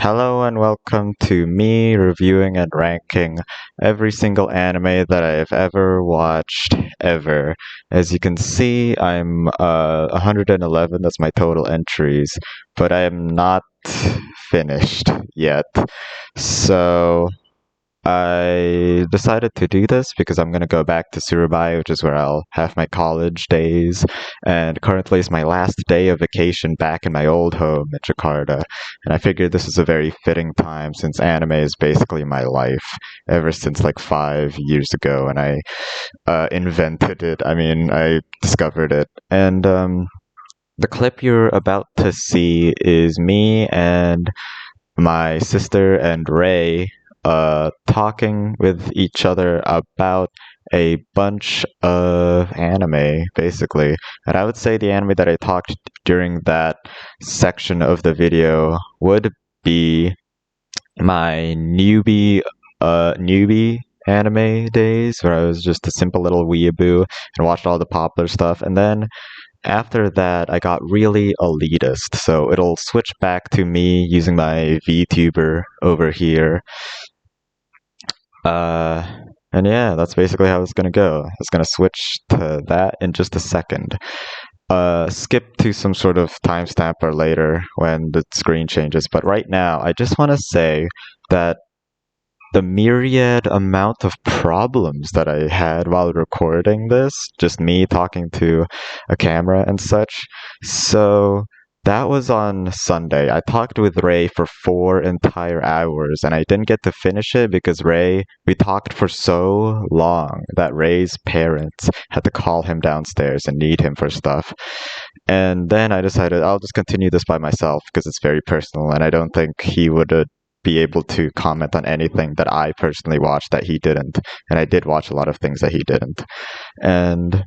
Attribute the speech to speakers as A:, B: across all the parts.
A: Hello and welcome to me reviewing and ranking every single anime that I've ever watched ever. As you can see, I'm 111, that's my total entries, but I am not finished yet. So I decided to do this because I'm going to go back to Surabaya, which is where I'll have my college days, and currently is my last day of vacation back in my old home in Jakarta. And I figured this is a very fitting time since anime is basically my life ever since like 5 years ago, and I invented it. I discovered it. And the clip you're about to see is me and my sister and Ray talking with each other about a bunch of anime, basically. And I would say the anime that I talked during that section of the video would be my newbie anime days, where I was just a simple little weeaboo and watched all the popular stuff. And then after that, I got really elitist, so it'll switch back to me using my VTuber over here. Uh, and yeah, that's basically how it's gonna go. It's gonna switch to that in just a second. Skip to some sort of timestamp or later when the screen changes, but right now, I just want to say that the myriad amount of problems that I had while recording this, just me talking to a camera and such. So that was on Sunday. I talked with Ray for 4 entire hours and I didn't get to finish it because we talked for so long that Ray's parents had to call him downstairs and need him for stuff. And then I decided I'll just continue this by myself because it's very personal and I don't think he would be able to comment on anything that I personally watched that he didn't. And I did watch a lot of things that he didn't. And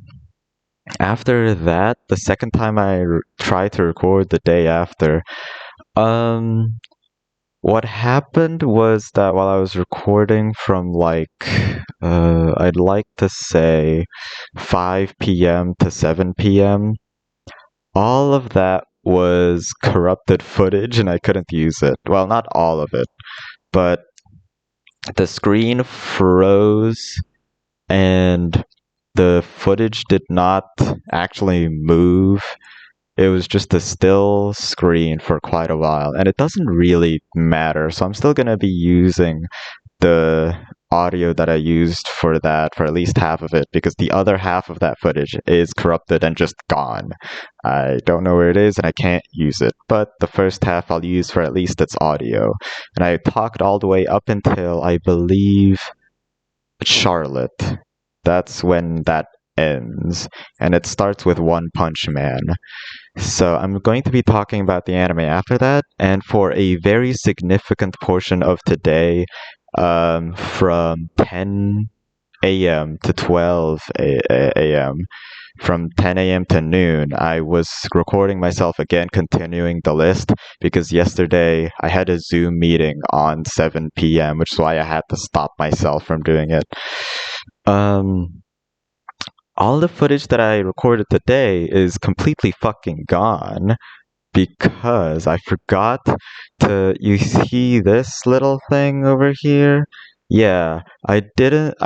A: after that, the second time I tried to record the day after, what happened was that while I was recording from I'd like to say 5 p.m. to 7 p.m., all of that was corrupted footage and I couldn't use it. Well, not all of it, but the screen froze and the footage did not actually move. It was just a still screen for quite a while, and it doesn't really matter. So I'm still going to be using the audio that I used for that for at least half of it because the other half of that footage is corrupted and just gone. I don't know where it is and I can't use it, but the first half I'll use for at least its audio. And I talked all the way up until I believe Charlotte. That's when that ends, and it starts with One Punch Man. So I'm going to be talking about the anime after that, and for a very significant portion of today, from 10 a.m. to 12 a.m., from 10 a.m. to noon, I was recording myself again, continuing the list, because yesterday I had a Zoom meeting on 7 p.m., which is why I had to stop myself from doing it. All the footage that I recorded today is completely fucking gone because I forgot to. You see this little thing over here? Yeah, I didn't.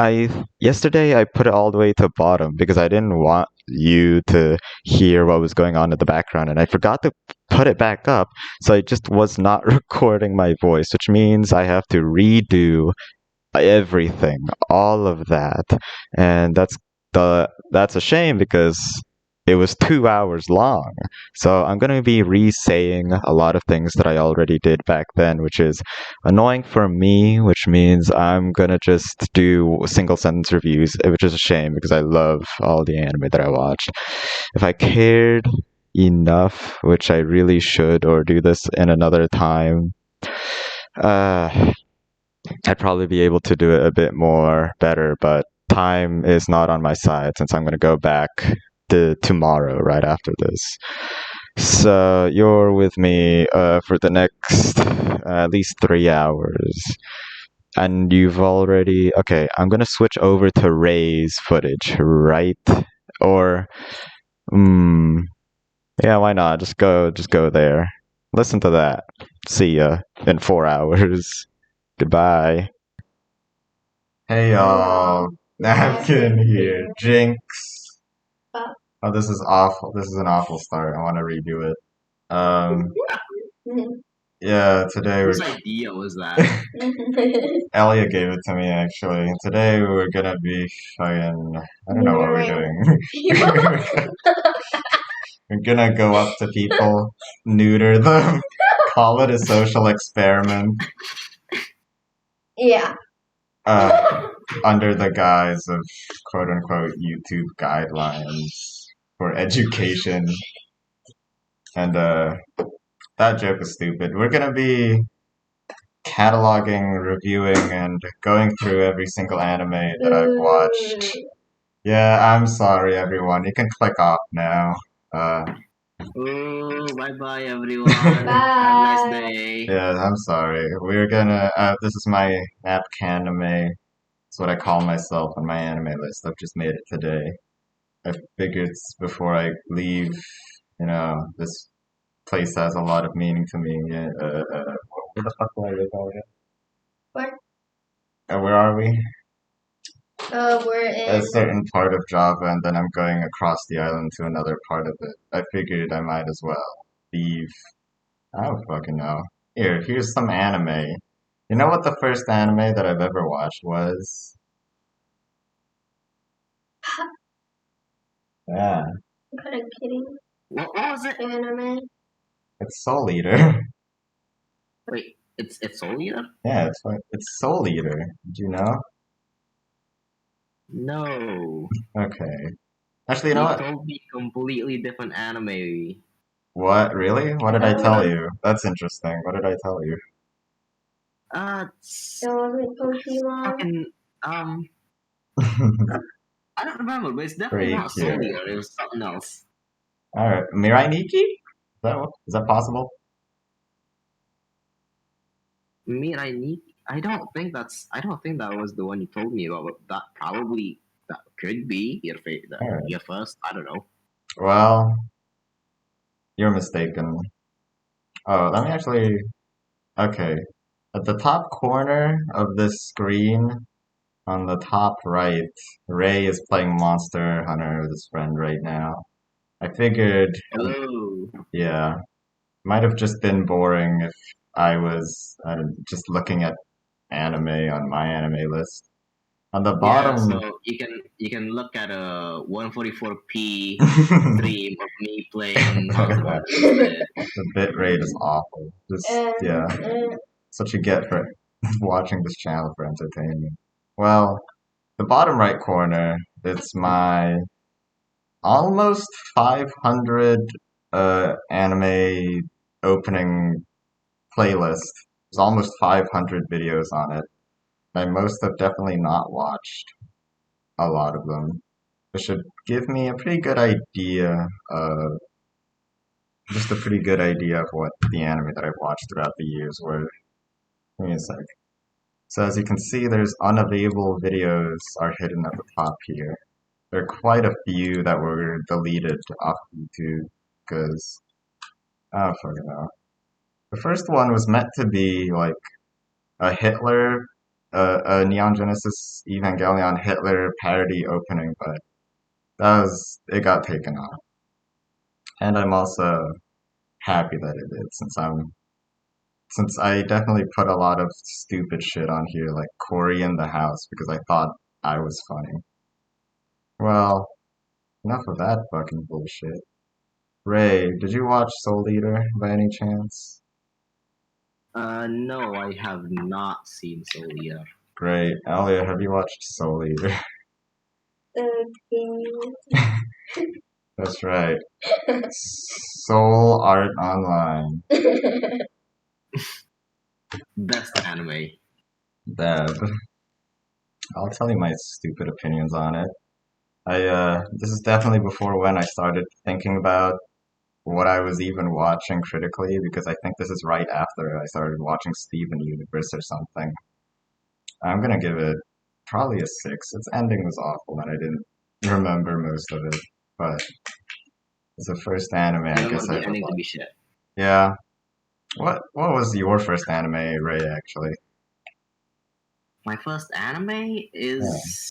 A: Yesterday I put it all the way to bottom because I didn't want you to hear what was going on in the background, and I forgot to put it back up, so I just was not recording my voice, which means I have to redo everything, all of that, and that's a shame because it was 2 hours long. So I'm going to be re-saying a lot of things that I already did back then, which is annoying for me, which means I'm going to just do single sentence reviews, which is a shame because I love all the anime that I watched. If I cared enough, which I really should, or do this in another time, I'd probably be able to do it a bit more better, but time is not on my side since I'm going to go back to tomorrow right after this. So you're with me for the next at least 3 hours. And you've already... Okay, I'm going to switch over to Ray's footage, right? Or... yeah, why not? Just go there. Listen to that. See ya in 4 hours. Goodbye. Hey y'all. Napkin here. Jinx. Oh, this is awful. This is an awful start. I want to redo it. Yeah, today
B: Whose idea was that?
A: Elliot gave it to me actually. Today we're gonna be fucking. I don't know what we're doing. We're gonna go up to people, neuter them, call it a social experiment.
C: Yeah.
A: Under the guise of quote unquote YouTube guidelines for education. And that joke is stupid. We're gonna be cataloging, reviewing, and going through every single anime that I've watched. Yeah, I'm sorry everyone. You can click off now.
B: Oh, bye everyone. Have a nice day.
A: Yeah, I'm sorry. We're gonna. This is my napkin anime. It's what I call myself on my anime list. I've just made it today. I figured before I leave, this place has a lot of meaning to me. Where the fuck do I live again?
C: What?
A: Where are we?
C: We're in
A: a certain part of Java, and then I'm going across the island to another part of it. I figured I might as well leave. I don't fucking know. Here's some anime. You know what the first anime that I've ever watched was? Yeah.
C: I'm kind of kidding.
B: What was it?
C: Anime.
A: It's Soul Eater.
B: Wait, it's Soul Eater?
A: Yeah, it's Soul Eater. Did you know?
B: No.
A: Okay. Actually, you know what?
B: You told me completely different anime.
A: What? Really? What did I tell you? That's interesting. What did I tell you?
B: Fucking, I don't remember, but it's definitely not Soul Eater. It was something else.
A: Alright. Mirai Nikki? Is that possible?
B: Mirai Nikki? I don't think that was the one you told me about, but that could be your first. I don't know.
A: Well, you're mistaken. Oh, let me actually. Okay. At the top corner of this screen, on the top right, Ray is playing Monster Hunter with his friend right now. I figured.
B: Hello.
A: Yeah. Might have just been boring if I was just looking at anime on my anime list. On the bottom,
B: so you can look at a 144p stream of me playing Monster Hunter instead.
A: The bitrate is awful. That's what you get for watching this channel for entertainment. Well, the bottom right corner, it's my almost 500 anime opening playlist. There's almost 500 videos on it. Most have definitely not watched a lot of them. It should give me a pretty good idea of what the anime that I've watched throughout the years were. Give me a sec. So as you can see, there's unavailable videos are hidden at the top here. There are quite a few that were deleted off YouTube because I don't fucking know. The first one was meant to be like a Hitler, a Neon Genesis Evangelion Hitler parody opening, but it got taken off. And I'm also happy that it did, since I definitely put a lot of stupid shit on here, like Cory in the House, because I thought I was funny. Well, enough of that fucking bullshit. Ray, did you watch Soul Eater by any chance?
B: No, I have not seen Soul Eater.
A: Great. Elliot, have you watched Soul Eater? That's right. Soul Art Online.
B: Best anime.
A: Deb. I'll tell you my stupid opinions on it. This is definitely before when I started thinking about what I was even watching critically, because I think this is right after I started watching Steven Universe or something. I'm gonna give it probably a 6. Its ending was awful and I didn't remember most of it, but it's the first anime I guess I ever watched. Yeah. What was your first anime, Ray? Actually,
B: My first anime is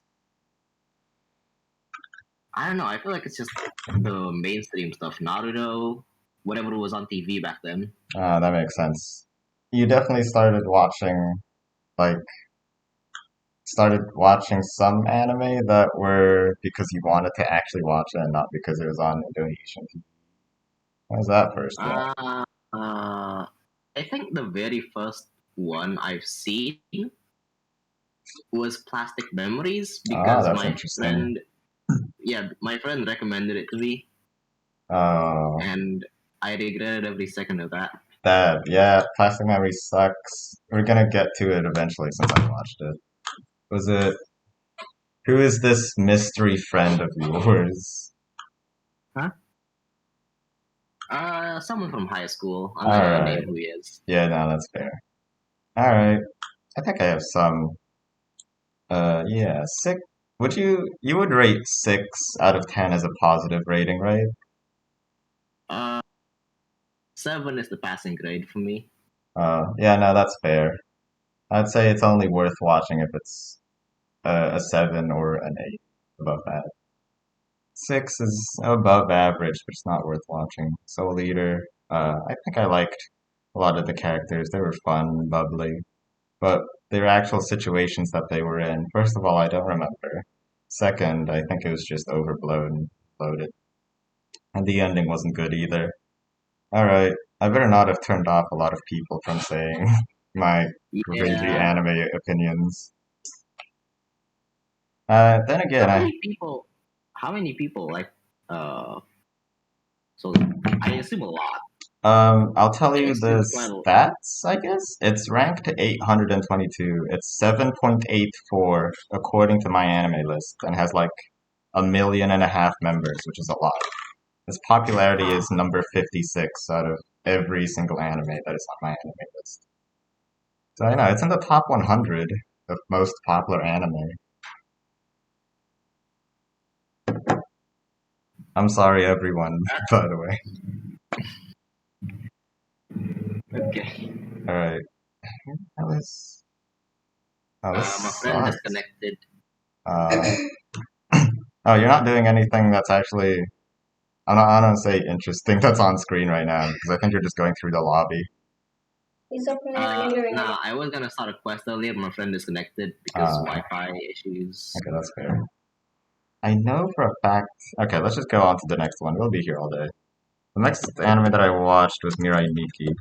B: I don't know. I feel like it's just the mainstream stuff, Naruto, whatever was on TV back then.
A: that makes sense. You definitely started watching some anime that were because you wanted to actually watch it and not because it was on Indonesian TV. What was that first one?
B: I think the very first one I've seen was Plastic Memories because
A: That's
B: my
A: interesting.
B: my friend recommended it to me,
A: Oh,
B: and I regretted every second of that.
A: yeah, Plastic Memory sucks. We're gonna get to it eventually since I watched it. Was it? Who is this mystery friend of yours?
B: Huh? Someone from high school. I'm not gonna
A: Alright.
B: name who he is.
A: Yeah, no, that's fair. Alright. I think I have some. Yeah, six. You would rate 6 out of 10 as a positive rating, right?
B: Uh, 7 is the passing grade for me.
A: Yeah, no, that's fair. I'd say it's only worth watching if it's a 7 or an 8 above that. 6 is above average, but it's not worth watching. Soul Eater, I think I liked a lot of the characters. They were fun, bubbly, but their actual situations that they were in, first of all, I don't remember. Second, I think it was just overblown, loaded. And the ending wasn't good either. Alright, I better not have turned off a lot of people from saying my cringy
B: Yeah.
A: anime opinions. Then again,
B: How many people like? So I assume a lot.
A: I'll tell
B: I
A: you the
B: assume quite a lot.
A: stats, I guess. It's ranked 822. It's 7.84 according to my anime list and has like 1.5 million members, which is a lot. Its popularity is number 56 out of every single anime that is on my anime list. So I know it's in the top 100 of most popular anime. I'm sorry, everyone, by the way.
B: Okay.
A: Alright. That was. Oh, this
B: My friend
A: sucks.
B: disconnected.
A: Uh, oh, you're not doing anything that's actually. I don't say interesting that's on screen right now because I think you're just going through the lobby.
C: He's opening and doing
B: Nah, I was gonna start a quest earlier, but my friend disconnected because Wi-Fi issues.
A: Okay, that's fair. I know for a fact. Okay, let's just go on to the next one. We'll be here all day. The next anime that I watched was Mirai Nikki.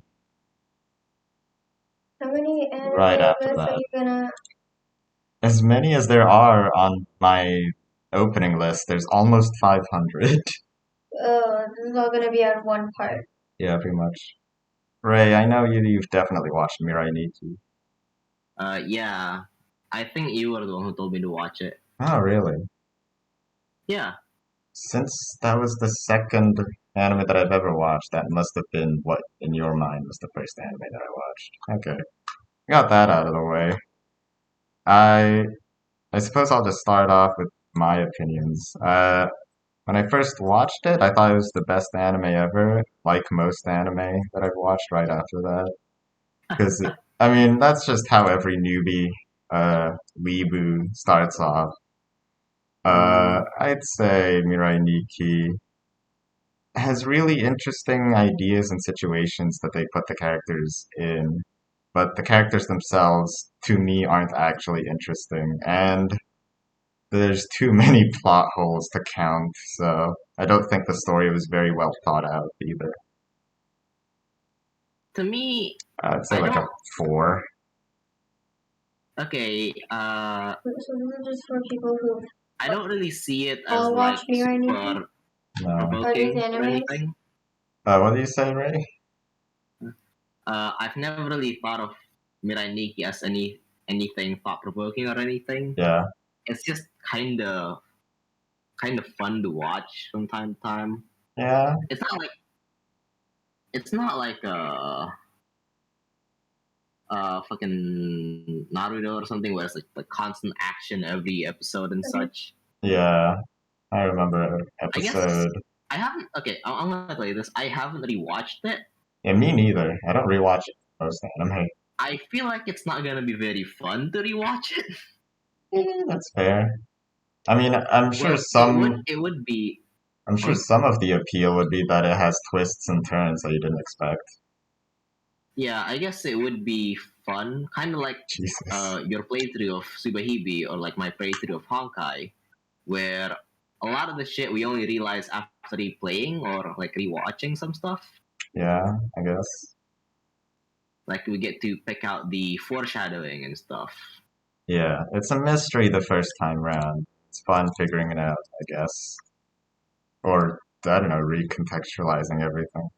C: How many
A: Right
C: anime
A: after
C: lists
A: that.
C: are you gonna?
A: As many as there are on my opening list, there's almost 500.
C: This is all gonna be on one part.
A: Yeah, pretty much. Ray, I know you've definitely watched Mirai Nikki.
B: Yeah. I think you were the one who told me to watch it.
A: Oh, really?
B: Yeah.
A: Since that was the second anime that I've ever watched, that must have been what, in your mind, was the first anime that I watched. Okay. Got that out of the way. I I suppose I'll just start off with my opinions. When I first watched it, I thought it was the best anime ever, like most anime that I've watched right after that. Because, I mean, that's just how every newbie, weeboo starts off. I'd say Mirai Nikki has really interesting ideas and situations that they put the characters in, but the characters themselves, to me, aren't actually interesting, and there's too many plot holes to count, so I don't think the story was very well thought out either.
B: To me,
A: I'd say
B: I
A: like a
B: don't.
A: 4.
B: Okay.
C: So this is just for people who
B: I don't really see it as
C: watch
B: like
C: Mirai Nikki.
B: super
A: No.
C: Are these
B: provoking or
C: animes?
B: anything.
A: What do you say, Ray?
B: I've never really thought of Mirai Nikki as anything thought provoking or anything.
A: Yeah.
B: It's just kind of fun to watch from time to time.
A: Yeah.
B: It's not like fucking Naruto or something where it's like the constant action every episode and such.
A: Yeah. I remember
B: I guess
A: episode.
B: I haven't. Okay, I'm gonna tell you this. I haven't really watched it,
A: Yeah, me neither. I don't rewatch most anime.
B: I feel like it's not gonna be very fun to rewatch it.
A: That's fair. I mean,
B: Well, it would be.
A: I'm sure
B: Huh?
A: some of the appeal would be that it has twists and turns that you didn't expect.
B: Yeah, I guess it would be fun, kind of like
A: Jesus.
B: your playthrough of Tsubahebe or like my playthrough of Honkai, where a lot of the shit we only realize after replaying or like rewatching some stuff.
A: Yeah, I guess.
B: Like we get to pick out the foreshadowing and stuff.
A: Yeah, it's a mystery the first time round. It's fun figuring it out, I guess. Or, I don't know, recontextualizing everything.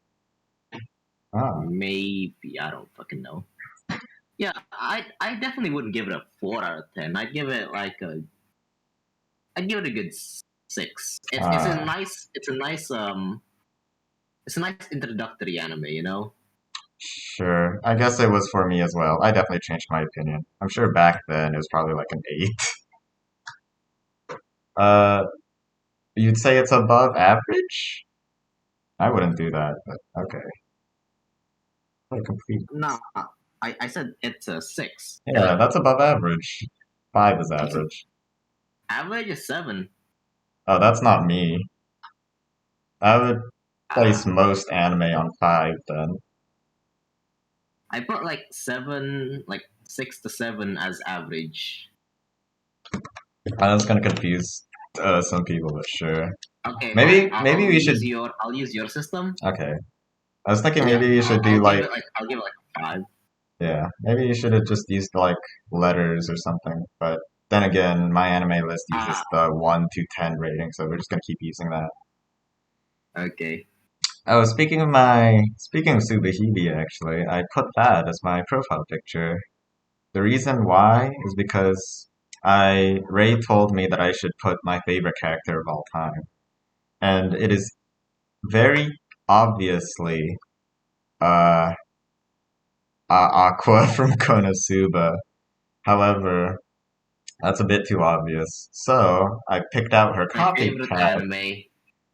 A: Ah,
B: Maybe I don't fucking know. Yeah, I definitely wouldn't give it a 4 out of 10. I'd give it a good 6. It's a
A: ah,
B: nice it's a nice introductory anime, you know.
A: sure. I guess it was for me as well. I definitely changed my opinion. I'm sure back then it was probably like an 8. Uh, you'd say it's above average? I wouldn't do that, but okay. What a complete.
B: No, I said it's a 6.
A: Yeah, that's above average. 5 is
B: It's a,
A: average.
B: average is 7.
A: Oh, that's not me. I would place
B: Uh,
A: most anime on 5 then.
B: I put like 7, like 6 to 7 as average.
A: I was gonna confuse some people, but sure.
B: Okay, fine.
A: Maybe we should.
B: I'll use your system.
A: Okay. I was thinking
B: Yeah,
A: maybe you should do like.
B: I'll give it like a 5.
A: Yeah, maybe you should have just used like letters or something. But then again, my anime list uses
B: Ah,
A: the 1 to 10 rating, so we're just gonna keep using that.
B: okay.
A: Oh, speaking of Subahebe, actually, I put that as my profile picture. The reason why is because Ray told me that I should put my favorite character of all time, and it is very obviously uh, Aqua from Konosuba. However, that's a bit too obvious. So I picked out her
B: My favorite
A: copycat.
B: anime,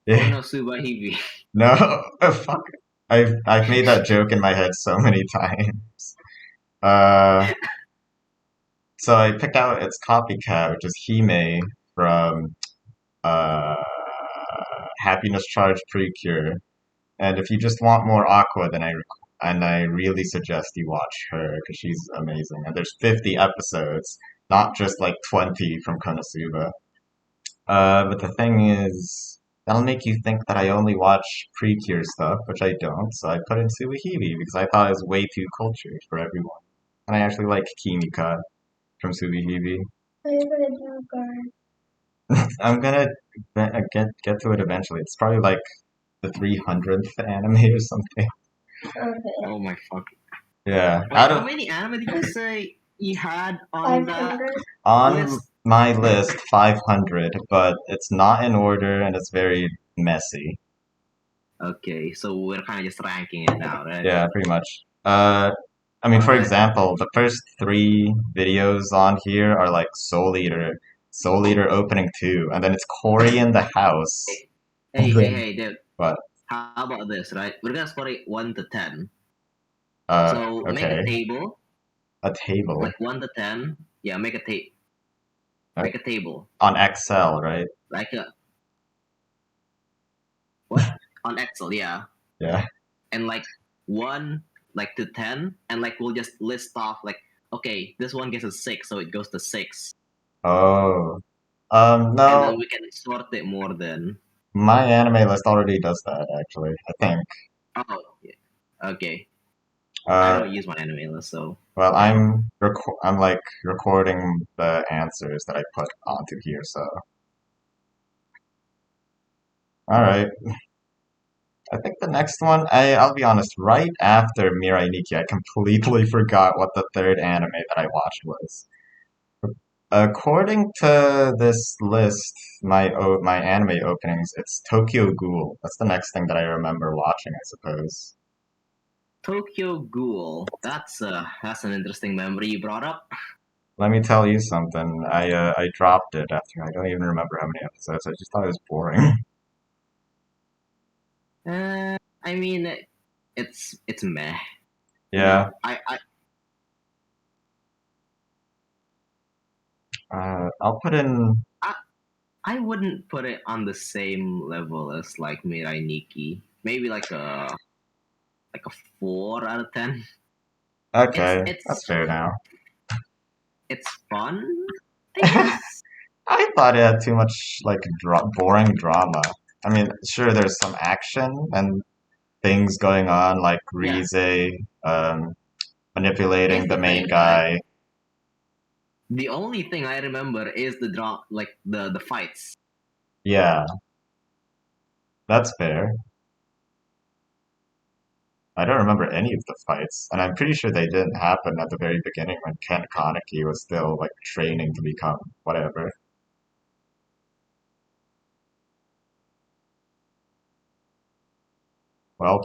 A: Yeah,
B: Konosuba Hibi.
A: no, fuck. I've made that joke in my head so many times. Uh, so I picked out its copycat, which is Hime from uh, Happiness Charge Precure. And if you just want more Aqua, and I really suggest you watch her because she's amazing. And there's 50 episodes, not just like 20 from Konosuba. But the thing is, that'll make you think that I only watch Precure stuff, which I don't. So I put in Suihiri because I thought it was way too cultured for everyone. And I actually like Kimika from Suihiri.
C: Are you gonna do guard?
A: I'm gonna get to it eventually. It's probably like the 300th anime or something.
C: Okay.
B: Oh my fuck.
A: Yeah,
B: Wait,
A: out
B: how
A: of
B: many anime did you say you had on that
C: 500?
A: on
B: list?
A: my list 500, but it's not in order and it's very messy.
B: Okay, so we're kind of just ranking it now, right?
A: Yeah, pretty much. I mean, for
B: Alright.
A: example, the first 3 videos on here are like Soul Eater opening 2, and then it's Cory in the house.
B: Hey, dude.
A: What?
B: How about this, right? We're gonna score it 1 to 10. So make a
A: Okay.
B: table,
A: A table
B: like 1 to 10. Yeah, make a table,
A: on Excel, right?
B: like a what on Excel, yeah,
A: Yeah.
B: and like 1 like to 10, and like we'll just list off like, okay, this one gets a 6, so it goes to 6,
A: Oh.
B: and
A: No,
B: then we can sort it more than.
A: my anime list already does that, actually, I think.
B: Oh, yeah. Okay. I
A: Uh,
B: don't use my anime list, so
A: well, I'm like recording the answers that I put onto here, so. Alright. I think the next one, I'll be honest, right after Mirai Nikki, I completely forgot what the third anime that I watched was. According to this list, my anime openings, it's Tokyo Ghoul. That's the next thing that I remember watching, I suppose.
B: Tokyo Ghoul. That's an interesting memory you brought up.
A: Let me tell you something. I dropped it after I don't even remember how many episodes. I just thought it was boring.
B: I mean, it's meh. You
A: Yeah.
B: know,
A: I'll put in.
B: I wouldn't put it on the same level as like Mirai Nikki. Maybe like a 4 out of 10.
A: Okay, that's
B: It's
A: fair now.
B: it's fun, I guess.
A: I thought it had too much like boring drama. I mean, sure, there's some action and things going on, like
B: Yeah.
A: Rize manipulating
B: Here's
A: the
B: the
A: main
B: thing,
A: guy.
B: the only thing I remember is like the fights.
A: Yeah, that's fair. I don't remember any of the fights, and I'm pretty sure they didn't happen at the very beginning when Ken Kaneki was still like training to become whatever. Well,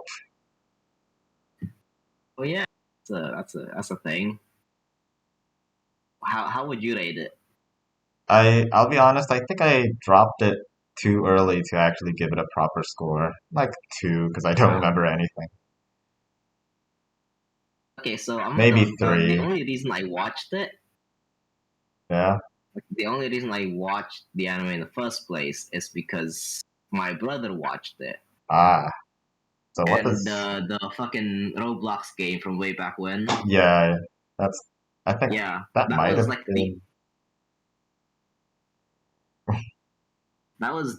B: Oh yeah, that's a thing. How would you rate it?
A: I'll be honest, I think I dropped it too early to actually give it a proper score. Like 2, because I don't
B: Wow.
A: remember anything.
B: Okay, so
A: Maybe
B: the
A: 3.
B: only reason I watched it,
A: Yeah.
B: the only reason I watched the anime in the first place is because my brother watched it,
A: Ah. So what
B: and
A: does?
B: the fucking Roblox game from way back when.
A: Yeah, that's. I think
B: Yeah,
A: that
B: that
A: might
B: was
A: have
B: like
A: been.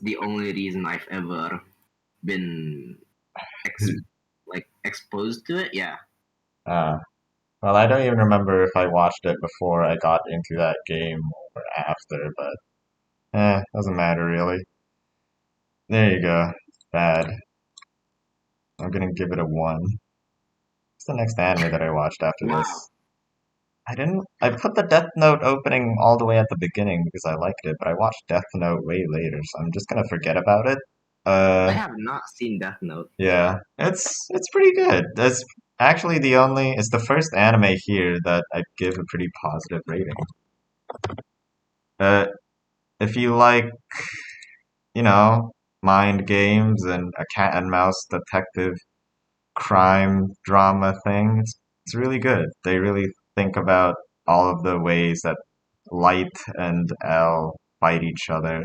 B: the only reason I've ever been exposed to it. Yeah.
A: Uh, well, I don't even remember if I watched it before I got into that game or after, but doesn't matter really. There you go. Bad. I'm gonna give it a 1. What's the next anime that I watched after
B: Wow.
A: this? I didn't. I put the Death Note opening all the way at the beginning because I liked it, but I watched Death Note way later, so I'm just gonna forget about it.
B: I have not seen Death Note.
A: Yeah, it's pretty good. That's actually the only. It's the first anime here that I give a pretty positive rating. Uh, if you like, mind games and a cat and mouse detective crime drama thing, it's really good. They really think about all of the ways that Light and L fight each other.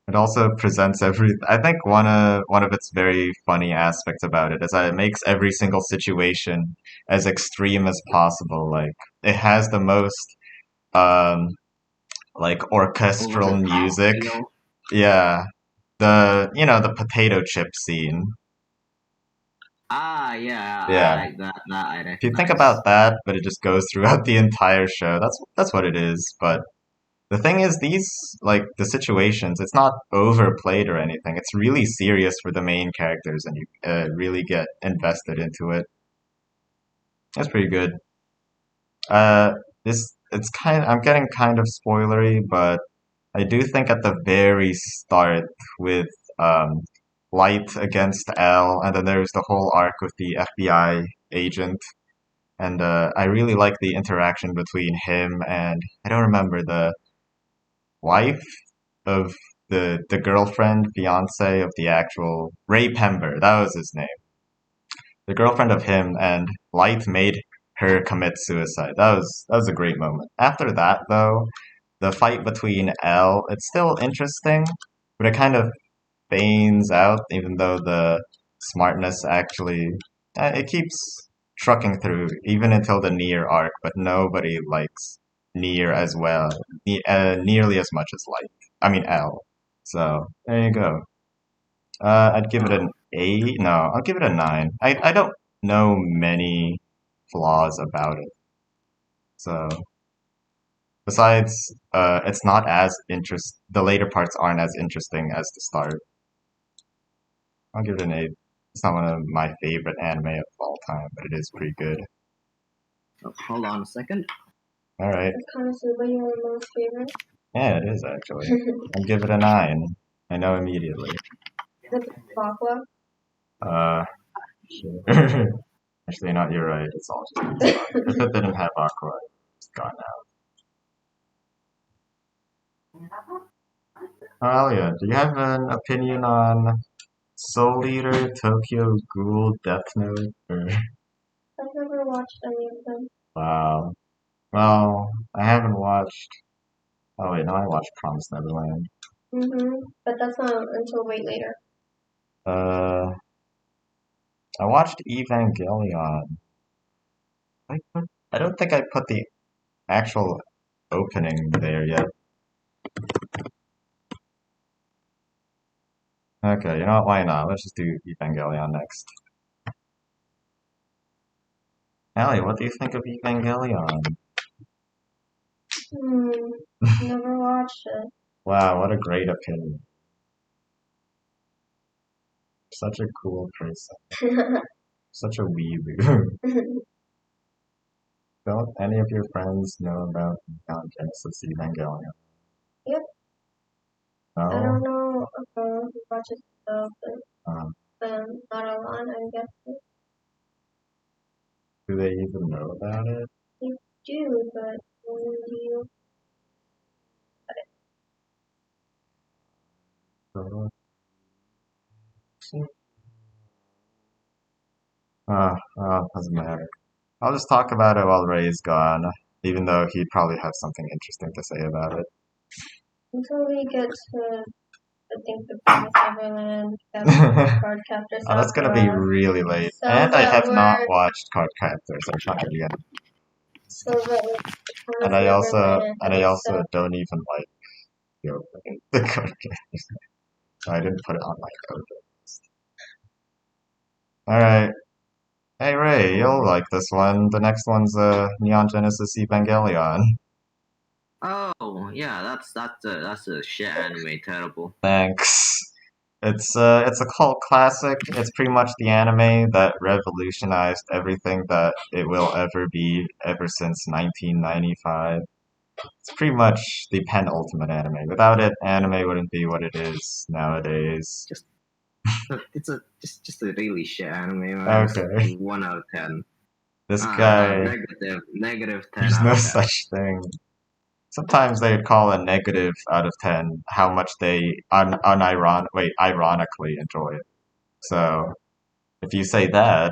A: It also presents I think one of its very funny aspects about it is that it makes every single situation as extreme as possible. Like it has the most um like
B: Over the
A: orchestral
B: top
A: music.
B: feel.
A: Yeah. The potato chip scene.
B: Ah, yeah,
A: Yeah.
B: that I
A: If you think
B: recognize.
A: about that, but it just goes throughout the entire show, that's what it is. But the thing is, these, like, the situations, it's not overplayed or anything. It's really serious for the main characters, and you really get invested into it. That's pretty good. Uh, I'm getting kind of spoilery, but I do think at the very start with um, Light against L, and then there's the whole arc with the FBI agent, and I really like the interaction between him and I don't remember the wife of the girlfriend, fiance of the actual Ray Pember. That was his name. The girlfriend of him, and Light made her commit suicide. That was a great moment. After that, though, the fight between L, it's still interesting, but it kind of fades out, even though the smartness actually it keeps trucking through even until the Near arc, but nobody likes Near as well, nearly as much as Light. I mean L. So there you go. I'd give it an
B: Wow.
A: 8. No, I'll give it a 9. I don't know many flaws about it. So besides, it's not as the later parts aren't as interesting as the start. I'll give it an 8. It's not one of my favorite anime of all time, but it is pretty good.
B: Oh, hold on a second.
A: Alright.
C: Is Konosuba your most favorite?
A: Yeah, it is actually. I'll give it a 9. I know immediately.
C: The Bakwa?
A: Sure. Actually, not, you're right. It's all just good stuff. If it didn't have Aqua, it's gone now. Oh, Alia, do you have an opinion on Soul Eater, Tokyo Ghoul, Deathnote, or...
C: I've never watched any of them.
A: Wow. Well, I haven't watched... Oh wait, no, I watched Promised Neverland.
C: But that's not until way later.
A: I watched Evangelion. I don't think I put the actual opening there yet. Okay, you know what, why not? Let's just do Evangelion next. Allie, what do you think of Evangelion?
C: Never watched it.
A: Wow, what a great opinion. Such a cool person. Such a weeb. Don't any of your friends know about Neon Genesis Evangelion?
C: Yep.
A: No?
C: I don't know who watches stuff,
A: Uh,
C: but not a lot, I'm guessing.
A: do they even know about it?
C: They do, but when do you?
A: Doesn't matter. I'll just talk about it while Ray's gone, even though he'd probably have something interesting to say about it.
C: Until we get to, I think, the Promised Neverland card captor
A: Oh, that's gonna be really late.
C: So
A: and I
C: that
A: have not
C: we're-
A: watched Card Captor, so I'm not gonna get it.
C: So that
A: And I also
C: stuff.
A: don't even like the opening. The Card Captors. So I didn't put it on my code list. Alright. Hey Ray, you'll like this one. The next one's Neon Genesis Evangelion.
B: Oh yeah, that's a shit anime. Terrible.
A: Thanks. It's a cult classic. It's pretty much the anime that revolutionized everything that it will ever be ever since 1995. It's pretty much the penultimate anime. Without it, anime wouldn't be what it is nowadays.
B: It's just a really shit anime. Man.
A: Okay.
B: 1 out of 10.
A: This guy.
B: Negative 10.
A: There's
B: out
A: no
B: of 10.
A: such thing. Sometimes they would call a negative out of 10 how much they ironically enjoy it. So, if you say that,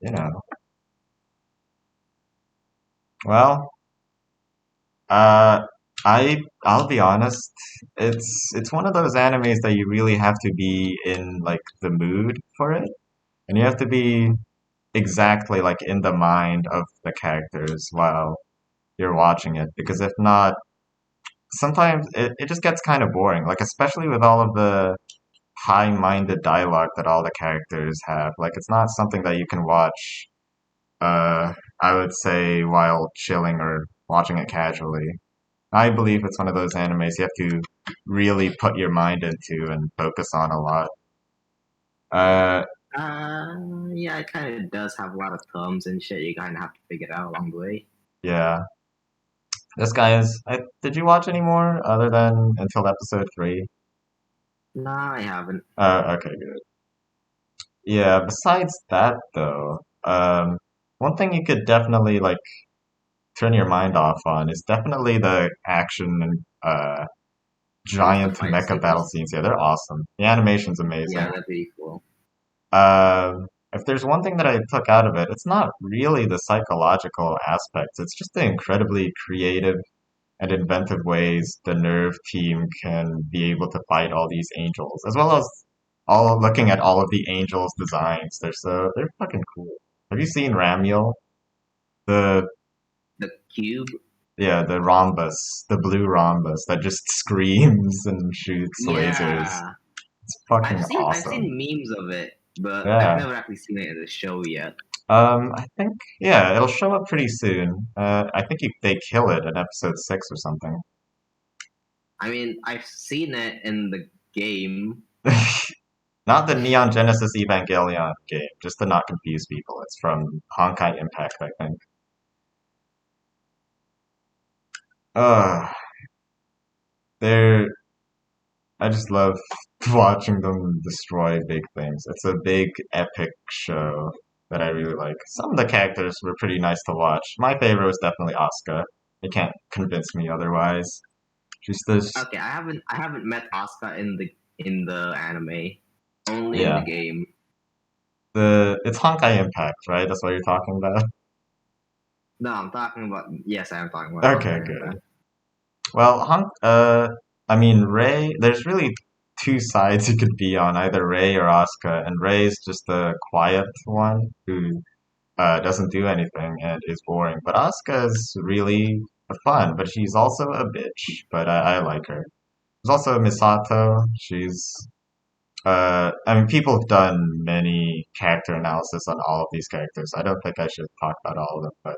A: you know. Well, I'll be honest, it's one of those animes that you really have to be in like the mood for it. And you have to be exactly like in the mind of the characters while you're watching it. Because if not, sometimes it just gets kind of boring. Like especially with all of the high-minded dialogue that all the characters have. Like it's not something that you can watch I would say while chilling or watching it casually. I believe it's one of those animes you have to really put your mind into and focus on a lot.
B: Yeah, it kind of does have a lot of terms and shit. You kind of have to figure it out along the way.
A: Yeah. This guy is. Did you watch any more other than until episode 3?
B: Nah, I haven't.
A: Okay, good. Yeah. Besides that, though, one thing you could definitely like turn your mind off on is definitely the action and giant
B: fight
A: mecha battle scenes. Yeah, they're awesome. The animation's amazing.
B: Yeah, that'd be cool.
A: If there's one thing that I took out of it, it's not really the psychological aspects. It's just the incredibly creative and inventive ways the Nerve team can be able to fight all these angels, as well as all looking at all of the angels' designs. They're fucking cool. Have you seen Ramiel? The
B: The cube.
A: Yeah, the rhombus, the blue rhombus that just screams and shoots lasers.
B: Yeah,
A: It's fucking
B: I've
A: awesome.
B: seen memes of it, but
A: Yeah.
B: I've never actually seen it in the show yet.
A: I think yeah, it'll show up pretty soon. I think they kill it in episode 6 or something.
B: I mean, I've seen it in the game.
A: Not the Neon Genesis Evangelion game, just to not confuse people. It's from Honkai Impact, I think. They're. I just love watching them destroy big things. It's a big, epic show that I really like. Some of the characters were pretty nice to watch. My favorite was definitely Asuka. They can't convince me otherwise. She's this.
B: Okay, I haven't met Asuka in the anime. Only in the game.
A: It's Honkai Impact, right? That's what you're talking about?
B: No, I'm talking about. Yes, I am talking about.
A: Okay,
B: Honkai
A: good.
B: Impact.
A: Well, I mean, Ray, there's really two sides you could be on, either Ray or Asuka, and Ray's just the quiet one who doesn't do anything and is boring. But Asuka's really fun, but she's also a bitch, but I like her. There's also Misato. I mean, people have done many character analysis on all of these characters. I don't think I should talk about all of them, but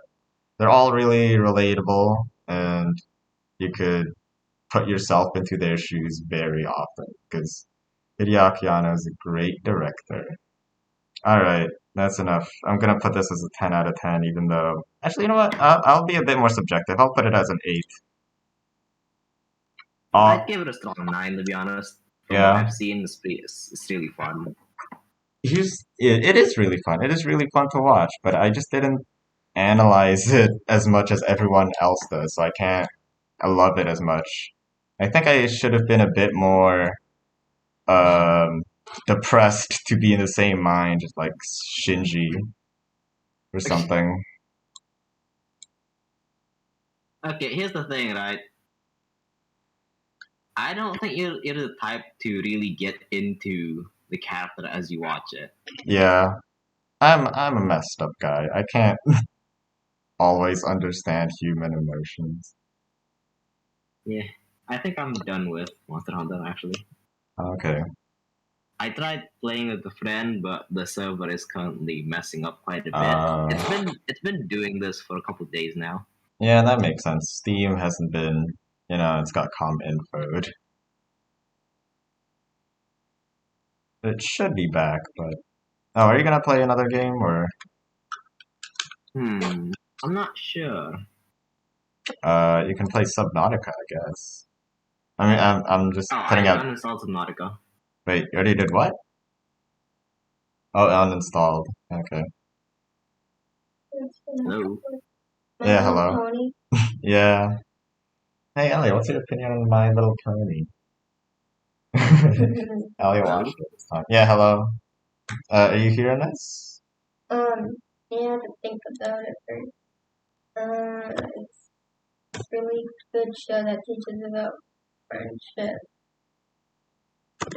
A: they're all really relatable, and you could put yourself into their shoes very often, because Hideaki Anno is a great director. Alright, that's enough. I'm gonna put this as a 10 out of 10, even though... Actually, you know what? I'll be a bit more subjective. I'll put it as an 8.
B: I'd give it a strong 9, to be honest. From what
A: Yeah.
B: I've seen, it's really fun.
A: It is really fun. It is really fun to watch, but I just didn't analyze it as much as everyone else does, so I love it as much. I think I should have been a bit more depressed to be in the same mind, just like Shinji or something.
B: Okay, here's the thing, right? I don't think you're the type to really get into the character as you watch it.
A: Yeah, I'm a messed up guy. I can't always understand human emotions.
B: Yeah, I think I'm done with Monster Hunter, actually.
A: Okay.
B: I tried playing with a friend, but the server is currently messing up quite a bit. It's been doing this for a couple of days now.
A: Yeah, that makes sense. Steam hasn't been, it's got com infoed. It should be back, but... Oh, are you gonna play another game, or...?
B: I'm not sure.
A: You can play Subnautica, I guess. I mean, I'm just putting
B: I
A: out...
B: uninstalled Subnautica.
A: Wait, you already did what? Oh, uninstalled. Okay.
B: Hello?
A: Yeah, hello. Yeah. Hey, Ellie, what's your opinion on My Little Pony? Ellie watched it this time. Yeah, hello. Are you hearing this?
C: You have to think about it first. It's a really good show that teaches about friendship.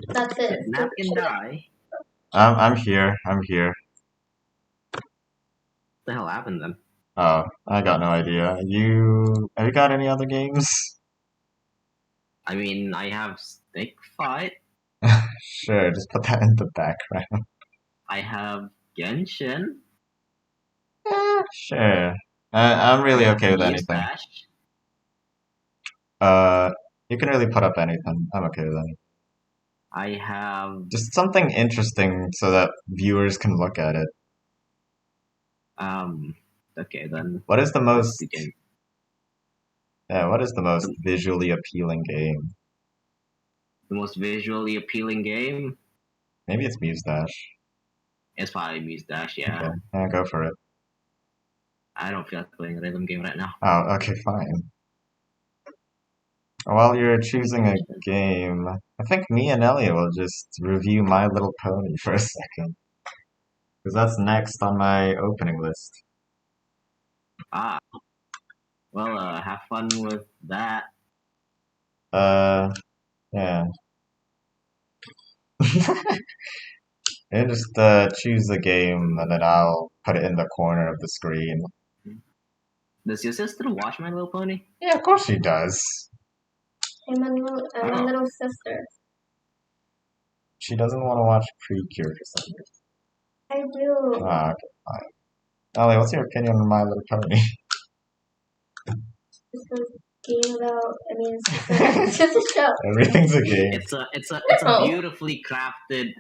C: That's it.
B: Did Napkin die?
A: I'm here. I'm here.
B: What the hell happened then?
A: Oh, I got no idea. Have you got any other games?
B: I mean, I have Stick Fight.
A: Sure, just put that in the background.
B: I have Genshin.
A: Sure. I'm really okay with anything. You can really put up anything. I'm okay with anything.
B: I have
A: Just something interesting so that viewers can look at it.
B: okay then.
A: What is the most
B: begin.
A: Yeah, what is the most visually appealing game?
B: The most visually appealing game?
A: Maybe it's Muse Dash.
B: It's probably Muse Dash, yeah.
A: Okay. Yeah, go for it.
B: I don't feel like playing a rhythm game right now.
A: Oh, okay, fine. While you're choosing a game, I think me and Elliot will just review My Little Pony for a second. Because that's next on my opening list.
B: Ah. Well, have fun with that.
A: Yeah. And just choose a game, and then I'll put it in the corner of the screen.
B: Does your sister watch My Little Pony?
A: Yeah, of course she does.
C: I'm a little sister.
A: She doesn't want to watch Precure for some reason.
C: I do.
A: Ah, okay, fine. Ellie, what's your opinion on My Little Pony?
C: This is a game about. It's just a show.
A: Everything's a game.
B: It's a beautifully crafted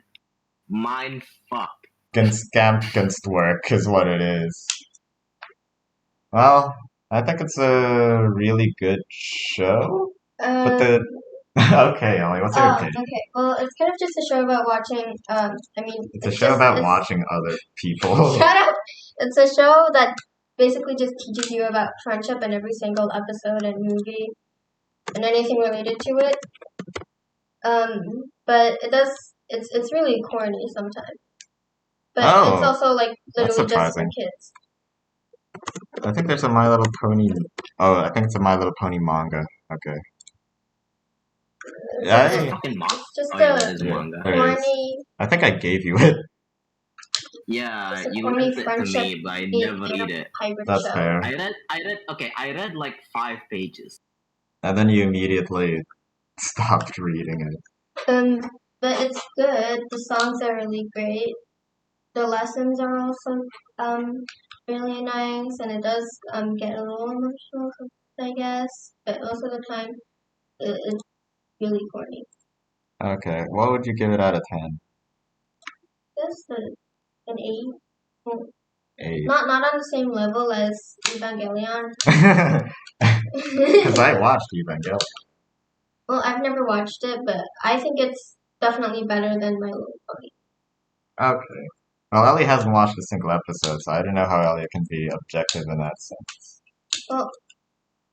B: mind fuck.
A: Against work is what it is. Well, I think it's a really good show. But okay, Ellie, what's your opinion?
C: Okay. Well, it's kind of just a show about watching.
A: It's a show about watching other people.
C: Shut up! It's a show that basically just teaches you about friendship in every single episode and movie and anything related to it. But it does it's really corny sometimes. But
A: Oh,
C: it's also like
A: that's
C: literally just for
A: surprising.
C: kids.
A: I think there's a My Little Pony. Oh, I think it's a My Little Pony manga. Okay.
C: It's,
A: Yeah,
B: There's a
C: it's,
B: fucking manga.
C: it's just
B: Oh yeah,
C: a
B: that is
A: yeah,
B: manga.
A: there is.
C: corny.
A: I think I gave you it.
B: Yeah,
C: It's a
B: you
C: corny
B: lent it to
C: friendship
B: me, but I
C: being
B: never read it.
C: hybrid
A: That's
C: show.
A: fair.
B: I read like 5 pages.
A: And then you immediately stopped reading it.
C: But it's good. The songs are really great. The lessons are also really nice, and it does get a little emotional, I guess. But most of the time, it's really corny.
A: Okay, what would you give it out of 10?
C: Just an 8. Well,
A: 8.
C: not on the same level as Evangelion.
A: Because I watched Evangelion.
C: Well, I've never watched it, but I think it's definitely better than My Little Pony.
A: Okay. Well, Ellie hasn't watched a single episode, so I don't know how Ellie can be objective in that sense.
C: Well,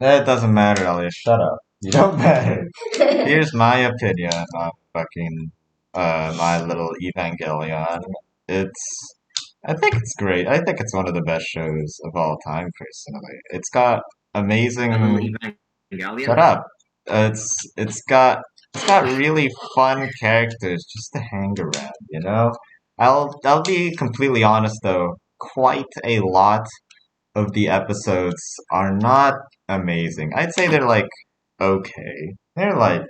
A: It doesn't matter, Ellie. Shut up. You don't matter. Here's my opinion on fucking My Little Evangelion. I think it's great. I think it's one of the best shows of all time, personally. It's got amazing.
B: Evangelion.
A: Shut up. It's got really fun characters just to hang around. You know. I'll be completely honest though. Quite a lot of the episodes are not amazing. I'd say they're like okay. They're like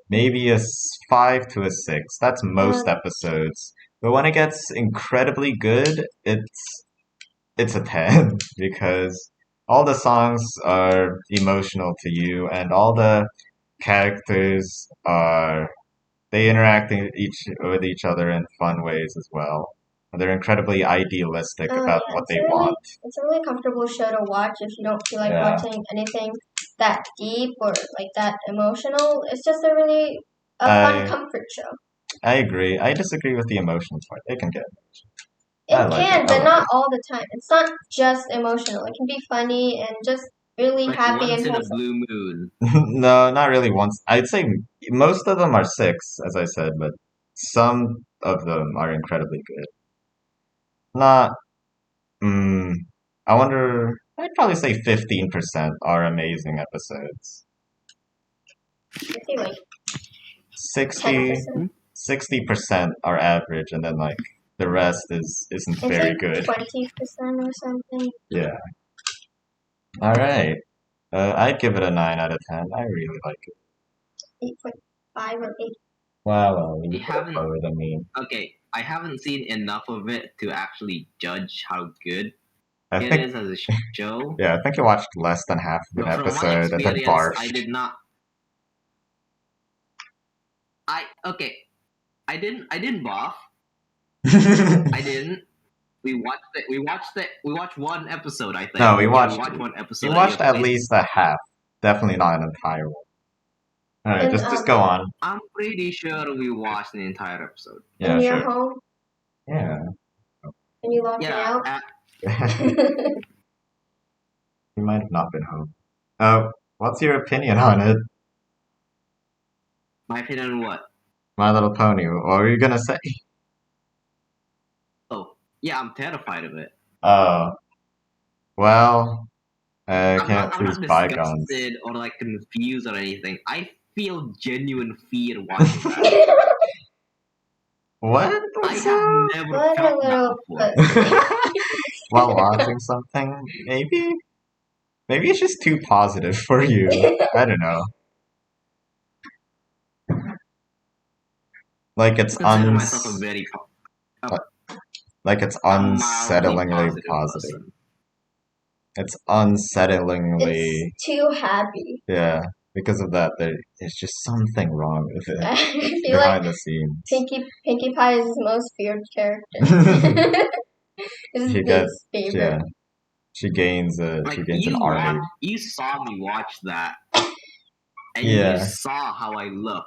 A: maybe a 5 to a 6. That's most episodes. But when it gets incredibly good, it's a 10 because all the songs are emotional to you and all the characters are they interact with each other in fun ways as well. And they're incredibly idealistic about what they want.
C: It's a really comfortable show to watch if you don't feel like
A: Yeah.
C: watching anything that deep or like that emotional. It's just a really fun comfort show.
A: I agree. I disagree with the emotional part. They can get
C: It
A: I like
C: can,
A: it. I
C: but
A: like
C: not
A: it.
C: all the time. It's not just emotional. It can be funny and just really
B: Like
C: happy
B: once
C: and
B: in a
C: wholesome.
B: blue moon.
A: No, not really once. I'd say most of them are 6, as I said, but some of them are incredibly good. Not, I wonder, I'd probably say 15% are amazing episodes.
C: I feel like
A: 60,
C: 10%.
A: 60% are average, and then like the rest isn't
C: I
A: very
C: think
A: good.
C: 20% or something.
A: Yeah. All right. I'd give it a 9 out of 10. I really like it.
C: 8.5 or 8.
A: Wow,
B: You
A: you
B: haven't-
A: lower than me.
B: Okay, I haven't seen enough of it to actually judge how good
A: I
B: it
A: think,
B: is as a show.
A: yeah, I think you watched less than half of an
B: But from my
A: episode and then
B: experience,
A: barfed.
B: I did not. I didn't barf. I didn't. We watched one episode, I think.
A: No, we
B: Yeah,
A: watched
B: one episode.
A: You watched
B: your
A: at
B: place.
A: least a half. Definitely not an entire one. Alright,
C: And,
A: just go on.
B: I'm pretty sure we watched the entire episode.
A: Yeah,
C: in your
A: sure.
C: home
A: Yeah.
C: and you locked me
B: Yeah,
C: out.
A: You might have not been home. What's your opinion on it?
B: my opinion on what?
A: My Little Pony. What were you gonna say?
B: Oh, yeah, I'm terrified of it.
A: Oh. Well, I
B: I'm
A: can't
B: not
A: choose bygones.
B: disgusted or like confused or anything. I feel genuine fear watching that.
A: What?
B: I have never
C: What a
B: felt that
C: little
B: before.
A: While watching something? Maybe? Maybe it's just too positive for you. I don't know. Like it's
B: I consider myself a very
A: like it's
B: mildly
A: unsettlingly positive.
B: person.
A: It's unsettlingly
C: It's too happy.
A: yeah. Because of that, there's just something wrong with it
C: I feel
A: behind
C: like
A: the scenes.
C: Pinkie Pie is his most feared character. This is
A: She
C: his
A: gets
C: favorite.
A: yeah. She gains
B: Like
A: an army.
B: you saw me watch that, and
A: Yeah.
B: you saw how I look.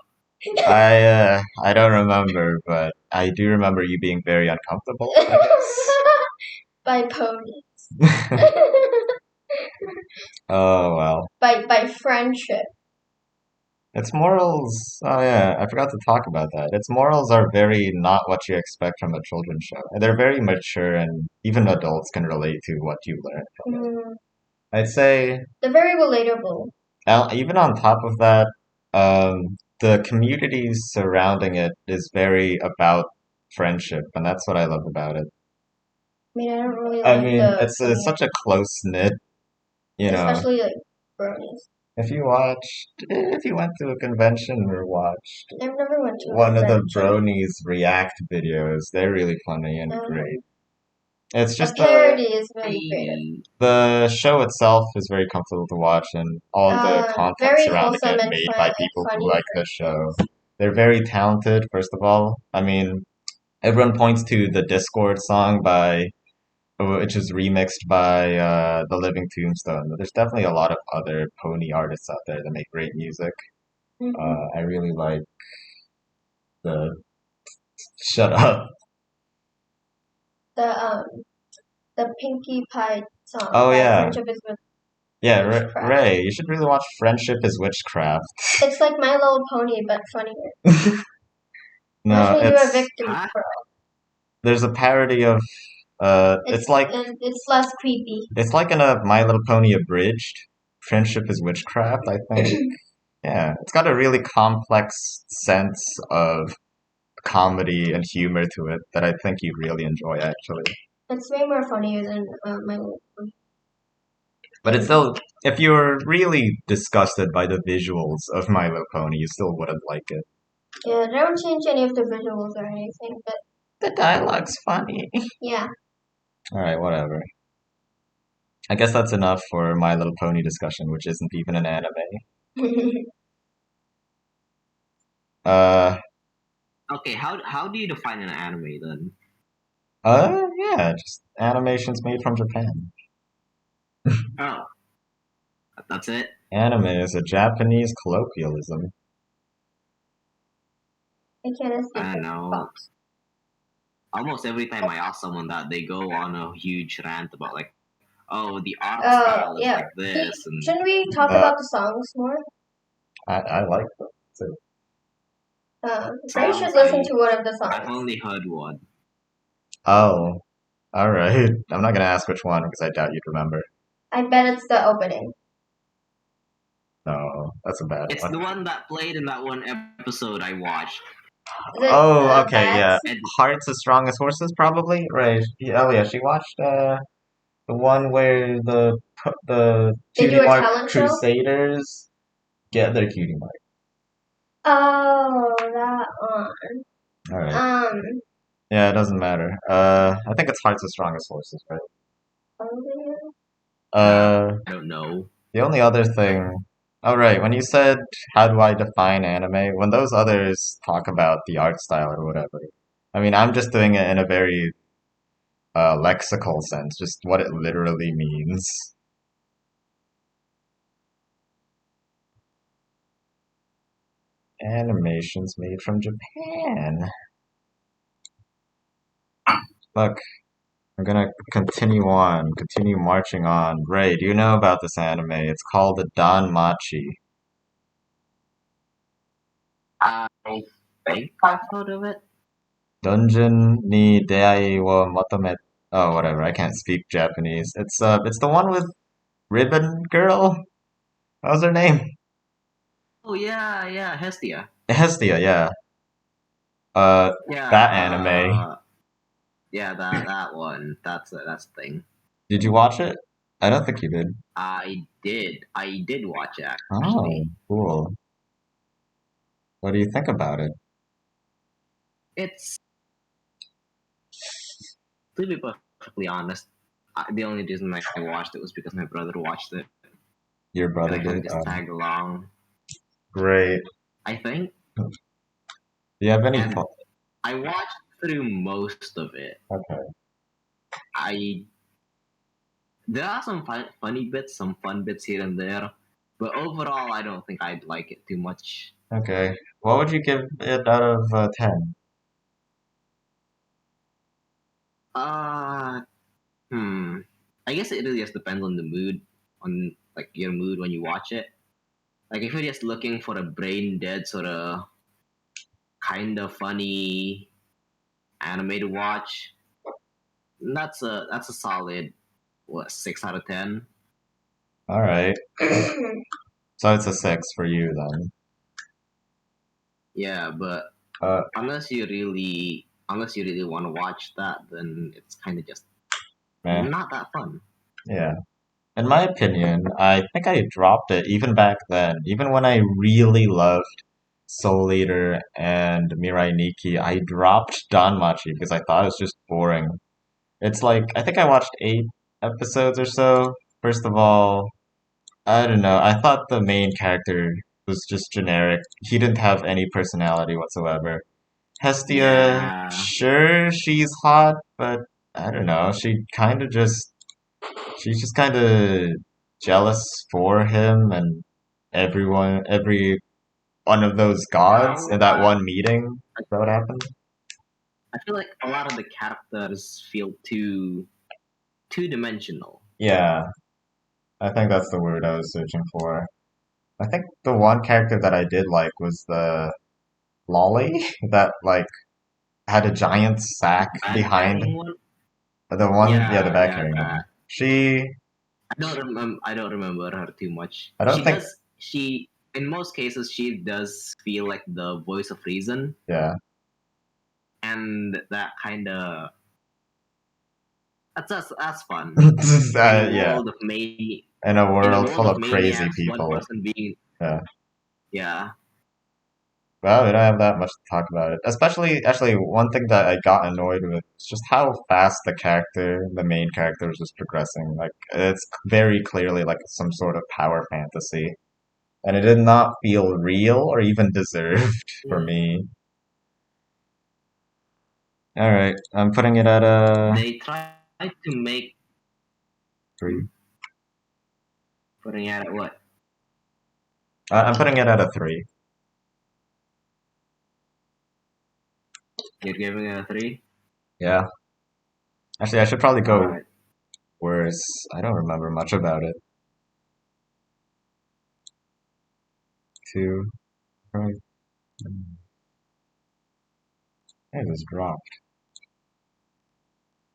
A: I don't remember, but I do remember you being very uncomfortable, I
C: By ponies.
A: guess. Oh well.
C: By friendship.
A: Its morals, oh yeah, I forgot to talk about that. Its morals are very not what you expect from a children's show. They're very mature and even adults can relate to what you learn from it.
C: Mm,
A: I'd say,
C: they're very relatable.
A: even on top of that, the community surrounding it is very about friendship, and that's what I love about it.
C: I mean, I don't really
A: I
C: like
A: mean,
C: the
A: it's such a close knit, you know.
C: especially like bronies.
A: If you went to a convention or watched
C: I've never went to a
A: one of the
C: convention.
A: bronies react videos, they're really funny and great. It's
C: The
A: just
C: parody is really great.
A: the show itself is very comfortable to watch, and all the content
C: Very
A: surrounding
C: wholesome
A: it
C: and
A: made
C: fun
A: by
C: and
A: people who
C: funny.
A: like the show. They're very talented, first of all. I mean, everyone points to the Discord song which is remixed by the Living Tombstone. But there's definitely a lot of other pony artists out there that make great music. I really like the shut up.
C: The Pinkie Pie song
A: Oh
C: by
A: yeah,
C: Friendship is with
A: yeah,
C: Witchcraft.
A: Ray. You should really watch Friendship is Witchcraft.
C: It's like My Little Pony but funnier.
A: No,
C: Imagine you're a
A: it's
C: victim girl.
A: there's a parody of it's like
C: it's less creepy.
A: it's like in a My Little Pony abridged. Friendship is Witchcraft, I think. Yeah, it's got a really complex sense of comedy and humor to it that I think you'd really enjoy, actually.
C: It's way more funnier than My Little Pony.
A: But it's still, if you're really disgusted by the visuals of My Little Pony, you still wouldn't like it.
C: Yeah, they don't change any of the visuals or anything, but
A: the dialogue's funny.
C: Yeah.
A: Alright, whatever. I guess that's enough for My Little Pony discussion, which isn't even an anime.
B: Okay, how do you define an anime then?
A: Yeah, just animations made from Japan.
B: Oh, that's it?
A: Anime is a Japanese colloquialism.
C: I can't speak
B: I
C: for
B: know.
C: Fox.
B: Almost every time I ask someone that, they go on a huge rant about like, oh, the art style is like this, and
C: Shouldn't we talk about the songs more?
A: I like them too.
C: Ray should listen to one of the songs.
B: I've only heard one.
A: Oh, alright. I'm not gonna ask which one because I doubt you'd remember.
C: I bet it's the opening.
A: No, that's a bad one.
B: It's the one that played in that one episode I watched.
A: Oh, okay, yeah. Hearts as Strong as Horses, probably? Right. Oh, yeah, she watched the one where the Cutie Mark Crusaders get their Cutie Mark.
C: Oh, that one.
A: Alright. Yeah, it doesn't matter. I think it's Hearts as Strong as Horses, right?
B: I don't know.
A: The only other thing... Oh, right, when you said, how do I define anime? When those others talk about the art style or whatever, I mean, I'm just doing it in a very lexical sense, just what it literally means. Animations made from Japan. Look, I'm gonna continue marching on. Ray, do you know about this anime? It's called the Danmachi.
B: I think I've heard of it.
A: Dungeon ni deai wo motomet. Oh, whatever. I can't speak Japanese. It's the one with Ribbon Girl. What was her name?
B: Oh yeah, Hestia.
A: Hestia, yeah. That anime.
B: Yeah, that one. That's the thing.
A: Did you watch it? I don't think you did.
B: I did watch it, actually.
A: Oh, cool. What do you think about it?
B: It's, to be perfectly honest, the only reason I watched it was because my brother watched it.
A: Your brother
B: and I
A: did?
B: just tagged along.
A: Great.
B: I think.
A: Do you have any
B: I watched through most of it.
A: Okay.
B: There are some funny bits, some fun bits here and there, but overall, I don't think I'd like it too much.
A: Okay. What would you give it out of 10?
B: I guess it really just depends on the mood, on like your mood when you watch it. Like if you're just looking for a brain dead sort of kind of funny anime to watch, that's a solid 6 out of 10.
A: All right. So it's a 6 for you then.
B: Yeah, but
A: Uh,
B: unless you really want to watch that, then it's kind of just
A: meh.
B: not that fun.
A: Yeah. In my opinion, I think I dropped it even back then. Even when I really loved Soul Eater and Mirai Nikki, I dropped Danmachi because I thought it was just boring. It's like, I think I watched 8 episodes or so. First of all, I don't know. I thought the main character was just generic. He didn't have any personality whatsoever. Hestia,
B: Yeah.
A: sure, she's hot, but I don't know. She's just kind of jealous for him and every one of those
B: Yeah,
A: gods in that one meeting. Is that what happened?
B: I feel like a lot of the characters feel too two-dimensional.
A: Yeah, I think that's the word I was searching for. I think the one character that I did like was the lolly that like had a giant sack
B: Bad
A: behind
B: carrying one.
A: the one, yeah, the
B: Yeah,
A: back
B: yeah.
A: carrying one.
B: That.
A: She,
B: I don't remember her too much.
A: I don't think,
B: She in most cases she does feel like the voice of reason,
A: yeah,
B: and that kind of that's fun. In a
A: yeah,
B: world of mani-
A: in a
B: in a
A: world
B: world
A: full
B: of
A: of crazy
B: maniacs, one
A: people.
B: person being
A: Yeah.
B: yeah.
A: Well, we don't have that much to talk about it. Especially, actually, one thing that I got annoyed with is just how fast the main character, was just progressing. Like, it's very clearly like some sort of power fantasy. And it did not feel real or even deserved for me. Alright, I'm putting it at a
B: They tried to make
A: 3.
B: putting out at what?
A: I'm putting it at a 3.
B: You're giving it a 3?
A: Yeah. Actually, I should probably go
B: Alright.
A: worse. I don't remember much about it. 2. Right. It just dropped.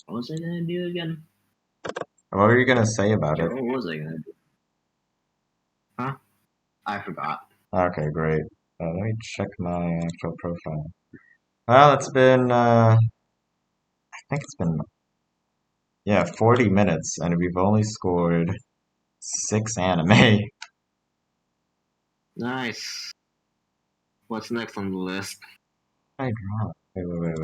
B: What was I gonna do again?
A: What were you gonna say about it?
B: What was I gonna do? Huh? I forgot.
A: Okay, great. Let me check my actual profile. Well, it's been, I think it's been, yeah, 40 minutes, and we've only scored 6 anime.
B: Nice. What's next on the list?
A: I dropped. Wait.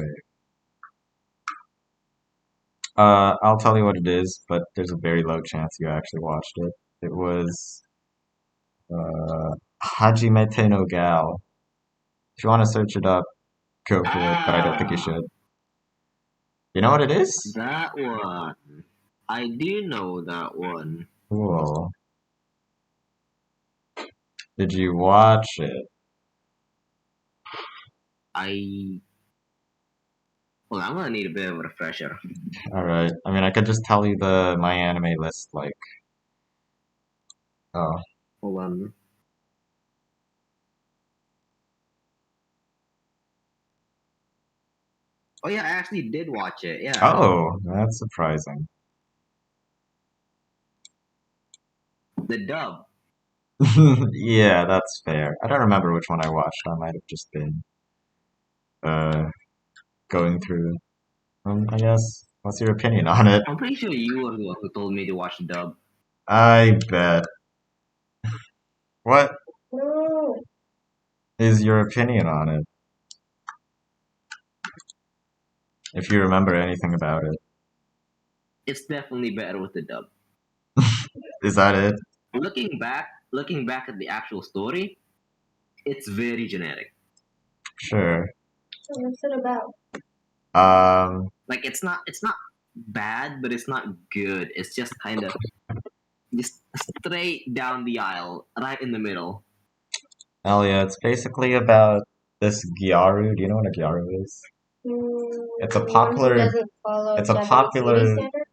A: I'll tell you what it is, but there's a very low chance you actually watched it. It was, Hajimete no Gal. If you want to search it up, go for it, but I don't think you should. You know what it is?
B: That one. I do know that one.
A: Cool. Did you watch it?
B: Well, I'm gonna need a bit of a refresher.
A: Alright. I mean, I could just tell you the my anime list, like, oh.
B: Hold on. Oh yeah, I actually did watch it. Yeah.
A: Oh, that's surprising.
B: The dub.
A: Yeah, that's fair. I don't remember which one I watched. I might have just been, uh, going through, I guess. What's your opinion on it?
B: I'm pretty sure you were the one who told me to watch the dub.
A: I bet. What
C: No.
A: is your opinion on it? If you remember anything about it.
B: It's definitely better with the dub.
A: Is that it?
B: Looking back at the actual story, it's very generic.
A: Sure.
C: What's it about?
B: Like it's not bad, but it's not good. It's just kind of just straight down the aisle, right in the middle.
A: Hell yeah, it's basically about this Gyaru. Do you know what a Gyaru is? It's a
C: One who
A: popular,
C: doesn't follow
A: it's a
C: Japanese
A: popular,
C: beauty standard?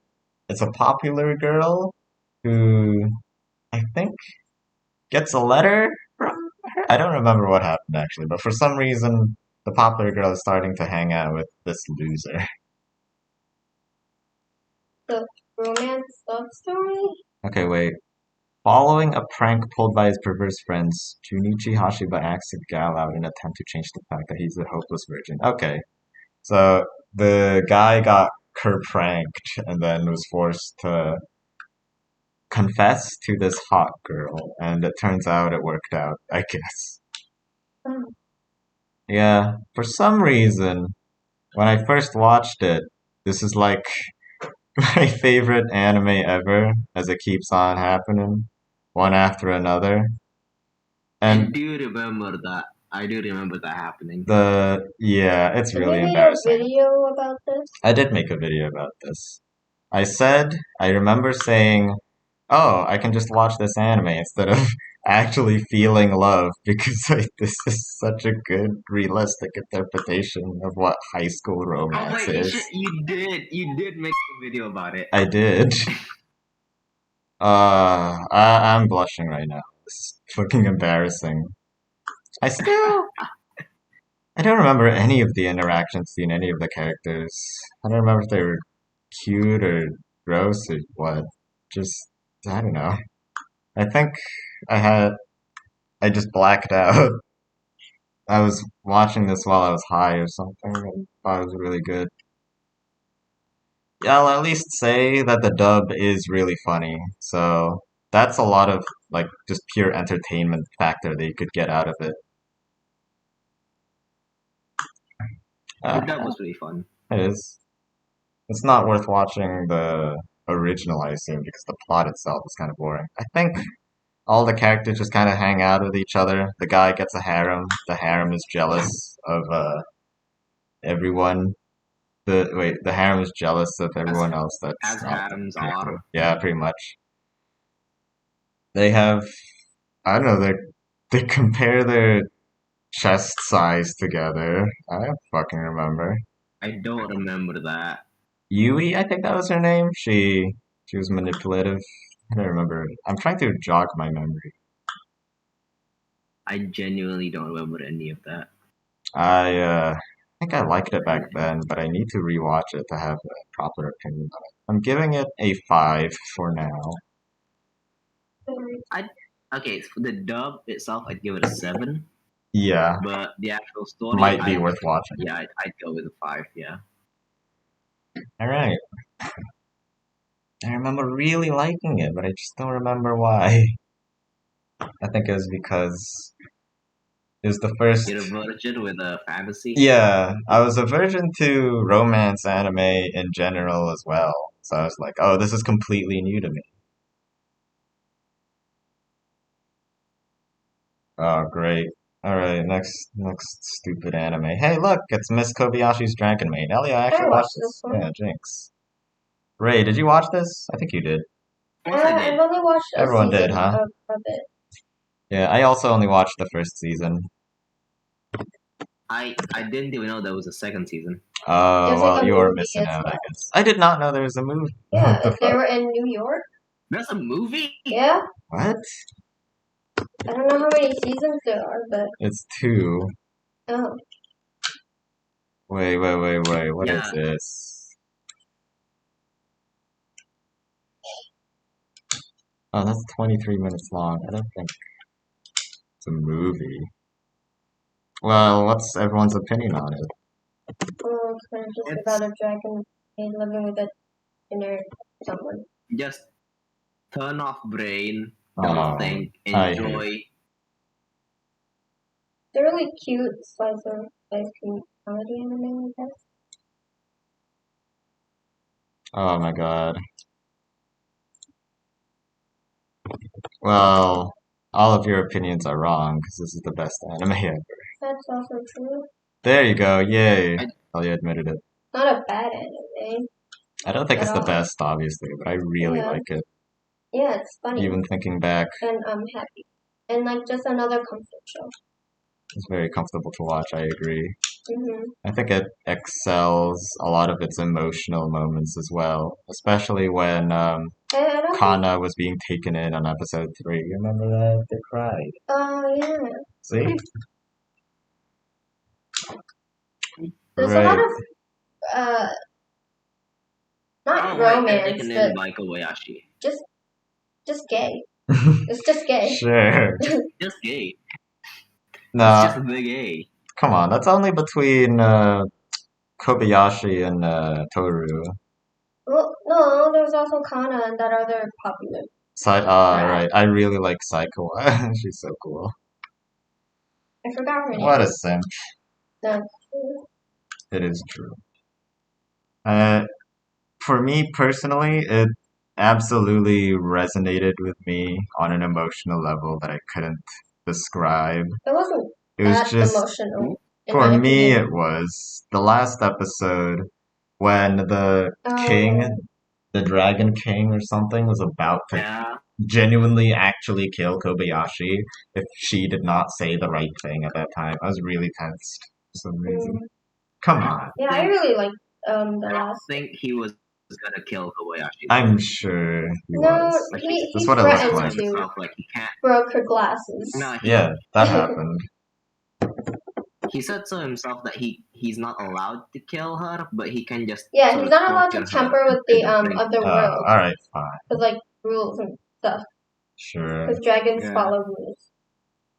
A: it's a popular girl who, I think, gets a letter I don't remember what happened actually, but for some reason, the popular girl is starting to hang out with this loser.
C: The romance love story?
A: Okay, wait. Following a prank pulled by his perverse friends, Junichi Hashiba asks the gal out in an attempt to change the fact that he's a hopeless virgin. Okay, so the guy got pranked and then was forced to confess to this hot girl, and it turns out it worked out, I guess.
C: Oh.
A: Yeah, for some reason, when I first watched it, this is like my favorite anime ever, as it keeps on happening, one after another.
B: I
A: And
B: do remember that. I do remember that happening.
A: it's
C: Did
A: really
C: you make a
A: embarrassing.
C: video about this?
A: I did make a video about this. I remember saying, oh, I can just watch this anime instead of actually feeling love because this is such a good, realistic interpretation of what high school
B: Oh
A: romance
B: wait,
A: is.
B: you did make a video about it.
A: I did. I'm blushing right now. This is fucking embarrassing. I don't remember any of the interactions between any of the characters. I don't remember if they were cute or gross or what. Just, I don't know. I think I just blacked out. I was watching this while I was high or something and thought it was really good. Yeah, I'll at least say that the dub is really funny. So that's a lot of like just pure entertainment factor that you could get out of it.
B: The dub was really fun.
A: It is. It's not worth watching the original, I assume, because the plot itself is kind of boring. I think all the characters just kind of hang out with each other. The guy gets a harem. The harem is jealous of everyone. The harem is jealous of everyone else that's
B: As
A: not
B: harems
A: people.
B: are.
A: Yeah, pretty much. They have, I don't know, they compare their chest size together. I don't fucking remember.
B: I don't remember that.
A: Yui, I think that was her name. She was manipulative. I don't remember. I'm trying to jog my memory.
B: I genuinely don't remember any of that.
A: I think I liked it back then, but I need to rewatch it to have a proper opinion on it. I'm giving it a 5 for now.
B: Okay, for the dub itself, I'd give it a 7.
A: Yeah,
B: But the actual story
A: might be worth watching.
B: Yeah, I'd go with a 5. Yeah.
A: All right. I remember really liking it, but I just don't remember why. I think it was because it was the first.
B: You're a virgin with a fantasy.
A: Yeah, I was a virgin to romance anime in general as well. So I was like, oh, this is completely new to me. Oh, great. Alright, next stupid anime. Hey, look, it's Miss Kobayashi's Dragon Maid. Ellie, I actually watched this.
C: one.
A: Yeah, Jinx. Ray, did you watch this? I think you did.
B: Of course I did.
C: I've only watched a
A: Everyone
C: season
A: did, huh?
C: of it.
A: Yeah, I also only watched the first season.
B: I didn't even know there was a second season.
A: Oh,
C: There's
A: well,
C: like a
A: you were
C: movie
A: missing
C: as
A: out, I
C: well.
A: guess. I did not know there was a movie.
C: Yeah,
A: What the
C: if they
A: fuck?
C: were in New York.
B: There's a movie?
C: Yeah.
A: What?
C: I don't know how many seasons there are, but
A: It's 2.
C: oh.
A: Wait, what is
B: Yeah.
A: this? Oh, that's 23 minutes long. I don't think it's a movie. Well, what's everyone's opinion on it?
C: Oh, it's just
B: It's-
C: about a dragon maid living with a generic someone.
B: Just turn off brain,
A: Oh,
B: don't think,
A: I
B: enjoy.
C: They're really cute slice of life comedy anime, I guess.
A: Oh my god. Well, all of your opinions are wrong, because this is the best anime ever.
C: That's also true.
A: There you go, yay.
B: I-
A: Ellie admitted it.
C: Not a bad anime.
A: I don't think
C: At
A: it's the
C: all.
A: best, obviously, but I really
C: Yeah.
A: like it.
C: Yeah, it's funny.
A: Even thinking back,
C: And I'm happy. And like just another comfort show.
A: it's very comfortable to watch, I agree. I think it excels a lot of its emotional moments as well, especially when Kana was being taken in on episode 3. You remember that? They cried.
C: Oh, yeah.
A: See?
C: There's a lot of, not romance,
B: taken in by Kobayashi.
C: just gay. It's just gay.
A: Sure.
B: Just gay.
A: No,
B: It's just the gay.
A: come on. That's only between Kobayashi and Toru.
C: Well, no, there's also Kana and that other popular.
A: Right. I really like Psycho. She's so cool.
C: I forgot her name.
A: What a simp.
C: That's
A: It is true. For me personally, it absolutely resonated with me on an emotional level that I couldn't describe.
C: It wasn't
A: It was
C: that
A: just,
C: emotional.
A: for me, it was the last episode when the king, the Dragon King or something, was about to genuinely actually kill Kobayashi if she did not say the right thing at that time. I was really tensed for some reason. Come on.
C: Yeah, I really liked the
B: I don't
C: last.
B: think he was gonna kill Kobayashi.
A: I'm sure he
C: No,
A: was.
C: he
A: That's what it looked like.
B: Himself, like he can't.
C: Broke her glasses.
B: No,
A: Yeah, that happened.
B: He said so himself that he's not allowed to kill her, but he can just
C: Yeah,
B: sort
C: he's
B: of
C: not allowed to
B: torture
C: tamper
B: her
C: with the
B: and
C: other world.
A: Alright, fine.
C: With like rules and stuff.
A: Sure.
C: Because dragons follow rules.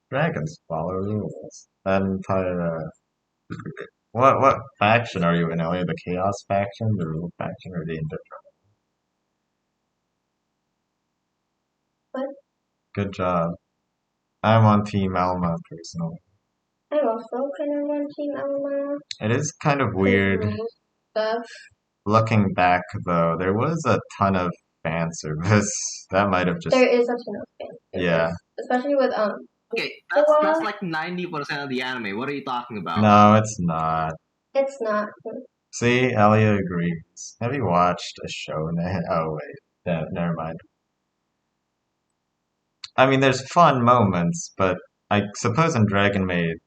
A: Dragons follow rules. That entire what faction are you in, Elliot? The Chaos faction, the Rule faction, or the Indifferent?
C: What?
A: Good job. I'm on Team Alma personally.
C: I'm also kind of on Team Elma.
A: It is kind of weird.
C: Stuff.
A: Looking back though, there was a ton of fan service. That might have just
C: There is a ton of fan service.
A: Yeah.
C: Especially with
B: Okay, that's like 90% of the anime. What are you talking about?
A: No, it's not.
C: It's not.
A: See, Elia agrees. Have you watched a show? Oh wait, yeah, never mind. I mean, there's fun moments, but I suppose in Dragon Maid,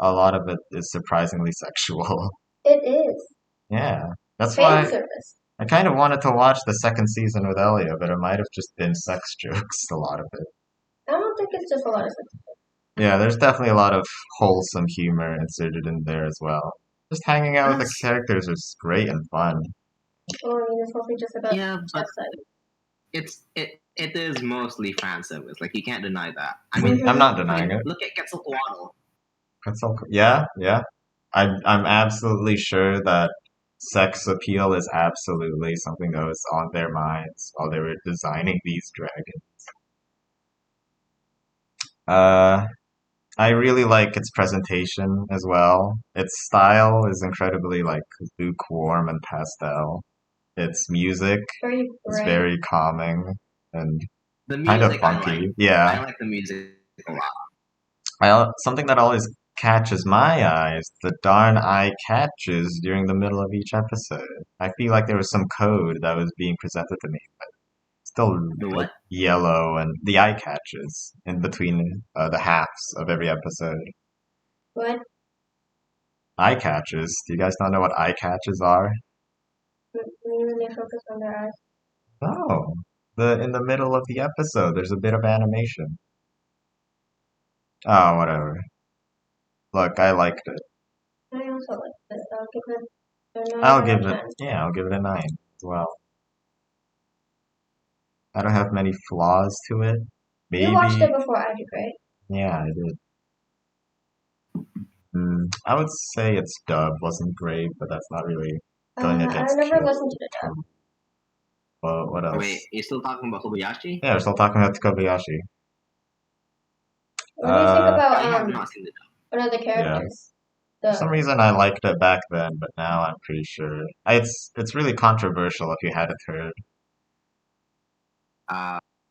A: a lot of it is surprisingly sexual.
C: It is.
A: Yeah, that's
C: Fan
A: why
C: service.
A: I kind of wanted to watch the second season with Elia, but it might have just been sex jokes, a lot of it.
C: I don't think it's just a lot of sex.
A: Yeah, there's definitely a lot of wholesome humor inserted in there as well. Just hanging out with the characters is great and fun.
C: Well, I mean, it's mostly just about
B: but it is mostly fan service. Like you can't deny that. I mean,
A: I'm not denying it.
B: Look at Quetzalcoatl.
A: Yeah. I'm absolutely sure that sex appeal is absolutely something that was on their minds while they were designing these dragons. I really like its presentation as well. Its style is incredibly like lukewarm and pastel. Its music is very calming and kind of funky.
B: I like the music a lot.
A: Something that always catches my eyes, the darn eye catches during the middle of each episode. I feel like there was some code that was being presented to me, but still like yellow and the eye catches in between the halves of every episode.
C: What?
A: Eye catches. Do you guys not know what eye catches are?
C: They focus on their eyes.
A: No. In the middle of the episode, there's a bit of animation. Oh, whatever. Look, I liked it.
C: I also liked it.
A: I'll give it a 9 as well. I don't have many flaws to it. Maybe.
C: You watched it before I did, right?
A: Yeah, I did. I would say its dub wasn't great, but that's not really going against
C: I never listened to the dub.
A: Well, what else?
B: Wait, you're still talking about Kobayashi?
A: Yeah, we're still talking about Kobayashi.
C: What do you think about
B: I have not seen the dub.
C: One of the characters?
A: For some reason I liked it back then, but now I'm pretty sure it's really controversial if you hadn't heard.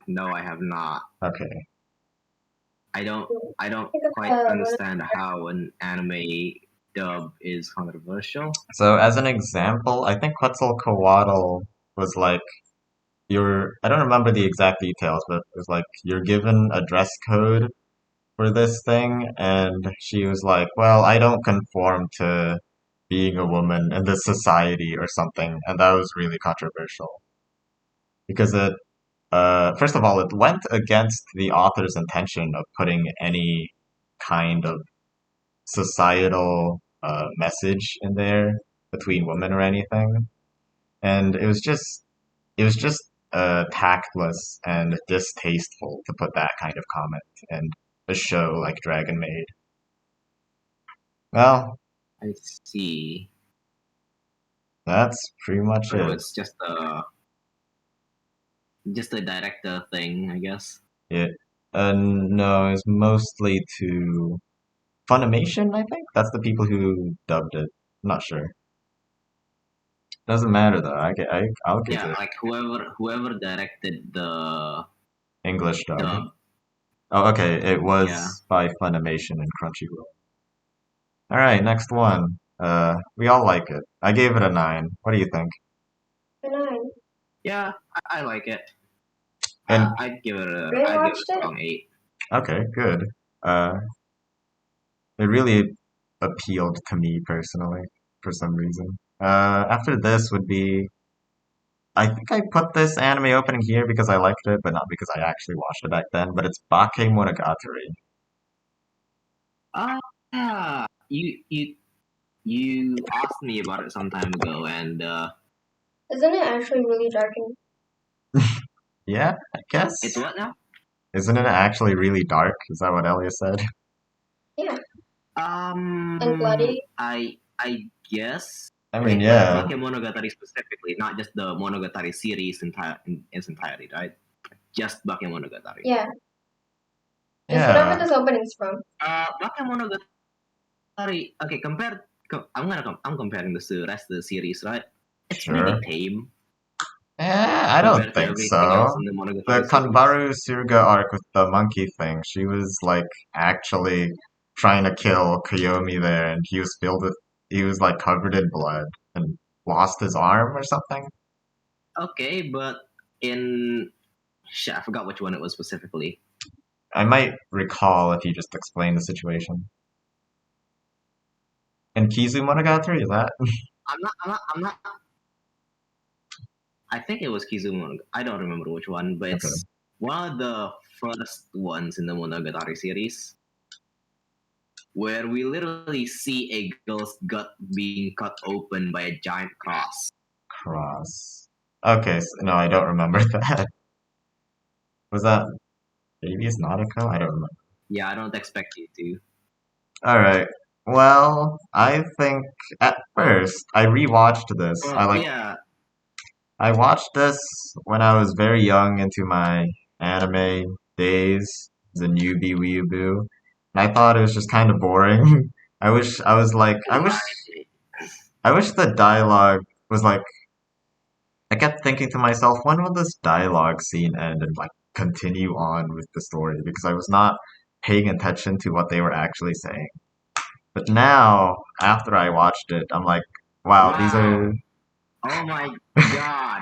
B: No, I have not.
A: Okay.
B: I don't quite understand how an anime dub is controversial.
A: So as an example, I think Quetzalcoatl was like I don't remember the exact details, but it was like you're given a dress code for this thing, and she was like, "Well, I don't conform to being a woman in this society or something," and that was really controversial because first of all, it went against the author's intention of putting any kind of societal message in there between women or anything, and it was just tactless and distasteful to put that kind of comment in a show like Dragon Maid. Well,
B: I see.
A: that's pretty much
B: So
A: it.
B: it's just a director thing, I guess.
A: No, it's mostly to Funimation, I think. That's the people who dubbed it. I'm not sure. Doesn't matter though. I'll give
B: Yeah,
A: it
B: like whoever directed the
A: English dub.
B: dub.
A: Oh, okay. It was
B: Yeah.
A: by Funimation and Crunchyroll. All right, next one. We all like it. I gave it a 9. What do you think?
C: A 9.
B: Yeah, I like it.
A: And
B: I'd give it a
C: Ray
B: I'd give it
C: watched
B: a
C: it?
B: strong 8.
A: okay, good. It really appealed to me personally for some reason. After this would be. I think I put this anime opening here because I liked it, but not because I actually watched it back then. But it's Bakemonogatari.
B: Yeah, you asked me about it some time ago, and
C: Isn't it actually really dark and
A: Yeah, I guess.
B: it's what now?
A: Isn't it actually really dark? Is that what Elia said?
C: yeah,
B: And
C: bloody?
B: I guess.
A: I mean,
B: Okay,
A: yeah.
B: Bakemonogatari specifically, not just the Monogatari series in its entirety, right? Just Bakemonogatari.
C: Yeah. Just whatever
A: Yeah.
C: this opening's from.
B: Bakemonogatari. Okay, I'm comparing this to the rest of the series, right? It's
A: Sure.
B: really tame
A: I don't
B: compared to
A: think
B: everything
A: so.
B: else in the
A: The
B: Monogatari series.
A: Kanbaru Suruga arc with the monkey thing, she was like actually trying to kill Koyomi there, and he was like covered in blood and lost his arm or something.
B: Okay, but in shit, I forgot which one it was specifically.
A: I might recall if you just explain the situation. In Kizu Monogatari, is that?
B: I'm not. I think it was Kizumonogatari. I don't remember which one, but it's one of the first ones in the Monogatari series where we literally see a girl's gut being cut open by a giant cross.
A: Cross. Okay, no, I don't remember that. Was that Baby's Nautical? I don't remember.
B: Yeah, I don't expect you to.
A: Alright. Well, I think at first I rewatched this.
B: Yeah.
A: I watched this when I was very young into my anime days, the newbie weeaboo, and I thought it was just kind of boring. I wish the dialogue was like. I kept thinking to myself, when will this dialogue scene end and like continue on with the story? Because I was not paying attention to what they were actually saying. But now, after I watched it, I'm like, wow,
B: Oh my god.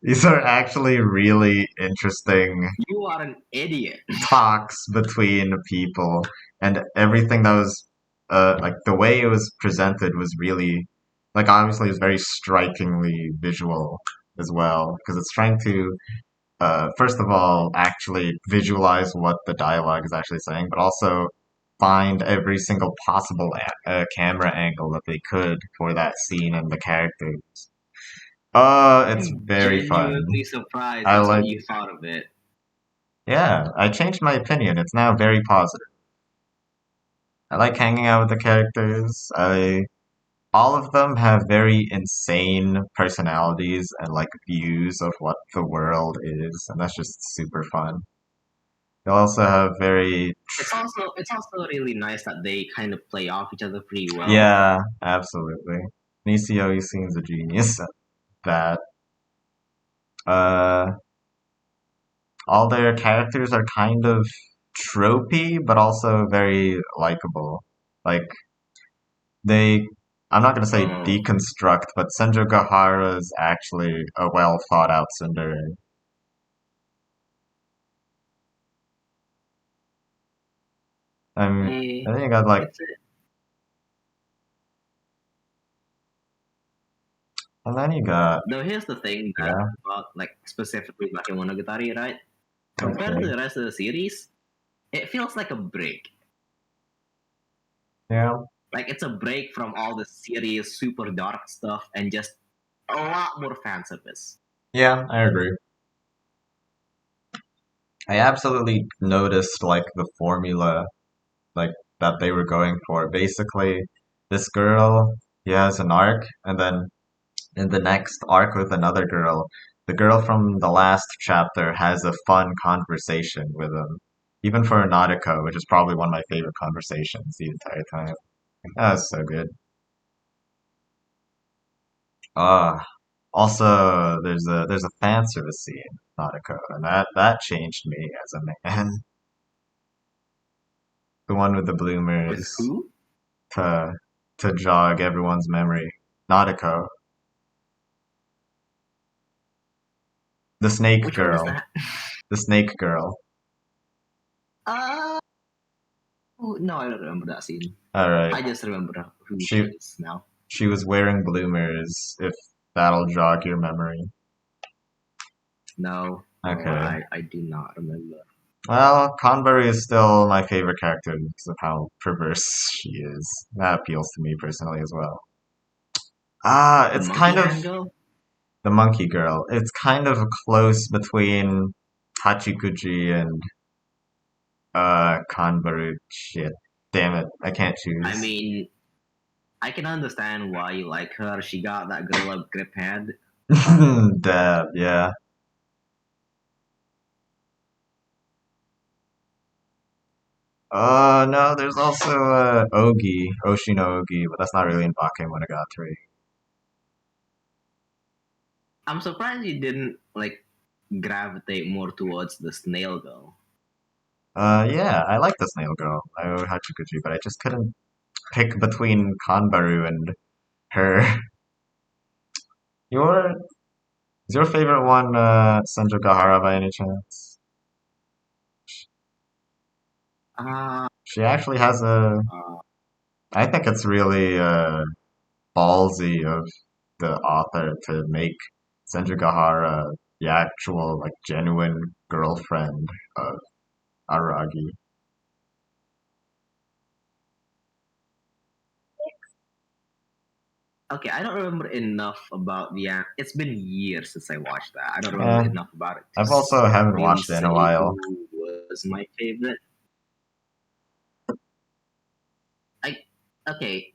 A: these are actually really interesting
B: You are an idiot.
A: talks between people, and everything that was like the way it was presented was really like obviously it was very strikingly visual as well because it's trying to first of all actually visualize what the dialogue is actually saying, but also find every single possible camera angle that they could for that scene and the characters. It's very fun.
B: Genuinely surprised
A: I
B: that's
A: like.
B: what you thought of it.
A: Yeah, I changed my opinion. It's now very positive. I like hanging out with the characters. All of them have very insane personalities and like views of what the world is, and that's just super fun. They also have very.
B: It's also really nice that they kind of play off each other pretty well.
A: Yeah, absolutely. Nisio seems a genius at that. All their characters are kind of tropey, but also very likable. Like I'm not gonna say deconstruct, but Senjo Gahara is actually a well thought out tsundere. I
B: Eh,
A: think you got like,
B: it's a,
A: and then you got,
B: though here's the thing that
A: yeah,
B: about like specifically Bakemonogatari, right? Compared to
A: okay,
B: the rest of the series, it feels like a break.
A: yeah,
B: Like it's a break from all the serious, super dark stuff and just a lot more fan service.
A: yeah, I agree. I absolutely noticed like the formula like that they were going for. Basically, this girl, he has an arc, and then in the next arc with another girl, the girl from the last chapter has a fun conversation with him. Even for Nautica, which is probably one of my favorite conversations the entire time. That's so good. Ah, also there's a fan service scene in Nautica, and that changed me as a man. The one with the
B: With
A: bloomers
B: who?
A: to to jog everyone's memory. Nautica, the snake
B: Which one is
A: girl,
B: that?
A: the snake girl.
B: Uh, no, I don't remember that scene.
A: All right,
B: I just remember who she
A: she
B: is now.
A: she was wearing bloomers. If that'll jog your memory.
B: No, no,
A: Okay.
B: I do not remember.
A: Well, Conbury is still my favorite character because of how perverse she is. That appeals to me personally as well. Ah,
B: The
A: it's
B: monkey
A: kind of
B: hand girl?
A: the monkey girl. It's kind of close between Hachikuji and Conbury. Shit. Damn it. I can't
B: I
A: choose.
B: mean, I can understand why you like her. She got that gorilla grip hand.
A: Dab, yeah. No, there's also Ogi, Oshino Ogi, but that's not really in Bakemonogatari.
B: I'm surprised you didn't like gravitate more towards the snail girl.
A: Yeah, I like the snail girl, Io Hachikuji, but I just couldn't pick between Kanbaru and her. Your is your favorite one Senjo Gahara by any chance?
B: Uh,
A: She actually has a.
B: uh
A: I think it's really ballsy of the author to make Senju Gahara the actual, like, genuine girlfriend of Aragi.
B: okay, I don't remember enough about the. It's been years since I watched that. I don't remember
A: Yeah,
B: enough about it
A: I've also
B: to
A: haven't
B: really
A: watched it in a
B: say
A: while.
B: who was my favorite. I okay.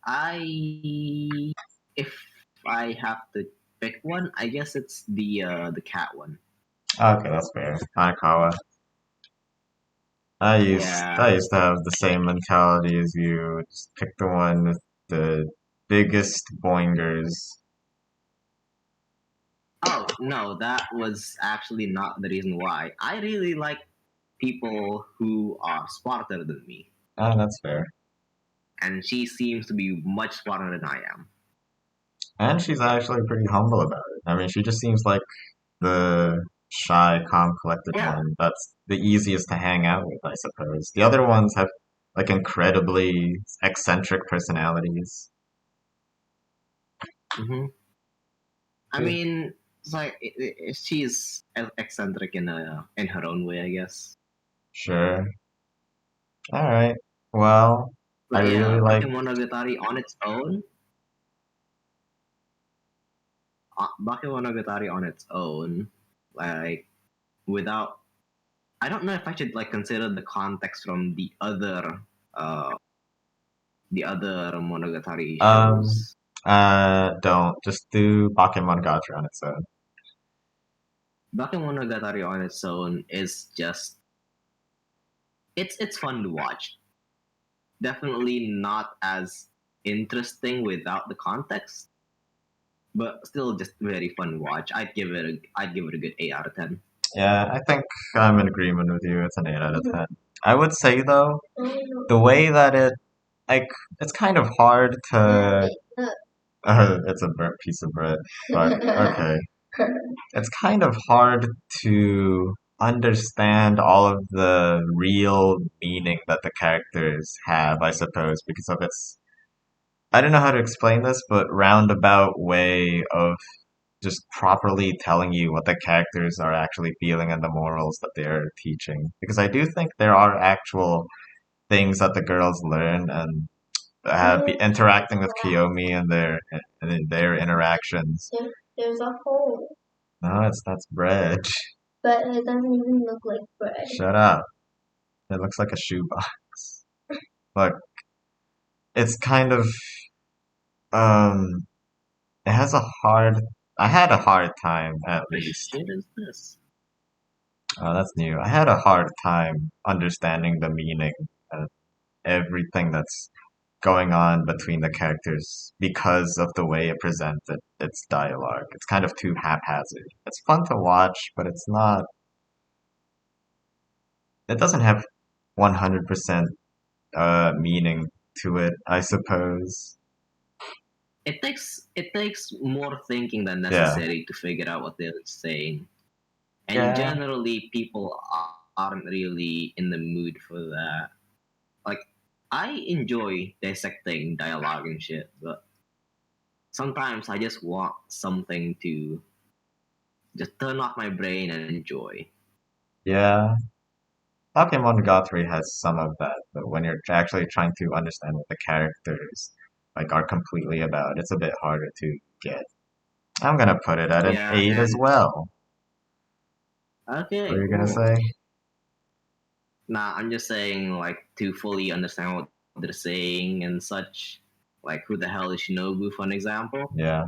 B: If I have to pick one, I guess it's the cat one.
A: Okay, that's fair. Hanakawa.
B: Yeah.
A: I used to have the same mentality as you. Just pick the one with the biggest boingers.
B: Oh no, that was actually not the reason why. I really like people who are smarter than me,
A: Ah, that's fair.
B: and she seems to be much smarter than I am.
A: And she's actually pretty humble about it. I mean, she just seems like the shy, calm, collected
B: Yeah.
A: one. That's the easiest to hang out with, I suppose. The other ones have like incredibly eccentric personalities.
B: hmm I mean, it's like she's eccentric in her own way, I guess.
A: Sure. All right. Well, I
B: But
A: really
B: yeah,
A: like.
B: Bakemonogatari on its own, Bakemonogatari on its own, like without, I don't know if I should like consider the context from uh, the other Monogatari
A: Um.
B: shows.
A: Don't just do Bakemonogatari on its own.
B: Bakemonogatari on its own is just it's fun to watch. Definitely not as interesting without the context, but still just very fun to watch. I'd give it a good 8 out of 10.
A: Yeah, I think I'm in agreement with you. It's an 8 out of 10. I would say though, the way that like, it's kind of hard to. It's a burnt piece of bread. But okay, it's kind of hard to understand all of the real meaning that the characters have, I suppose, because of its, I don't know how to explain this, but roundabout way of just properly telling you what the characters are actually feeling and the morals that they're teaching. Because I do think there are actual things that the girls learn and be interacting with Kiyomi and their interactions.
C: There's a hole.
A: No, that's bread.
C: But it doesn't even look like bread.
A: Shut up. It looks like a shoebox. Look, it's kind of it has a hard. I had a hard time at least.
B: What is this?
A: Oh, that's new. I had a hard time understanding the meaning of everything that's going on between the characters because of the way it presented its dialogue. It's kind of too haphazard. It's fun to watch, but it's not. It doesn't have 100% meaning to it, I suppose.
B: It takes more thinking than
A: Yeah.
B: necessary to figure out what they're saying, and
A: Yeah.
B: generally people aren't really in the mood for that. Like, I enjoy dissecting dialogue and shit, but sometimes I just want something to just turn off my brain and enjoy.
A: Yeah. Bakemonogatari has some of that, but when you're actually trying to understand what the characters like are completely about, it's a bit harder to get. I'm gonna put it at an
B: Yeah,
A: 8 as
B: and
A: well.
B: okay.
A: What are you gonna
B: cool.
A: say?
B: Nah, I'm just saying, like, to fully understand what they're saying and such. Like, who the hell is Shinobu, for an example?
A: Yeah.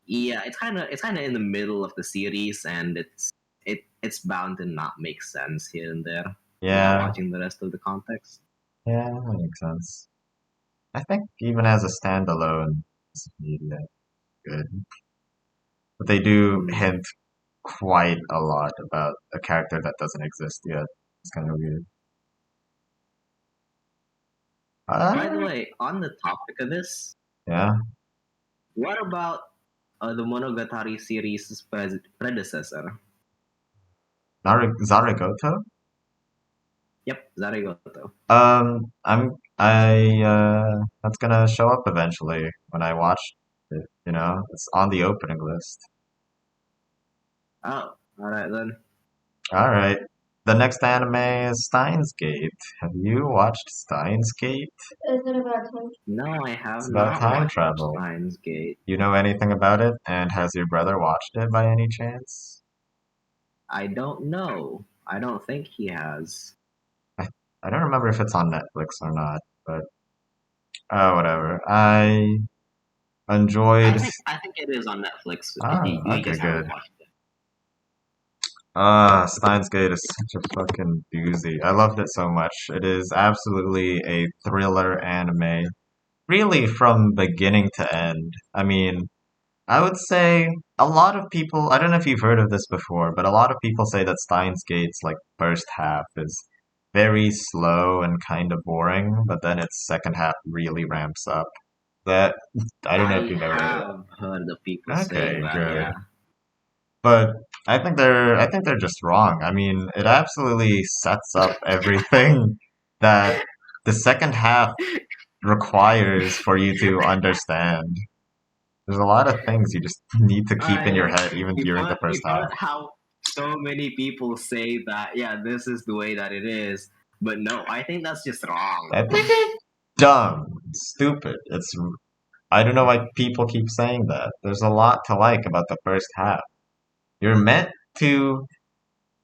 B: Yeah, it's kind of in the middle of the series, and it's bound to not make sense here and there.
A: Yeah.
B: Not watching the rest of the context.
A: Yeah, that makes sense. I think even as a standalone piece of media, good. But they do hint quite a lot about a character that doesn't exist yet. It's kind of weird.
B: By the way, on the topic of this,
A: Yeah.
B: what about the Monogatari series' predecessor?
A: Zaragoto?
B: Yep, Zarigoto.
A: That's gonna show up eventually when I watch it, you know? It's on the opening list.
B: Oh, alright then.
A: Alright. The next anime is Steins Gate. Have you watched Steins Gate?
C: Is it about time?
B: No, I have
A: It's about
B: not
A: time
B: watched
A: travel.
B: Steins Gate.
A: You know anything about it? And has your brother watched it by any chance?
B: I don't know. I don't think he has.
A: I don't remember if it's on Netflix or not, but whatever. I enjoyed.
B: I think it is on Netflix.
A: Ah,
B: We
A: okay,
B: just
A: good.
B: haven't watched it.
A: Steins Gate is such a fucking doozy. I loved it so much. It is absolutely a thriller anime, really from beginning to end. I mean, I would say a lot of people, I don't know if you've heard of this before, but a lot of people say that Steins Gate's like first half is very slow and kind of boring, but then its second half really ramps up. That I don't know if
B: I
A: you've ever heard of
B: have heard of people
A: that.
B: saying
A: Okay,
B: that,
A: good.
B: yeah.
A: But I think they're just wrong. I mean, it absolutely sets up everything that the second half requires for you to understand. There's a lot of things you just need to keep in your head even during the first half.
B: How so many people say that, yeah, this is the way that it is. But no, I think that's just wrong.
A: I think it's dumb, stupid. I don't know why people keep saying that. There's a lot to like about the first half. You're meant to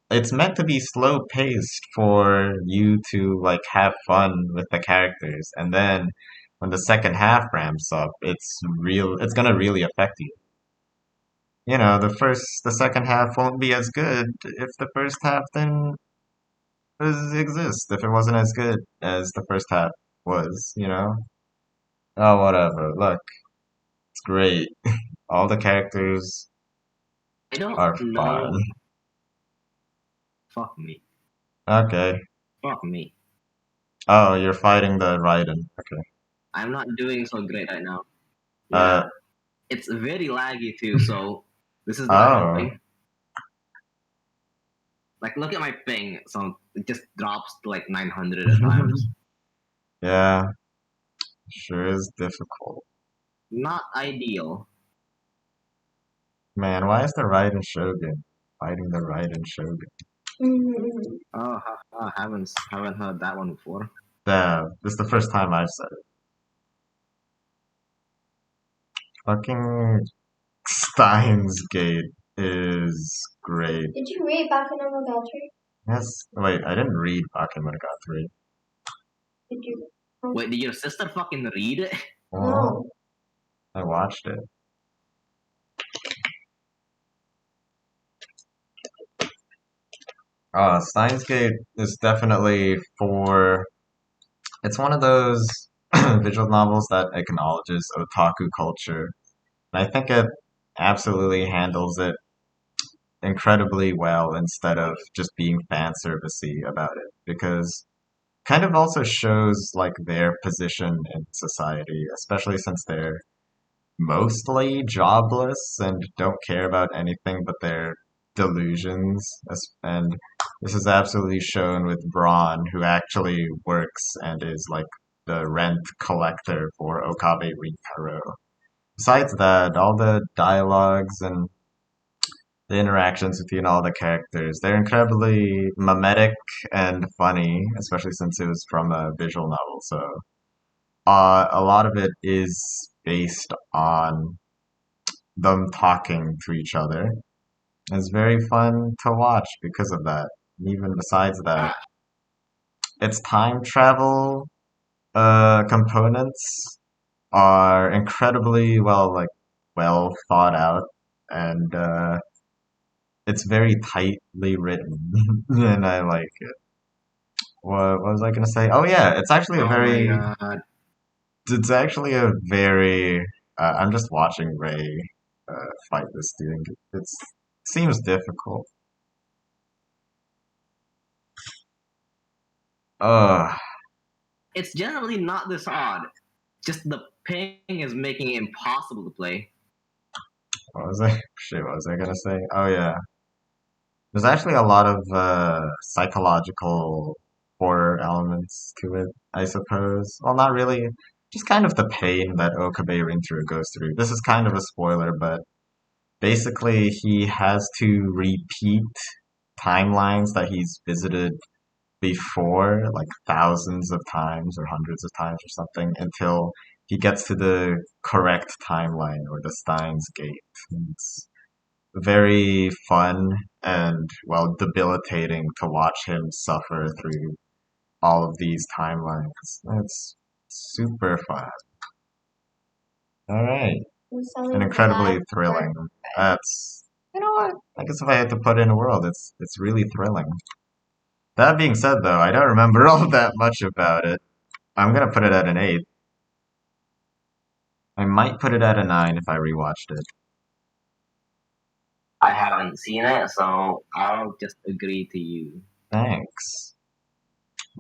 A: it's meant to be slow paced for you to like have fun with the characters, and then when the second half ramps up, it's gonna really affect you. You know, the second half won't be as good if the first half then does exist. If it wasn't as good as the first half was, you know? Oh, whatever. Look, it's great. All the characters
B: I don't
A: are
B: know.
A: fun.
B: Fuck me.
A: Okay.
B: Fuck me.
A: Oh, you're fighting the Raiden. Okay.
B: I'm not doing so great right now.
A: Uh,
B: Yeah. It's very laggy too, so this is not
A: oh.
B: helping. Like, look at my ping. So it just drops to like 900 at times.
A: Yeah, sure is difficult.
B: Not ideal.
A: Man, why is the Raiden Shogun fighting the Raiden Shogun?
B: Oh, haven't heard that one before.
A: Damn, this is the first time I've said it. Fucking Steins Gate is great.
C: Did you read Bakemonogatari?
A: Yes. Wait, I didn't read Bakemonogatari.
C: Did you?
B: Wait, did your sister fucking read it?
C: No.
A: I watched it. Steins Gate is definitely for. It's one of those visual novels that acknowledges otaku culture. And I think it absolutely handles it incredibly well instead of just being fan servicey about it. Because kind of also shows like their position in society, especially since they're mostly jobless and don't care about anything but their delusions. And this is absolutely shown with Braun, who actually works and is like the rent collector for Okabe Rintaro. Besides that, all the dialogues and the interactions between all the characters, they're incredibly mimetic and funny, especially since it was from a visual novel. So a lot of it is based on them talking to each other. It's very fun to watch because of that. Even besides that, its time travel components are incredibly well thought out, and it's very tightly written, and I like it. What was I gonna say? Oh yeah, it's actually a
B: Oh my
A: very
B: god.
A: it's actually a very I'm just watching Ray fight this dude. It seems difficult. Uh,
B: It's generally not this odd. Just the ping is making it impossible to play.
A: what was I? Shit, what was I gonna say? Oh yeah, there's actually a lot of psychological horror elements to it, I suppose. Well, not really. Just kind of the pain that Okabe Rintaro goes through. This is kind of a spoiler, but basically he has to repeat timelines that he's visited before, like thousands of times or hundreds of times or something, until he gets to the correct timeline or the Steins Gate. It's very fun and, well, debilitating to watch him suffer through all of these timelines. It's super fun. Alright. And incredibly thrilling. That's, you know what? I guess if I had to put in a world, it's really thrilling. That being said, though, I don't remember all that much about it. I'm gonna put it at an 8. I might put it at a 9 if I rewatched it.
B: I haven't seen it, so I'll just agree to you.
A: Thanks.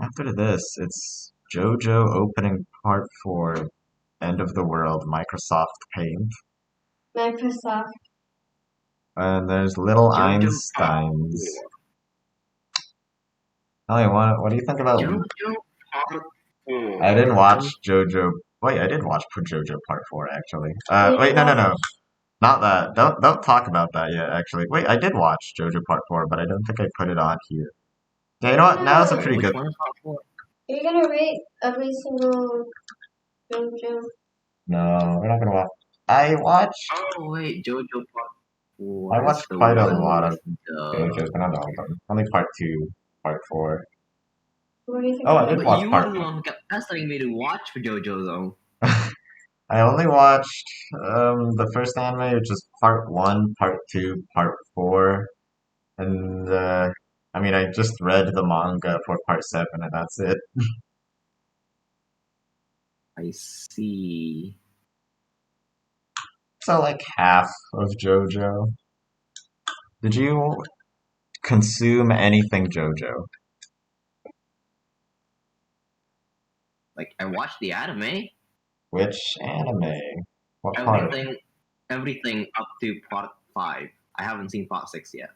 A: After this, it's JoJo opening part 4, End of the World, Microsoft Paint.
C: Microsoft.
A: And there's Little
B: JoJo
A: Einsteins. Ellie, what do you think about...
B: JoJo Part 4.
A: I didn't watch JoJo... Wait, I did watch JoJo Part 4, actually. Wait, no. Not that. Don't talk about that yet, actually. Wait, I did watch JoJo Part 4, but I don't think I put it on here. Yeah, you know what? Now it's a pretty
B: Which
A: good...
B: one is Part 4?
C: Are you gonna rate every single JoJo?
A: No, we're not gonna watch... I watched...
B: Oh, wait, JoJo Part 4.
A: I watched quite a
B: one
A: lot of
B: with
A: JoJo, but not all of them. Only Part 2, Part 4.
C: What do you think?
A: Oh, I did watch
B: you
A: Part
B: were the one who kept pestering me to watch for JoJo, though.
A: I only watched the first anime, which is Part 1, Part 2, Part 4, and I mean, I just read the manga for Part 7, and that's it.
B: I see.
A: So, like, half of JoJo. Did you consume anything JoJo?
B: Like, I watched the anime.
A: Which anime? What part?
B: Everything up to Part 5. I haven't seen Part 6 yet.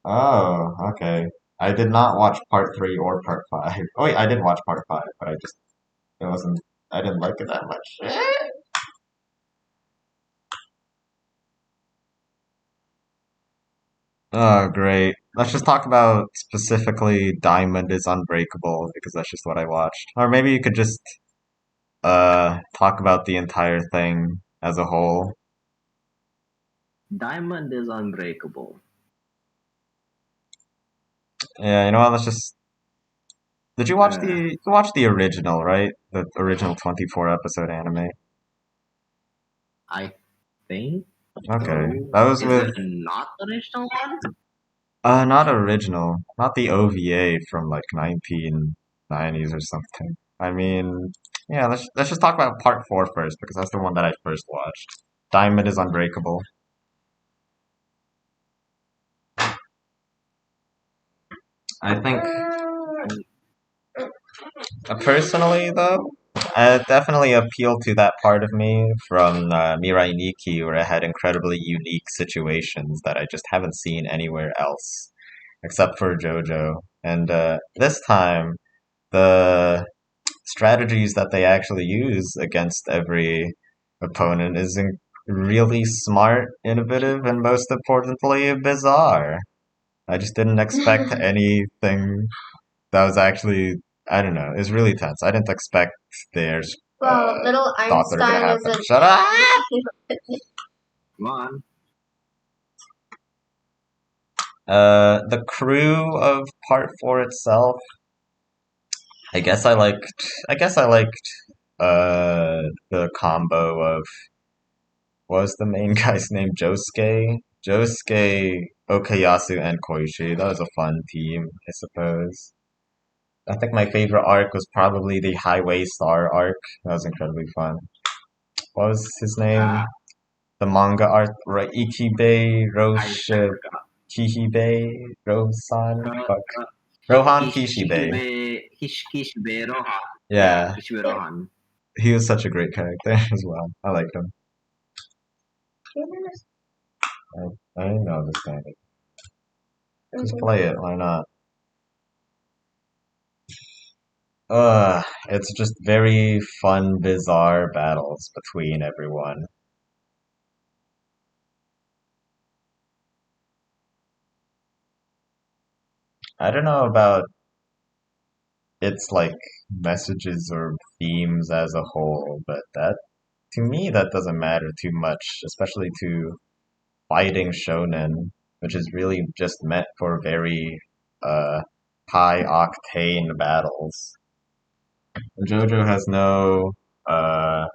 A: Oh, okay. I did not watch part 3 or part 5. Oh wait, I did watch part 5, but I didn't like it that much. Oh, great. Let's just talk about specifically Diamond is Unbreakable, because that's just what I watched. Or maybe you could just, talk about the entire thing as a whole.
B: Diamond is Unbreakable.
A: Yeah, you know what, let's just... Did you watch the original, right? The original 24 episode anime?
B: I think
A: Okay.
B: so.
A: That was
B: Is
A: with,
B: there not original one?
A: not original. Not the OVA from like 1990s or something. I mean, yeah, let's just talk about part 4 first, because that's the one that I first watched. Diamond is Unbreakable. I think, personally though, it definitely appealed to that part of me from Mirai Nikki, where it had incredibly unique situations that I just haven't seen anywhere else, except for Jojo. And this time, the strategies that they actually use against every opponent is really smart, innovative, and most importantly, bizarre. I just didn't expect anything that was actually, I don't know, it's really tense. I didn't expect there's
C: Well, little
A: thoughts that are gonna
C: Einstein is
A: happen.
C: a
A: Shut up!
B: Come on.
A: The crew of part 4 itself, I guess I liked, the combo of, what was the main guy's name? Josuke, Okayasu, and Koichi. That was a fun team, I suppose. I think my favorite arc was probably the Highway Star arc. That was incredibly fun. What was his name?
B: Ah,
A: The manga arc, right? Ichibei
B: I
A: Roshi
B: forgot.
A: Kihibei Rosan?
B: Uh,
A: Fuck.
B: uh,
A: Rohan Kishibei.
B: Kishibe Rohan. Yeah,
A: Yeah,
B: Kishibe Rohan.
A: he was such a great character as well. I liked him. I didn't know this guy. Just play it, why not? It's just very fun, bizarre battles between everyone. I don't know about its like messages or themes as a whole, but that to me that doesn't matter too much, especially to fighting shonen, which is really just meant for very uh high octane battles. JoJo has no uh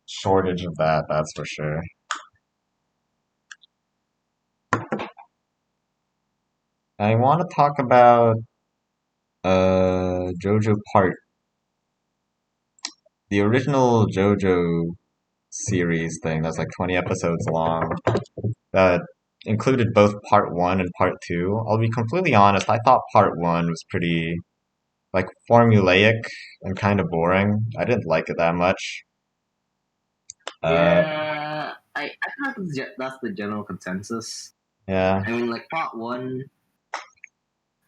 A: shortage of that, that's for sure. I want to talk about JoJo Part, the original JoJo series thing that's like 20 episodes long that included both part 1 and part 2. I'll be completely honest, I thought part 1 was pretty like formulaic and kind of boring. I didn't like it that much. Uh,
B: Yeah, I think that's the general consensus.
A: yeah.
B: I mean, like part one,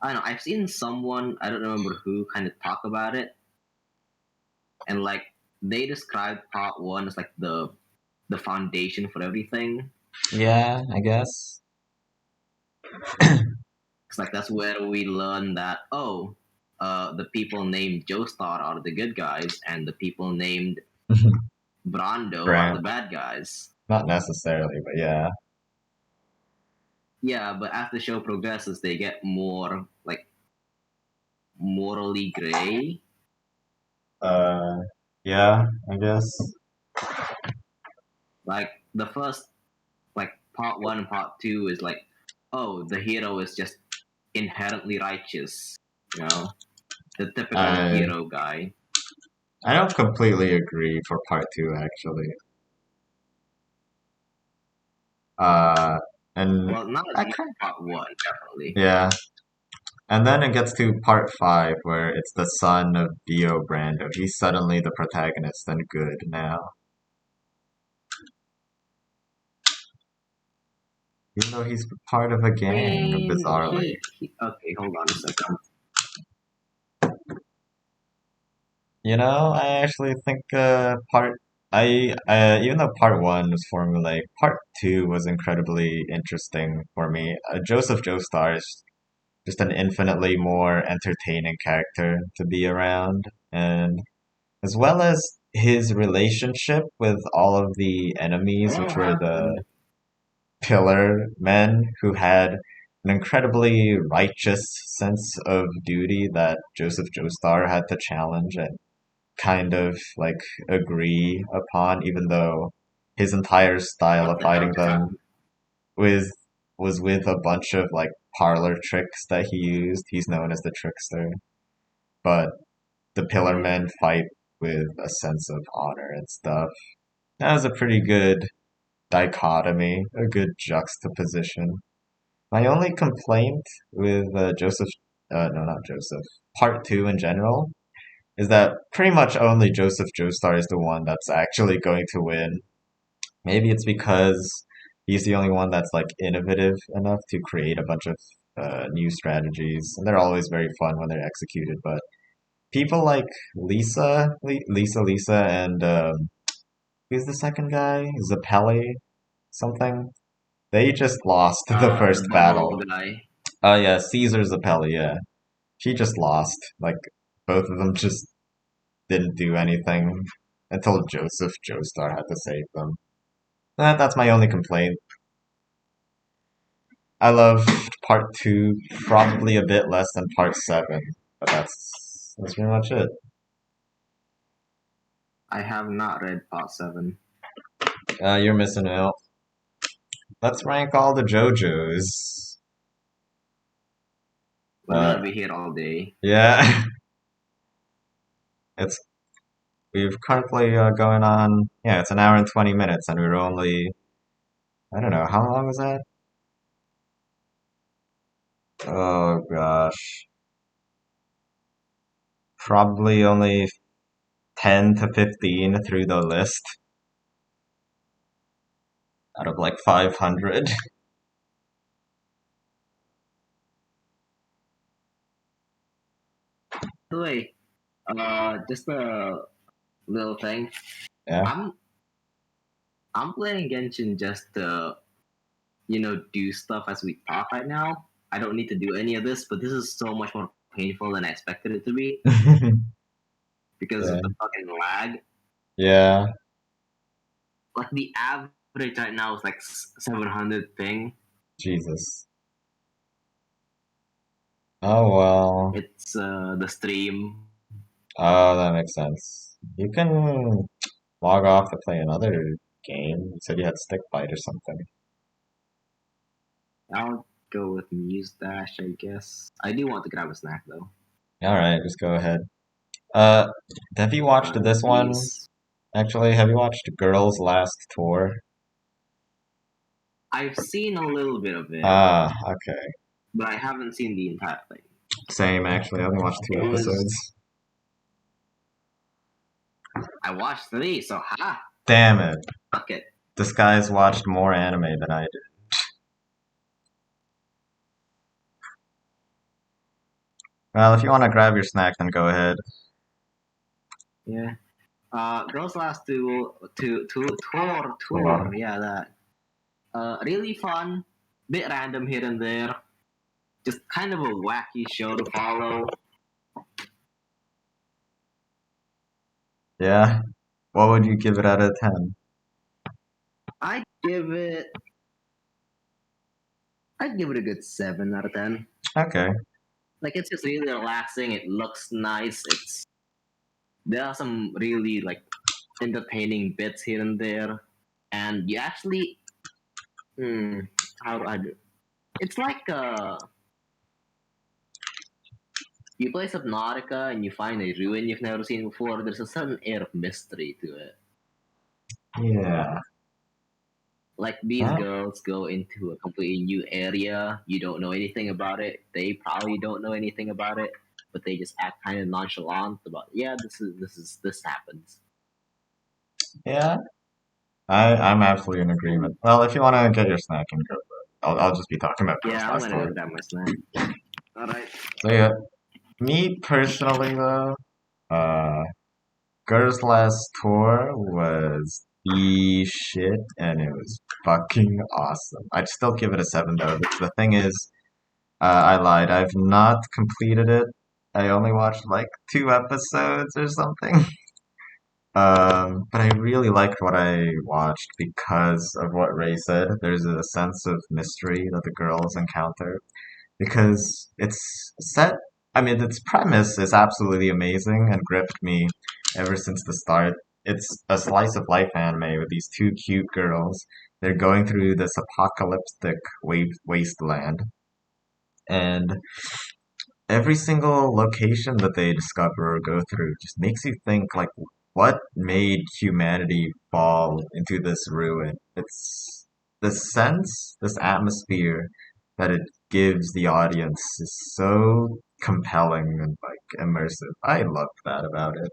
B: I don't know. I've seen someone, I don't remember who, kind of talk about it, and like they described part one as like the foundation for everything.
A: Yeah, I guess.
B: It's like that's where we learn that the people named Joestar are the good guys, and the people named Brando are
A: Right.
B: the bad guys.
A: Not necessarily, but yeah.
B: Yeah, but as the show progresses, they get more like morally gray.
A: Uh, yeah, I guess.
B: Like the first, like part one and part two is like, oh, the hero is just inherently righteous, the typical
A: I
B: hero guy.
A: I don't completely agree for part 2 actually. Uh, and
B: Well, not as
A: I
B: much
A: kind
B: as part one, definitely.
A: yeah. And then it gets to part 5 where it's the son of Dio Brando. He's suddenly the protagonist and good now. Even though he's part of a gang, bizarrely.
B: Okay, hold on a second.
A: You know, I actually think even though part one was formulaic, part two was incredibly interesting for me. Joseph Joestar is just an infinitely more entertaining character to be around, and as well as his relationship with all of the enemies, which
B: What
A: were the
B: happened?
A: pillar men who had an incredibly righteous sense of duty that Joseph Joestar had to challenge and kind of like agree upon, even though his entire style
B: What
A: of
B: the hell
A: fighting
B: just
A: them
B: happened?
A: was was with a bunch of like parlor tricks that he used. He's known as the trickster, but the pillar
B: Yeah.
A: men fight with a sense of honor and stuff. That was a pretty good dichotomy, a good juxtaposition. My only complaint with no, not Joseph, part two in general, is that pretty much only Joseph Joestar is the one that's actually going to win. Maybe it's because he's the only one that's like innovative enough to create a bunch of new strategies, and they're always very fun when they're executed. But people like Lisa, and who's the second guy? Zappelli, something. They just lost the
B: The
A: first
B: bubble
A: battle.
B: guy.
A: Oh yeah, Caesar Zappelli. Yeah, he just lost. Like both of them just didn't do anything until Joseph Joestar had to save them. That's my only complaint. I loved part two probably a bit less than part seven, but that's pretty much it.
B: I have not read part 7.
A: You're missing out. Let's rank all the JoJos.
B: We're gonna be here all day.
A: Yeah, it's we've currently going on. Yeah, it's an hour and 20 minutes, and we're only I don't know how long was that. Oh gosh, probably only 10 to 15 through the list out of like 500.
B: By the way, just a little thing.
A: Yeah.
B: I'm playing Genshin just to, do stuff as we talk right now. I don't need to do any of this, but this is so much more painful than I expected it to be because
A: Yeah.
B: of the fucking lag.
A: Yeah.
B: Like the average right now is like 700 ping.
A: Jesus. Oh well.
B: It's the stream.
A: Oh, that makes sense. You can log off to play another game. You said you had Stick Fight or something.
B: I'll go with Muse Dash, I guess. I do want to grab a snack though.
A: Alright, just go ahead. Uh, have you watched this one?
B: Please.
A: Actually, have you watched Girls Last Tour?
B: I've seen a little bit of it,
A: Ah, okay.
B: but I haven't seen the entire thing.
A: Same, actually. I only watched 2 episodes.
B: I watched 3, so
A: Damn it.
B: fuck it.
A: This guy's watched more anime than I did. Well, if you want to grab your snack, then go ahead.
B: Yeah. Girls Last Tour. Yeah, that. Really fun. Bit random here and there. Just kind of a wacky show to follow.
A: Yeah? What would you give it out of 10?
B: I'd give it a good 7 out of 10.
A: Okay.
B: Like it's just really relaxing. It looks nice. There are some really like entertaining bits here and there, and you actually, how do I do? It's like you play Subnautica and you find a ruin you've never seen before. There's a certain air of mystery to it.
A: Yeah.
B: Like these
A: Huh?
B: girls go into a completely new area. You don't know anything about it. They probably don't know anything about it, but they just act kind of nonchalant about. Yeah, this happens.
A: Yeah. I'm absolutely in agreement. Well, if you want to get your snack and go, I'll just be talking about Girls
B: Yeah, I'm
A: Last
B: gonna
A: Tour.
B: go grab my snack. Alright.
A: So yeah, me personally though, Girls Last Tour was the shit, and it was fucking awesome. I'd still give it a 7 though. The thing is, I lied. I've not completed it. I only watched like 2 episodes or something. But I really liked what I watched because of what Ray said. There's a sense of mystery that the girls encounter because it's set. I mean, its premise is absolutely amazing and gripped me ever since the start. It's a slice of life anime with these two cute girls. They're going through this apocalyptic wasteland, and every single location that they discover or go through just makes you think like what made humanity fall into this ruin. It's the sense, this atmosphere that it gives the audience is so compelling and like immersive. I loved that about it.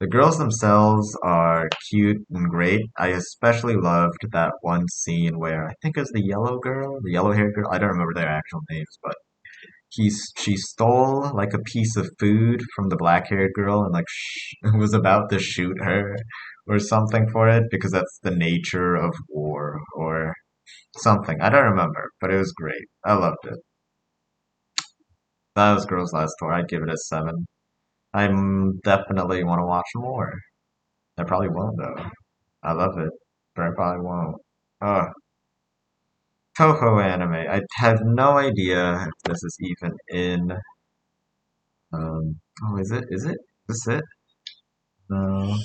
A: The girls themselves are cute and great. I especially loved that one scene where I think it was the yellow girl, the yellow haired girl. I don't remember their actual names, but she stole like a piece of food from the black haired girl and like was about to shoot her or something for it because that's the nature of war or something. I don't remember, but it was great. I loved it. That was Girls Last Tour. I'd give it a 7. I'm definitely want to watch more. I probably won't though. I love it, but I probably won't. Oh, Touhou anime. I have no idea if this is even in. Oh, is it? Is it? Is this it? No,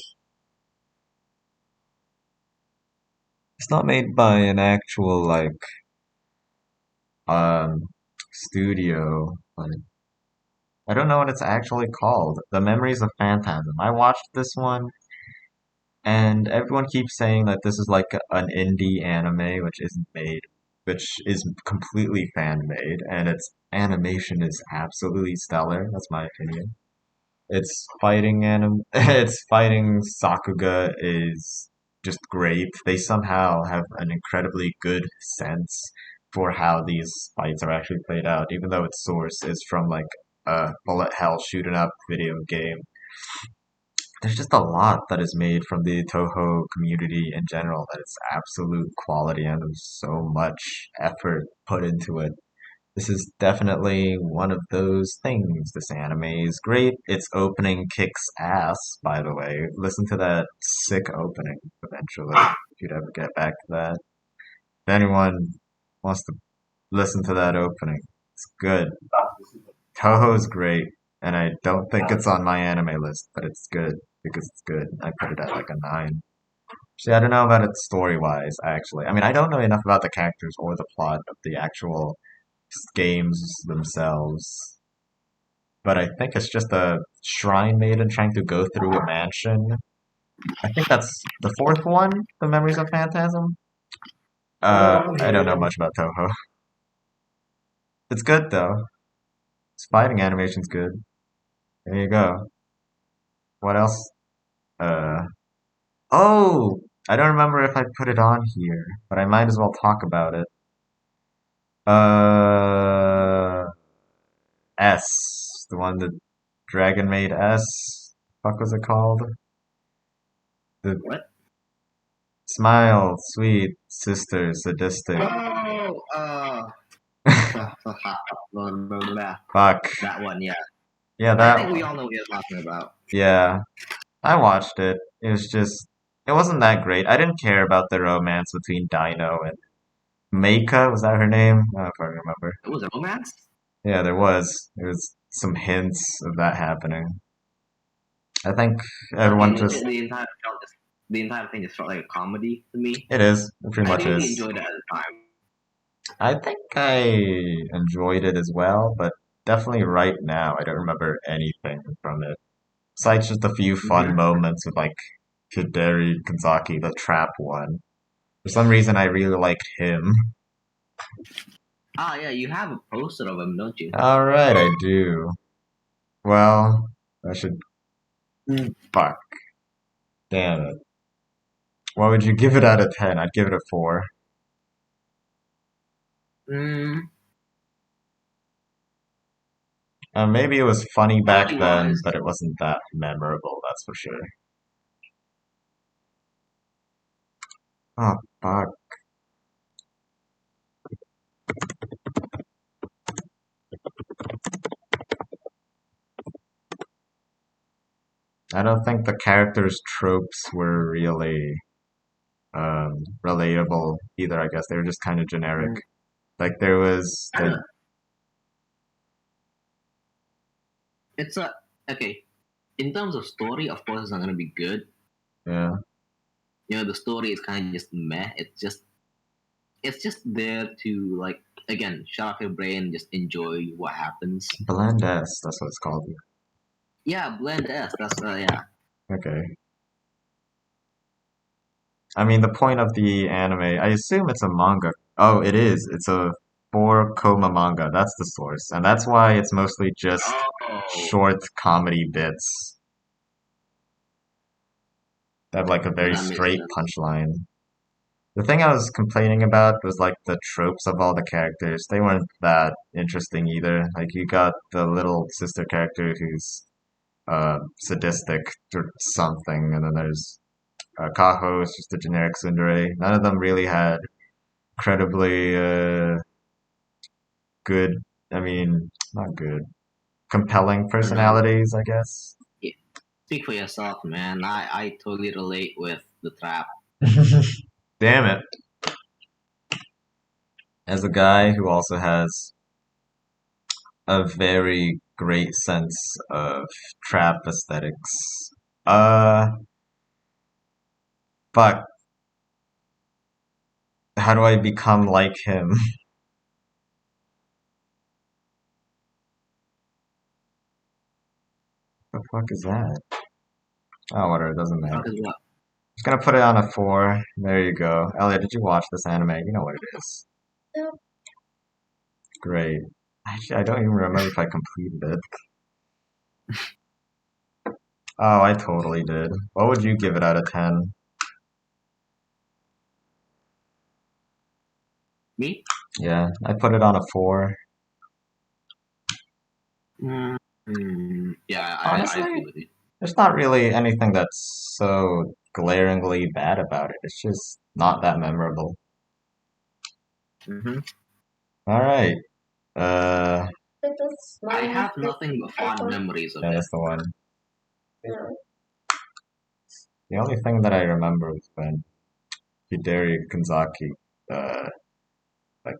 A: it's not made by an actual like um studio. But I don't know what it's actually called. The Memories of Phantasm. I watched this one, and everyone keeps saying that this is like an indie anime, which isn't made, which is completely fan made, and its animation is absolutely stellar. That's my opinion. Its fighting Sakuga is just great. They somehow have an incredibly good sense for how these fights are actually played out, even though its source is from like a bullet hell shooting up video game. There's just a lot that is made from the Toho community in general that is absolute quality and there's so much effort put into it. This is definitely one of those things. This anime is great. Its opening kicks ass, by the way. Listen to that sick opening eventually, if you'd ever get back to that. If anyone wants to listen to that opening, it's good. Toho's great, and I don't think it's on my anime list, but it's good because it's good. I put it at like a 9. See, I don't know about it story-wise, actually. I mean, I don't know enough about the characters or the plot of the actual games themselves. But I think it's just a shrine maiden trying to go through a mansion. I think that's the 4th one, The Memories of Phantasm. I don't know much about Touhou. It's good though. Its fighting animation's good. There you go. What else? Uh, oh! I don't remember if I put it on here, but I might as well talk about it. Uh, S. The one that Dragon Maid S. Fuck was it called? The
B: What?
A: Smile, Sweet, Sister, Sadistic.
B: Oh,
A: Fuck.
B: that one, yeah.
A: Yeah,
B: I
A: that
B: think we
A: one.
B: all know what you're talking about.
A: Yeah, I watched it. It was just, it wasn't that great. I didn't care about the romance between Dino and Meika. Was that her name? I don't know if I remember.
B: It was a romance?
A: Yeah, there was. There was some hints of that happening. I think everyone just,
B: The entire thing just felt like a comedy to me.
A: it is. It pretty
B: I
A: much
B: really
A: is.
B: enjoyed it at the time.
A: I think I enjoyed it as well, but definitely right now I don't remember anything from it. Besides just a few fun
B: Mm-hmm.
A: moments with like Hideri Kanzaki, the trap one. For some reason I really liked him.
B: Ah, yeah, you have a poster of him, don't you?
A: Alright, I do. Well, I should. Fuck. Damn it. What would you give it out of 10? I'd give it a 4.
B: Mm,
A: Maybe it was funny back then,
B: Story-wise,
A: but it wasn't that memorable, that's for sure. Oh, fuck. I don't think the characters' tropes were really relatable either, I guess. They were just kind of generic.
B: mm,
A: Like, there was
B: I don't
A: the...
B: know. It's a okay. In terms of story, of course, it's not gonna be good.
A: Yeah.
B: You know, the story is kind of just meh. It's just there to like again shut off your brain, just enjoy what happens.
A: Blend S, that's what it's called.
B: Yeah, blend S. That's yeah.
A: Okay. I mean, the point of the anime, I assume it's a manga. Oh, it is. It's a 4-koma manga. That's the source. And that's why it's mostly just
B: Oh,
A: short comedy bits that have like a very
B: that makes
A: straight
B: sense.
A: punchline. The thing I was complaining about was like the tropes of all the characters. They weren't that interesting either. Like you got the little sister character who's sadistic or something, and then there's Kaho is just a generic tsundere. None of them really had incredibly good, I mean, not good, compelling
B: Personality.
A: personalities, I guess.
B: Yeah. Speak for yourself, man. I totally relate with the trap.
A: Damn it. As a guy who also has a very great sense of trap aesthetics, uh, fuck, how do I become like him? The fuck is that? Oh, whatever, it doesn't
B: The
A: matter.
B: fuck is what?
A: Just gonna put it on a 4. There you go. Elliot, did you watch this anime? You know what it is.
C: No,
A: Great. Actually, I don't even remember if I completed it. Oh, I totally did. What would you give it out of 10?
B: Me?
A: Yeah, I put it on a 4.
B: Yeah, I agree
A: Honestly,
B: with you.
A: there's not really anything that's so glaringly bad about it. It's just not that memorable.
B: Hmm.
A: Alright. Uh,
C: but that's
B: I
C: mine.
B: have nothing but fond memories of
A: yeah,
B: it.
A: that's the one.
C: No.
A: The only thing that I remember was when Hideri Kanzaki, like,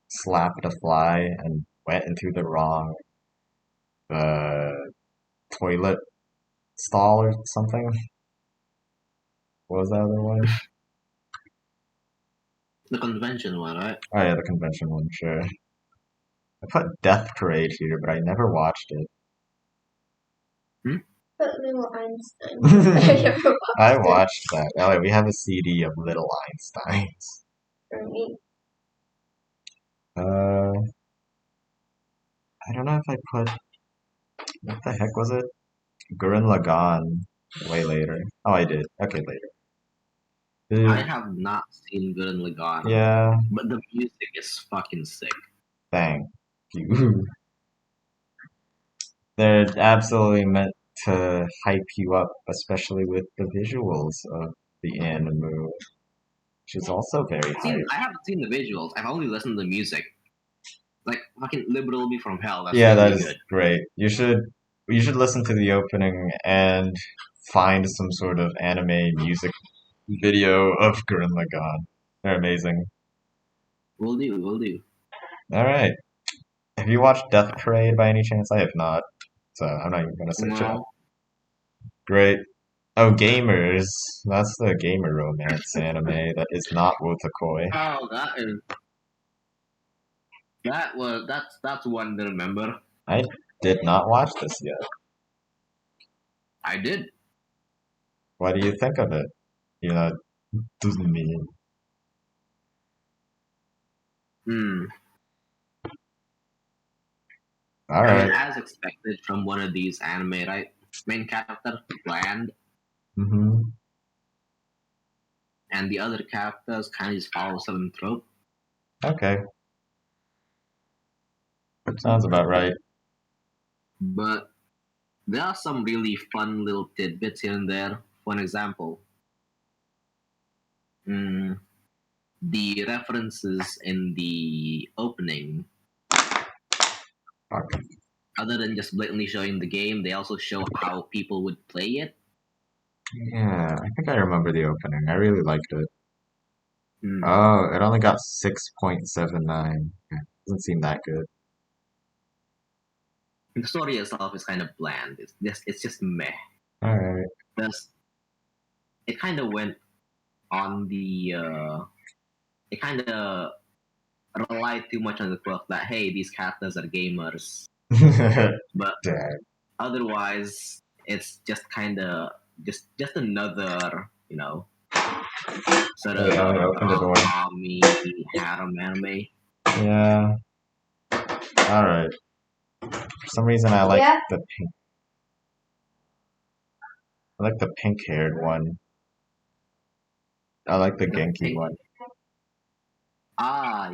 A: slapped a fly and went into the wrong, uh, toilet stall or something. What was that other one?
B: The convention one, right?
A: Oh yeah, the convention one, sure. I put Death Parade here, but I never watched
B: Hmm?
C: But Little Einstein. I
A: it.
C: never
A: I
C: watched it
A: watched that. Oh, we have a CD of Little Einsteins.
C: for me.
A: I don't know if I put, what the heck was it? Gurren Lagann way later. Oh, I did. Okay, later.
B: I
A: Dude,
B: have not seen Gurren Lagann,
A: yeah,
B: but the music is fucking sick.
A: thank you. They're absolutely meant to hype you up, especially with the visuals of the anime, which is also very hype.
B: I haven't seen the visuals. I've only listened to the music. Like fucking Liberal Me from Hell. That's
A: Yeah, that
B: really
A: is
B: good.
A: great. You should listen to the opening and find some sort of anime music video of Gurren Lagann. They're amazing.
B: Will do. Will do.
A: All right. Have you watched Death Parade by any chance? I have not, so I'm not even gonna search it up.
B: No.
A: Great. Oh, Gamers. That's the gamer romance anime that is not Wotakoi.
B: Oh, that's one to remember.
A: I did not watch this yet.
B: I did.
A: What do you think of it? You know, doesn't mean.
B: Hmm.
A: All
B: I mean,
A: right.
B: as expected from one of these anime, right? Main character bland,
A: Mm-hmm.
B: and the other characters kind of just follow some trope.
A: Okay. Sounds about right.
B: But there are some really fun little tidbits here and there. For an example, mm, the references in the opening,
A: Fuck.
B: other than just blatantly showing the game, they also show how people would play it.
A: Yeah, I think I remember the opening. I really liked it.
B: Mm.
A: Oh, it only got 6.79. Yeah, doesn't seem that good.
B: The story itself is kind of bland. It's just meh.
A: Alright.
B: Thus, it kind of went on the. It kind of relied too much on the quirk that hey, these characters are gamers, but
A: Damn.
B: otherwise, it's just kind of just another sort
A: Wait,
B: of
A: I opened the door.
B: rom-commy harem anime.
A: Yeah. Alright. For some reason I like
C: Yeah.
A: the pink. I like the pink-haired one. I like the Genki
B: Hey,
A: one.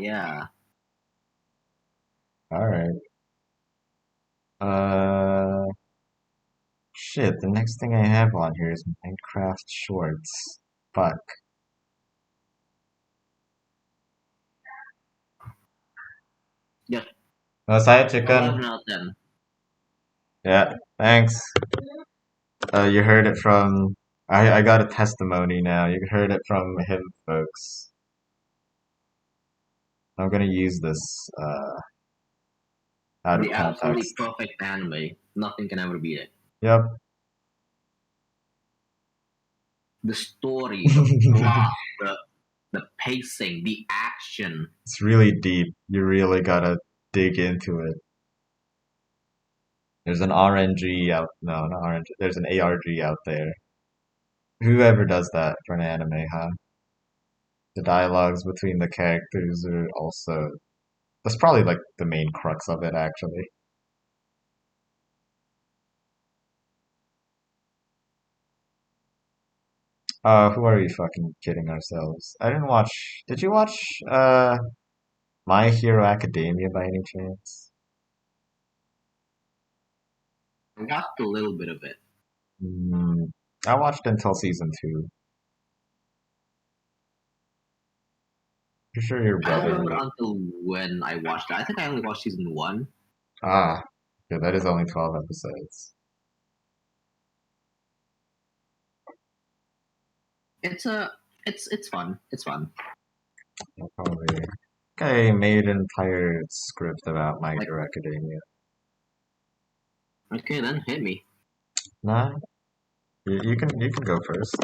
B: yeah.
A: Alright. Shit, the next thing I have on here is Minecraft Shorts. Fuck.
B: Yeah,
A: Masaya
B: 11
A: Chicken.
B: out of 10.
A: Yeah, thanks. You heard it from. I got a testimony now. You heard it from him, folks. I'm gonna use this out of
B: The absolutely
A: context.
B: perfect anime. Nothing can ever beat it.
A: Yep.
B: The story, the plot, the pacing, the action.
A: It's really deep. You really gotta dig into it. There's an RNG out. No, not RNG. There's an ARG out there. Whoever does that for an anime, huh? The dialogues between the characters are also. That's probably like the main crux of it, actually. Who are we fucking kidding ourselves? I didn't watch. Did you watch My Hero Academia by any chance?
B: I watched a little bit of it.
A: Hmm. I watched until season 2. Pretty sure your
B: I don't
A: brother
B: remember
A: would.
B: until when I watched it. I think I only watched season 1.
A: Ah, yeah, that is only 12 episodes.
B: It's fun. It's fun.
A: I'll probably. I made an entire script about My
B: Like,
A: Hero Academia.
B: okay, then hit me.
A: Nah, you can go first.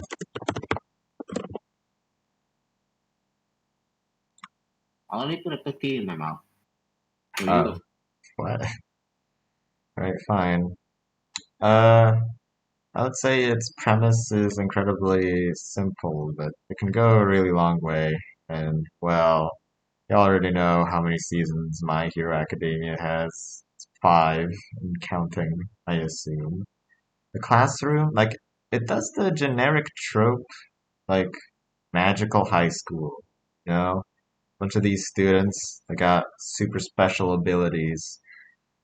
B: I'll only put a cookie in my mouth. So you
A: Oh,
B: go.
A: what? Alright, fine. Uh, I would say its premise is incredibly simple, but it can go a really long way. And, well, you already know how many seasons My Hero Academia has. It's 5 and counting, I assume. The classroom, like, it does the generic trope, like, magical high school, you know? Bunch of these students, they got super special abilities.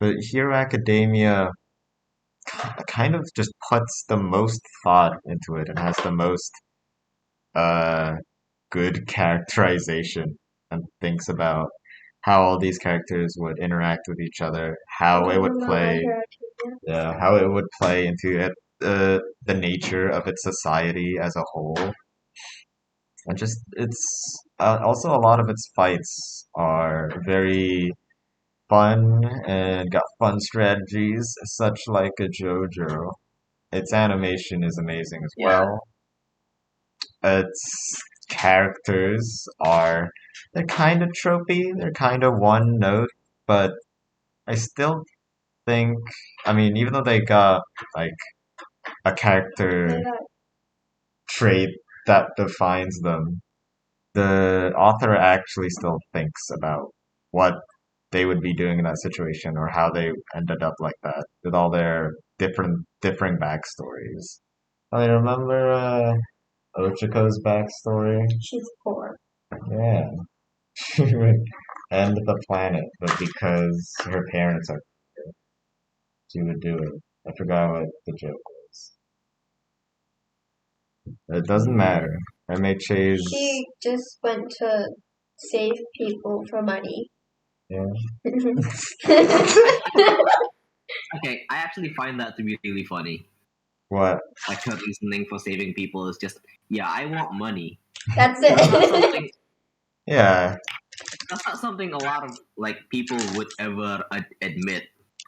A: But Hero Academia kind of just puts the most thought into it and has the most uh good characterization and thinks about how all these characters would interact with each other, how it would play, yeah, how it would play into it, the nature of its society as a whole, and just it's also a lot of its fights are very fun and got fun strategies, such like a JoJo. Its animation is amazing as
B: Yeah.
A: well. Its characters are they're kind of tropey, they're kind of one note, but I still think I mean even though they got like a character trait that defines them, the author actually still thinks about what they would be doing in that situation or how they ended up like that with all their differing backstories. I remember Ochiko's backstory.
C: She's poor.
A: Yeah. She would end the planet, but because her parents are, she would do it. I forgot what the joke was. It doesn't matter. I may chase.
C: She just went to save people for money.
A: Yeah.
B: Okay, I actually find that to be really funny.
A: What?
B: Like her reasoning for saving people is just, yeah, I want money.
C: That's
B: That's not
C: it.
B: something.
A: Yeah.
B: That's not something a lot of like people would ever admit,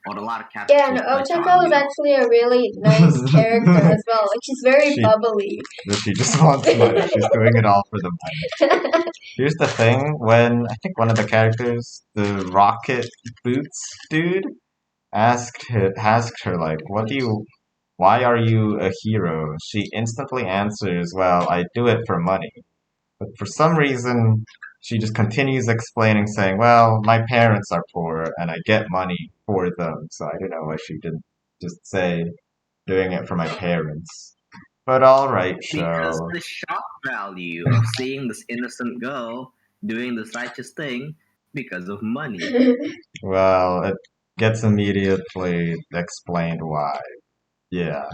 B: or a lot of characters.
C: Yeah, and
B: would touch
C: Ochako
B: on,
C: is actually a really nice character as well. Like, she's very bubbly.
A: But she just wants money. She's doing it all for the money. Here's the thing: when I think one of the characters, the rocket boots dude, asked her like, why are you a hero? She instantly answers, well, I do it for money. But for some reason, she just continues explaining, saying, well, my parents are poor and I get money for them. So I don't know why she didn't just say, doing it for my parents. But alright,
B: because
A: show.
B: the shock value of seeing this innocent girl doing this righteous thing because of money.
A: Well, it gets immediately explained why. Yeah.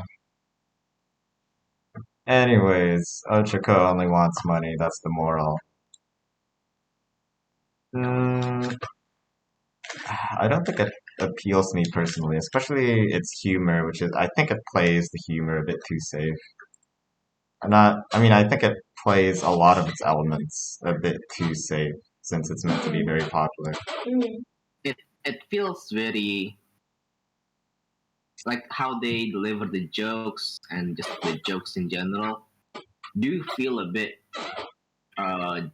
A: Anyways, Ochako only wants money, that's the moral. I don't think it appeals to me personally, especially its humor, which is, I think it plays the humor a bit too safe. I think it plays a lot of its elements a bit too safe, since it's meant to be very popular.
B: It feels very like how they deliver the jokes and just the jokes in general do feel a bit do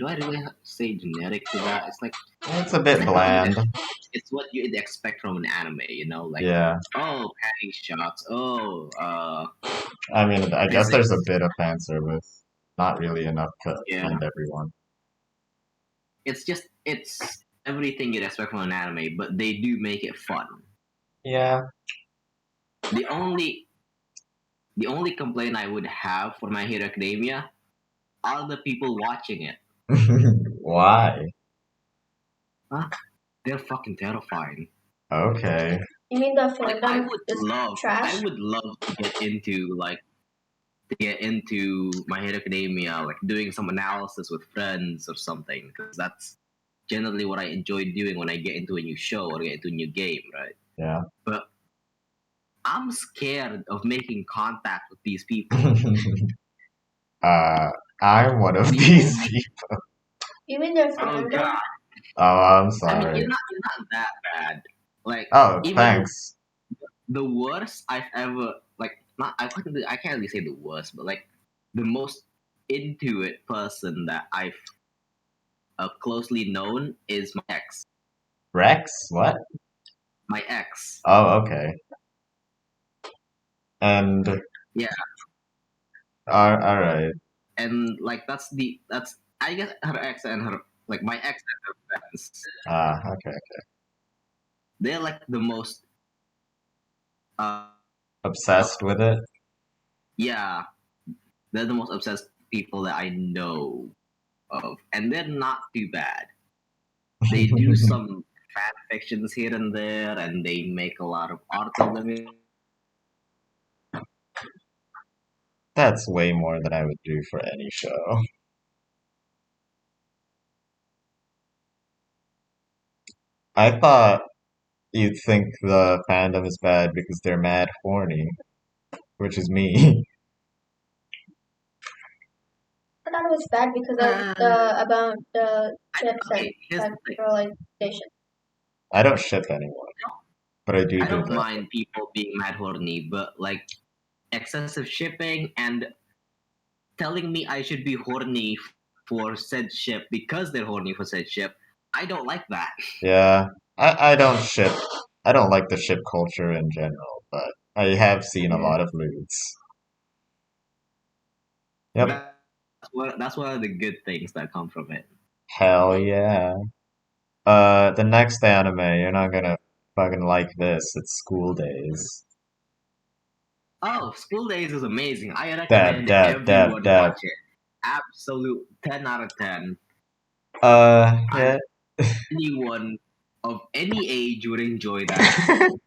B: I really say generic to that? It's like
A: It's a bit bland.
B: It's what you'd expect from an anime, like
A: Yeah.
B: oh, panty shots,
A: I guess there's a bit of fan service. Not really enough to offend everyone.
B: It's everything you'd expect from an anime, but they do make it fun.
A: Yeah.
B: The only complaint I would have for My Hero Academia are the people watching it.
A: Why?
B: Huh? They're fucking terrifying.
A: Okay.
C: You mean the fandom is trash?
B: I would love to get into My Hero Academia, like doing some analysis with friends or something, because that's generally what I enjoy doing when I get into a new show or get into a new game, right?
A: Yeah.
B: But I'm scared of making contact with these people.
A: I'm one of these people.
C: You mean their fandom?
B: Oh god.
A: Oh, I'm sorry.
B: I mean, you're not that bad. Like,
A: oh, thanks.
B: The worst I've ever I can't really say the worst, but like the most into it person that I've closely known is my ex.
A: Rex? What?
B: My ex.
A: Oh, okay. And
B: yeah.
A: All right.
B: And like that's I guess her ex and her my ex and her friends.
A: Okay.
B: They're like the most
A: obsessed with it.
B: Yeah, they're the most obsessed people that I know of, and they're not too bad. They do some fan fictions here and there, and they make a lot of art of them.
A: That's way more than I would do for any show. I thought you'd think the fandom is bad because they're mad horny, which is me.
C: I thought it was bad because of about the ships and sexualization.
A: I don't ship anyone, but I do.
B: I don't mind people being mad horny, but like excessive shipping and telling me I should be horny for said ship because they're horny for said ship, I don't like that.
A: Yeah, I don't ship. I don't like the ship culture in general, but I have seen a lot of moods. Yep.
B: That's one of the good things that come from it.
A: Hell yeah. The next anime, you're not gonna fucking like this. It's School Days.
B: Oh, School Days is amazing. I recommend everyone watch it. absolute 10 out of 10.
A: Yeah.
B: Anyone of any age would enjoy that.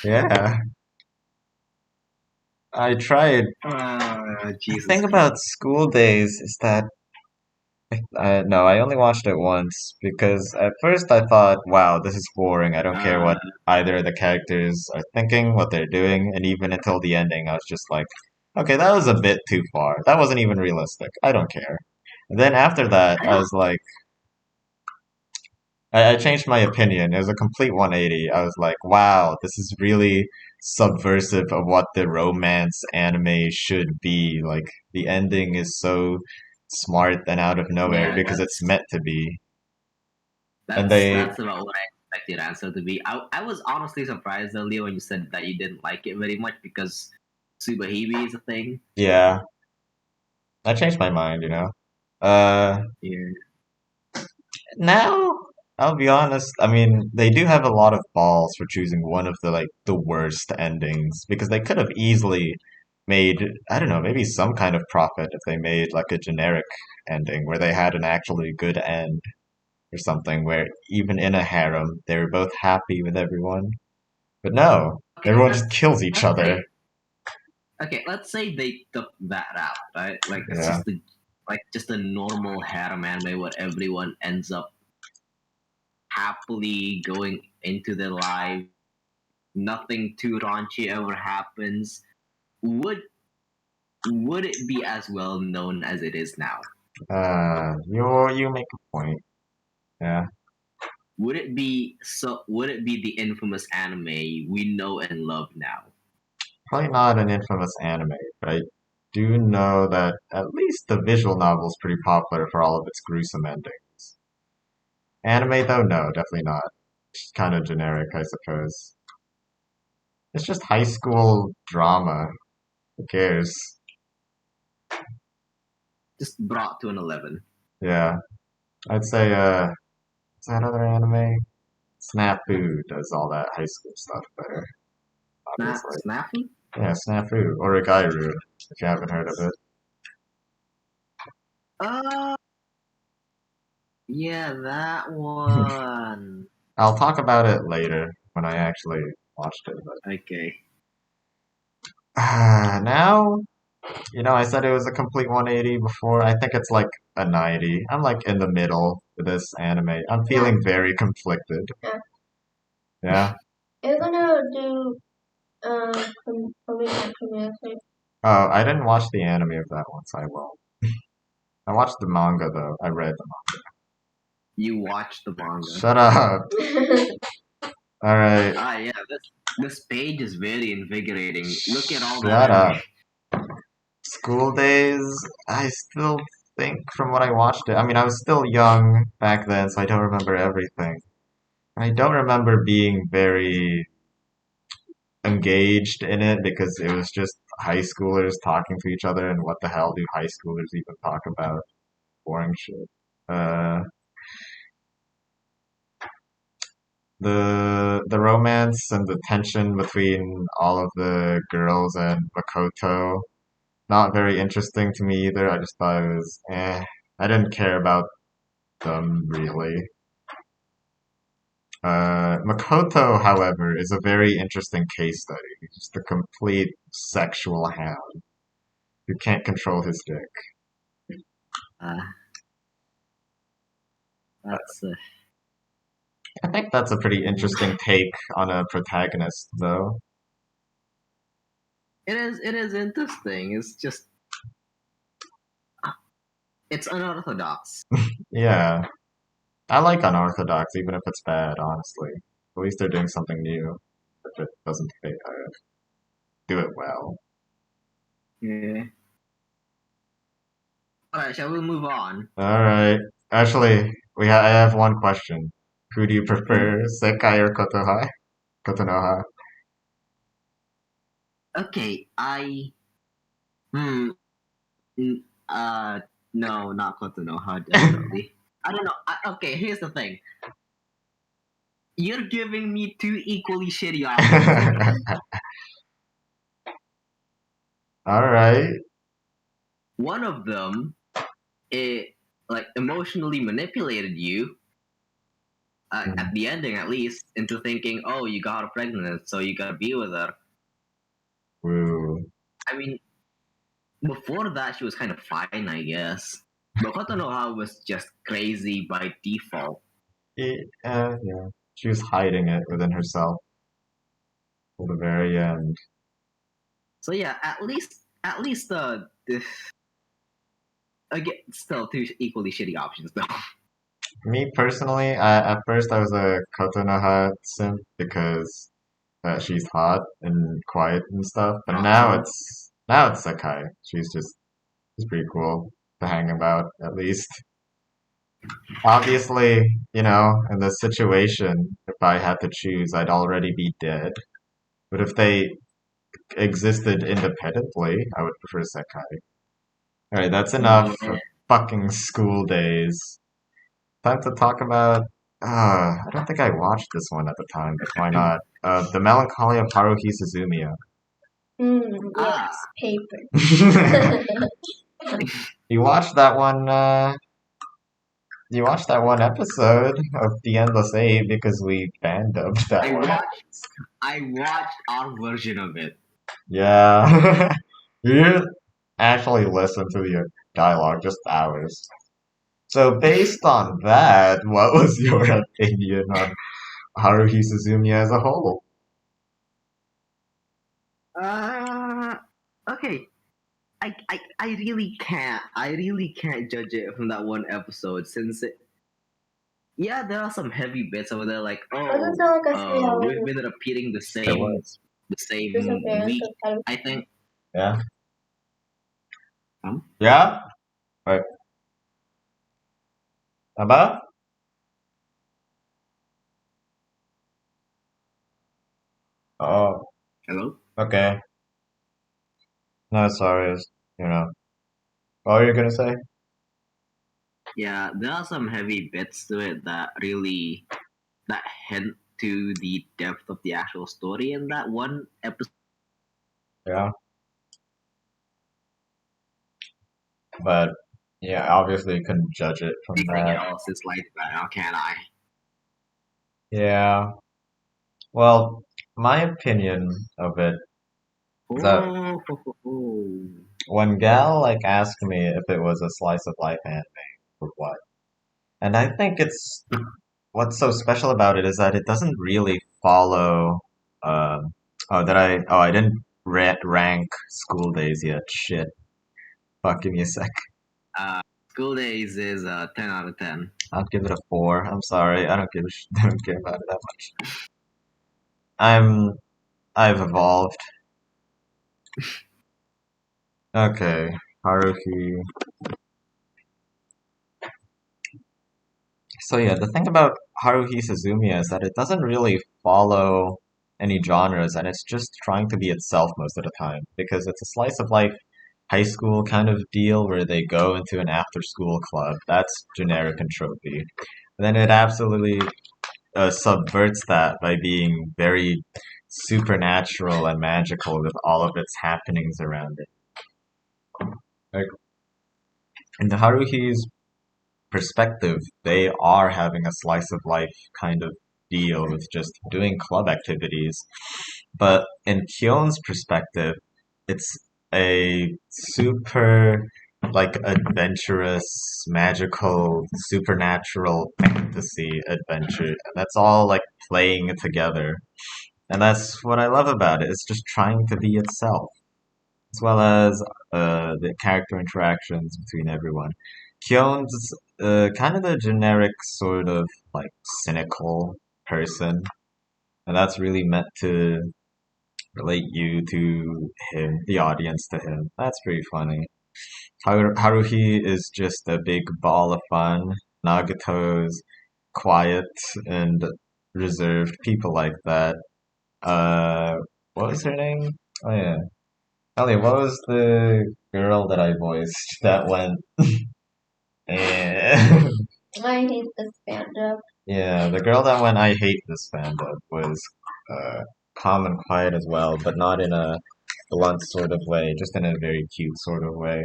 A: Yeah. I tried. The
B: Jesus
A: thing
B: Christ.
A: about School Days is that no, I only watched it once because at first I thought, wow, this is boring. I don't care what either of the characters are thinking, what they're doing, and even until the ending, I was just like, okay, that was a bit too far. That wasn't even realistic. I don't care. And then after that, I was like, I changed my opinion. It was a complete 180. I was like, wow, this is really subversive of what the romance anime should be. Like, the ending is so smart and out of nowhere
B: Yeah,
A: because it's meant to be. And
B: that's about what I expected answer to be. I was honestly surprised earlier when you said that you didn't like it very much because Subahibi is a thing.
A: yeah, I changed my mind, you know. Uh,
B: Yeah.
A: Now, I'll be honest, I mean, they do have a lot of balls for choosing one of the the worst endings because they could have easily made, I don't know, maybe some kind of profit if they made like a generic ending where they had an actually good end or something where even in a harem they were both happy with everyone. But no,
B: Okay,
A: everyone just kills each other.
B: Let's say they took that out, right? Like it's
A: Yeah.
B: just a normal harem anime where everyone ends up happily going into their life. Nothing too raunchy ever happens. Would it be as well known as it is now?
A: You make a point. Yeah.
B: Would it be the infamous anime we know and love now?
A: Probably not an infamous anime, but I do know that at least the visual novel is pretty popular for all of its gruesome endings. Anime, though, no, definitely not. It's kind of generic, I suppose. It's just high school drama. Who cares?
B: Just brought to an 11.
A: Yeah, I'd say, what's that other anime? Snafu does all that high school stuff better, obviously.
B: Snappy?
A: Yeah, Snafu, or Gairu, if you haven't heard of it.
B: Uh, yeah, that one.
A: I'll talk about it later when I actually watched it, but
B: Okay.
A: now, I said it was a complete 180 before. I think it's like a 90. I'm like in the middle with this anime. I'm feeling very conflicted.
C: Yeah.
A: Yeah.
C: You're gonna do community.
A: Oh, I didn't watch the anime of that one, so I will. I watched the manga though. I read the manga.
B: You watched the manga.
A: Shut up. All right.
B: Yeah, this page is very invigorating. Look at all
A: Shut
B: that.
A: up. School Days, I still think from what I watched it. I mean, I was still young back then, so I don't remember everything. I don't remember being very engaged in it because it was just high schoolers talking to each other, and what the hell do high schoolers even talk about? Boring shit. Uh, the romance and the tension between all of the girls and Makoto, not very interesting to me either. I just thought it was I didn't care about them really. Makoto, however, is a very interesting case study. He's just a complete sexual hound who can't control his dick.
B: Uh, that's
A: I think that's a pretty interesting take on a protagonist, though.
B: it is interesting. It's just it's unorthodox.
A: Yeah, I like unorthodox, even if it's bad, honestly. At least they're doing something new. If it doesn't do it well.
B: Yeah. Alright, shall we move on?
A: Alright. Actually, I have one question. Who do you prefer, Sekai or Kotoha? Kotonoha?
B: Okay, hmm mm, uh no, not Kotonoha, definitely. I don't know. Okay, here's the thing. You're giving me two equally shitty options.
A: Alright.
B: one of them, it like emotionally manipulated you at the ending, at least, into thinking, "Oh, you got her pregnant, so you gotta be with her."
A: Woo.
B: I mean, before that, she was kind of fine, I guess. But Kotonoha was just crazy by default.
A: Yeah. She was hiding it within herself till the very end.
B: So yeah, at least again, still two equally shitty options though.
A: Me personally, at first I was a Kotonoha simp because she's hot and quiet and stuff, but
B: Awesome.
A: now it's Sakai. She's pretty cool to hang about at least. Obviously, in this situation, if I had to choose, I'd already be dead. But if they existed independently, I would prefer Sakai. Alright, that's enough
B: Yeah.
A: fucking school days. Time to talk about. I don't think I watched this one at the time, but why not? The Melancholy of Haruhi Suzumiya.
B: Ah,
C: Yes, paper.
A: You watched that one. You watched that one episode of The Endless Eight because we fandom that
B: I
A: one.
B: watched our version of it.
A: Yeah, you actually listen to the dialogue just hours. So based on that, what was your opinion on Haruhi Suzumiya as a whole?
B: Uh, okay. I really can't. I really can't judge it from that one episode since yeah, there are some heavy bits over there like,
C: Doesn't sound like a
B: we've been repeating the
A: It
B: same
A: was.
B: week, I think.
A: Yeah.
B: Huh?
A: Yeah? Wait. About? Oh,
B: Hello?
A: okay. No, sorry. What were you gonna say?
B: Yeah, there are some heavy bits to it that hint to the depth of the actual story in that one episode.
A: Yeah. But, yeah, obviously you couldn't judge it from
B: Anything
A: that.
B: else is like that, how can I?
A: Yeah. Well, my opinion of it is that
B: Oh.
A: when Gal, asked me if it was a slice of life anime or what, and I think what's so special about it is that it doesn't really follow. Um, I didn't rank School Days yet. Shit. Fuck, give me a sec.
B: School Days is a 10 out of 10.
A: I'll give it a 4. I'm sorry. I don't give a don't care about it that much. I've evolved. Okay, Haruhi. So yeah, the thing about Haruhi Suzumiya is that it doesn't really follow any genres, and it's just trying to be itself most of the time because it's a slice of life high school kind of deal where they go into an after school club. That's generic and tropey. And then it absolutely subverts that by being very supernatural and magical with all of its happenings around it. Like in the Haruhi's perspective, they are having a slice of life kind of deal with just doing club activities. But in Kyon's perspective, it's a super adventurous, magical, supernatural fantasy adventure. And that's all playing together. And that's what I love about it. It's just trying to be itself, as well as the character interactions between everyone. Kyon's kind of the generic sort of cynical person, and that's really meant to relate you to him, the audience to him. That's pretty funny. Haruhi is just a big ball of fun. Nagato's quiet and reserved, people like that. Uh, what was her name? Oh yeah. Ellie, what was the girl that I voiced that went? Eh.
C: I hate this fandom.
A: Yeah, the girl that went. I hate this fandom was uh, calm and quiet as well, but not in a blunt sort of way, just in a very cute sort of way.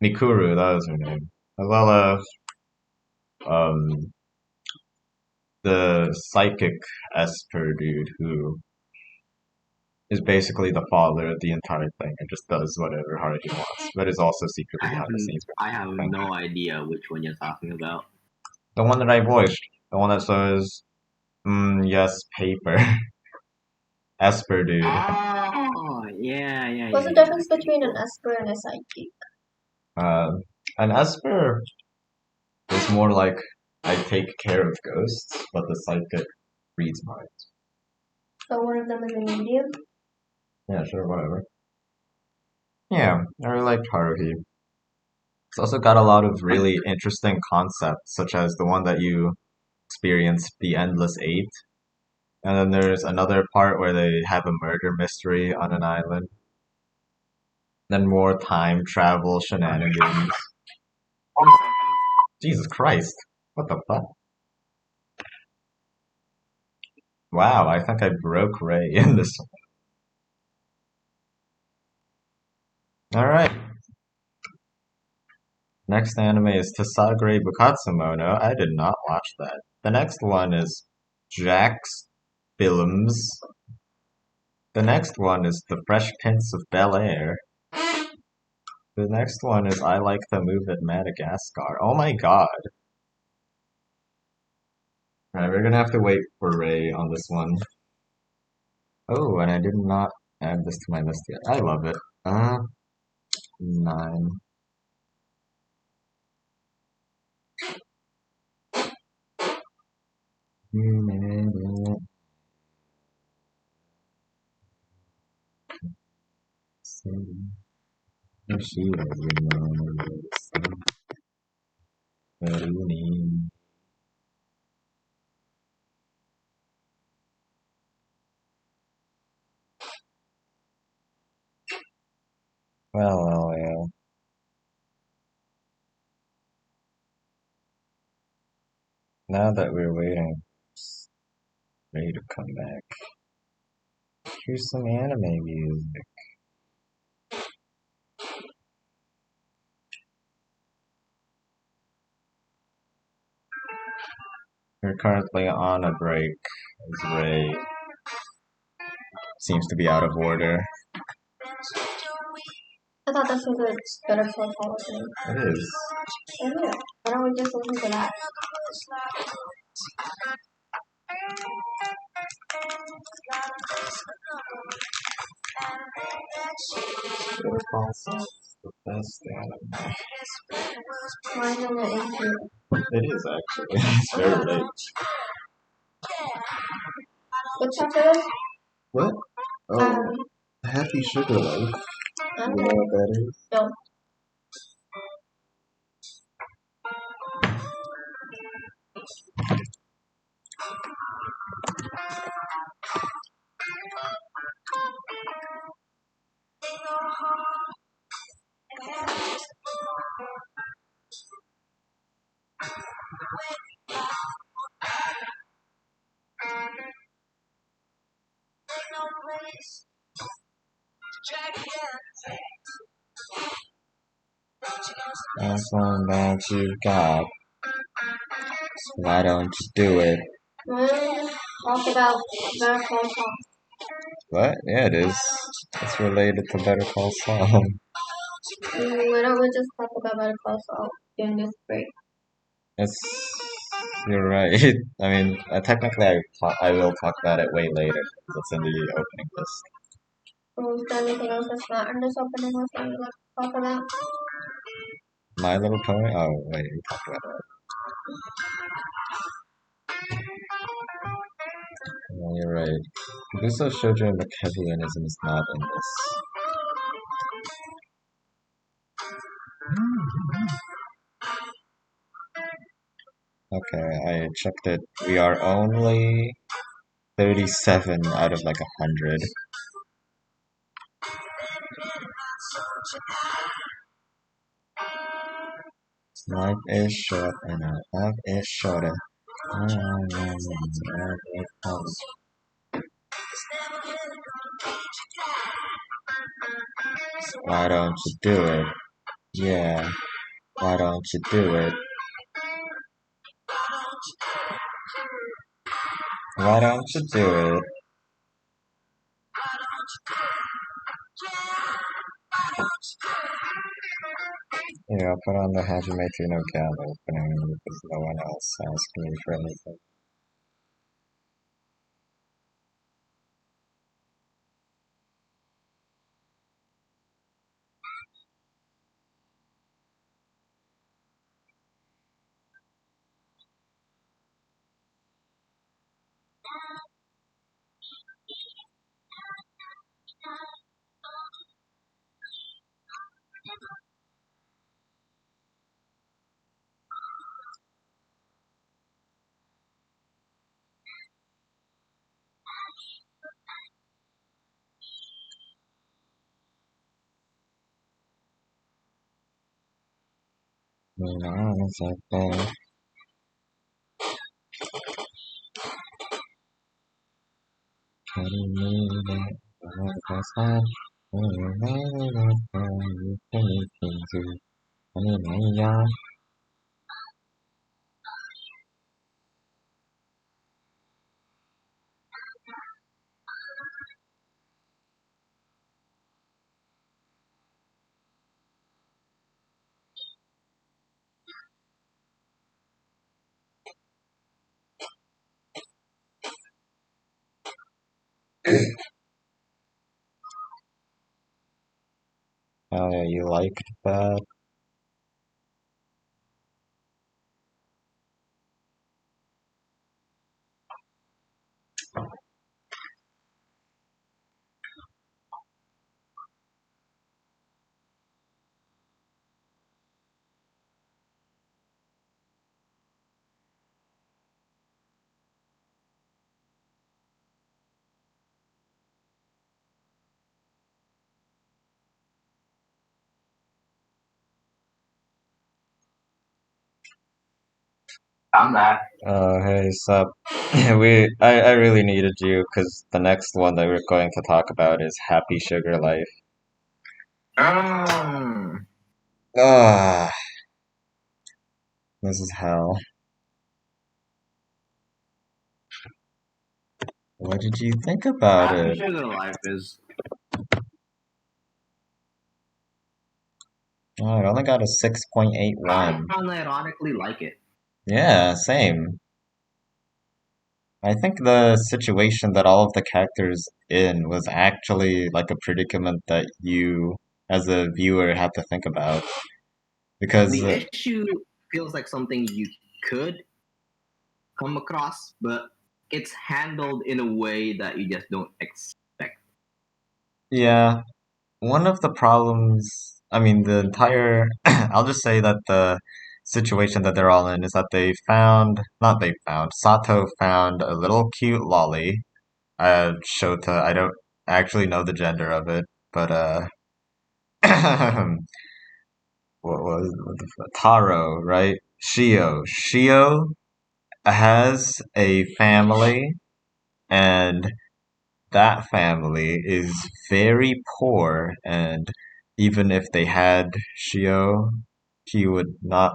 A: Mikuru, that was her name. As well as the psychic Esper dude who is basically the father of the entire thing and just does whatever Haruhi wants, but is also secretly behind the scenes.
B: I have no idea which one you're talking about.
A: The one that I voiced. The one that says, yes, paper. Esper dude.
B: Oh, yeah.
C: What's the difference between an Esper and a psychic?
A: An Esper is more like I take care of ghosts, but the psychic reads minds.
C: So one of them is a medium?
A: Yeah, sure, whatever. Yeah, I really liked Haruhi. It's also got a lot of really interesting concepts, such as the one that you experience, the Endless Eight. And then there's another part where they have a murder mystery on an island. Then more time travel shenanigans. Jesus Christ. What the fuck? Wow, I think I broke Ray in this one. Alright. Next anime is Tasagre Bukatsumono. I did not watch that. The next one is Jack's Films. The next one is The Fresh Prince of Bel-Air. The next one is I Like the Move at Madagascar. Oh my god. Alright, we're gonna have to wait for Ray on this one. Oh, and I did not add this to my list yet. I love it. 9. You made it. She doesn't know what you need. Well, yeah. Now that we're waiting for Ray to come back, here's some anime music. We're currently on a break as Ray seems to be out of order.
C: I thought this was a Better Call Saul thing.
A: It is.
C: Yeah. Why don't we just listen to that?
A: Better Call Saul is the best anime.
C: Why isn't it into?
A: It is actually. It's very late.
C: What chapter is?
A: What? Oh, Happy Sugar Life. You know what that is?
C: No.
A: That's one that you got. Why don't you do it?
C: Talk about Better Call Saul.
A: What? Yeah, it is. It's related to Better Call Saul.
C: Why don't we just talk about Better Call Saul during this break?
A: You're right. I mean, technically, I will talk about it way later because it's in the opening list.
C: Is there anything else that's not in this opening list that you'd like to talk about?
A: My Little Pony? Oh, wait, we talked about that. Oh, you're right. Buso Shoujo Machiavellianism is not in this. Okay, I checked it. We are only 37 out of like 100. Life is short and our love is shorter. Why don't you do it? Yeah, why don't you do it? Why don't you do it? Yeah, I'll put on the Hajimete no Gal opening because no one else asked me for anything. Nanana Sensei. Oh yeah, you liked that?
B: I'm back.
A: Oh, hey, sup? I really needed you because the next one that we're going to talk about is Happy Sugar Life. Ah, this is hell. What did you think about
B: Happy
A: it?
B: Sugar Life is.
A: Oh, it only got a
B: I
A: 6.81.
B: unironically like it.
A: Yeah, same. I think the situation that all of the characters in was actually like a predicament that you, as a viewer, had to think about. Because,
B: The issue feels like something you could come across, but it's handled in a way that you just don't expect.
A: yeah, one of the problems, I mean, the entire, I'll just say that the situation that they're all in is that not they found, Sato found a little cute lolly. Shota, I don't actually know the gender of it, but, what the Taro, right? Shio has a family, and that family is very poor, and even if they had Shio, he would not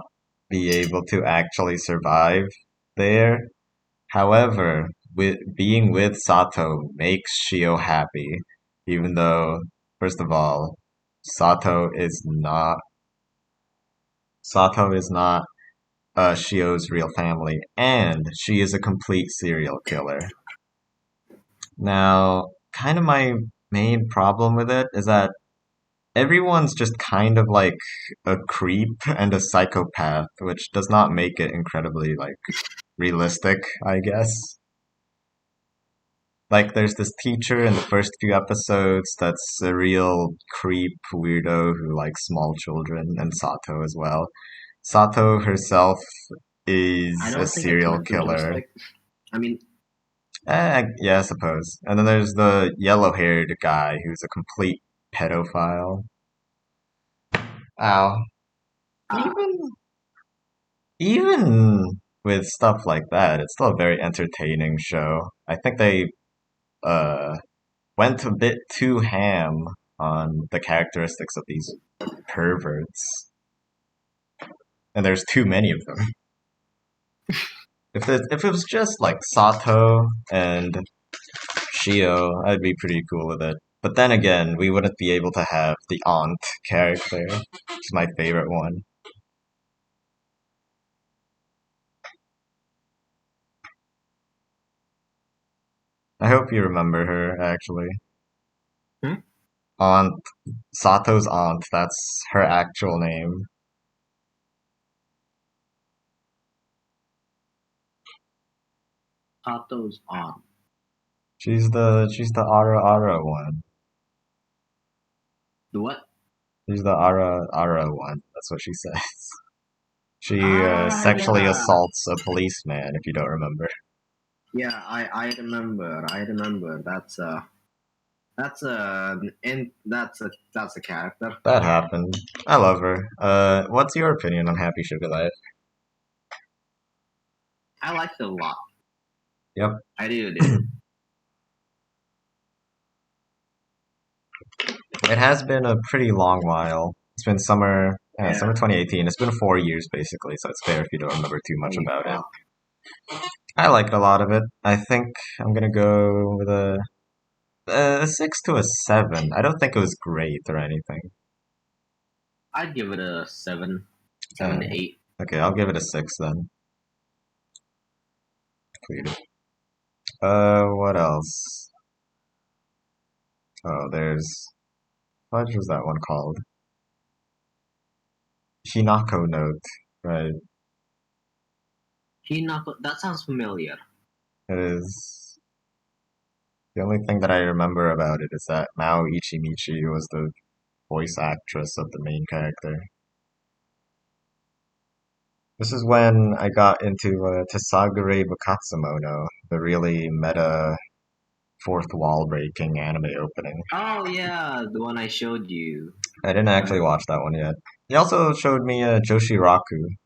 A: be able to actually survive there. However, being with Sato makes Shio happy, even though, first of all, Sato is not Sato is not Shio's real family, and she is a complete serial killer. Now, kind of my main problem with it is that everyone's just kind of like a creep and a psychopath, which does not make it incredibly like realistic, I guess. Like there's this teacher in the first few episodes that's a real creep weirdo who likes small children, and Sato as well. Sato herself
B: I
A: is a
B: don't think it's
A: serial
B: meant to be
A: killer.
B: realistic. I mean,
A: Yeah, I suppose. And then there's the yellow-haired guy who's a complete pedophile. Ow. Even even with stuff like that, it's still a very entertaining show. I think they uh went a bit too ham on the characteristics of these perverts. And there's too many of them. If it was just like Sato and Shio, I'd be pretty cool with it. But then again, we wouldn't be able to have the aunt character, which is my favorite one. I hope you remember her, actually. Aunt, Sato's aunt, that's her actual name.
B: Sato's aunt.
A: She's the Ara one.
B: The what?
A: She's the Ara one. That's what she says. She sexually
B: Yeah.
A: assaults a policeman, if you don't remember.
B: Yeah, I remember. That's a character.
A: That happened. I love her. What's your opinion on Happy Sugar Life?
B: I liked it a lot.
A: Yep.
B: I do.
A: It has been a pretty long while. It's been summer 2018. It's been 4 years basically, so it's fair if you don't remember too much about it. I liked a lot of it. I think I'm gonna go with a 6 to a 7. I don't think it was great or anything.
B: I'd give it a 7 to 8.
A: Okay, I'll give it a 6 then. Completed. What else? Oh, there's... What was that one called? Hinako Note, right?
B: Hinako, that sounds familiar.
A: It is... The only thing that I remember about it is that Mao Ichimichi was the voice actress of the main character. This is when I got into Tesagure Bukatsumono, the really meta fourth wall breaking anime opening.
B: Oh yeah, the one I showed you.
A: I didn't actually watch that one yet. He also showed me Joshiraku.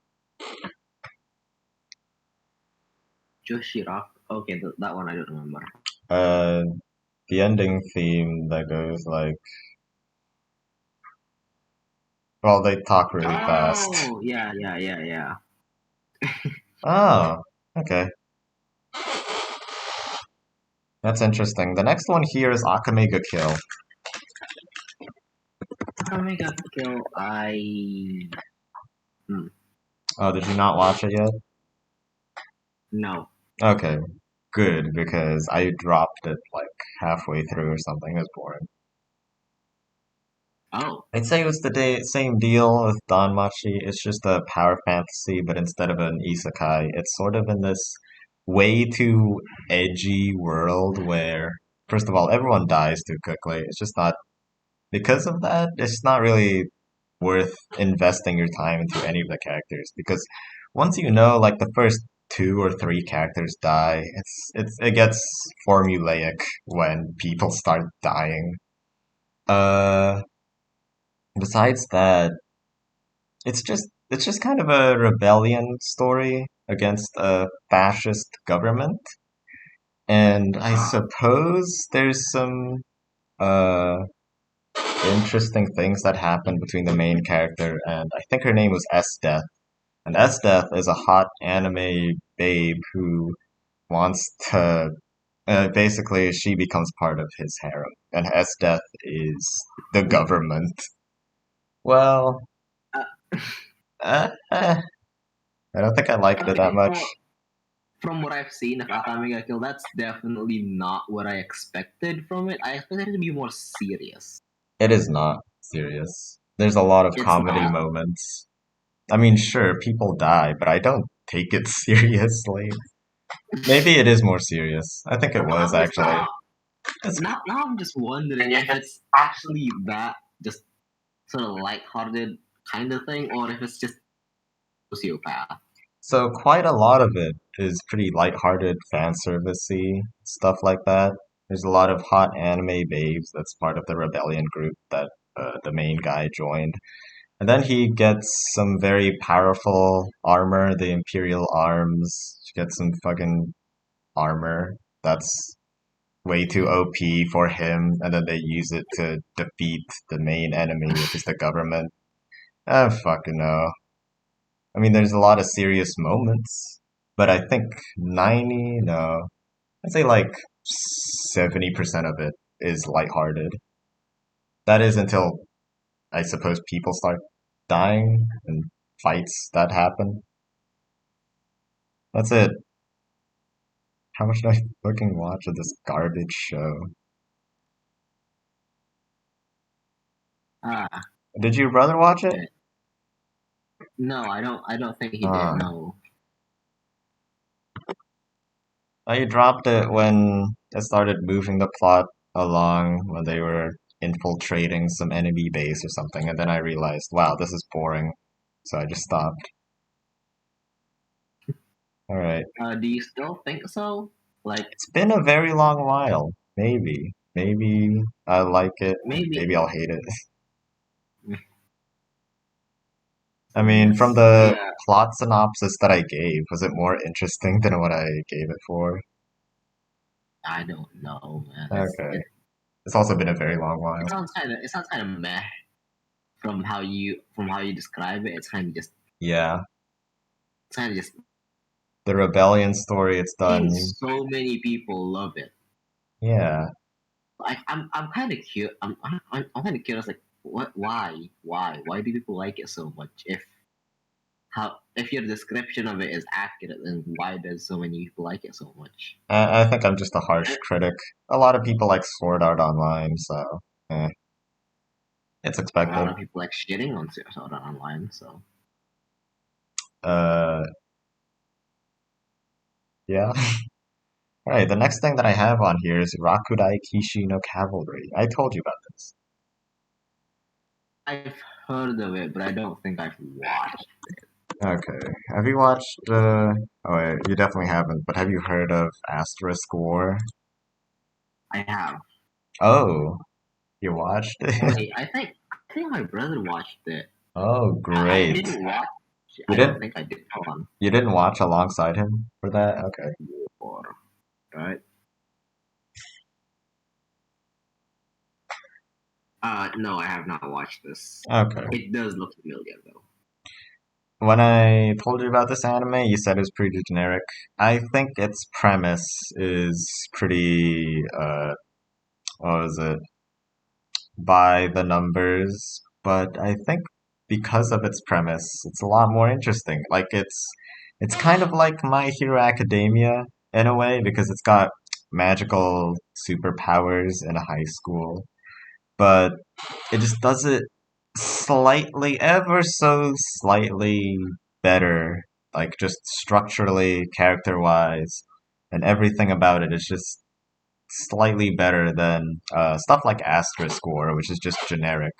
B: Joshiraku? Okay, that one I don't remember.
A: The ending theme that goes like... Well, they talk really fast.
B: Oh, yeah.
A: Oh, okay. That's interesting. The next one here is Akame ga Kill.
B: Akame ga Kill,
A: Oh, did you not watch it yet?
B: No.
A: Okay, good, because I dropped it like halfway through or something. It was boring.
B: Oh.
A: I'd say it was the same deal with Danmachi. It's just a power fantasy, but instead of an isekai, it's sort of in this way too edgy world where, first of all, everyone dies too quickly. It's just not, because of that, it's not really worth investing your time into any of the characters, because once you know, like, the first 2 or 3 characters die, it gets formulaic when people start dying. Besides that, it's just kind of a rebellion story against a fascist government. And I suppose there's some interesting things that happen between the main character and I think her name was S-Death. And S-Death is a hot anime babe who wants to basically she becomes part of his harem. And S-Death is the government. Well, I don't think I liked it that much.
B: From what I've seen of Akame ga Kill, that's definitely not what I expected from it. I expected it to be more serious.
A: It is not serious. There's a lot of comedy moments. I mean, sure, people die, but I don't take it seriously. Maybe it is more serious. I think it was, actually.
B: Now I'm just wondering if it's actually that just sort of lighthearted kind of thing, or if it's just sociopath.
A: So quite a lot of it is pretty lighthearted, fan servicey stuff like that. There's a lot of hot anime babes that's part of the rebellion group that the main guy joined. And then he gets some very powerful armor, the Imperial Arms. He gets some fucking armor that's way too OP for him, and then they use it to defeat the main enemy, which is the government.
D: I fucking know. I mean, there's a lot of serious moments, but I think 90, no. I'd say like 70% of it is lighthearted. That is until, I suppose, people start dying and fights that happen. That's it. How much did I fucking watch of this garbage show?
B: Ah,
D: Did your brother watch it?
B: no, I don't think he did.
D: Ah.
B: No.
D: I dropped it when it started moving the plot along, when they were infiltrating some enemy base or something, and then I realized, wow, this is boring. So I just stopped. Alright.
B: Do you still think so? Like,
D: It's been a very long while. Maybe. Maybe I like it.
B: maybe.
D: Maybe I'll hate it. I
B: So
D: mean, from
B: yes,
D: the
B: yeah.
D: plot synopsis that I gave, was it more interesting than what I gave it for?
B: I don't know, man.
D: Okay. It's also been a very long while.
B: It sounds kind of meh from how you describe it. It's kind of just
D: Yeah.
B: just.
D: The rebellion story, it's done.
B: So many people love it.
D: Yeah.
B: Like I'm kind of curious. I'm kind of curious. Like what? Why do people like it so much? If your description of it is accurate, then why does so many people like it so much?
D: I think I'm just a harsh critic. A lot of people like Sword Art Online, so it's
B: A
D: expected.
B: lot of people like shitting on Sword Art Online, so
D: Uh, yeah. Alright, the next thing that I have on here is Rakudai Kishi no Cavalry. I told you about this.
B: I've heard of it, but I don't think I've watched.
D: Okay. Have you watched, oh wait, you definitely haven't, but have you heard of Asterisk War?
B: I have.
D: Oh, you watched it?
B: Wait, I think my brother watched it.
D: Oh,
B: I
D: great.
B: didn't watch.
D: You
B: I don't
D: didn't,
B: think I did. Hold on.
D: you didn't watch alongside him for that? Okay.
B: War, right? No, I have not watched this.
D: Okay.
B: It does look familiar though.
D: When I told you about this anime, you said it was pretty generic. I think its premise is pretty, what was it? By the numbers, but I think because of its premise, it's a lot more interesting. Like it's kind of like My Hero Academia in a way because it's got magical superpowers in a high school, but it just does it slightly, ever so slightly better, like just structurally, character-wise, and everything about it is just slightly better than stuff like Asterisk War, which is just generic.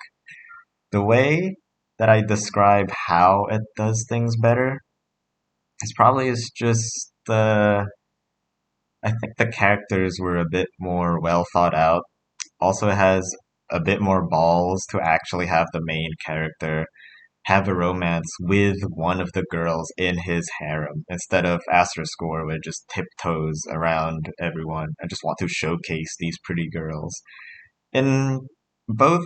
D: The way that I describe how it does things better is just I think the characters were a bit more well thought out. Also, it has a bit more balls to actually have the main character have a romance with one of the girls in his harem instead of Asterisk War, where it just tiptoes around everyone and just want to showcase these pretty girls. In both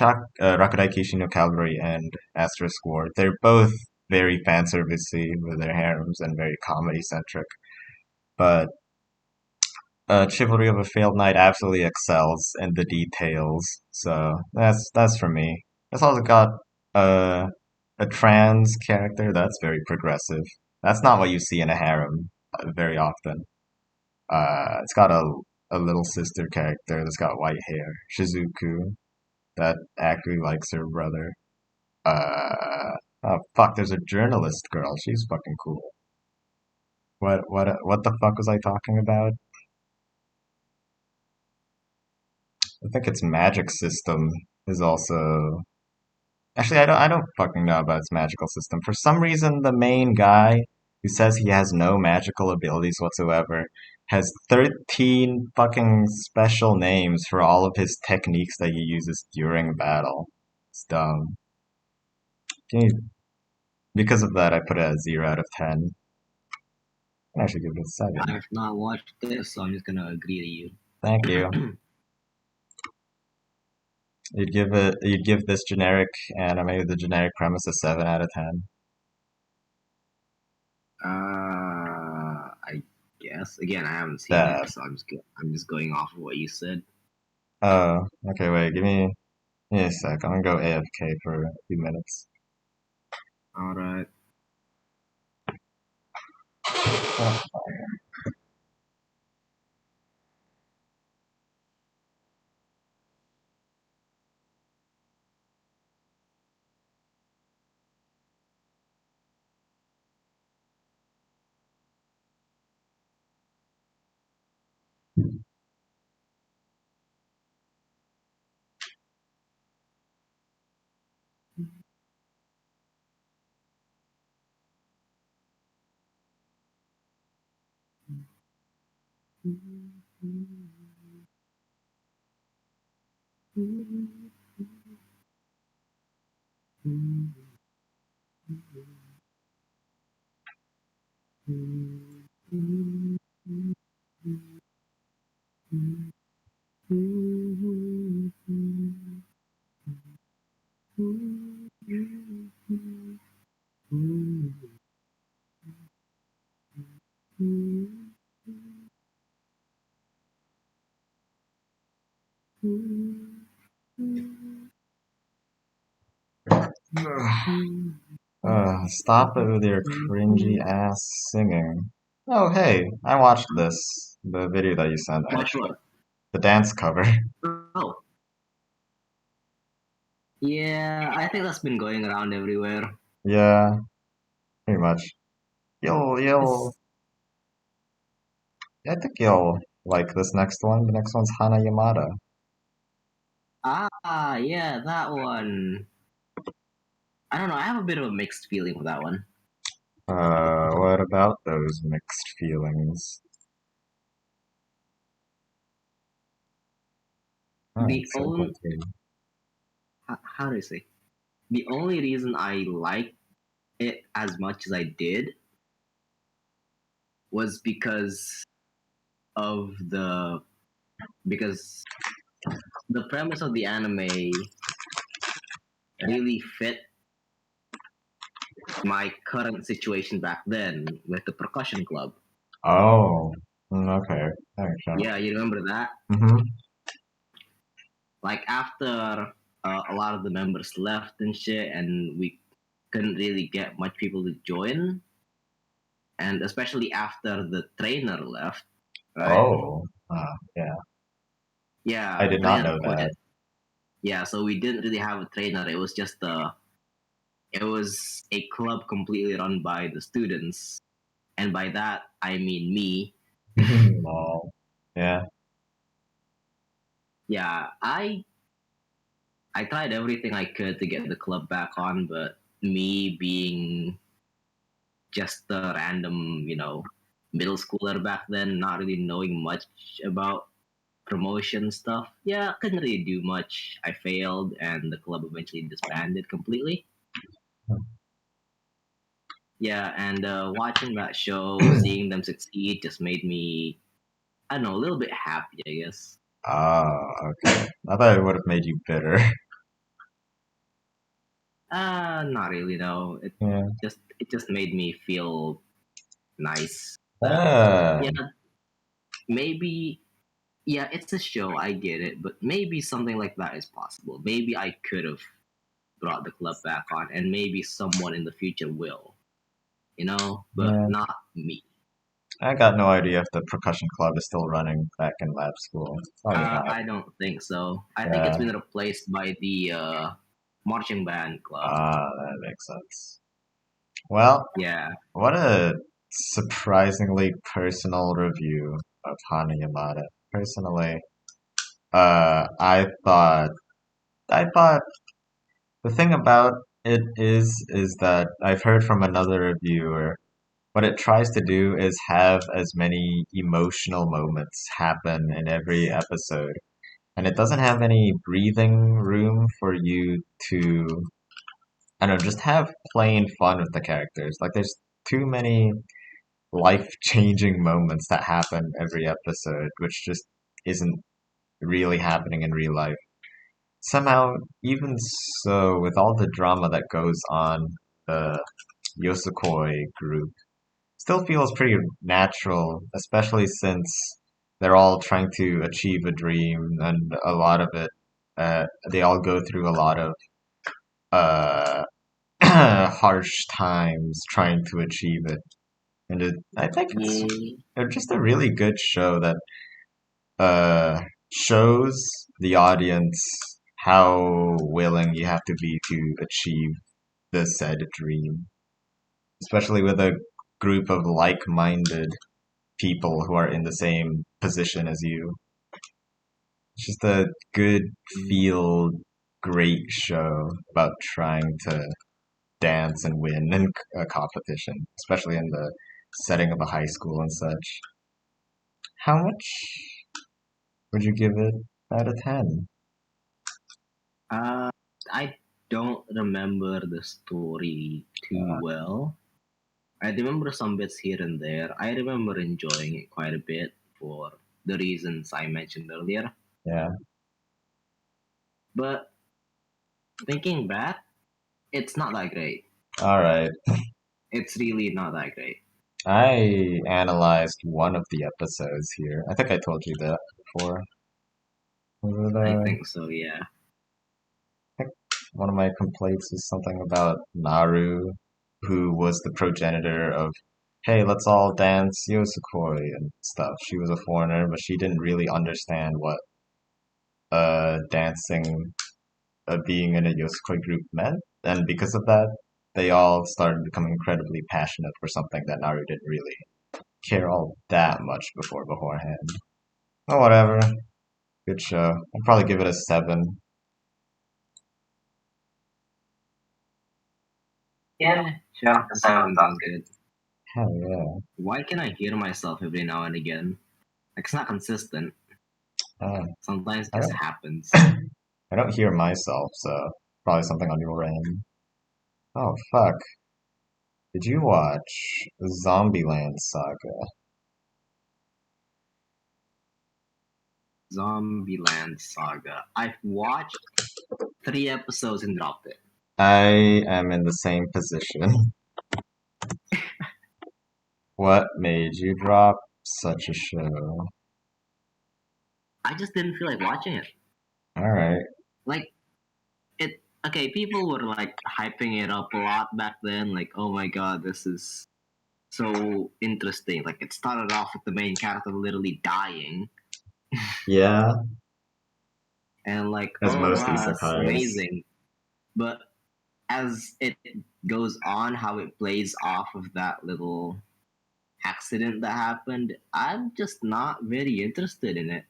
D: Rakudai Kishi no Cavalry and Asterisk War, they're both very fan servicey with their harems and very comedy centric. But Chivalry of a Failed Knight absolutely excels in the details, so that's for me. It's also got uh, a trans character that's very progressive. That's not what you see in a harem very often. It's got a little sister character that's got white hair, Shizuku, that actually likes her brother. Oh fuck, there's a journalist girl. She's fucking cool. What the fuck was I talking about? I think its magic system is also. Actually, I don't fucking know about its magical system. For some reason, the main guy who says he has no magical abilities whatsoever has 13 fucking special names for all of his techniques that he uses during battle. It's dumb. Because of that, I put it at 0 out of 10. I should give it a 7.
B: I've not watched this, so I'm just gonna agree to you.
D: Thank you. you'd give this generic anime the generic premise a 7 out of 10.
B: I guess. Again, I haven't seen
D: Yeah.
B: it, so I'm just going off of what you said.
D: Oh, okay. Wait, give me a sec. I'm gonna go AFK for a few minutes.
B: All right.
D: Oh. Stop it with your cringy ass singing. Oh, hey, I watched the video that you sent,
B: Watch
D: actually.
B: what?
D: The dance cover.
B: Oh. Yeah, I think that's been going around everywhere.
D: Yeah, pretty much. You'll,
B: It's,
D: I think you'll like this next one. The next one's Hanayamata.
B: yeah, that one. I don't know. I have a bit of a mixed feeling with that one.
D: What about those mixed feelings? Oh,
B: The
D: it's so
B: only
D: complicated.
B: how do I say? The only reason I liked it as much as I did was of the because the premise of the anime really fit my current situation back then with the percussion club.
D: Oh, okay. Thanks,
B: Yeah, you remember that?
D: Mm-hmm.
B: Like after a lot of the members left and shit, and we couldn't really get much people to join, and especially after the trainer left, right?
D: Oh, yeah. I
B: Yeah,
D: did not
B: trainer
D: know
B: quit.
D: that.
B: Yeah, so we didn't really have a trainer. It was a club completely run by the students, and by that I mean me.
D: Lol. Yeah.
B: Yeah, I tried everything I could to get the club back on, but me being just a random, middle schooler back then, not really knowing much about promotion stuff. Yeah, couldn't really do much. I failed, and the club eventually disbanded completely. Yeah, and watching that show, seeing them succeed, just made me, I don't know, a little bit happy, I guess.
D: Okay. I thought it would have made you bitter.
B: Not really, no.
D: Yeah.
B: It just made me feel nice. That
D: Ah,
B: yeah, maybe yeah, it's a show, I get it, but maybe something like that is possible. Maybe I could have brought the club back on, and maybe someone in the future will, but
D: yeah.
B: not me.
D: I got no idea if the percussion club is still running back in lab school. Probably not.
B: I don't think so. I think it's
D: Yeah.
B: been replaced by the marching band club.
D: That makes sense. Well,
B: Yeah.
D: what a surprisingly personal review of Hana Yamada. Personally, I thought the thing about it is that I've heard from another reviewer, what it tries to do is have as many emotional moments happen in every episode. And it doesn't have any breathing room for you to, I don't know, just have plain fun with the characters. Like, there's too many life-changing moments that happen every episode, which just isn't really happening in real life. somehow, even so, with all the drama that goes on, the Yosakoi group still feels pretty natural, especially since they're all trying to achieve a dream, and a lot of it, they all go through a lot of uh, harsh times trying to achieve it. And I think
B: Yeah.
D: it's just a really good show that uh, shows the audience how willing you have to be to achieve the said dream, especially with a group of like-minded people who are in the same position as you. It's just a good feel great show about trying to dance and win in a competition, especially in the setting of a high school and such. How much would you give it out of 10?
B: I don't remember the story too well. I remember some bits here and there. I remember enjoying it quite a bit for the reasons I mentioned earlier.
D: Yeah.
B: But thinking back, it's not that great.
D: Alright.
B: It's really not that great.
D: I analyzed one of the episodes here. I think I told you that before. Was it,
B: I think so, yeah.
D: one of my complaints was something about Naru, who was the progenitor of, hey, let's all dance Yosakoi and stuff. She was a foreigner, but she didn't really understand what dancing, being in a Yosakoi group meant. And because of that, they all started becoming incredibly passionate for something that Naru didn't really care all that much beforehand. Oh, whatever. Good show. I'd probably give it a 7.
B: Yeah, sure. The 7 sounds good.
D: Hell yeah.
B: Why can I hear myself every now and again? Like, it's not consistent. Sometimes it just happens.
D: I don't hear myself, so probably something on your end. Oh, fuck. Did you watch Zombieland Saga?
B: Zombieland Saga. I've watched 3 episodes and dropped it.
D: I am in the same position. What made you drop such a show?
B: I just didn't feel like watching it.
D: Alright.
B: Like, it. Okay, people were like hyping it up a lot back then. Like, oh my god, this is so interesting. Like, it started off with the main character literally dying.
D: Yeah.
B: And like,
D: As
B: oh
D: most
B: wow, that's
D: isekais.
B: amazing. But as it goes on, how it plays off of that little accident that happened, I'm just not very interested in it.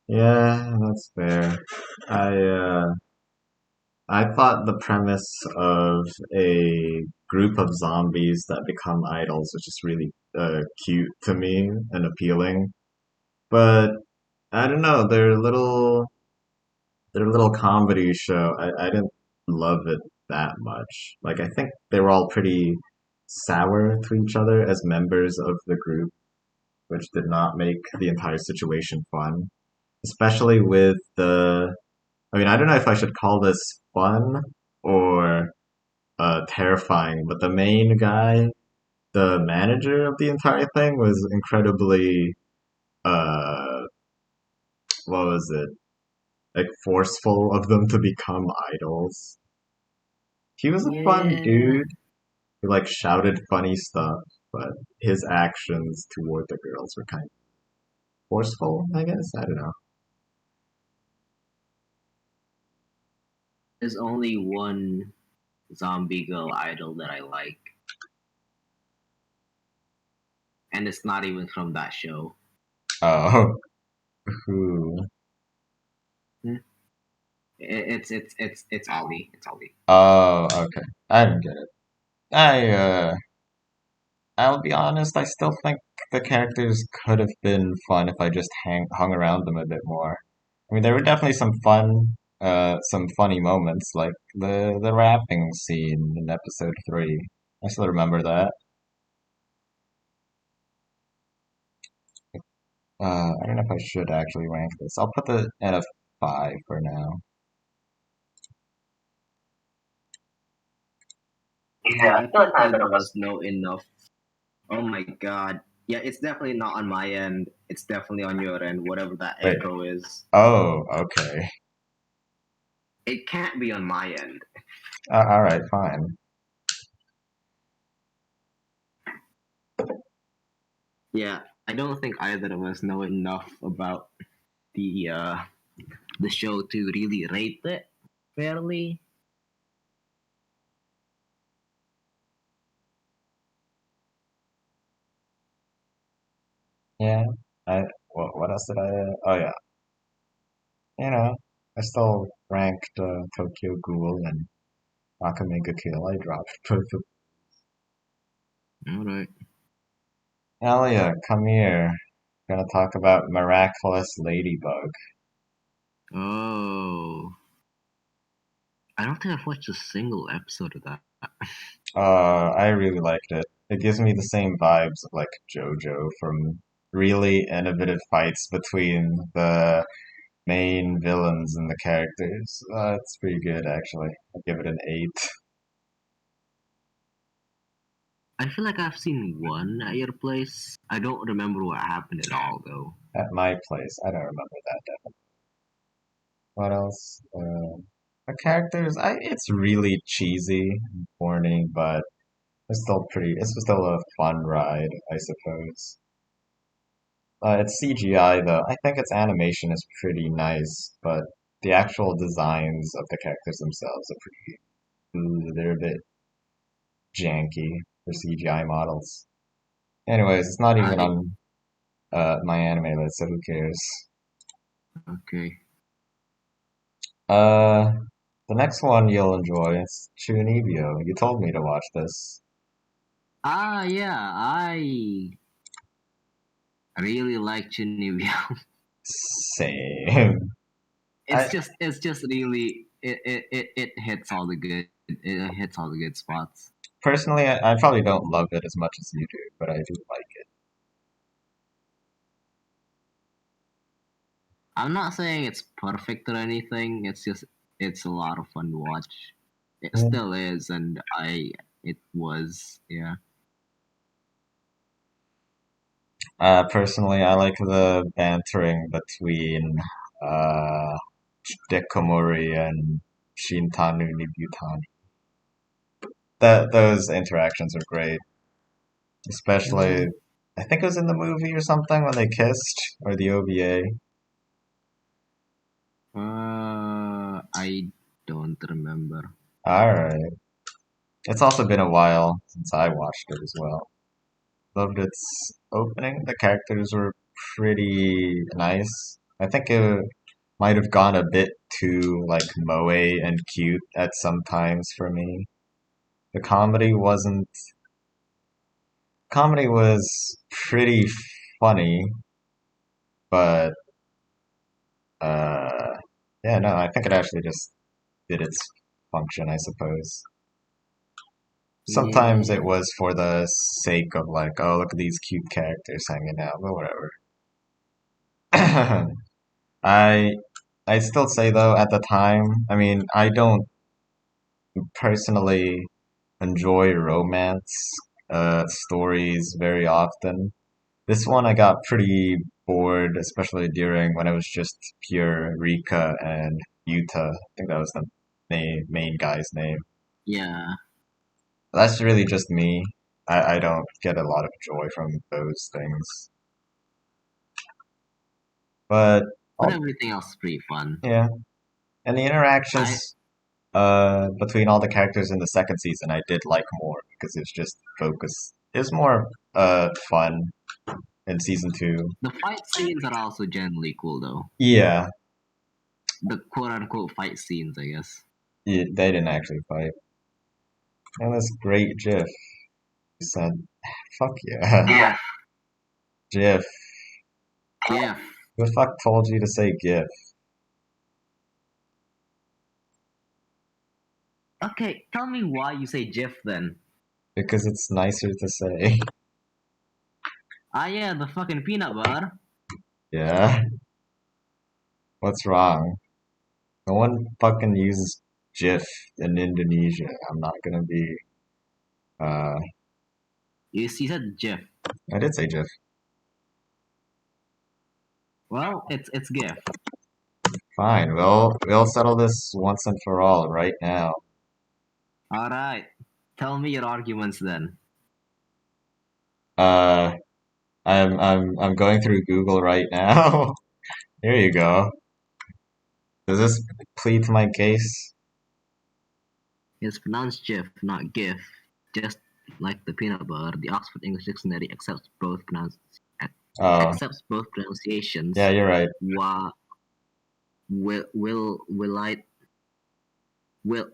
D: Yeah, that's fair. I thought the premise of a group of zombies that become idols was just really cute to me and appealing. But I don't know, their little comedy show, I didn't love it that much. Like I think they were all pretty sour to each other as members of the group, which did not make the entire situation fun. Especially with I mean, I don't know if I should call this fun or terrifying, but the main guy, the manager of the entire thing, was incredibly, uh, what was it? Like forceful of them to become idols. He was a fun
B: Yeah.
D: dude who like shouted funny stuff, but his actions toward the girls were kind of forceful, I guess. I don't know.
B: There's only one zombie girl idol that I like, and it's not even from that show.
D: Oh, who?
B: It's Ollie. It's Ollie.
D: Oh, okay. I didn't get it. I'll be honest, I still think the characters could have been fun if I just hung around them a bit more. I mean, there were definitely some funny moments, like the rapping scene in episode 3. I still remember that. I don't know if I should actually rank this. I'll put it at a 5 for now.
B: Yeah, I feel like neither of us know enough. Oh my god. Yeah, it's definitely not on my end. It's definitely on your end, whatever that
D: Wait.
B: echo is.
D: Oh, okay.
B: It can't be on my end.
D: Alright, fine.
B: Yeah, I don't think either of us know enough about the show to really rate it fairly.
D: Yeah. What else did I? Oh yeah. You know, I still ranked Tokyo Ghoul and Akame ga Kill. I dropped both of.
B: Alright.
D: Elia, come here. Gonna talk about Miraculous Ladybug.
B: Oh. I don't think I've watched a single episode of that.
D: I really liked it. It gives me the same vibes of like Jojo from really innovative fights between the main villains and the characters. It's pretty good actually. I'll give it an 8.
B: I feel like I've seen one at your place. I don't remember what happened at all, though.
D: At my place, I don't remember that definitely. What else? The characters, it's really cheesy and corny, but it's still a fun ride, I suppose. It's CGI though. I think its animation is pretty nice, but the actual designs of the characters themselves are pretty, they're a bit janky for CGI models. Anyways, it's not even
B: I
D: on my anime list, so who cares?
B: okay.
D: Uh, the next one you'll enjoy is Chuunibyou. You told me to watch this.
B: Yeah, I really like Chuunibyou.
D: Same. I
B: It's just really it hits all the good spots.
D: personally, I probably don't love it as much as you do, but I do like it.
B: I'm not saying it's perfect or anything. It's a lot of fun to watch. It
D: Mm.
B: still is, and it was, yeah.
D: Personally, I like the bantering between uh, Dekomori and Shintanu Nibutani. Those interactions are great, especially I think it was in the movie or something when they kissed, or the OVA.
B: I don't remember.
D: Alright. It's also been a while since I watched it as well. Loved its opening. The characters were pretty nice. I think it might have gone a bit too like moe and cute at some times for me. The comedy was pretty funny, but uh yeah, no, I think it actually just did its function, I suppose. Sometimes it
B: Yeah.
D: was for the sake of like, oh, look at these cute characters hanging out, but whatever. I I still say though, at the time, I mean, I don't personally enjoy romance stories very often. This one I got pretty bored, especially during when it was just pure Rika and Yuta. I think that was the main guy's name.
B: Yeah.
D: That's really just me. I don't get a lot of joy from those things. But
B: But everything else is pretty fun.
D: yeah, and the
B: I
D: interactions between all the characters in the second season I did like more because it's just focus. It's more fun in season 2.
B: The fight scenes are also generally cool though.
D: Yeah,
B: The quote unquote fight scenes, I guess.
D: they didn't actually fight. And this great GIF said, "Fuck yeah,
B: Yeah.
D: GIF."
B: Yeah.
D: Who the fuck told you to say GIF?
B: Okay, tell me why you say GIF then.
D: Because it's nicer to say.
B: Yeah, the fucking peanut butter.
D: Yeah. What's wrong? No one fucking uses GIF in Indonesia. I'm not gonna be. Uh,
B: You said GIF.
D: I did say GIF.
B: Well, it's GIF.
D: Fine, we'll settle this once and for all right now.
B: All right. Tell me your arguments then.
D: Uh, I'm going through Google right now. Here you go. Does this plead to my case?
B: It's pronounced GIF, not GIF. Just like the peanut butter, the Oxford English Dictionary accepts both
D: Oh,
B: pronunciations.
D: yeah, you're right.
B: Will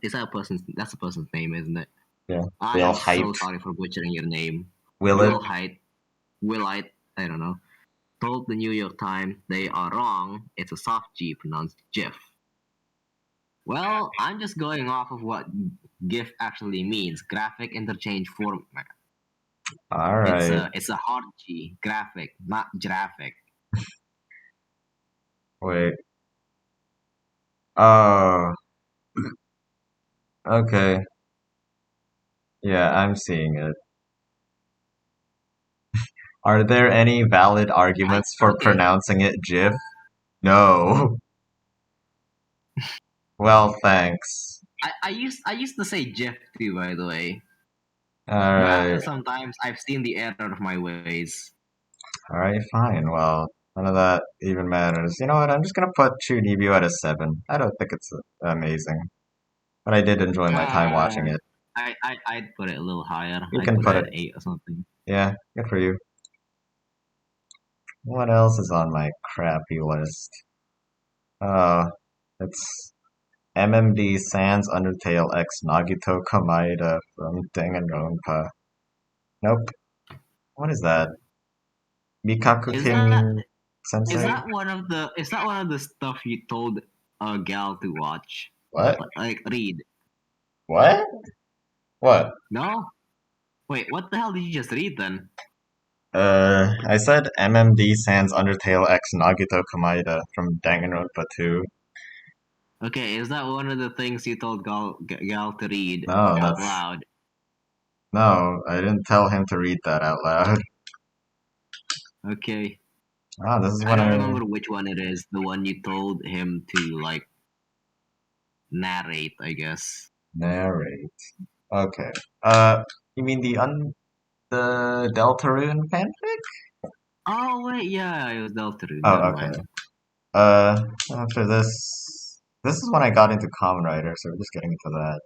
B: is that a person's? That's a person's name, isn't it?
D: Yeah.
B: I
D: Will
B: am so
D: Height.
B: sorry for butchering your name.
D: Will it?
B: Willite, I don't know. Told the New York Times they are wrong. It's a soft G pronounced GIF. Well, I'm just going off of what GIF actually means. Graphic Interchange Format.
D: Alright.
B: It's a hard G. Graphic, not graphic.
D: Wait. Oh. Okay. Yeah, I'm seeing it. Are there any valid arguments for
B: Okay.
D: pronouncing it GIF? No. Well, thanks.
B: I used to say GIF too, by the way.
D: Alright.
B: But sometimes I've seen the error of my ways.
D: Alright, fine. Well, none of that even matters. You know what? I'm just gonna put Chuunibyou at a 7. I don't think it's amazing. But I did enjoy my time watching it.
B: I'd put it a little higher.
D: You
B: I'd
D: can put
B: it
D: it.
B: at 8 or something.
D: Yeah, good for you. What else is on my crappy list? Oh, it's MMD Sans Undertale X Nagito Kamaeda from Danganronpa. Nope. What is that? Mikakukin Sensei?
B: Is that one of the stuff you told a gal to watch?
D: What?
B: Like read?
D: What? What?
B: No? Wait, what the hell did you just read then?
D: I said MMD Sans Undertale X Nagito Kamaeda from Danganronpa 2.
B: Okay, is that one of the things you told gal to read
D: No,
B: out loud?
D: No, I didn't tell him to read that out loud.
B: Okay.
D: Ah, this is
B: I
D: when
B: don't remember which one it is. The one you told him to like narrate, I guess.
D: narrate. Okay. You mean the Deltarune fanfic?
B: Oh wait, yeah, it was Deltarune.
D: Oh, okay. After this is when I got into Kamen Rider, so we're just getting into that.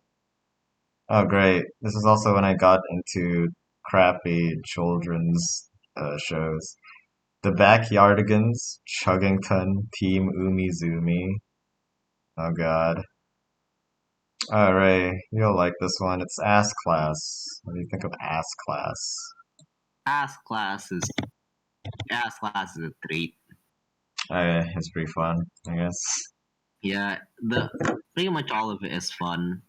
D: Oh, great. This is also when I got into crappy children's shows. The Backyardigans, Chuggington, Team Umizoomi. Oh god. Alright, you'll like this one. It's AssClass. What do you think of AssClass?
B: AssClass is a treat.
D: It's pretty fun, I guess.
B: Yeah, pretty much all of it is fun.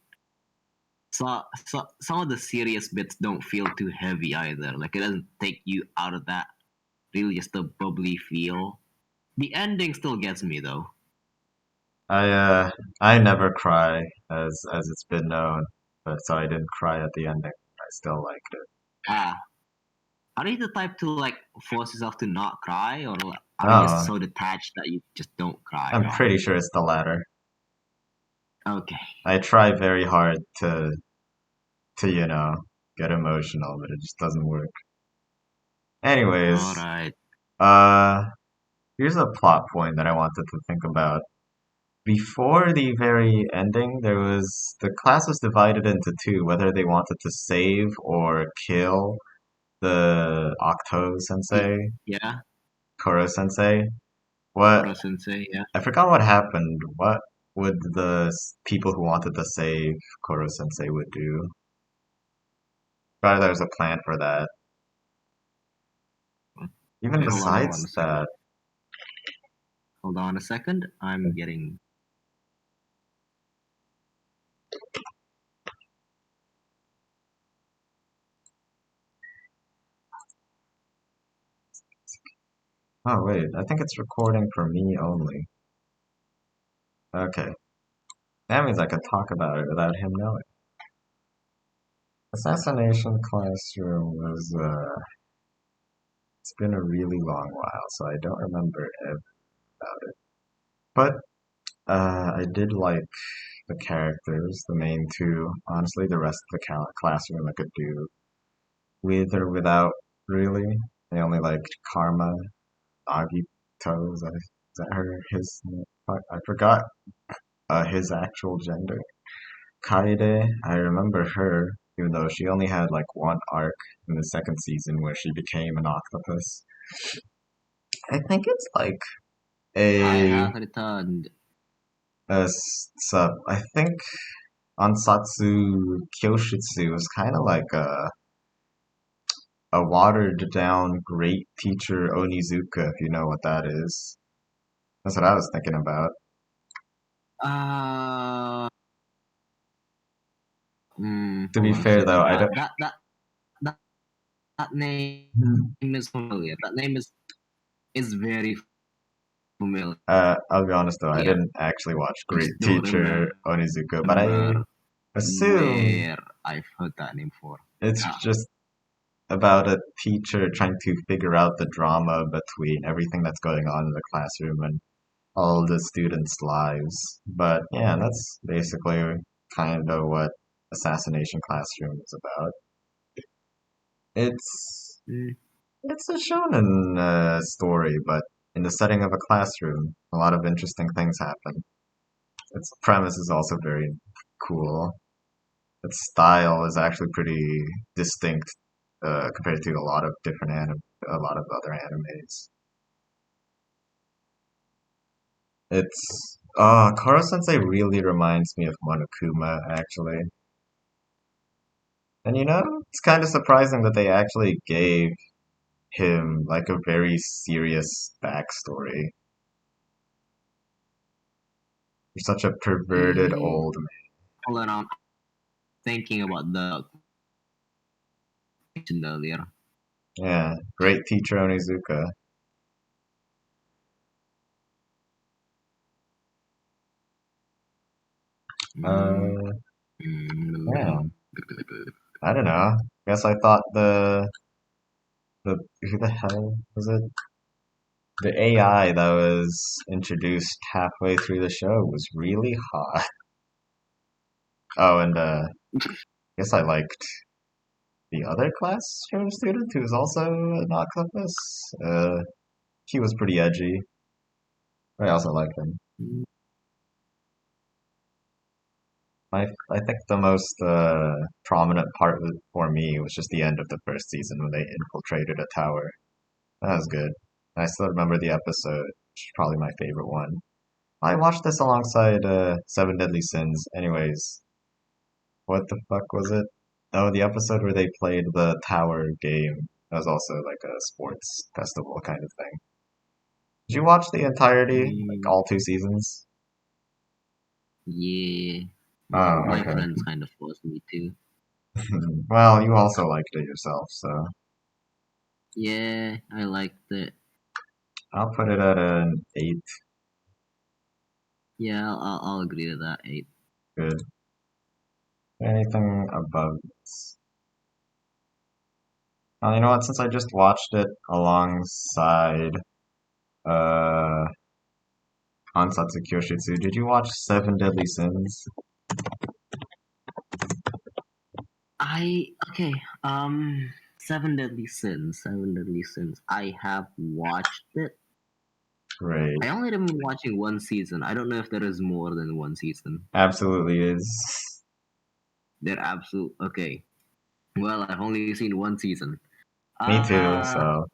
B: So some of the serious bits don't feel too heavy either. Like it doesn't take you out of that really just a bubbly feel. The ending still gets me though.
D: I never cry as it's been known, but so I didn't cry at the ending. I still liked it.
B: Ah, are you the type to like force yourself to not cry, or are you just so detached that you just don't cry?
D: I'm pretty sure it's the latter.
B: Okay.
D: I try very hard to get emotional, but it just doesn't work. Anyways,
B: Alright.
D: here's a plot point that I wanted to think about. Before the very ending, the class was divided into two, whether they wanted to save or kill the Octo Sensei.
B: Yeah.
D: Koro Sensei.
B: Koro Sensei, yeah.
D: I forgot what happened. What would the people who wanted to save Koro Sensei would do? Rather, there's a plan for that. Even besides that.
B: Hold on a second. I'm getting.
D: Oh, wait. I think it's recording for me only. Okay. That means I could talk about it without him knowing. Assassination Classroom was, it's been a really long while, so I don't remember everything about it. But, I did like the characters, the main two. Honestly, the rest of the classroom I could do with or without, really. I only liked Karma, Agito, is that his, I forgot, his actual gender. Kaede, I remember her, even though she only had like one arc in the second season where she became an octopus. I think it's like
B: I
D: a,
B: have returned.
D: I think Ansatsu Kyoshitsu is kind of like a watered down great teacher Onizuka, if you know what that is. That's what I was thinking about.
B: Uh,
D: To
B: hold
D: be
B: on a
D: fair though,
B: second.
D: I don't.
B: That name is familiar. That name is very familiar.
D: I'll be honest though, I
B: I
D: didn't actually watch Great
B: just don't
D: Teacher Onizuka, but I
B: remember
D: assume
B: where I've heard that name for.
D: it's
B: Yeah.
D: just about a teacher trying to figure out the drama between everything that's going on in the classroom and all the students' lives. But yeah, that's basically kind of what Assassination Classroom is about. It's
B: Mm,
D: it's a shonen story, but in the setting of a classroom, a lot of interesting things happen. Its premise is also very cool. Its style is actually pretty distinct compared to a lot of other animes. It's Koro Sensei really reminds me of Monokuma actually. And it's kind of surprising that they actually gave him like a very serious backstory. You're such a perverted
B: mm,
D: old man.
B: hold on, I'm thinking about the mentioned earlier.
D: Yeah, great teacher Onizuka.
B: Mm,
D: Uh, yeah,
B: mm,
D: I don't know. Guess I thought the who the hell was it? The AI that was introduced halfway through the show was really hot. Oh, and guess I liked the other classroom student who was also an octopus. He was pretty edgy. I also liked him. I think the most prominent part for me was just the end of the first season when they infiltrated a tower. That was good. I still remember the episode, which is probably my favorite one. I watched this alongside Seven Deadly Sins. Anyways, what the fuck was it? Oh, the episode where they played the tower game. That was also like a sports festival kind of thing. Did you watch the entirety, like
B: mm,
D: all two seasons?
B: yeah,
D: Oh,
B: my
D: okay.
B: friends kind of forced me to.
D: Well, you also liked it yourself, so
B: Yeah, I liked it.
D: I'll put it at an 8.
B: Yeah, I'll agree to that. 8.
D: Good. Anything above this? You know what? Since I just watched it alongside uh Ansatsu Kyoshitsu, did you watch Seven Deadly Sins?
B: Okay. Seven Deadly Sins. Seven Deadly Sins. I have watched it.
D: Great.
B: I only remember watching one season. I don't know if there is more than one season.
D: Absolutely is.
B: They're absolute. Okay. Well, I've only seen one season.
D: Me too,
B: Uh,
D: so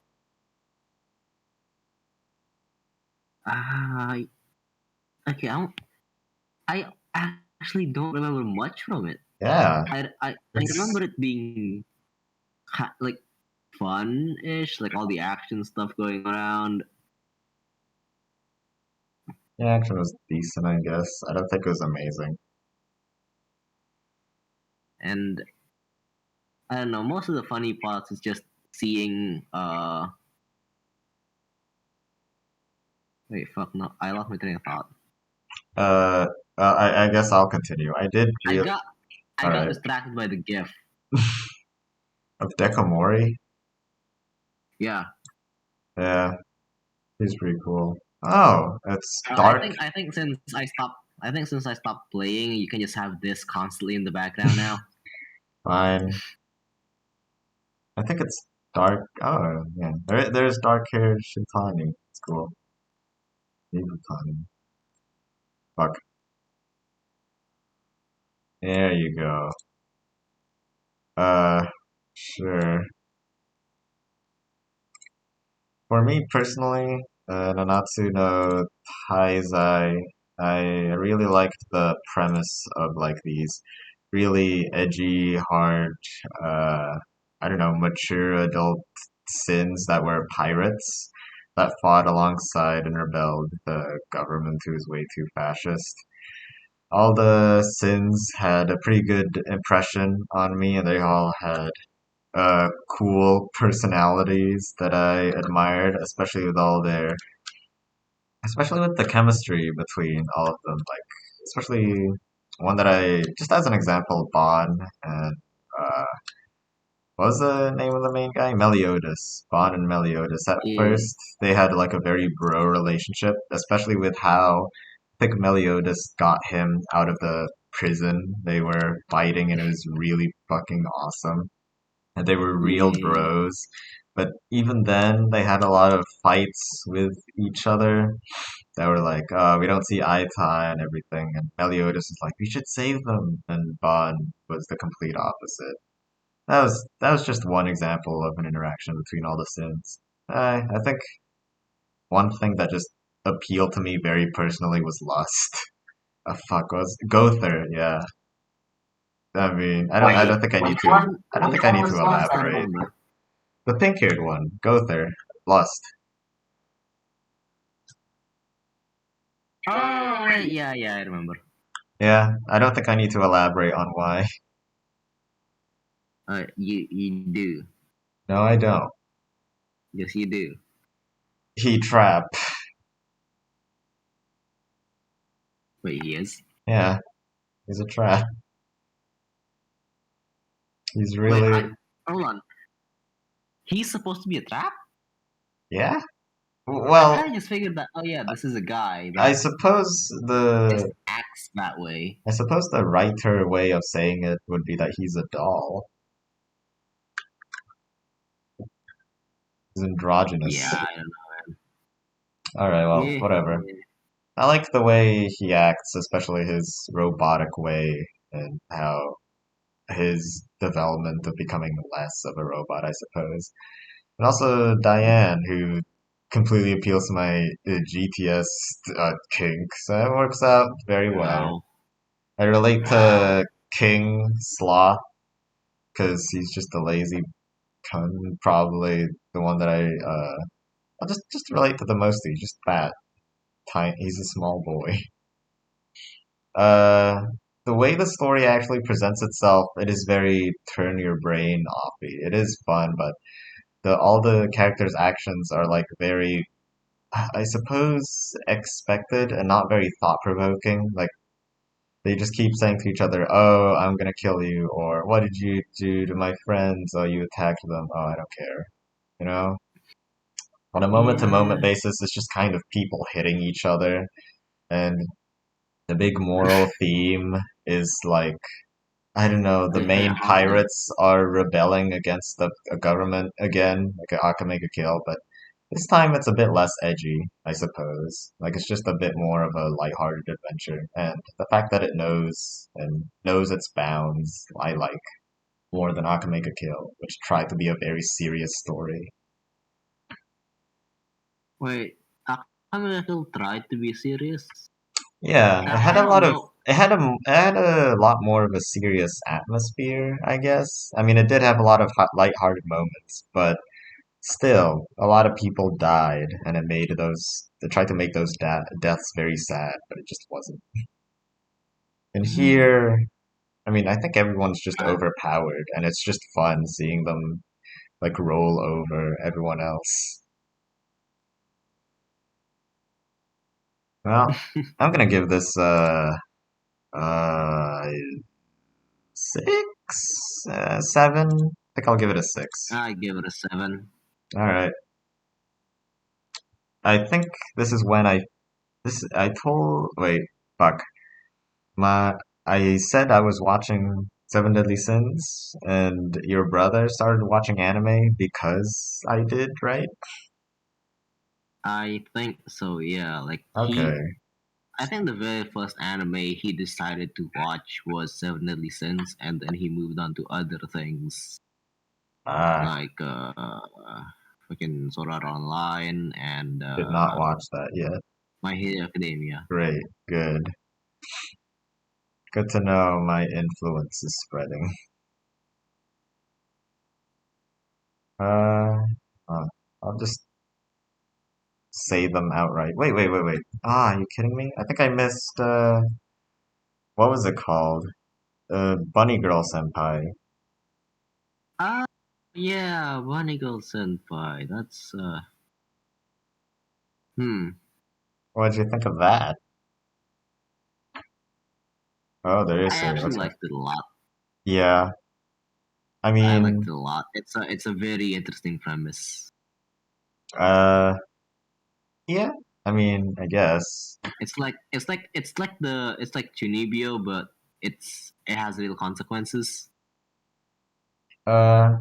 B: I okay. I actually don't remember much from it.
D: yeah.
B: I remember it being like fun-ish, like all the action stuff going around.
D: The action was decent, I guess. I don't think it was amazing.
B: And I don't know, most of the funny parts is just seeing wait, fuck, no, I lost my train of thought.
D: Uh, I guess I'll continue. I did
B: I
D: really.
B: got I got
D: Alright.
B: distracted by the gif.
D: of Dekomori.
B: Yeah.
D: Yeah, he's pretty cool. Oh, it's
B: I
D: dark.
B: think since I stopped playing, you can just have this constantly in the background now.
D: Fine. I think it's dark. Oh, yeah. There's dark-haired Shintani. It's cool. Shintani. Fuck. There you go. Sure. For me personally, Nanatsu no Taizai, I really liked the premise of like these really edgy, hard, uh, I don't know, mature adult sins that were pirates that fought alongside and rebelled the government who was way too fascist. All the sins had a pretty good impression on me, and they all had cool personalities that I admired, especially with the chemistry between all of them. Like, especially one that just as an example, Bon and uh, what was the name of the main guy? Meliodas. Bon and Meliodas. At
B: Yeah.
D: first, they had like a very bro relationship, especially with how I think Meliodas got him out of the prison they were fighting, and it was really fucking awesome. And they were real
B: Yeah.
D: bros. But even then, they had a lot of fights with each other that were like, we don't see eye to eye and everything. And Meliodas is like, we should save them. And Bon was the complete opposite. That was just one example of an interaction between all the sins. I think one thing that just appealed to me very personally was lust. Fuck was Gother, yeah. I mean, I
B: Wait,
D: don't think I need
B: which
D: to.
B: one?
D: I don't
B: Which
D: think I
B: one
D: need
B: was
D: to
B: last? I don't
D: elaborate.
B: remember.
D: The pink-haired one, Gother, lust.
B: Oh wait, yeah, I remember.
D: Yeah, I don't think I need to elaborate on why.
B: You do.
D: No, I don't.
B: Yes, you do.
D: He trap.
B: Wait, he is.
D: Yeah, he's a trap. He's
B: Wait,
D: really.
B: hold on. He's supposed to be a trap.
D: Yeah.
B: I
D: Well,
B: kind of just figured that. Oh yeah, this is a guy
D: I
B: that
D: suppose
B: just
D: the
B: acts that way.
D: I suppose the righter way of saying it would be that he's a doll. He's
B: Yeah,
D: androgynous.
B: I don't know.
D: All right, well,
B: Yeah,
D: whatever. I like the way he acts, especially his robotic way and how his development of becoming less of a robot, I suppose. And also Diane, who completely appeals to my GTS kink, so it works out very well.
B: wow,
D: I relate
B: wow.
D: to King Sloth because he's just a lazy cunt, probably the one that I'll just relate to the most. He's just fat, tiny. He's a small boy. Uh, the way the story actually presents itself, it is very turn your brain offy. It is fun, but the all the characters' actions are like very, I suppose, expected and not very thought provoking. Like they just keep saying to each other, "Oh, I'm gonna kill you," or "What did you do to my friends? Oh, you attacked them. Oh, I don't care." You know, on a moment-to-moment
B: Yeah.
D: basis, it's just kind of people hitting each other, and the big moral theme is like, I don't know, the
B: Yeah,
D: main pirates are rebelling against a government again, like an Akame kill, but this time it's a bit less edgy, I suppose. Like it's just a bit more of a lighthearted adventure, and the fact that it knows its bounds, I like more than Akame Kill, which tried to be a very serious story.
B: Wait, Akame still tried to be serious.
D: Yeah, it had
B: I
D: a
B: don't
D: lot of
B: know.
D: it had a lot more of a serious atmosphere, I guess. I mean, it did have a lot of lighthearted moments, but still, a lot of people died, and it tried to make those deaths very sad, but it just wasn't. And
B: Hmm.
D: here, I mean, I think everyone's just
B: I,
D: overpowered, and it's just fun seeing them like roll over everyone else. Well, I'm gonna give this uh 6 7. I think I'll give it a 6.
B: I give it a 7.
D: All right. I think this is when I told wait, fuck. My I said I was watching Seven Deadly Sins, and your brother started watching anime because I did, right?
B: I think so, yeah. Like
D: Okay.
B: I think the very first anime he decided to watch was Seven Deadly Sins, and then he moved on to other things
D: Ah,
B: like fucking Sword Art Online and
D: did not watch that yet.
B: My Hero Academia.
D: Great, good. Good to know my influence is spreading. Uh, I'll just say them outright. Wait. Ah, are you kidding me? I think I missed, what was it called? Bunny Girl Senpai.
B: Ah, yeah, Bunny Girl Senpai. That's
D: What did you think of that? Oh, there
B: I
D: is serial.
B: actually
D: Okay.
B: liked it a lot.
D: Yeah, I
B: I liked
D: mean,
B: it a lot. It's a very interesting premise.
D: uh, yeah, I mean, I guess.
B: It's like Chuunibyou, but it has real consequences.
D: Uh,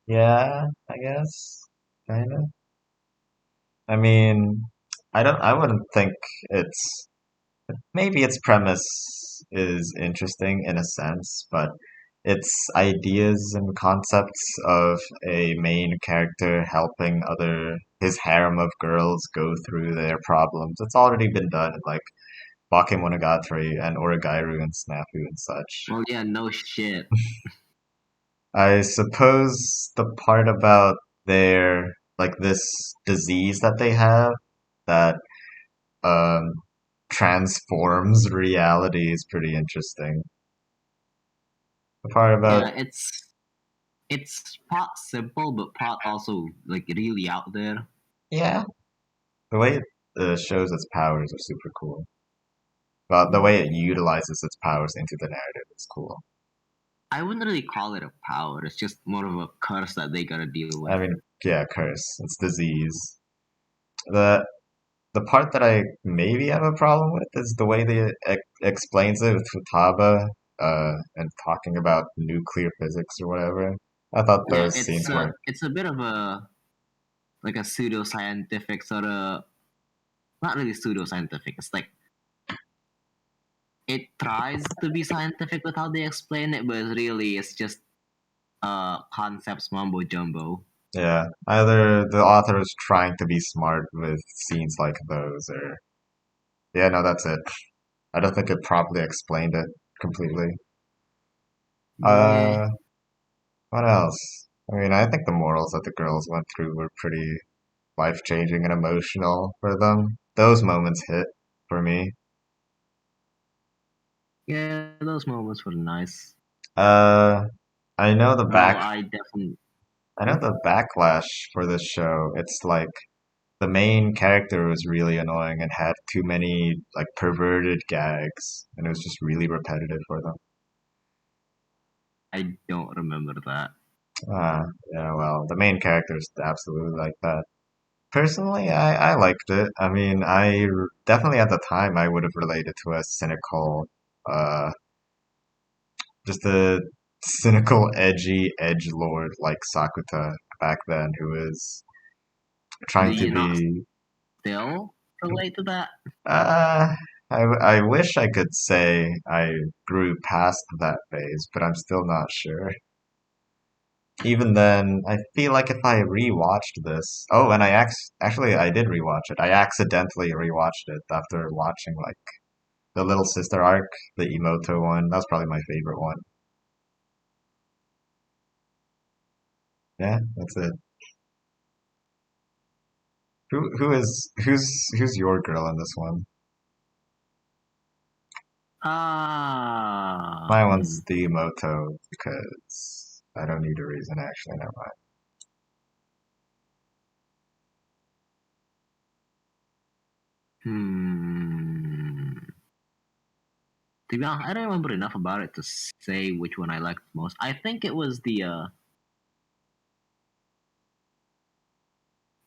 D: yeah, I guess. Kinda. I mean, I wouldn't think it's, maybe its premise is interesting in a sense, but its ideas and concepts of a main character helping his harem of girls go through their problems, it's already been done in like Bakemonogatari and Origairu and Snafu and such.
B: Well, yeah, no shit.
D: I suppose the part about their, like this disease that they have that um, transforms reality is pretty interesting. The part about,
B: Yeah, it's part simple, but part also like really out there.
D: yeah, the way it shows its powers are super cool. But the
B: Mm.
D: way it utilizes its powers into the narrative is cool.
B: I wouldn't really call it a power. It's just more of a curse that they gotta deal
D: I
B: with.
D: mean, yeah, curse. It's disease. The the part that I maybe have a problem with is the way they explains it with Futaba and talking about nuclear physics or whatever. I thought
B: Yeah,
D: those scenes were,
B: it's a bit of a like a pseudoscientific sort of not really pseudoscientific. It's like it tries to be scientific with how they explain it, but really it's just concepts mumbo jumbo.
D: yeah, either the author is trying to be smart with scenes like those, or yeah, no, that's it. I don't think it properly explained it completely.
B: Yeah.
D: Uh, what else? I mean, I think the morals that the girls went through were pretty life-changing and emotional for them. Those moments hit for me.
B: Yeah, those moments were nice.
D: Uh, I know the
B: Well,
D: back,
B: I definitely.
D: I know the backlash for this show. It's like the main character was really annoying and had too many like perverted gags, and it was just really repetitive for them.
B: I don't remember that.
D: Ah, yeah, well, the main character is absolutely like that. Personally, I liked it. I mean, definitely at the time I would have related to a cynical, uh, just a cynical, edgy edge lord like Sakuta back then, who is
B: Do
D: trying to
B: you not
D: be.
B: still relate to that?
D: Uh, I wish I could say I grew past that phase, but I'm still not sure. Even then, I feel like if I rewatched this, oh, and actually I did rewatch it. I accidentally rewatched it after watching like the Little Sister arc, the Emoto one. That's probably my favorite one. Yeah, that's it. Who's your girl in this one?
B: Ah,
D: My one's the Emoto because I don't need a reason actually. Never mind.
B: hmm. To be honest, I don't remember enough about it to say which one I liked most. I think it was the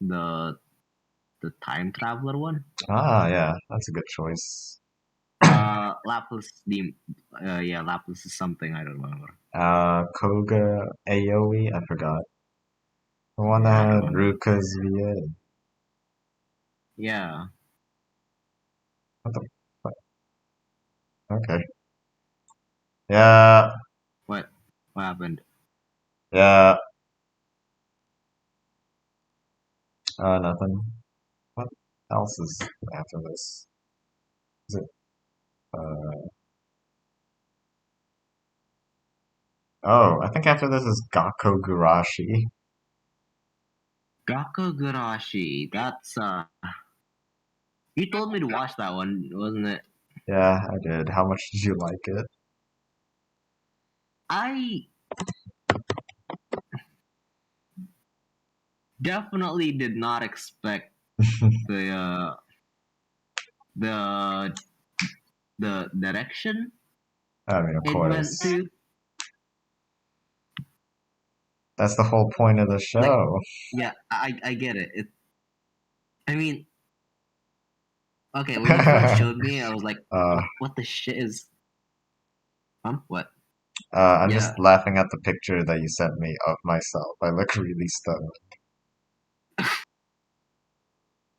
B: the time traveler one.
D: Ah, yeah, that's a good choice.
B: Lapis the yeah, Lapis is something I don't remember.
D: Koga Aoi, I forgot. The one
B: Yeah, I
D: that
B: don't
D: had
B: remember.
D: Ruka's VA.
B: Yeah.
D: What the fuck? Okay. Yeah,
B: What happened?
D: yeah. Nothing. What else is after this? Is it, oh, I think after this is Gakko Gurashi.
B: Gakugurashi. That's you told me to watch that one, wasn't it?
D: Yeah, I did. How much did you like it?
B: I definitely did not expect the the the direction
D: I mean, of
B: it went
D: course.
B: to.
D: That's the whole point of the
B: Like,
D: show.
B: yeah, I get it. I mean, okay, when you first showed me, I was like,
D: uh,
B: what the shit is? What?
D: I'm
B: Yeah,
D: just laughing at the picture that you sent me of myself. I look really stoned.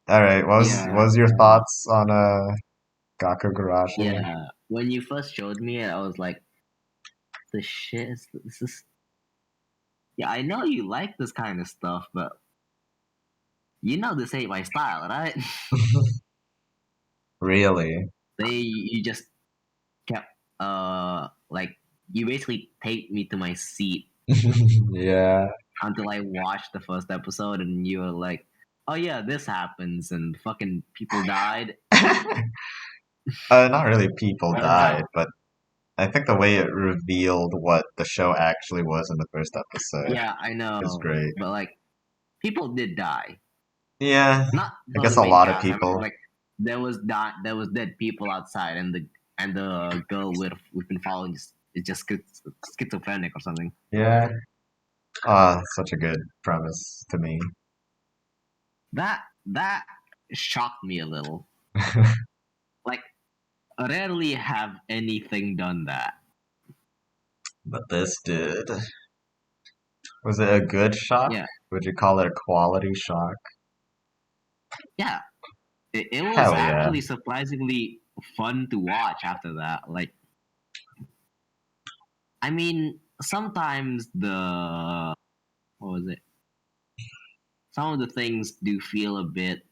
D: Alright, what
B: yeah,
D: was your thoughts on Gakko Gurashi?
B: yeah. When you first showed me it, I was like, the shit is this is. Yeah, I know you like this kind of stuff, but you know this ain't my style, right?
D: Really?
B: You just kept like you basically taped me to my seat
D: Yeah.
B: until I watched the first episode, and you were like, "Oh yeah, this happens," and fucking people died.
D: Not really people
B: And
D: died, but I think the way it revealed what the show actually was in the first episode
B: yeah, I
D: is
B: know,
D: great.
B: but like people did die.
D: Yeah,
B: Not
D: I
B: for
D: guess
B: the
D: a
B: main
D: lot of
B: cast. I mean,
D: people.
B: like there was dead people outside, and the girl we've been following is just schizophrenic or something.
D: Yeah. Ah, such a good premise to me.
B: That shocked me a little. Like, rarely have anything done that.
D: But this did. Was it a good shock?
B: Yeah,
D: Would you call it a quality shock?
B: yeah. It was
D: Hell yeah.
B: actually surprisingly fun to watch after that. Like, I mean, sometimes what was it? Some of the things do feel a bit.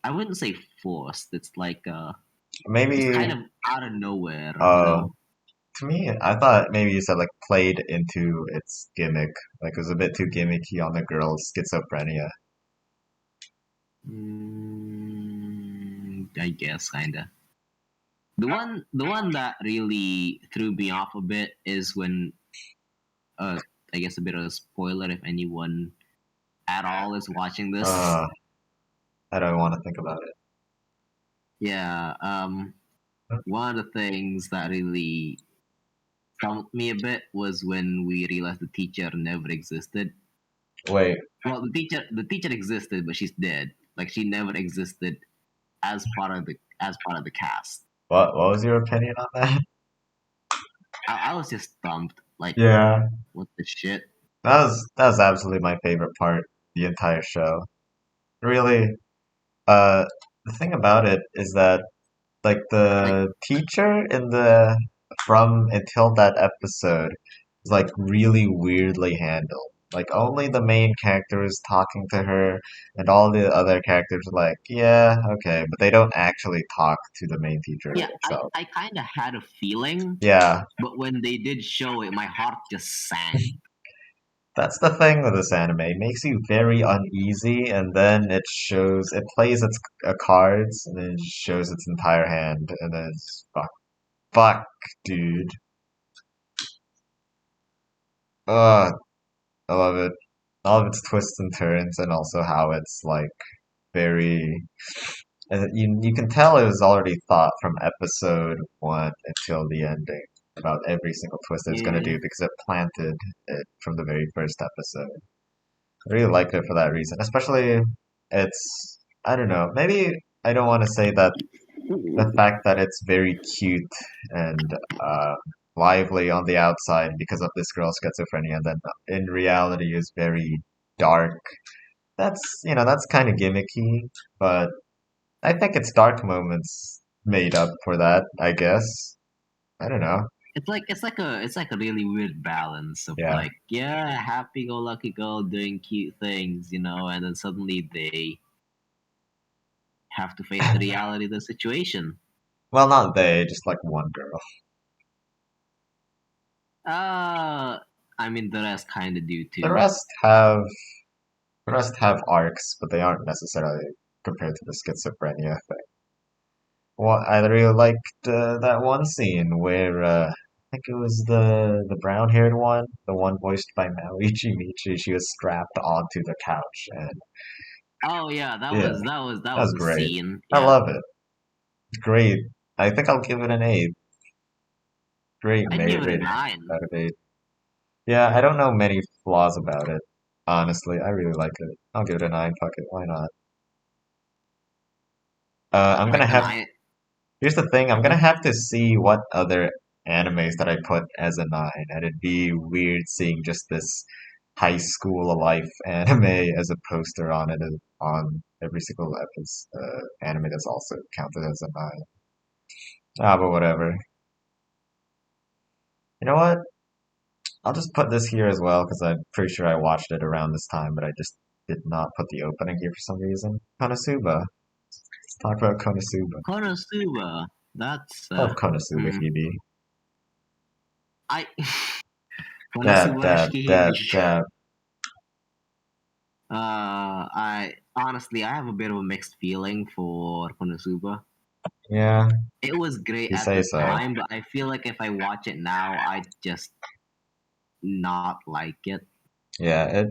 B: I wouldn't say forced. It's like just
D: Maybe,
B: kind of out of nowhere, you
D: uh,
B: know.
D: to me, I thought maybe you said like played into its gimmick. Like it was a bit too gimmicky on the girl's schizophrenia.
B: I guess kinda. The one that really threw me off a bit is when I guess a bit of a spoiler if anyone at all is watching this.
D: Uh, I don't want to think about it.
B: Yeah, one of the things that really stumped me a bit was when we realized the teacher never existed.
D: Wait,
B: Well, the teacher existed, but she's dead. Like she never existed as part of the cast.
D: what was your opinion on that?
B: I was just stumped. Like,
D: Yeah,
B: what the shit?
D: that was absolutely my favorite part, the entire show. Really, the thing about it is that like
B: Like,
D: the teacher in the from until that episode is like really weirdly handled. Like only the main character is talking to her, and all the other characters are like, yeah, okay, but they don't actually talk to the main teacher
B: yeah,
D: itself.
B: I kind of had a feeling,
D: Yeah,
B: but when they did show it, my heart just sank.
D: that's the thing with this anime. It makes you very uneasy, and then it plays its cards, and then it shows its entire hand, and then it's fuck, dude. Ugh, I love it. All of its twists and turns, and also how it's like very. you can tell it was already thought from episode 1 until the ending about every single twist it was going to
B: Yeah.
D: do because it planted it from the very first episode. I really liked it for that reason. Especially, I don't know, maybe I don't want to say that the fact that it's very cute and uh, lively on the outside because of this girl's schizophrenia, and then in reality is very dark. That's kind of gimmicky, but I think its dark moments made up for that, I guess. I don't know.
B: It's like a really weird balance of
D: Yeah.
B: like, yeah, happy go lucky girl doing cute things, and then suddenly they have to face the reality of the situation.
D: Well, not they, just like one girl.
B: Uh I mean the rest kinda do
D: The
B: too.
D: rest have the rest have arcs, but they aren't necessarily compared to the schizophrenia thing. Well, I really liked that one scene where I think it was the brown-haired one, the one voiced by Maoichi Michi. She was strapped onto the couch, and
B: Oh yeah, that
D: yeah,
B: was that was that
D: that was
B: was a
D: great.
B: scene.
D: I
B: Yeah.
D: love it. Great. I think I'll give it an 8. Great
B: I'd give it a
D: rating
B: 9.
D: out of 8. Yeah, I don't know many flaws about it. Honestly, I really like it. I'll give it a 9. Fuck it, why not? I'm gonna
B: Like an
D: have.
B: I
D: Here's the thing. I'm gonna
B: what?
D: have to see what other animes that I put as a 9, and it'd be weird seeing just this high school life anime as a poster on it on every single episode anime that's also counted as a 9. Ah, but whatever. You know what? I'll just put this here as well because I'm pretty sure I watched it around this time, but I just did not put the opening here for some reason. Konosuba. Let's talk about Konosuba.
B: Konosuba. That's
D: Love Konosuba,
B: hmm.
D: Hebe.
B: I
D: Dab,
B: Konosuba
D: dab, dab,
B: Shikibi.
D: dab.
B: I honestly I have a bit of a mixed feeling for Konosuba.
D: Yeah,
B: It was great
D: you
B: at
D: say
B: the
D: so.
B: time, but I feel like if I watch it now, I'd just not like it.
D: Yeah,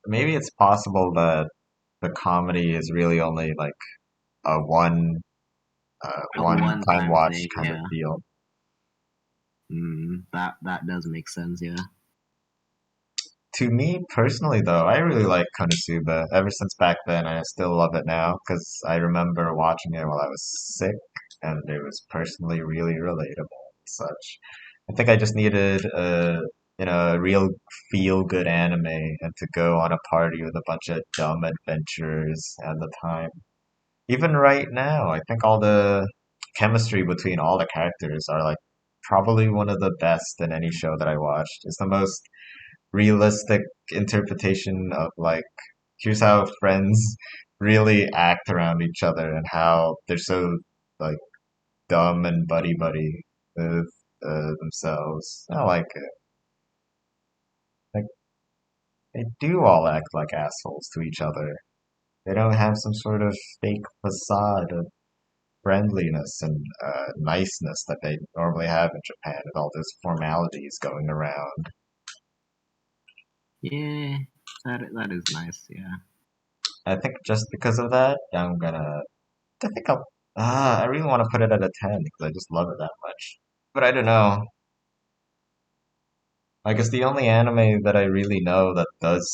D: maybe it's possible that the comedy is really only like a
B: A
D: one time
B: one-time
D: watch
B: thing,
D: kind of
B: yeah.
D: deal.
B: That does make sense, yeah.
D: To me personally, though, I really like Konosuba. Ever since back then, I still love it now because I remember watching it while I was sick, and it was personally really relatable and such. I think I just needed a real feel-good anime and to go on a party with a bunch of dumb adventurers at the time. Even right now, I think all the chemistry between all the characters are like probably one of the best in any show that I watched. It's the most realistic interpretation of like here's how friends really act around each other and how they're so like dumb and buddy buddy with themselves. I like it. Like they do all act like assholes to each other. They don't have some sort of fake facade of friendliness and niceness that they normally have in Japan with all those formalities going around.
B: Yeah, that is nice, yeah.
D: I think just because of that, I think I really want to put it at a 10 because I just love it that much. But I don't know. I guess the only anime that I really know that does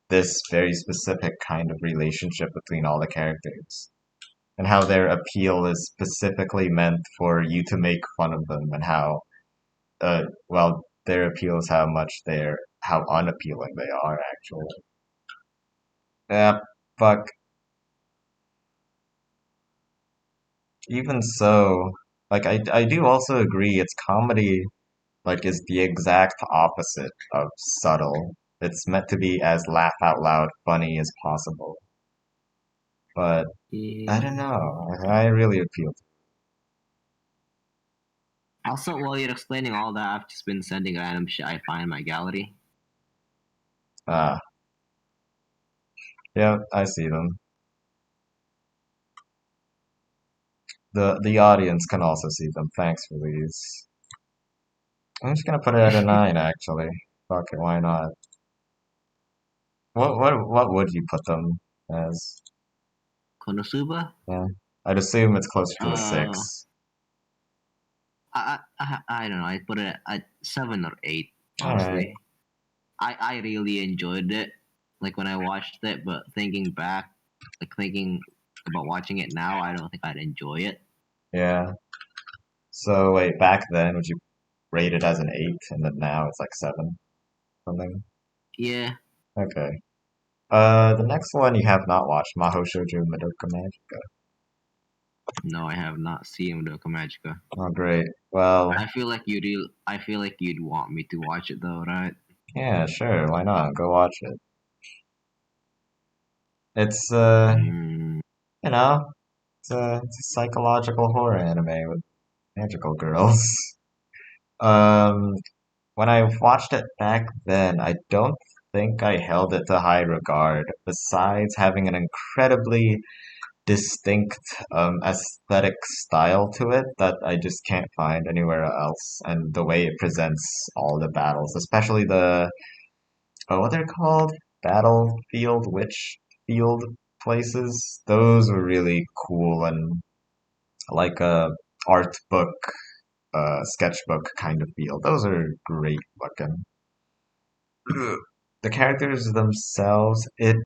D: this very specific kind of relationship between all the characters and how their appeal is specifically meant for you to make fun of them and how well, their appeal is how unappealing they are, actually. Yeah, fuck. Even so, like, I do also agree its comedy, like, is the exact opposite of subtle. It's meant to be as laugh out loud funny as possible. But, I don't
B: Yeah.
D: know. I really appeal to
B: Also, while you're explaining all that, I've just been sending random shit I find in my gallery.
D: Ah, yeah, I see them. The audience can also see them. Thanks for these. I'm just gonna put it at a 9, actually. Fuck it, why not? What would you put them as?
B: Konosuba?
D: Yeah. I'd assume it's closer to a
B: Uh,
D: 6.
B: I don't know. I put it at 7 or 8.
D: Alright.
B: Honestly, I really enjoyed it. Like when I watched it, but thinking back, like thinking about watching it now, I don't think I'd enjoy it.
D: Yeah. So wait, back then would you rate it as an 8, and then now it's like 7 something?
B: Yeah.
D: Okay. The next one you have not watched, Mahou Shoujo Madoka Magica.
B: No, I have not seen Madoka Magica.
D: Oh, great. Well,
B: I feel like you'd want me to watch it though, right?
D: yeah, sure, why not? Go watch it. It's,
B: Mm,
D: you know, it's a psychological horror anime with magical girls. Um, when I watched it back then, I don't think I held it to high regard, besides having an incredibly distinct aesthetic style to it that I just can't find anywhere else, and the way it presents all the battles, especially the what they're called, battlefield, witch field places. Those were really cool and like a art book, sketchbook kind of feel. Those are great looking. The characters themselves, it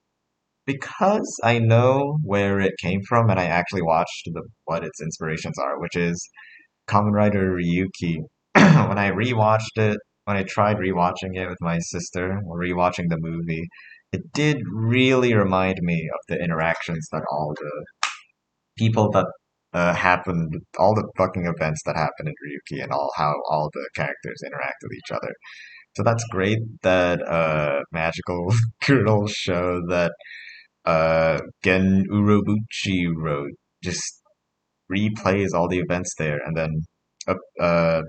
D: because I know where it came from and I actually watched what its inspirations are, which is Kamen Rider Ryuki. When I rewatched it, when I tried rewatching it with my sister, or rewatching the movie, it did really remind me of the interactions that all the people that happened, all the fucking events that happened in Ryuki, and all how all the characters interact with each other. So that's great that Magical Girl show that Gen Urobuchi wrote just replays all the events there, and then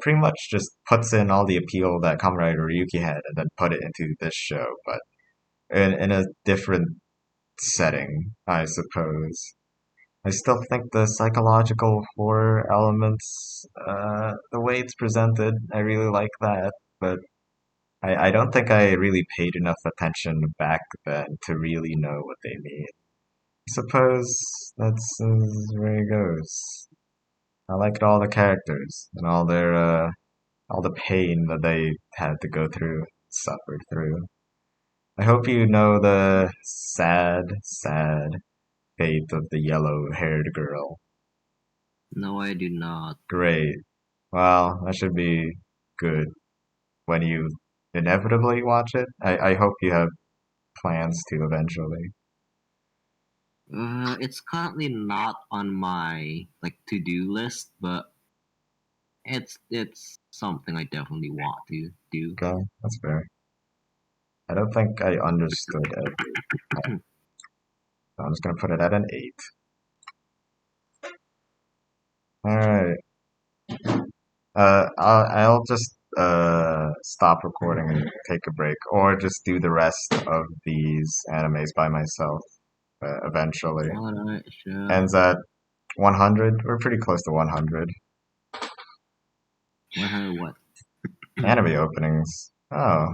D: pretty much just puts in all the appeal that Kamen Rider Ryuki had, and then put it into this show, but in a different setting, I suppose. I still think the psychological horror elements, the way it's presented, I really like that, but I don't think I really paid enough attention back then to really know what they mean. I suppose that's where it goes. I liked all the characters and all the pain that they had to go through, suffered through. I hope you know the sad, sad fate of the yellow-haired girl.
B: no, I do not.
D: Great. Well, that should be good when you inevitably watch it. I hope you have plans to eventually.
B: It's currently not on my like to-do list, but it's something I definitely want to do.
D: Okay, that's fair. I don't think I understood everything. So I'm just gonna put it at an 8. Alright. I'll just stop recording and take a break, or just do the rest of these animes by myself eventually.
B: Alright, sure.
D: Ends at 100. We're pretty close to 100
B: What?
D: anime openings. Oh,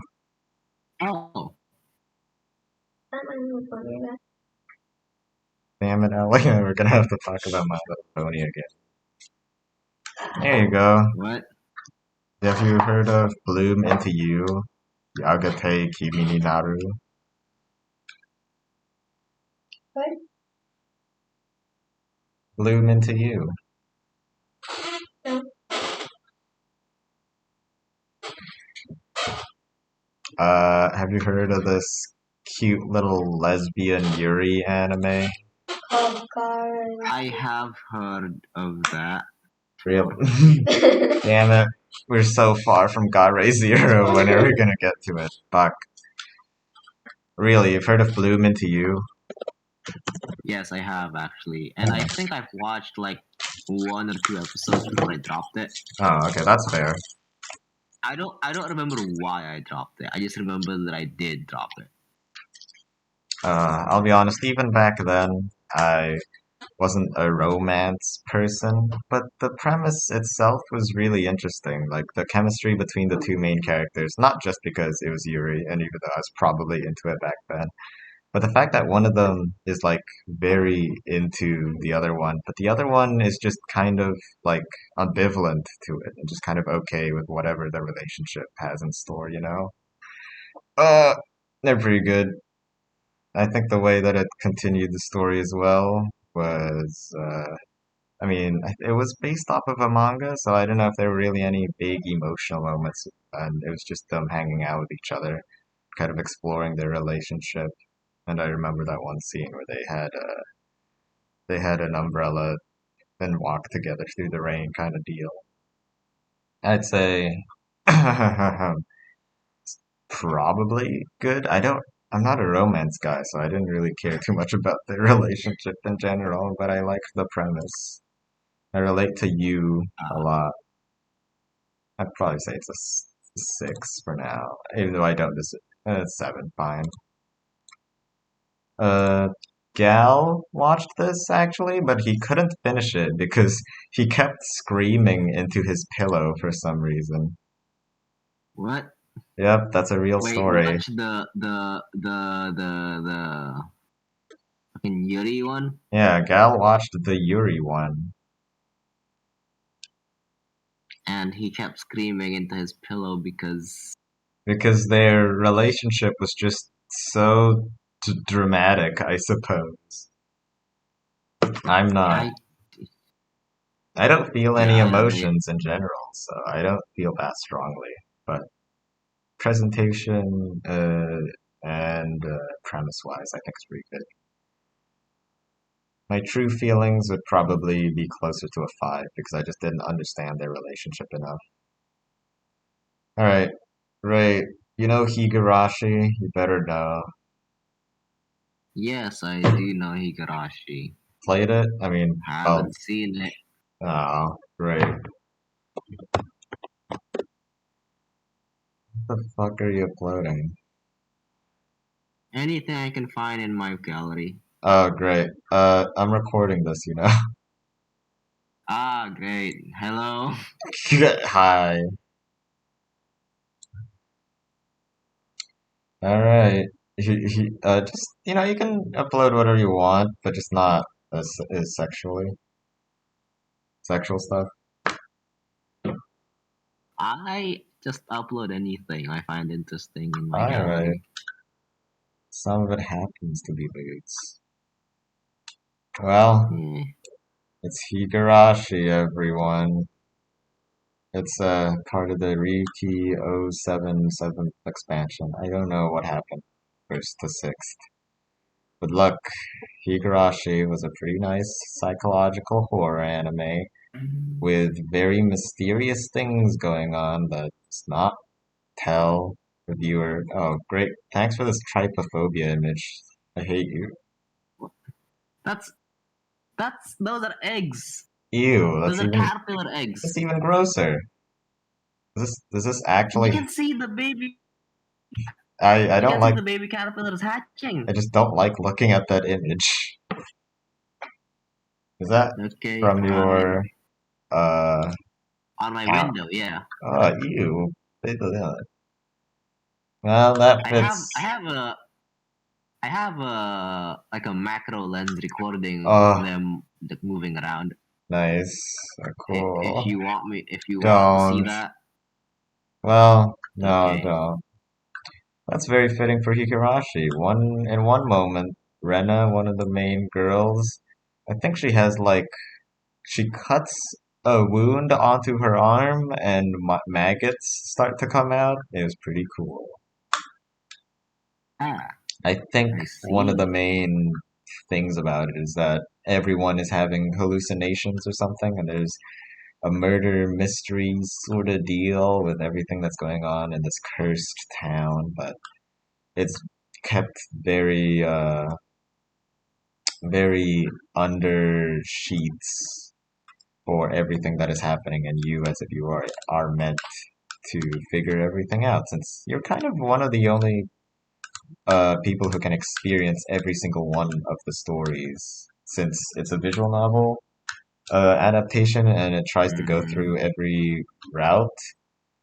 B: Oh,
C: That one was funny, that.
D: damn it, Ellie. We're gonna have to talk about My Little Pony again. There you go.
B: what?
D: Have you heard of Bloom Into You? Yagate Kimi ni Naru?
C: What?
D: Bloom Into You.
C: No.
D: Have you heard of this cute little lesbian Yuri anime?
C: Oh, God.
B: I have heard of that.
D: Really? Damn it. We're so far from God Ray Zero. When are we gonna get to it? Fuck. Really, you've heard of Bloom Into You?
B: Yes, I have actually, and I think I've watched like 1 or 2 episodes before I dropped it.
D: Oh, okay, that's fair.
B: I don't remember why I dropped it. I just remember that I did drop it.
D: I'll be honest, even back then, I wasn't a romance person, but the premise itself was really interesting. Like the chemistry between the two main characters, not just because it was Yuri, and even though I was probably into it back then, But the fact that one of them is like very into the other one, but the other one is just kind of like ambivalent to it and just kind of okay with whatever the relationship has in store, you know? Uh, they're pretty good. I think the way that it continued the story as well was, I mean, it was based off of a manga, so I don't know if there were really any big emotional moments, and it was just them hanging out with each other, kind of exploring their relationship. And I remember that one scene where they had an umbrella and walked together through the rain, kind of deal. I'd say probably good. I'm not a romance guy, so I didn't really care too much about the relationship in general, but I like the premise. I relate to you a lot. I'd probably say it's a 6 for now, even though I don't. It's 7, fine. Uh, Gal watched this actually, but he couldn't finish it because he kept screaming into his pillow for some reason.
B: What?
D: Yep, that's a real
B: Wait,
D: story.
B: watch the fucking Yuri one?
D: Yeah, Gal watched the Yuri one.
B: And he kept screaming into his pillow because
D: Their relationship was just so dramatic, I suppose. I'm not. I don't feel any emotions in general, so I don't feel that strongly. But presentation and premise-wise, I think it's pretty good. My true feelings would probably be closer to a 5 because I just didn't understand their relationship enough. Alright, right. You know Higurashi? You better know.
B: yes, I do know Higurashi.
D: Played it? I mean,
B: Haven't seen it.
D: Oh, great. What the fuck are you uploading?
B: Anything I can find in my gallery.
D: Oh, great. I'm recording this, you know.
B: Ah, great. Hello.
D: Hi. Alright. Just, you know, you can upload whatever you want, but just not sexual stuff.
B: I just upload anything I find interesting in my
D: Alright.
B: gallery.
D: Some of it happens to be boots. Well, it's Higurashi, everyone. It's part of the Riki 077 expansion. I don't know what happened 1st to 6th. But look, Higurashi was a pretty nice psychological horror anime with very mysterious things going on that's not tell the viewer. Oh, great. Thanks for this trypophobia image. I hate you.
B: Those are eggs.
D: Ew,
B: Those are caterpillar eggs.
D: That's even grosser. Does this actually?
B: You can see the baby.
D: I don't like.
B: See the baby caterpillars hatching.
D: I just don't like looking at that image. Is that from your
B: on my window? Yeah.
D: Oh, ew. Well, that fits.
B: I have a like a macro lens recording of them like, moving around.
D: Nice. Cool.
B: If you want to see that.
D: Well, no, don't. That's very fitting for Higurashi. In one moment, Rena, one of the main girls, I think she has she cuts a wound onto her arm and maggots start to come out. It was pretty cool. I think one of the main things about it is that everyone is having hallucinations or something, and there's a murder mystery sort of deal with everything that's going on in this cursed town, but it's kept very very under sheets for everything that is happening, and you as a viewer are meant to figure everything out, since you're kind of one of the only people who can experience every single one of the stories, since it's a visual novel adaptation and it tries to go through every route,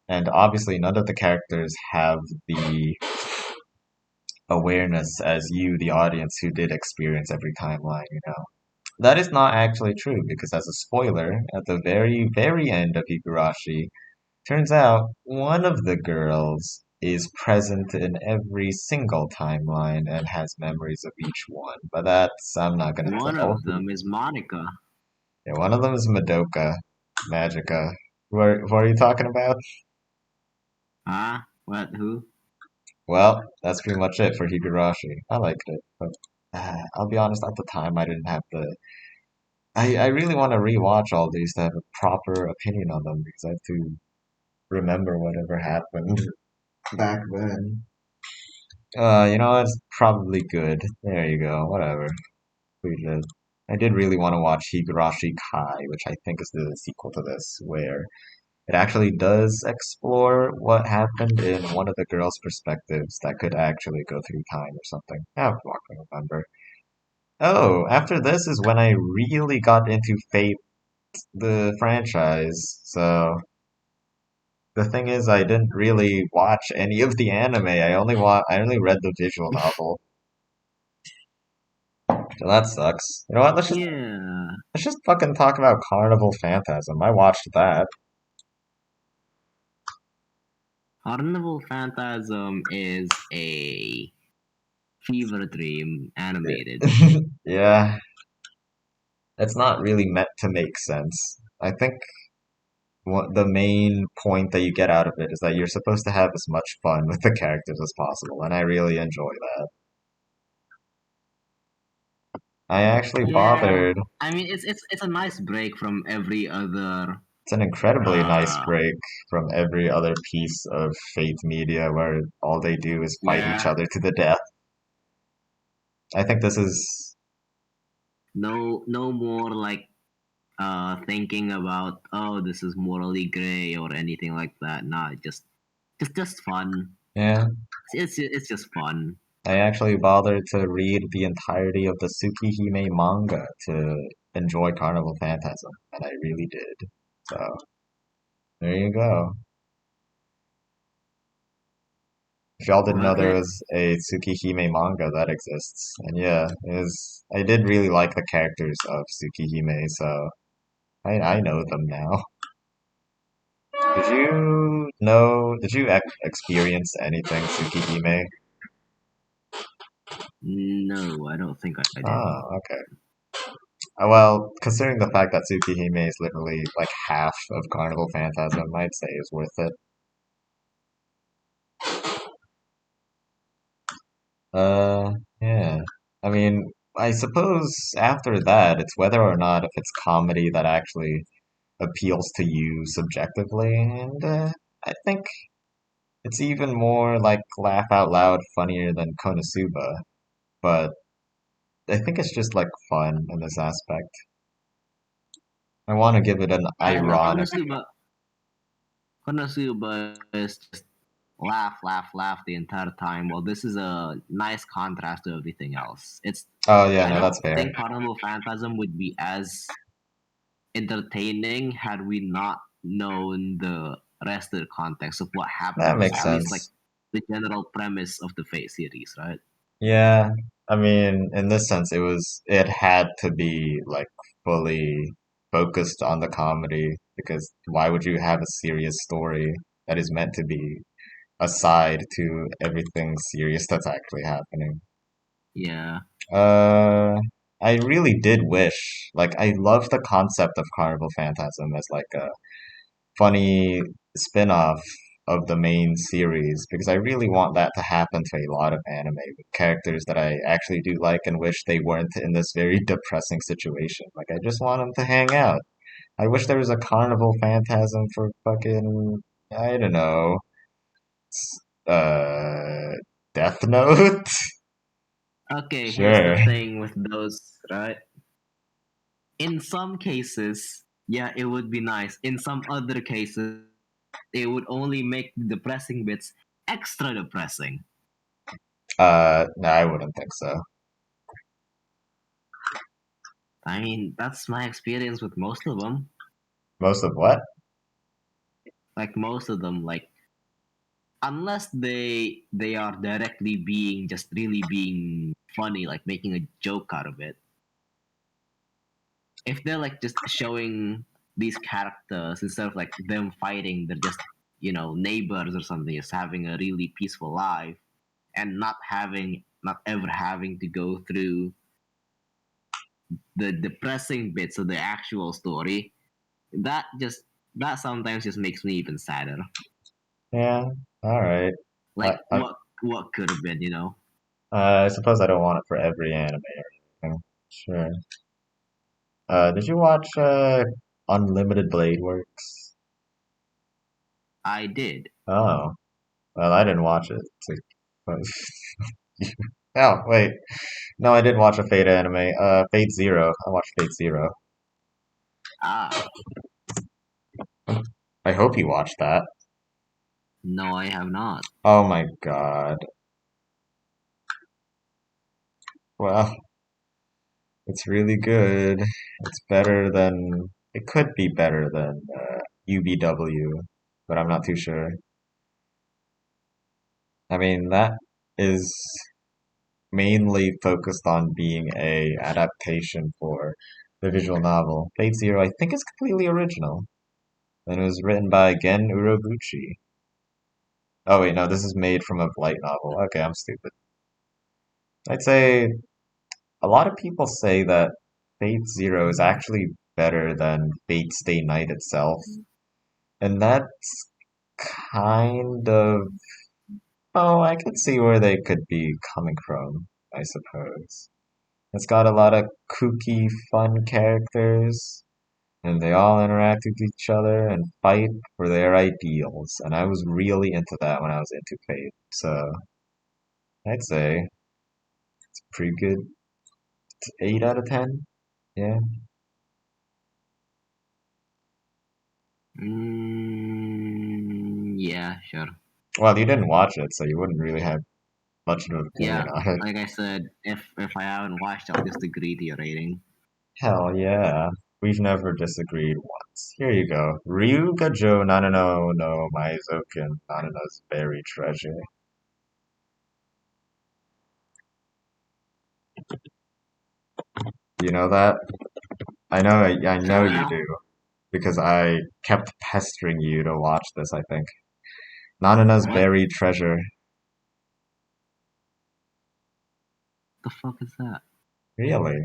D: and obviously none of the characters have the awareness as you, the audience, who did experience every timeline, you know. That is not actually true, because as a spoiler, at the very, very end of Higurashi, turns out one of the girls is present in every single timeline and has memories of each one. But that's, I'm not gonna
B: One
D: tell.
B: of them is Monica.
D: Yeah, one of them is Madoka Magica. Who are you talking about?
B: Huh? What? Who?
D: Well, that's pretty much it for Higurashi. I liked it, but I'll be honest, at the time I didn't have the. I really want to rewatch all these to have a proper opinion on them because I have to remember whatever happened back then. You know, it's probably good. There you go. Whatever. We did. I did really want to watch Higurashi Kai, which I think is the sequel to this, where it actually does explore what happened in one of the girls' perspectives that could actually go through time or something. I'm not gonna remember. Oh, after this is when I really got into Fate, the franchise. So the thing is, I didn't really watch any of the anime. I only read the visual novel. So that sucks. You know what?
B: Yeah.
D: Let's just fucking talk about Carnival Phantasm. I watched that.
B: Carnival Phantasm is a fever dream animated.
D: Yeah, it's not really meant to make sense. I think what the main point that you get out of it is that you're supposed to have as much fun with the characters as possible, and I really enjoy that. I actually
B: Yeah.
D: bothered.
B: I mean, it's a nice break from every other.
D: It's an incredibly nice
B: Uh,
D: break from every other piece of Fate media where all they do is fight each
B: yeah.
D: other to the death. I think this is.
B: No more like thinking about, oh, this is morally gray or anything like that. Nah, just fun.
D: Yeah,
B: It's just fun.
D: I actually bothered to read the entirety of the Tsukihime manga to enjoy Carnival Phantasm, and I really did. So, there you go. If y'all didn't know there
B: Okay.
D: was a Tsukihime manga that exists, and yeah, I did really like the characters of Tsukihime, so I know them now. Did you experience anything Tsukihime?
B: No, I don't think I did.
D: Ah, okay. Well, considering the fact that Tsukihime is literally like half of Carnival Phantasm, I'd say is worth it. Uh, yeah. I mean, I suppose after that, it's whether or not if it's comedy that actually appeals to you subjectively, and I think it's even more like laugh out loud funnier than Konosuba, but I think it's just like fun in this aspect. I want to give it an
B: Yeah, no,
D: ironic.
B: Konosuba is just laugh the entire time. Well, this is a nice contrast to everything else.
D: Oh yeah,
B: I
D: no,
B: don't
D: that's fair.
B: think Carnival Phantasm would be as entertaining had we not known the rest of the context of what
D: That
B: happens.
D: makes
B: At least like
D: sense.
B: the general premise of the Fate series, right?
D: Yeah, I mean, in this sense, it had to be like fully focused on the comedy because why would you have a serious story that is meant to be aside to everything serious that's actually happening?
B: Yeah.
D: Uh, I really did wish, like, I love the concept of Carnival Phantasm as like a funny spin-off of the main series because I really want that to happen to a lot of anime with characters that I actually do like and wish they weren't in this very depressing situation. Like I just want them to hang out. I wish there was a carnival phantasm for fucking I don't know, uh, Death Note.
B: Okay, here's the
D: Sure.
B: thing with those, right? In some cases, yeah, it would be nice. In some other cases, it would only make the depressing bits extra depressing.
D: No, I wouldn't think so.
B: I mean, that's my experience with most of them.
D: Most of what?
B: Like most of them, like unless they are directly being just really being funny, like making a joke out of it. If they're like just showing these characters instead of like them fighting, they're just neighbors or something, just having a really peaceful life and not ever having to go through the depressing bits of the actual story. That sometimes just makes me even sadder.
D: Yeah, alright.
B: Like
D: I,
B: what could have been,
D: I suppose I don't want it for every anime or anything. Sure. Did you watch Unlimited Blade Works?
B: I did.
D: Oh, well, I didn't watch it. Oh, wait. No, I did watch a Fate anime. Fate Zero. I watched Fate Zero.
B: Ah,
D: I hope you watched that.
B: no, I have not.
D: Oh my god. Well, it's really good. It's better than. It could be better than UBW, but I'm not too sure. I mean, that is mainly focused on being a adaptation for the visual novel. Fate Zero, I think, is completely original, and it was written by Gen Urobuchi. Oh wait, no, this is made from a light novel. Okay, I'm stupid. I'd say a lot of people say that Fate Zero is actually better than Fate Stay Night itself, and that's kind of. Oh, I could see where they could be coming from, I suppose. It's got a lot of kooky, fun characters, and they all interact with each other and fight for their ideals. And I was really into that when I was into Fate, so I'd say it's pretty good. It's 8 out of 10. Yeah.
B: Yeah, sure.
D: Well, you didn't watch it, so you wouldn't really have much of an opinion
B: Yeah,
D: on it.
B: like I said, if I haven't watched, I'll just agree to your rating.
D: Hell yeah. We've never disagreed once. Here you go. Ryugajo Nanano no Maizoken Nanana's Buried Treasure. You know that? I
B: Say
D: know
B: what
D: you
B: now?
D: do. Because I kept pestering you to watch this, I think. Nanana's
B: What
D: Buried Treasure.
B: the fuck is that?
D: Really?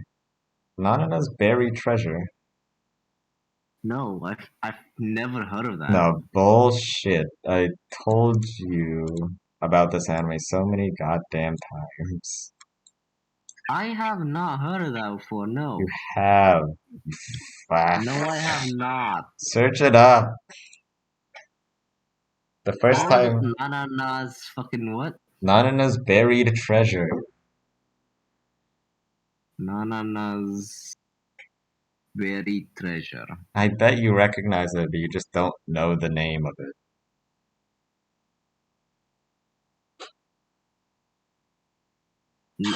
D: Nanana's Buried Treasure?
B: No, I've never heard of that.
D: No, bullshit. I told you about this anime so many goddamn times.
B: I have not heard of that before.
D: You
B: No,
D: have. Ah,
B: no, I have not.
D: search it up. The first
B: What was it?
D: time,
B: Nanana's fucking what?
D: Nanana's Buried Treasure.
B: Nanana's buried treasure.
D: I bet you recognize it, but you just don't know the name of it.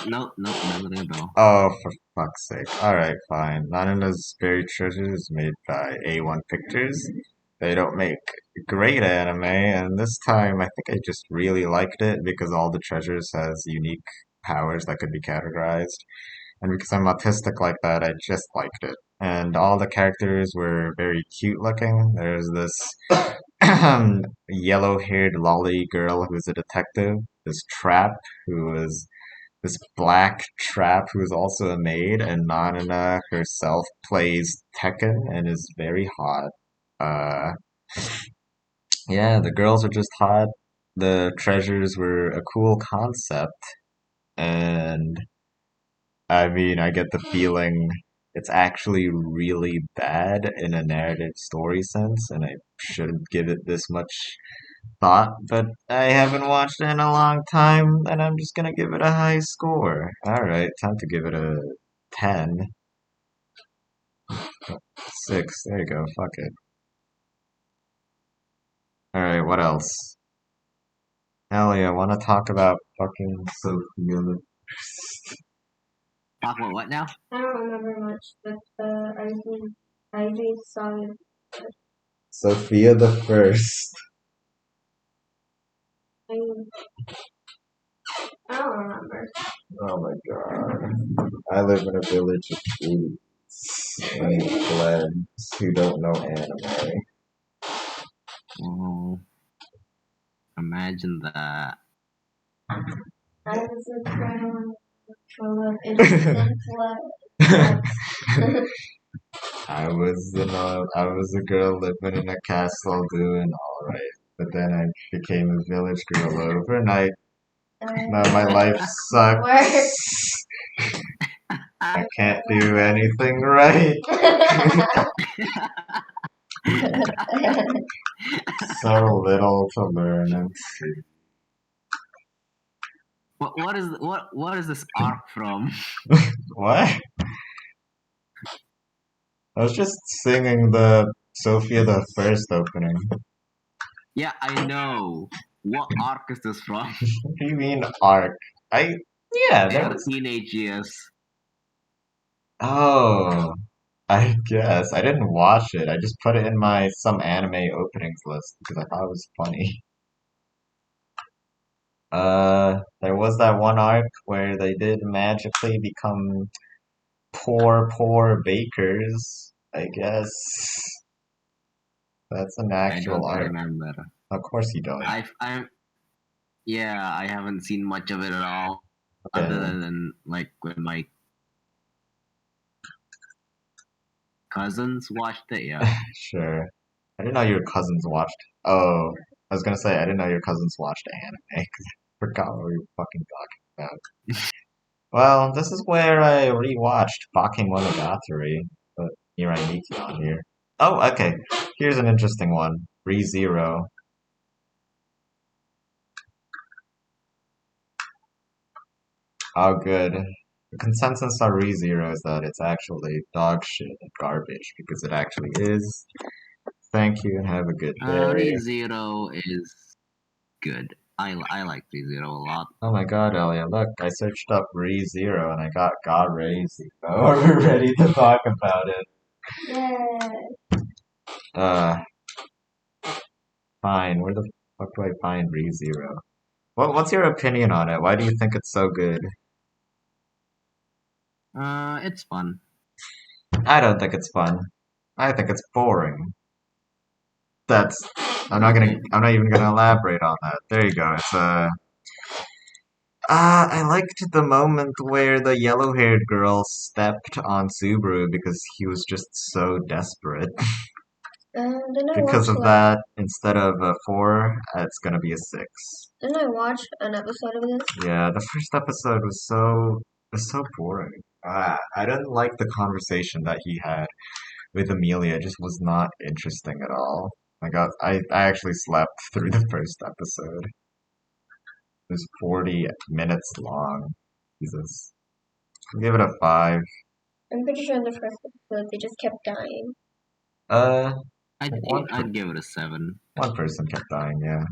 B: No, never ring a bell.
D: Oh, for fuck's sake. Alright, fine. Nanana's Buried Treasure is made by A1 Pictures. They don't make great anime, and this time I think I just really liked it because all the treasures has unique powers that could be categorized. And because I'm autistic like that, I just liked it. And all the characters were very cute looking. There's this yellow-haired lolly girl who's a detective, this trap who is this black trap who's also a maid, and Nanana herself plays Tekken and is very hot. Uh, yeah, the girls are just hot. The treasures were a cool concept, and I mean, I get the feeling it's actually really bad in a narrative story sense, and I shouldn't give it this much thought, but I haven't watched it in a long time, and I'm just gonna give it a high score. Alright, time to give it a 10. 6, there you go, fuck it. Alright, what else? Hell yeah, wanna talk about fucking Sofia?
B: Talk about what now?
C: I don't remember much, but I saw it.
D: Sofia the First.
C: I don't remember.
D: Oh my god. I live in a village of idiots and plebs who don't know anime.
B: Oh, imagine that.
C: I was a girl full of innocent blood.
D: I was a girl living in a castle doing alright. But then I became a village girl overnight. Now my life sucks. I can't do anything right. So little to learn and see.
B: What is this arc from?
D: What? I was just singing the Sofia the First opening.
B: Yeah, I know. What arc is this from?
D: What do you mean arc? Yeah, there
B: Yeah,
D: was.
B: teenage years.
D: Oh, I guess I didn't watch it. I just put it in my some anime openings list because I thought it was funny. There was that one arc where they did magically become poor bakers. I guess that's an
B: I
D: actual
B: don't
D: arc.
B: remember.
D: Of course you don't.
B: Yeah, I haven't seen much of it at all,
D: Okay.
B: other than like when my cousins watched it. Yeah.
D: Sure. I didn't know your cousins watched. Oh, I was gonna say I didn't know your cousins watched anime because I forgot what we were fucking talking about. Well, this is where I rewatched Bakemonogatari, but Mirai Nikki on here. Oh, okay. Here's an interesting one. ReZero. Oh, good. The consensus on ReZero is that it's actually dog shit and garbage because it actually is. Thank you and have a good day.
B: ReZero is good. I like ReZero a lot.
D: Oh my god, Elia, look, I searched up ReZero and I got God Raisy. Are we ready to talk about it?
C: Yeah.
D: Fine. Where the fuck do I find ReZero? What's your opinion on it? Why do you think it's so good?
B: It's fun.
D: I don't think it's fun. I think it's boring. That's I'm not even gonna elaborate on that. There you go. It's I liked the moment where the yellow-haired girl stepped on Subaru because he was just so desperate. Because of that, instead of a 4, it's gonna be a 6.
C: Didn't I watch an episode of this?
D: Yeah, the first episode was so boring. I didn't like the conversation that he had with Amelia. It just was not interesting at all. I actually slept through the first episode. It was 40 minutes long. Jesus. I'll give it a 5.
C: I'm pretty sure in the first episode they just kept dying.
B: I'd give it a 7.
D: One person kept dying, yeah.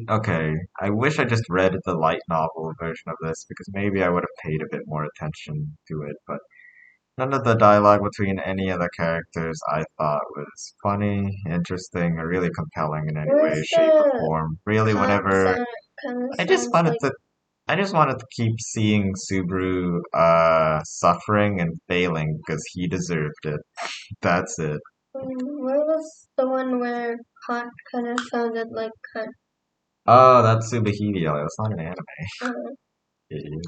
D: Okay, I wish I just read the light novel version of this because maybe I would have paid a bit more attention to it, but none of the dialogue between any of the characters I thought was funny, interesting, or really compelling in any way, shape, or form. Really, whatever. I just wanted to keep seeing Subaru suffering and failing because he deserved it. That's it.
C: Where was the one where Hot kind of sounded like Hot?
D: Oh, that's Subahideo. It's not an anime. Idiot.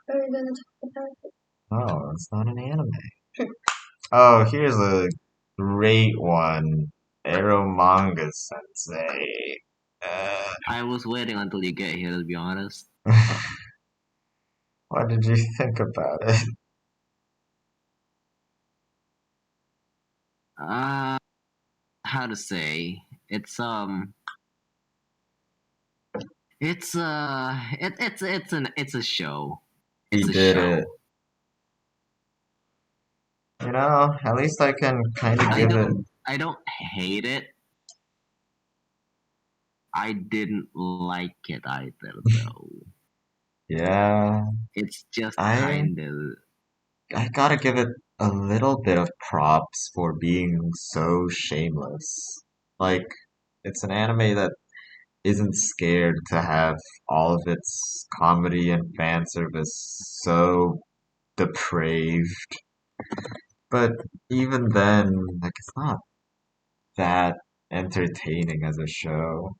C: Are we gonna talk about it?
D: Oh, it's not an anime. Oh, here's a great one. Eromanga Sensei.
B: I was waiting until you get here, to be honest.
D: What did you think about it?
B: How to say? It's it's a show.
D: He did it. You know, at least I can kind of give it.
B: I don't hate it. I didn't like it either, though.
D: Yeah.
B: It's just kind of.
D: I gotta give it a little bit of props for being so shameless. Like, it's an anime that isn't scared to have all of its comedy and fan service so depraved. But even then, like it's not that entertaining as a show.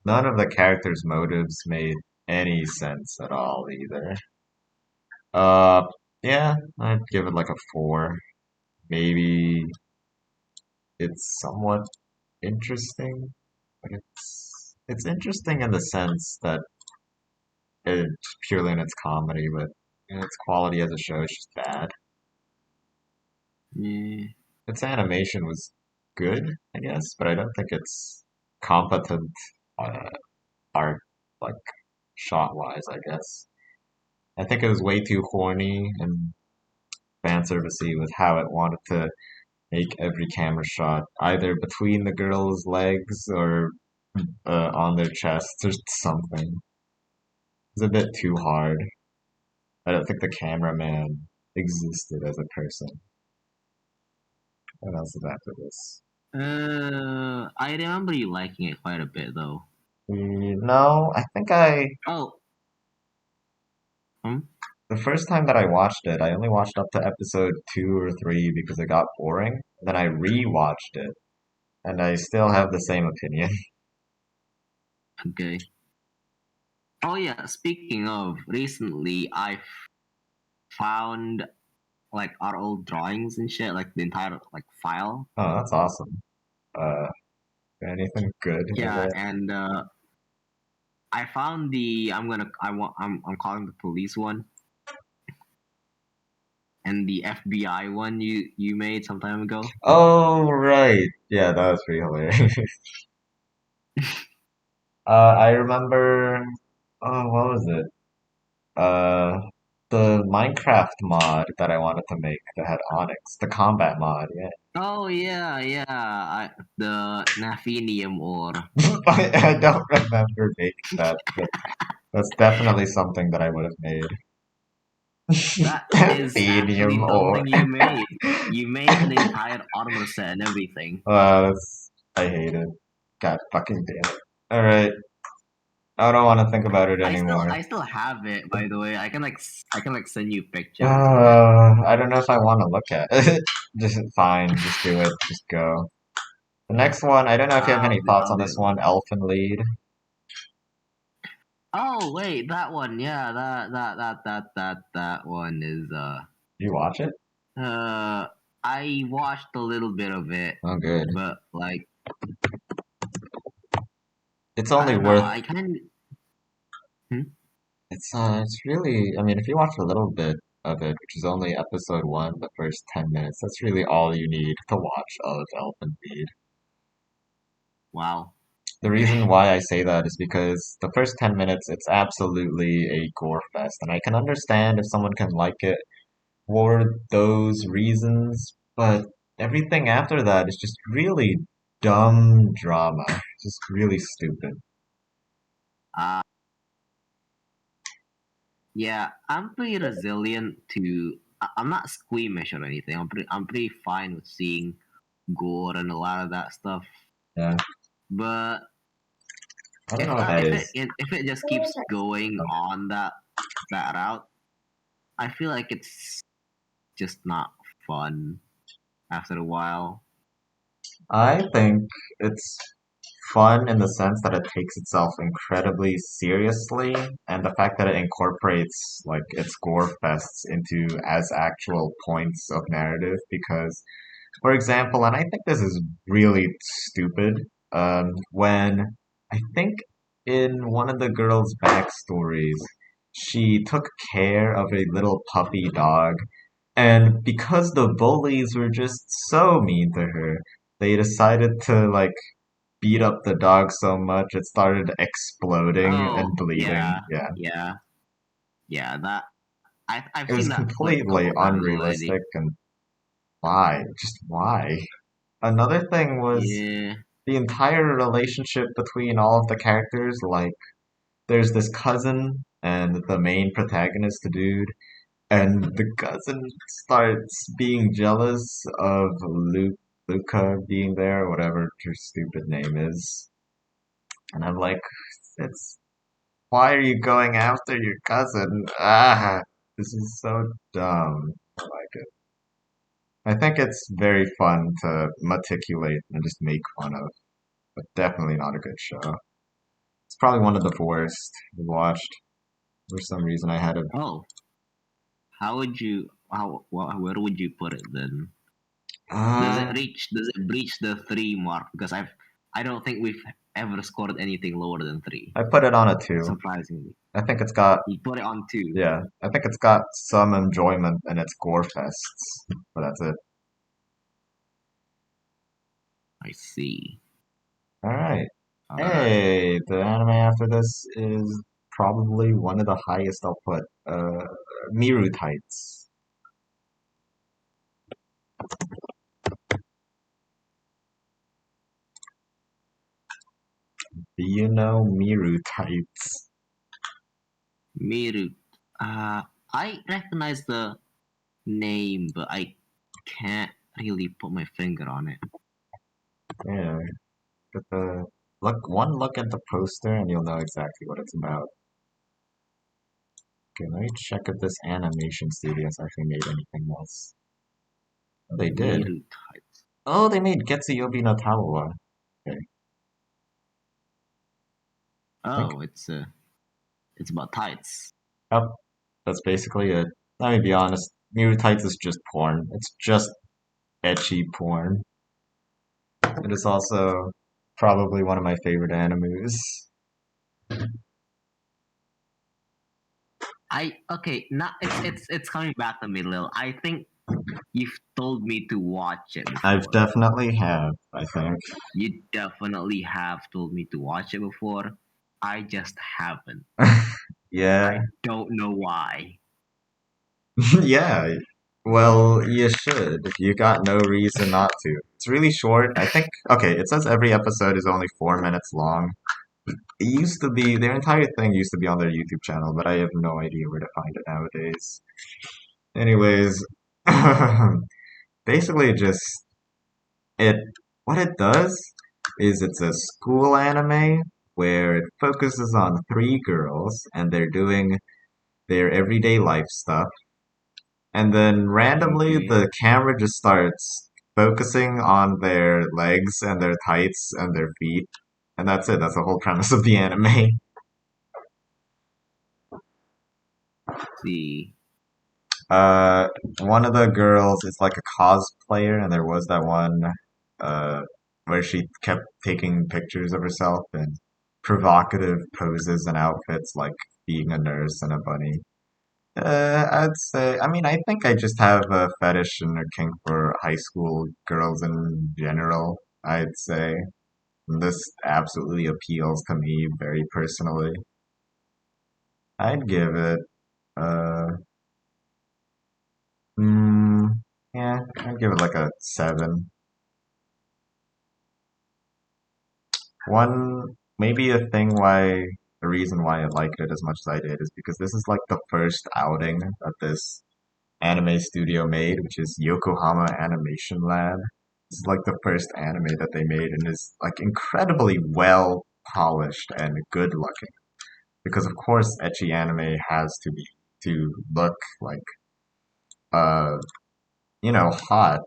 D: None of the characters' motives made any sense at all either. Uh, yeah, I'd give it like a 4. Maybe it's somewhat interesting, but it's interesting in the sense that it's purely in its comedy, but its quality as a show is just bad.
B: Yeah.
D: Its animation was good, I guess, but I don't think it's competent uh, art, like shot-wise, I guess. I think it was way too horny and fan servicey with how it wanted to make every camera shot either between the girls' legs or on their chests or something. It's a bit too hard. I don't think the cameraman existed as a person. What else is after this?
B: I remember you liking it quite a bit though.
D: No, I think
B: Oh. Hmm?
D: the first time that I watched it, I only watched up to episode 2 or 3 because it got boring. Then I re-watched it, and I still have the same opinion.
B: Okay. Oh yeah, speaking of, recently I found like our old drawings and shit, like the entire like file.
D: Oh, that's awesome. Anything good in
B: Yeah,
D: it?
B: and I found I'm calling the police one and the FBI one you made some time ago.
D: Oh, right. Yeah, that was pretty hilarious. I remember, oh, what was it? Uh, the Minecraft mod that I wanted to make that had Onyx, the combat mod, yeah.
B: Oh yeah, the Naphenium ore.
D: I don't remember making that, but that's definitely something that I would have made.
B: That is actually
D: Medium or
B: something you made. You made an entire armor set and everything.
D: I hate it. God fucking damn it. Alright, I don't want to think about it anymore.
B: I still have it, by the way. I can send you pictures of it.
D: I don't know if I want to look at it. Just fine, just do it, just go. The next one, I don't know if you have any thoughts on this one, Elfin Lead.
B: Oh wait, that one, yeah, that one is
D: You watch it?
B: I watched a little bit of it,
D: Oh, good.
B: but like
D: It's
B: I
D: only
B: don't know,
D: worth.
B: I kind
D: It's really. I mean, if you watch a little bit of it, which is only episode 1, the first 10 minutes, that's really all you need to watch of Elfin Lead.
B: wow.
D: The reason why I say that is because the first 10 minutes, it's absolutely a gore fest, and I can understand if someone can like it for those reasons, but everything after that is just really dumb drama. Just really stupid.
B: Uh yeah, I'm pretty resilient to I'm not squeamish or anything. I'm pretty fine with seeing gore and a lot of that stuff.
D: Yeah.
B: But
D: I don't know what that is.
B: if it just keeps going on that route, I feel like it's just not fun after a while.
D: I think it's fun in the sense that it takes itself incredibly seriously, and the fact that it incorporates like its gore fests into as actual points of narrative. Because, for example, and I think this is really stupid, when I think in one of the girls' backstories, she took care of a little puppy dog, and because the bullies were just so mean to her, they decided to like beat up the dog so much it started exploding
B: Oh
D: and bleeding. Yeah.
B: yeah. That I've
D: It was
B: seen that clip a
D: completely
B: couple times already.
D: unrealistic and why? Just why? Another thing was
B: Yeah.
D: the entire relationship between all of the characters. Like, there's this cousin and the main protagonist, dude, and the cousin starts being jealous of Luke Luca being there, whatever her stupid name is. And I'm like, it's why are you going after your cousin? Ah, this is so dumb. I like it. I think it's very fun to meticulate and just make fun of, but definitely not a good show. It's probably one of the worst I've watched. For some reason, I had a.
B: Oh, how would you? Where would you put it then? Does it
D: Uh,
B: reach? Does it breach the 3 mark? Because I don't think we've ever scored anything lower than 3.
D: I put it on a 2.
B: Surprisingly,
D: I think it's got.
B: you put it on 2.
D: Yeah, I think it's got some enjoyment in its gore fests, but that's it.
B: I see.
D: Alright.
B: Alright.
D: Hey, the anime after this is probably one of the highest I'll put. Miru Tights. Do you know Miru Tights?
B: Miru. I recognize the name, but I can't really put my finger on it.
D: Yeah, get the look at the poster and you'll know exactly what it's about. Okay, let me check if this animation studio has actually made anything else. Oh, they did.
B: Miru Tights.
D: Oh, they made Getsuyobi no Tawa. Okay.
B: Oh, it's about tights.
D: Oh, that's basically it. Let me be honest. Miru Tights is just porn. It's just ecchi porn. It is also probably one of my favorite animes.
B: Not it's coming back to me, Lil. I think you've told me to watch it before.
D: I've definitely have, I think.
B: You definitely have told me to watch it before. I just haven't.
D: Yeah.
B: I don't know why.
D: Yeah. Well, you should. You got no reason not to. It's really short. I think, okay, it says every episode is only 4 minutes long. It used to be, their entire thing used to be on their YouTube channel, but I have no idea where to find it nowadays. Anyways, basically just, it, what it does is it's a school anime where it focuses on 3 girls and they're doing their everyday life stuff. And then randomly
B: Okay.
D: the camera just starts focusing on their legs and their tights and their feet. And that's it. That's the whole premise of the anime.
B: See.
D: One of the girls is like a cosplayer, and there was that one uh, where she kept taking pictures of herself in provocative poses and outfits, like being a nurse and a bunny. I'd say, I mean, I think I just have a fetish and a kink for high school girls in general, I'd say. And this absolutely appeals to me very personally. I'd give it, uh, mm, yeah, I'd give it like a 7. Maybe the reason why I liked it as much as I did is because this is like the first outing that this anime studio made, which is Yokohama Animation Lab. This is like the first anime that they made and is like incredibly well polished and good looking. Because of course ecchi anime has to look like uh hot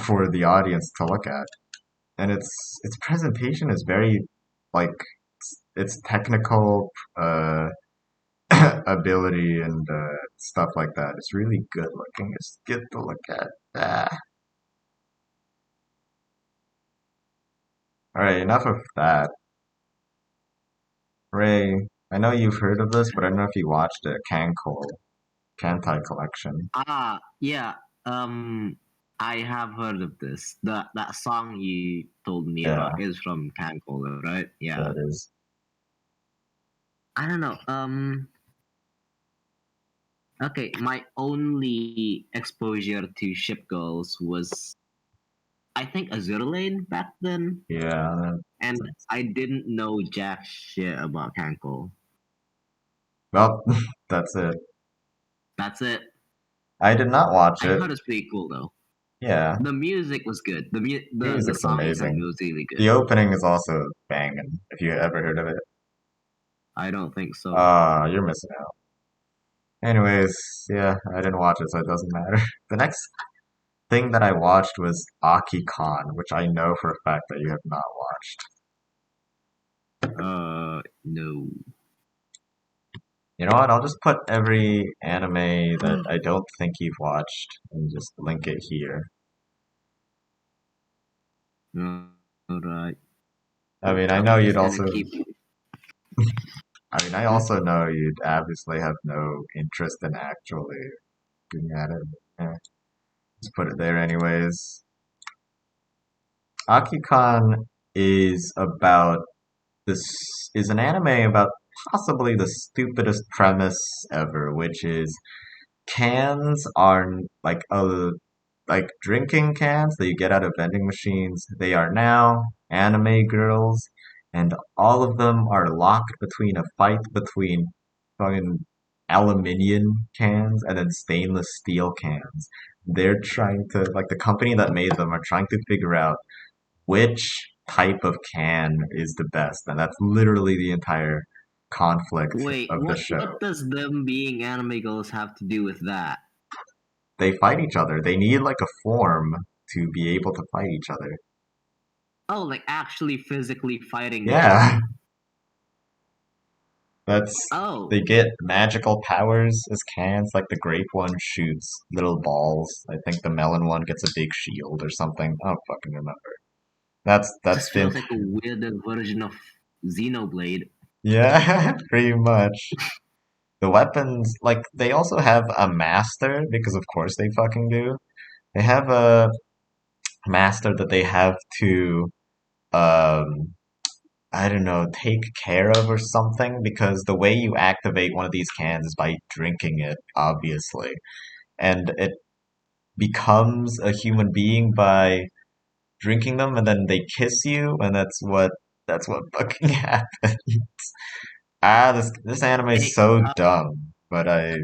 D: for the audience to look at. And its presentation is very like its technical ability and stuff like that. It's really good looking. It's good to look at. Ah. All right, enough of that. Ray, I know you've heard of this, but I don't know if you watched it. Kantai Collection.
B: Yeah. I have heard of this. That song you told me
D: Yeah,
B: about is from Cancol, right? Yeah.
D: that is.
B: I don't know. Okay, my only exposure to ship girls was, I think, Azure Lane back then,
D: Yeah,
B: and I didn't know jack shit about Cancol.
D: well, that's it.
B: That's it.
D: I did not watch
B: I
D: it.
B: heard it's pretty cool though.
D: Yeah,
B: The music was good. The
D: music's
B: song itself
D: amazing.
B: was really good.
D: The opening is also banging. If you ever heard of it,
B: I don't think so.
D: you're missing out. Anyways, yeah, I didn't watch it, so it doesn't matter. The next thing that I watched was Aki-Kon, which I know for a fact that you have not watched.
B: No.
D: You know what? I'll just put every anime that I don't think you've watched and just link it here.
B: Alright.
D: I mean, I
B: I'm
D: know you'd
B: just gonna
D: also.
B: keep.
D: I mean, I also know you'd obviously have no interest in actually looking at it. Yeah, just put it there anyways. Akikon is about this is an anime about possibly the stupidest premise ever, which is cans are like drinking cans that you get out of vending machines. They are now anime girls, and all of them are locked between a fight between fucking aluminium cans and then stainless steel cans. They're trying to, like, the company that made them are trying to figure out which type of can is the best, and that's literally the entire conflict
B: Wait,
D: of the
B: what
D: show.
B: does them being anime girls have to do with that?
D: They fight each other. They need like a form to be able to fight each other.
B: Oh, like actually physically fighting each other.
D: Yeah, that's
B: Oh,
D: they get magical powers as cans. Like the grape one shoots little balls. I think the melon one gets a big shield or something. I don't fucking remember. That's
B: just
D: the
B: feels like a weird version of Xenoblade.
D: yeah, pretty much. The weapons, like they also have a master because of course they fucking do. They have a master that they have to um I don't know, take care of or something because the way you activate one of these cans is by drinking it, obviously. And it becomes a human being by drinking them and then they kiss you and that's what fucking happens. This anime is
B: Hey,
D: so dumb, but I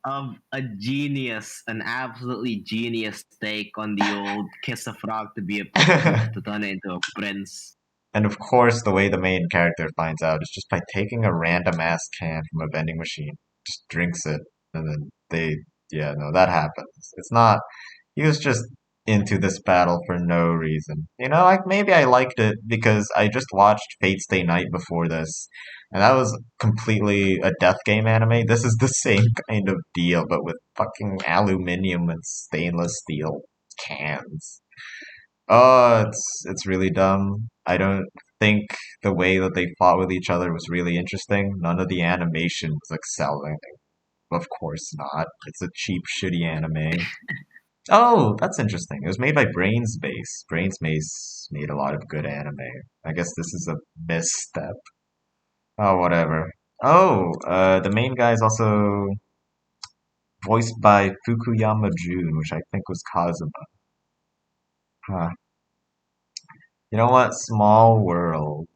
B: a genius, an absolutely genius take on the old kiss a frog to be a to turn it into a prince.
D: and of course the way the main character finds out is just by taking a random ass can from a vending machine, just drinks it, and then yeah, no, that happens. It's not He was just into this battle for no reason. You know, like maybe I liked it because I just watched Fate Stay Night before this, and that was completely a death game anime. This is the same kind of deal, but with fucking aluminium and stainless steel cans. Oh, it's really dumb. I don't think the way that they fought with each other was really interesting. None of the animation was excelling. Of course not. It's a cheap, shitty anime. Oh, that's interesting. It was made by Brainsbase. Brainsbase made a lot of good anime. I guess this is a misstep. Oh, whatever. Oh, the main guy is also voiced by Fukuyama Jun, which I think was Kazuma. Huh. You know what? Small world.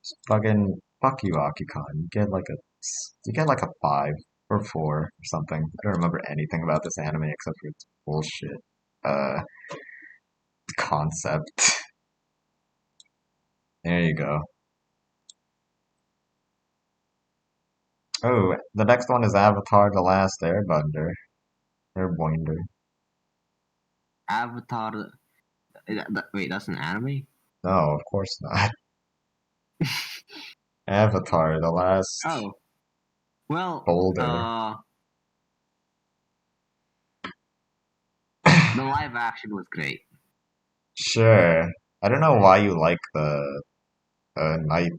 D: Just fucking fuck you, Akikon. You get like a 5 or 4 or something. I don't remember anything about this anime except for its bullshit uh concept. There you go. Oh, the next one is Avatar: The Last Airbender. Airbinder.
B: Avatar. Wait, that's an anime?
D: No, of course not. Avatar: The Last
B: Oh, well,
D: Boulder.
B: the live action was great.
D: Sure. I don't know why you like the Night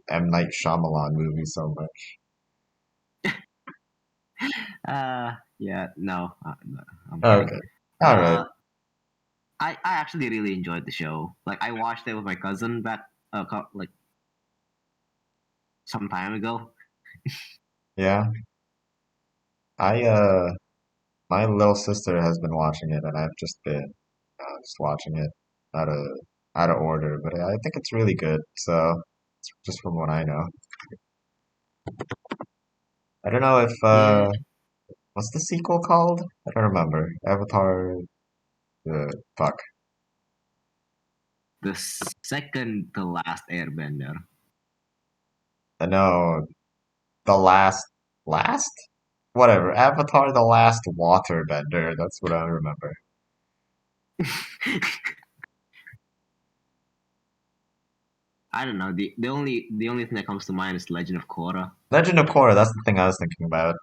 D: Shyamalan movie so much.
B: Yeah, no, I'm kidding.
D: Okay. All right.
B: I actually really enjoyed the show. Like, I watched it with my cousin back, like some time ago.
D: Yeah. I my little sister has been watching it, and I've just been just watching it out of out of order. But I think it's really good. So just from what I know, I don't know if
B: Yeah,
D: what's the sequel called? I don't remember. Avatar. Fuck.
B: The second to last Airbender.
D: No, the last? Whatever. Avatar: The Last Waterbender. That's what I remember.
B: I don't know. The only thing that comes to mind is Legend of Korra.
D: Legend of Korra. That's the thing I was thinking about.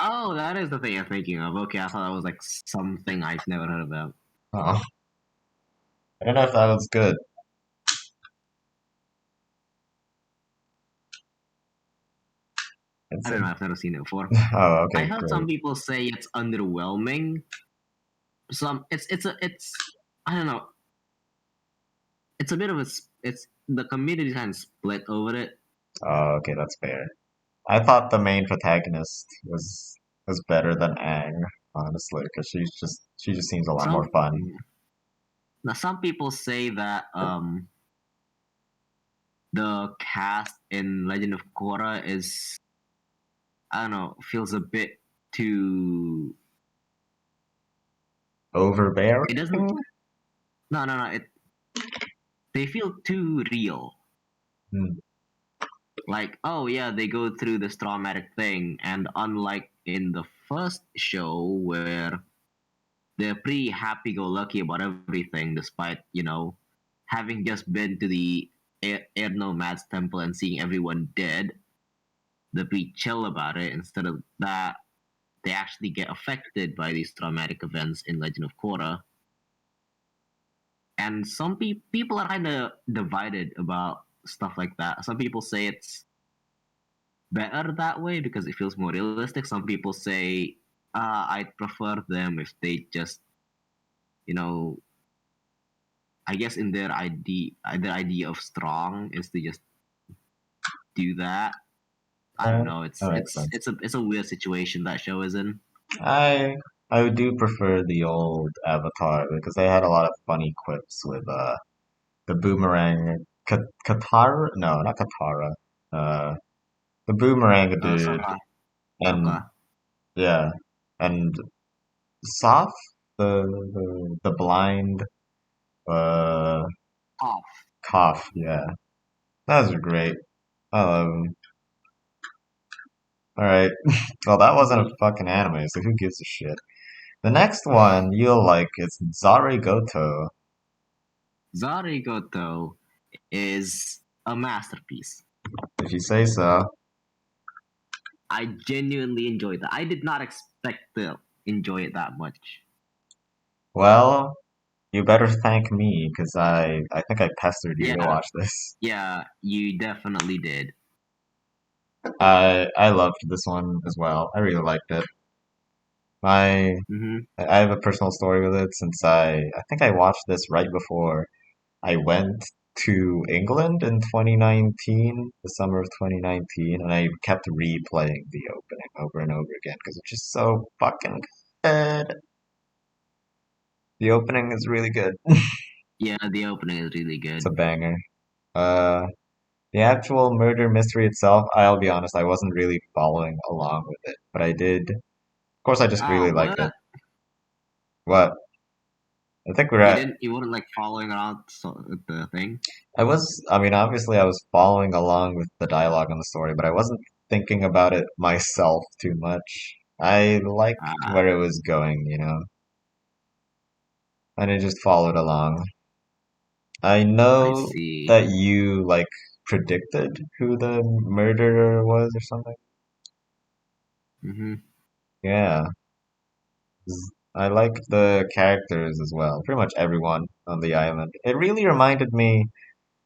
B: Oh, that is the thing I'm thinking of. Okay, I thought that was like something I've never heard about.
D: Oh, I don't know if that was good.
B: I don't know. I've never seen it before.
D: Oh,
B: I
D: okay,
B: heard
D: great.
B: some people say it's underwhelming. It's I don't know. It's a bit of it's the community kind of split over it.
D: Oh, okay, that's fair. I thought the main protagonist was better than Aang, honestly, because she just seems a lot more
B: Some
D: fun.
B: Now some people say that the cast in Legend of Korra is, I don't know, feels a bit too.
D: Overbearing?
B: It doesn't. No. They feel too real.
D: Hmm.
B: Like, oh yeah, they go through this traumatic thing, and unlike in the first show where they're pretty happy-go-lucky about everything, despite having just been to the Air Nomad's temple and seeing everyone dead. They're pretty chill about it. Instead of that, they actually get affected by these traumatic events in Legend of Korra. And some people are kind of divided about stuff like that. Some people say it's better that way because it feels more realistic. Some people say, I'd prefer them if they just, I guess in their idea of strong is to just do that. I don't know. It's
D: That makes sense.
B: it's a weird situation that show is in.
D: I I do prefer the old Avatar because they had a lot of funny quips with the boomerang Katara? No, not Katara. Uh, the boomerang dude
B: Sokka,
D: and
B: Sokka,
D: yeah, and Soph, the blind uh
B: Toph.
D: cough. Yeah, that was great. I love him. All right. Well, that wasn't a fucking anime, so who gives a shit? The next one you'll like is Zarigoto.
B: Zarigoto is a masterpiece.
D: If you say so.
B: I genuinely enjoyed that. I did not expect to enjoy it that much.
D: Well, you better thank me because I think I pestered you to
B: Yeah,
D: watch this.
B: yeah, you definitely did.
D: I loved this one as well. I really liked it. My
B: Hmm.
D: I have a personal story with it since I think I watched this right before I went to England in 2019, the summer of 2019, and I kept replaying the opening over and over again because it's just so fucking good. The opening is really good.
B: Yeah, the opening is really
D: It's
B: good.
D: a banger. Uh, the actual murder mystery itself, I'll be honest, I wasn't really following along with it, but I did. Of course, I just
B: Oh,
D: really liked it.
B: what?
D: What? I think we're at.
B: You weren't like following around the thing.
D: I mean, obviously, I was following along with the dialogue and the story, but I wasn't thinking about it myself too much. I liked
B: Ah,
D: where it was going, you know, and I just followed along. I
B: I
D: know
B: see.
D: that you like predicted who the murderer was or something.
B: Hmm.
D: Yeah, I liked the characters as well. Pretty much everyone on the island. It really reminded me,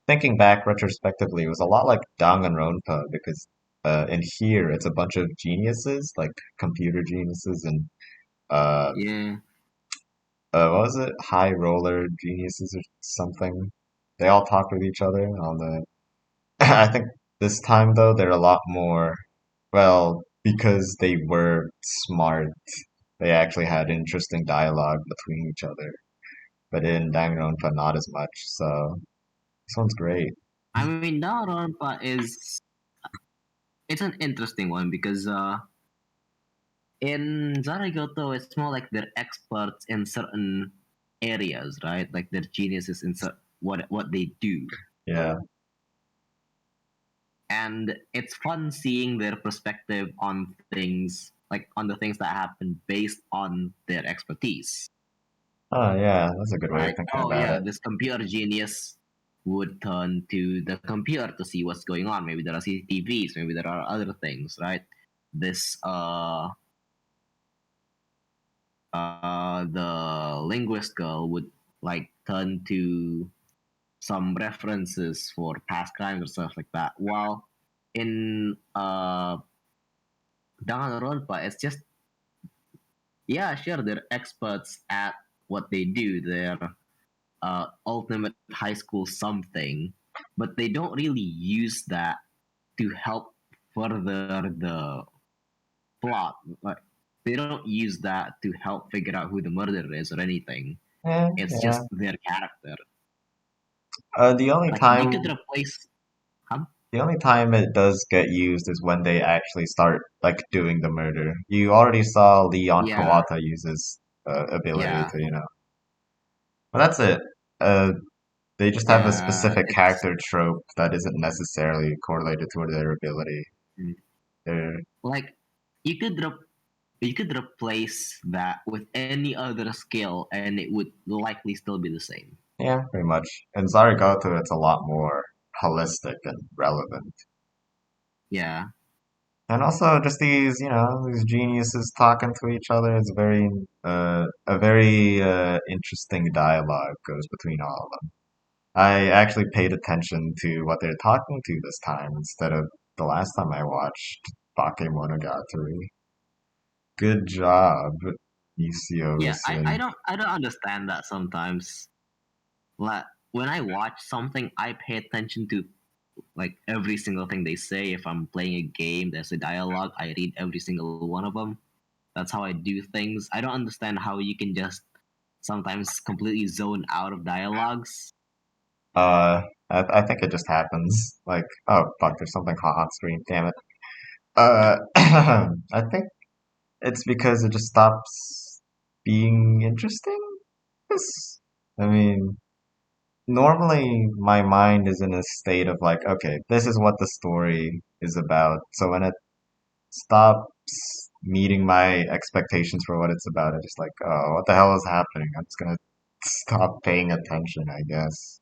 D: thinking back retrospectively, it was a lot like Danganronpa because in here it's a bunch of geniuses, like computer geniuses and uh,
B: Yeah.
D: what was it? High roller geniuses or something. They all talk with each other on the. I think this time though they're a lot more. Well, because they were smart, they actually had interesting dialogue between each other. But in Danganronpa, not as much. So this one's great.
B: I mean, Danganronpa is it's an interesting one because In Zaragoto, it's more like they're experts in certain areas, right? Like they're geniuses in what they do,
D: Yeah.
B: and it's fun seeing their perspective on things, like on the things that happen based on their expertise.
D: Oh, yeah. That's a good way of
B: Like,
D: thinking
B: oh
D: about
B: yeah,
D: it.
B: this computer genius would turn to the computer to see what's going on. Maybe there are CCTVs, maybe there are other things, right? This the linguist girl would like turn to some references for past crimes or stuff like that. While in Danganronpa, it's just, yeah, sure, they're experts at what they do. They're ultimate high school something, but they don't really use that to help further the plot. Like, they don't use that to help figure out who the murderer is or anything.
D: Yeah,
B: It's
D: yeah.
B: just their character.
D: The only
B: Like you
D: time
B: could replace. Huh?
D: the only time it does get used is when they actually start like doing the murder. You already saw Leon
B: Yeah,
D: Kawata use his ability
B: yeah,
D: to, but that's it. Uh, they just have a
B: yeah.
D: specific
B: It's
D: character trope that isn't necessarily correlated to their ability.
B: mm,
D: They're,
B: like you could you could replace that with any other skill, and it would likely still be the same.
D: yeah, pretty much. In Zarigato, it's a lot more holistic and relevant.
B: Yeah.
D: And also just these geniuses talking to each other. It's a very interesting dialogue goes between all of them. I actually paid attention to what they're talking to this time instead of the last time I watched Bakemonogatari. Good job, Isio
B: Yeah,
D: Listen.
B: I don't understand that sometimes. Like when I watch something, I pay attention to like every single thing they say. If I'm playing a game, there's a dialogue, I read every single one of them. That's how I do things. I don't understand how you can just sometimes completely zone out of dialogues.
D: I think it just happens. Like, oh fuck, there's something hot on screen. Damn it. I think it's because it just stops being interesting. 'Cause, I mean, normally my mind is in a state of like, okay, this is what the story is about. So when it stops meeting my expectations for what it's about, I just like, oh, what the hell is happening? I'm just gonna stop paying attention, I guess.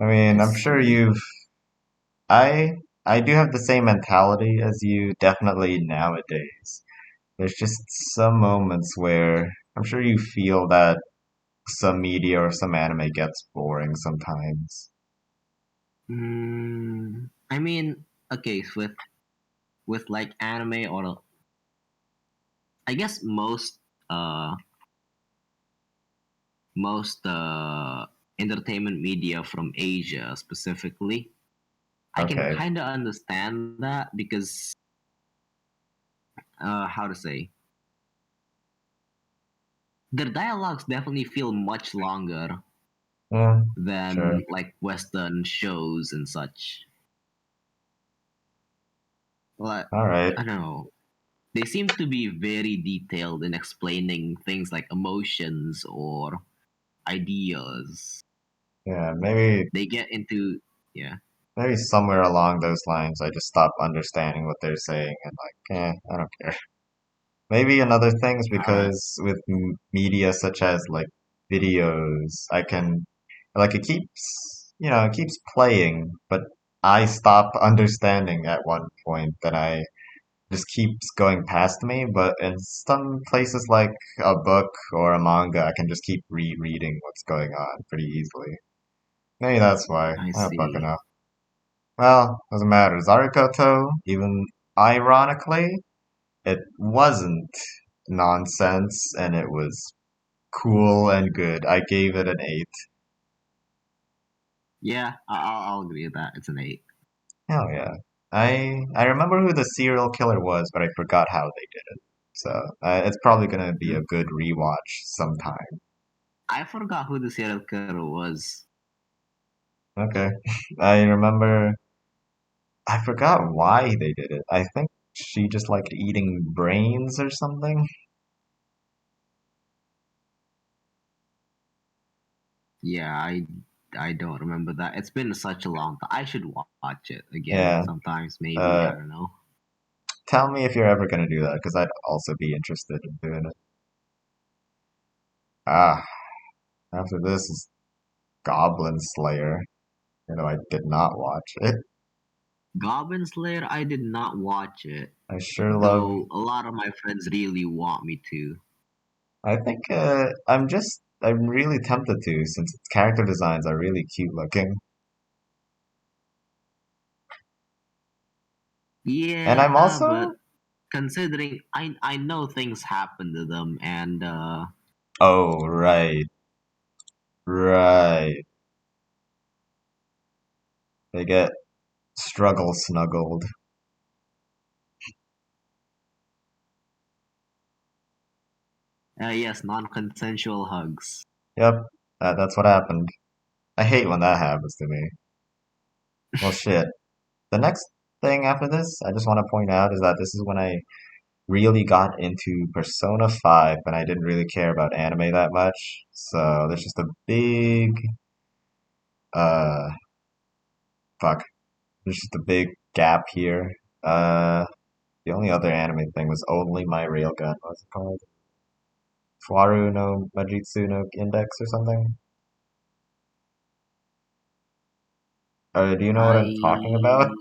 D: I
B: I
D: mean, I'm sure
B: see.
D: I do have the same mentality as you, definitely nowadays. There's just some moments where I'm sure you feel that some media or some anime gets boring sometimes.
B: I mean, okay, with like anime or I guess uh most entertainment media from Asia specifically, I can
D: Okay.
B: kind of understand that because how to say, their dialogues definitely feel much longer
D: Yeah, sure.
B: than like Western shows and such. Like
D: All right.
B: I don't know, they seem to be very detailed in explaining things like emotions or ideas.
D: Yeah, maybe
B: They get into yeah.
D: maybe somewhere along those lines I just stop understanding what they're saying and like, I don't care. Maybe another thing is
B: Uh,
D: because with media such as like videos, I can like it keeps playing, but I stop understanding at one point that I just keeps going past me. But in some places like a book or a manga, I can just keep rereading what's going on pretty easily. Maybe that's why.
B: I
D: I don't fucking
B: see.
D: know. Well, doesn't matter. Zarukoto, even ironically, it wasn't nonsense and it was cool and good. I gave it an 8.
B: Yeah, I'll agree with that. It's an 8.
D: Hell yeah. I remember who the serial killer was, but I forgot how they did it. So it's probably gonna be a
B: Hmm?
D: good rewatch sometime.
B: I forgot who the serial killer was.
D: Okay. I remember I forgot why they did it. I think she just liked eating brains or something?
B: Yeah, I don't remember that. It's been such a long time. I should watch it again
D: Yeah.
B: sometimes, maybe.
D: Uh,
B: I don't know.
D: Tell me if you're ever gonna do that, because I'd also be interested in doing it. Ah, after this is Goblin Slayer. You know, I did not watch it.
B: Goblin Slayer, I did not watch it,
D: I sure love.
B: though a lot of my friends really want me to.
D: I think I'm really tempted to, since its character designs are really cute looking. And I'm
B: Yeah, but
D: also.
B: considering I know things happen to them, and
D: Oh, right. Right. They get struggle snuggled.
B: yes, non-consensual hugs.
D: Yep, that's what happened. I hate when that happens to me. Well, shit. The next thing after this, I just want to point out is that this is when I really got into Persona 5, and I didn't really care about anime that much. So there's just a big, uh, fuck. There's just a big gap here. The only other anime thing was only My Railgun. What's it called? Fuaru no Majitsu no Index or something? Do you know what I'm talking about?
B: I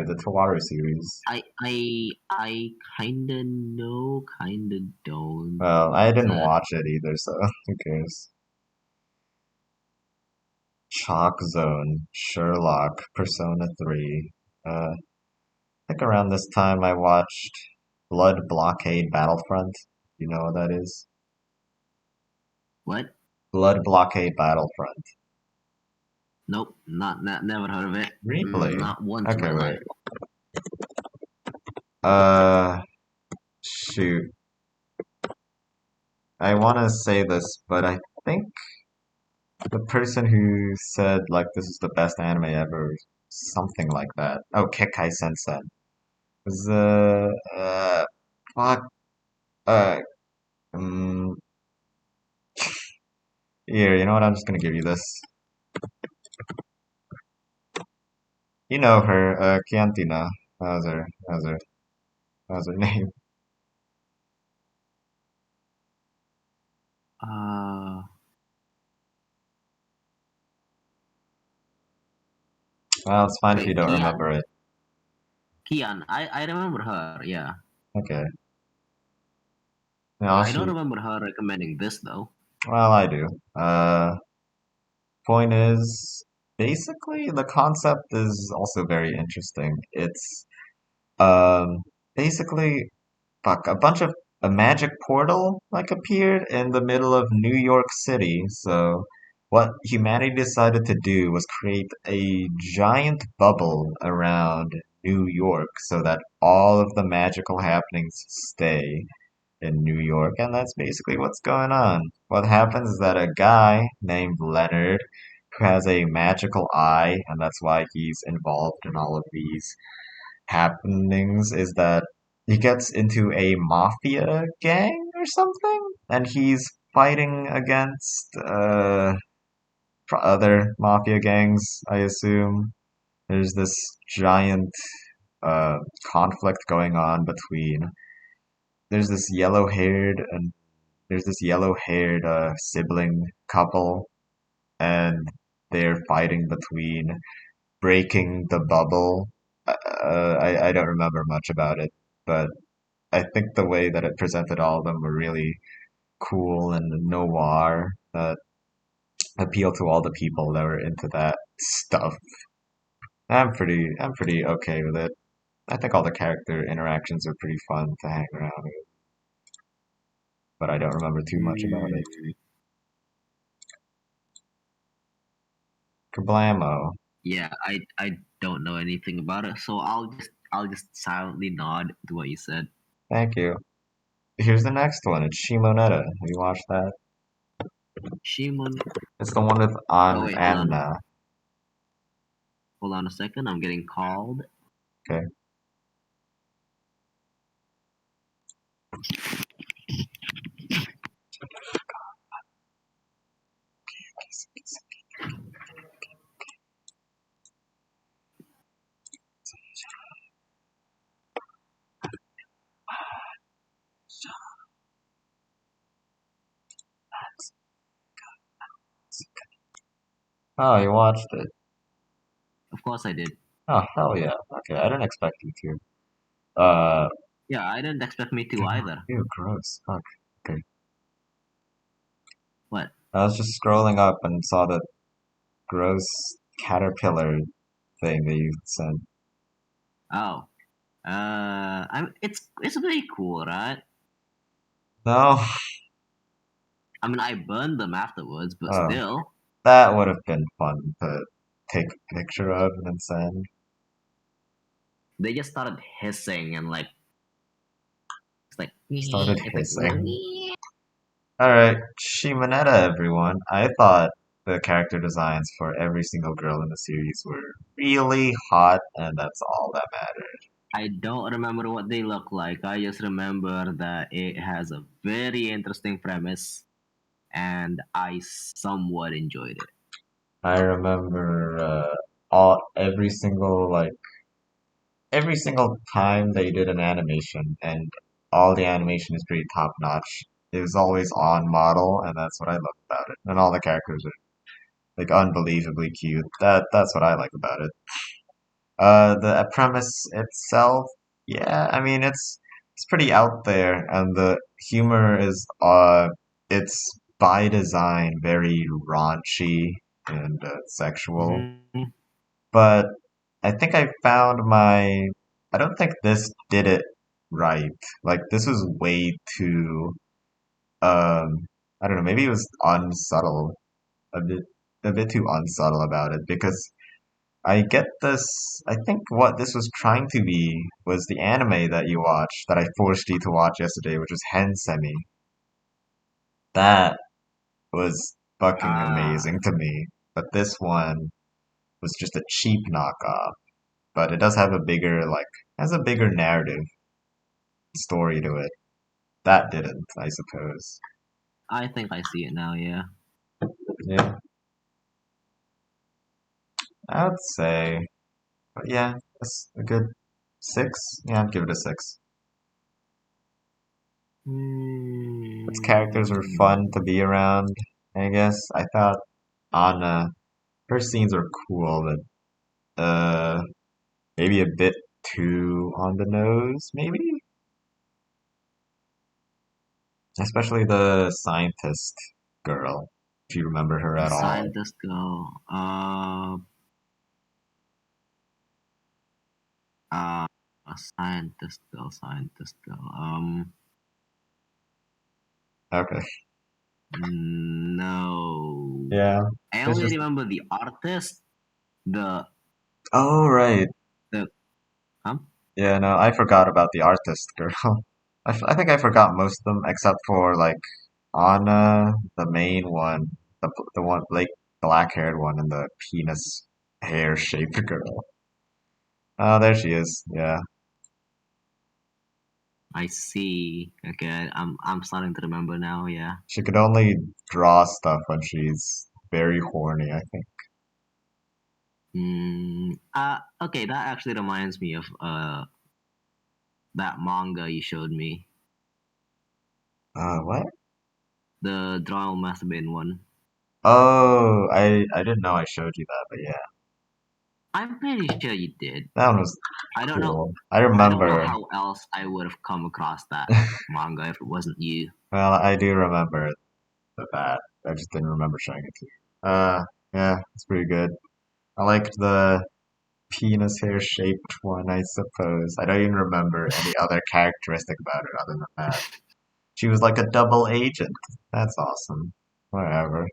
D: The Tuaru series.
B: I kinda know, kinda don't.
D: Well, I
B: Is
D: didn't
B: that
D: watch it either, so who cares? Chalk Zone, Sherlock, Persona 3. I think around this time I watched Blood Blockade Battlefront. You know what that is?
B: what?
D: Blood Blockade Battlefront.
B: Nope, never heard of it.
D: Really?
B: Not once in
D: Okay,
B: my
D: wait.
B: life.
D: Uh, Shoot. I want to say this, but I think the person who said like this is the best anime ever, something like that. Oh, Kekai Sensei. Was fuck uh um here, you know what? I'm just gonna give you this. You know her, Chiantina. That was her name.
B: Uh,
D: Well, it's fine if you
B: wait,
D: don't remember it.
B: Kian. I remember her. Yeah,
D: Okay. No,
B: I don't
D: shoot.
B: remember her recommending this though.
D: Well, I do. Point is, basically, the concept is also very interesting. It's um basically fuck a bunch of a magic portal like appeared in the middle of New York City. So what humanity decided to do was create a giant bubble around New York so that all of the magical happenings stay in New York, and that's basically what's going on. What happens is that a guy named Leonard, who has a magical eye, and that's why he's involved in all of these happenings, is that he gets into a mafia gang or something, and he's fighting against other mafia gangs, I assume. There's this giant uh, conflict going on between. There's this yellow-haired and there's this yellow-haired sibling couple, and they're fighting between breaking the bubble. I don't remember much about it, but I think the way that it presented all of them were really cool and noir that appealed to all the people that were into that stuff. I'm pretty okay with it. I think all the character interactions are pretty fun to hang around with, but I don't remember too much about it.
B: Mm,
D: Kablamo.
B: yeah, I don't know anything about it, so I'll just silently nod to what you said.
D: Thank you. Here's the next one. It's Shimonetta. Have you watched that?
B: Shimon.
D: It's the one with
B: Oh wait, hold on.
D: Anna.
B: Hold on a second. I'm getting called.
D: Okay. Oh, you watched it.
B: Of course I did.
D: Oh, hell yeah. Okay, I didn't expect you to.
B: Yeah, I didn't expect me to either.
D: Ew, gross. Fuck. Okay.
B: What?
D: I was just scrolling up and saw the gross caterpillar thing that you sent.
B: Oh. It's very cool, right?
D: No?
B: I mean, I burned them afterwards, but
D: Oh,
B: still,
D: that would have been fun to take a picture of and then send.
B: they just started hissing and like it's like
D: Started
B: it's
D: hissing.
B: like
D: Alright, Shimonetta, everyone. I thought the character designs for every single girl in the series were really hot, and that's all that mattered.
B: I don't remember what they look like. I just remember that it has a very interesting premise, and I somewhat enjoyed it.
D: I remember every single time they did an animation, and all the animation is pretty top notch. It was always on model, and that's what I love about it. And all the characters are like unbelievably cute. That's what I like about it. The premise itself, yeah, I mean it's pretty out there, and the humor is it's by design very raunchy and sexual.
B: Mm-hmm.
D: But I think I found my. I don't think this did it right. Like this was way too. I don't know. Maybe it was unsubtle, a bit, a bit too unsubtle about it because I get this. I think what this was trying to be was the anime that you watched that I forced you to watch yesterday, which was Hensemi. That was fucking
B: Ah,
D: amazing to me. But this one was just a cheap knockoff. But it does have a bigger, like, has a bigger narrative story to it. That didn't, I suppose.
B: I think I see it now. Yeah.
D: Yeah, I would say, but yeah, that's a good six. Yeah, I'd give it a six. Its characters were
B: Mm,
D: fun to be around, I guess. I thought Anna, her scenes were cool, but maybe a bit too on the nose, maybe? Especially the scientist girl, if you remember her
B: the
D: at all.
B: scientist girl. Uh, a scientist girl. Scientist girl.
D: Okay.
B: No.
D: Yeah.
B: I
D: It's
B: only
D: just,
B: remember the artist. The
D: oh, right.
B: the huh?
D: Yeah, no, I forgot about the artist girl. I think I forgot most of them except for like Anna, the main one, the one like black-haired one, and the penis hair-shaped girl. Oh, there she is. Yeah,
B: I see. Okay, I'm starting to remember now. Yeah.
D: she could only draw stuff when she's very horny, I think.
B: Okay, that actually reminds me of that manga you showed me.
D: What?
B: The drawing must have been one.
D: Oh, I didn't know I showed you that, but yeah,
B: I'm pretty sure you did.
D: that one was
B: I don't know.
D: cool. I
B: I don't know
D: remember.
B: how else I would have come across that manga if it wasn't you.
D: Well, I do remember that. I just didn't remember showing it to you. Yeah, it's pretty good. I liked the penis hair shaped one, I suppose. I don't even remember any other characteristic about her other than that. She was like a double agent. That's awesome. Whatever.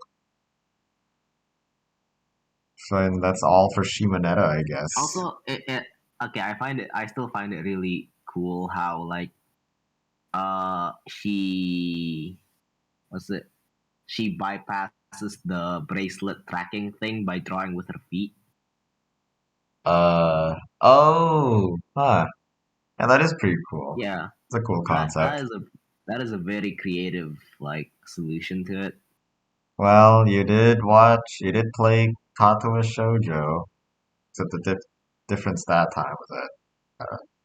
D: So that's all for Shimonetta, I guess.
B: Also, okay. I still find it really cool how like she what's it? She bypasses the bracelet tracking thing by drawing with her feet.
D: Oh, huh. Yeah, that is pretty cool.
B: Yeah,
D: It's a cool
B: that
D: concept.
B: is a That is a very creative solution to it.
D: Well, you did play Katawa Shoujo, except the difference that time was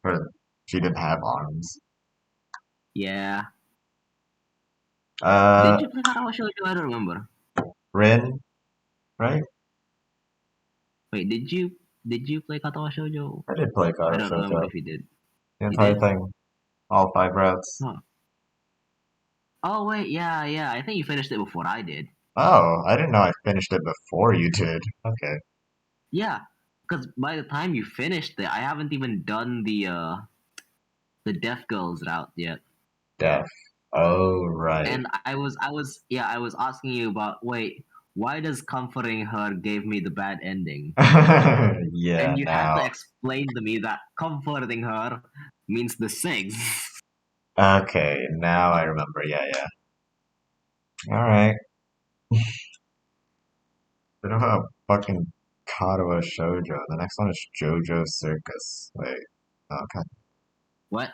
D: that she didn't have arms.
B: Yeah.
D: Uh,
B: Did you play Harawa Shoujo? I don't remember.
D: Rin, right?
B: Wait, did you play Katawa Shoujo?
D: I did play
B: I
D: Katawa
B: don't remember
D: Shoujo.
B: if you did.
D: The
B: You
D: entire
B: did?
D: thing, all 5 routes.
B: Huh. Oh wait, yeah. I think you finished it before I did.
D: Oh, I didn't know I finished it before you did. Okay.
B: Yeah, because by the time you finished it, I haven't even done the Deaf Girls route yet.
D: Deaf. Oh, right.
B: And I was asking you about, wait, why does comforting her gave me the bad ending?
D: Yeah,
B: And you had
D: now.
B: to explain to me that comforting her means the six.
D: Okay, now I remember. Yeah. Alright. Bit of a fucking Katawa Shoujo. The next one is Jojo Circus. Wait. Okay.
B: What?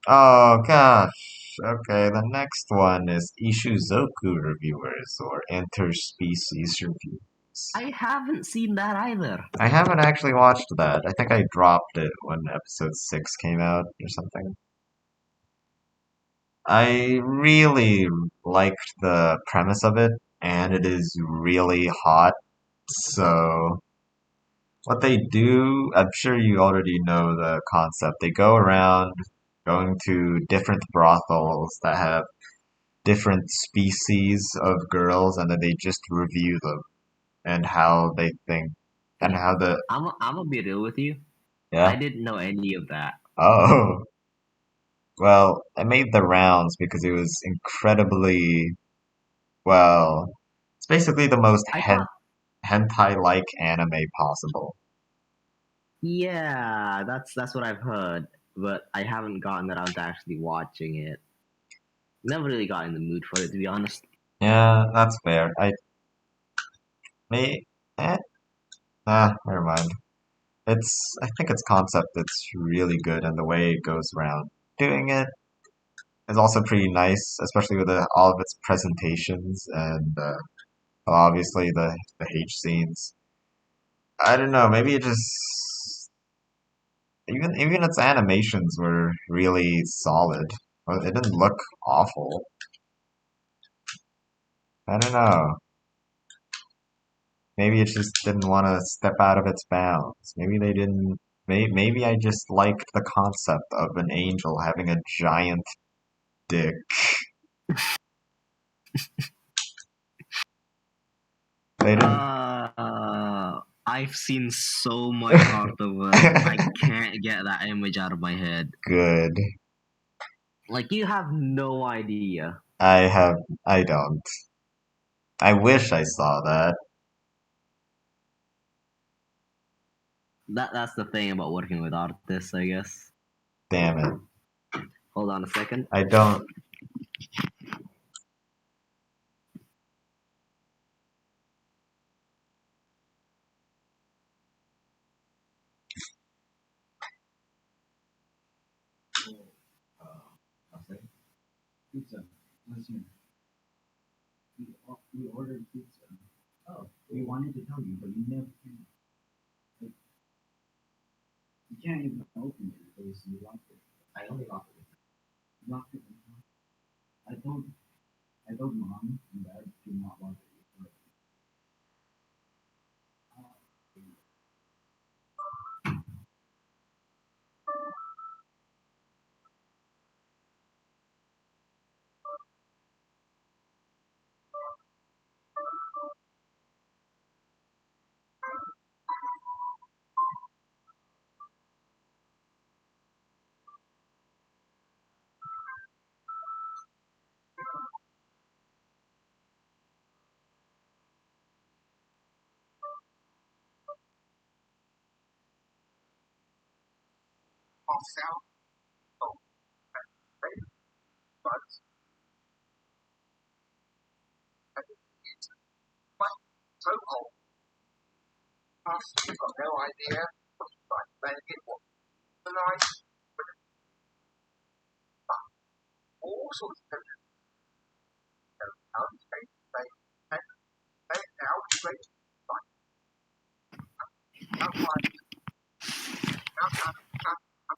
D: Oh gosh. Okay, the next one is Ishuzoku Reviewers or Interspecies Reviews.
B: I haven't seen that either.
D: I haven't actually watched that. I think I dropped it when episode 6 came out or something. I really liked the premise of it, and it is really hot. So, what they do, I'm sure you already know the concept. They go around going to different brothels that have different species of girls, and then they just review them and how they think and
B: Wait,
D: how the
B: I'm gonna be real with you.
D: yeah.
B: I didn't know any of that.
D: Oh, well, I made the rounds because it was incredibly well. It's basically the most
B: I thought,
D: hentai-like anime possible.
B: yeah, that's what I've heard, but I haven't gotten around to actually watching it. Never really got in the mood for it, to be honest.
D: Yeah, that's fair. I may eh, never mind. I think its concept it's really good, and the way it goes around doing it is also pretty nice, especially with all of its presentations and well, obviously the H scenes. I don't know, maybe it just even its animations were really solid. Well, it didn't look awful. I don't know. Maybe it just didn't want to step out of its bounds. Maybe they didn't. Maybe I just liked the concept of an angel having a giant dick. They didn't.
B: I've seen so much art of it. I can't get that image out of my head.
D: Good.
B: Like, you have no idea.
D: I don't. I wish I saw that.
B: That's the thing about working with artists, I guess.
D: Damn it.
B: Hold on a second.
D: I don't.
E: Pizza. Listen, we ordered pizza. Oh, we wanted to tell you, but you never came. Like, you can't even open it because you locked it. I only locked it. You locked it. I told mom and dad do not lock it.
F: Touhou. I've got no idea. Like, then it was nice.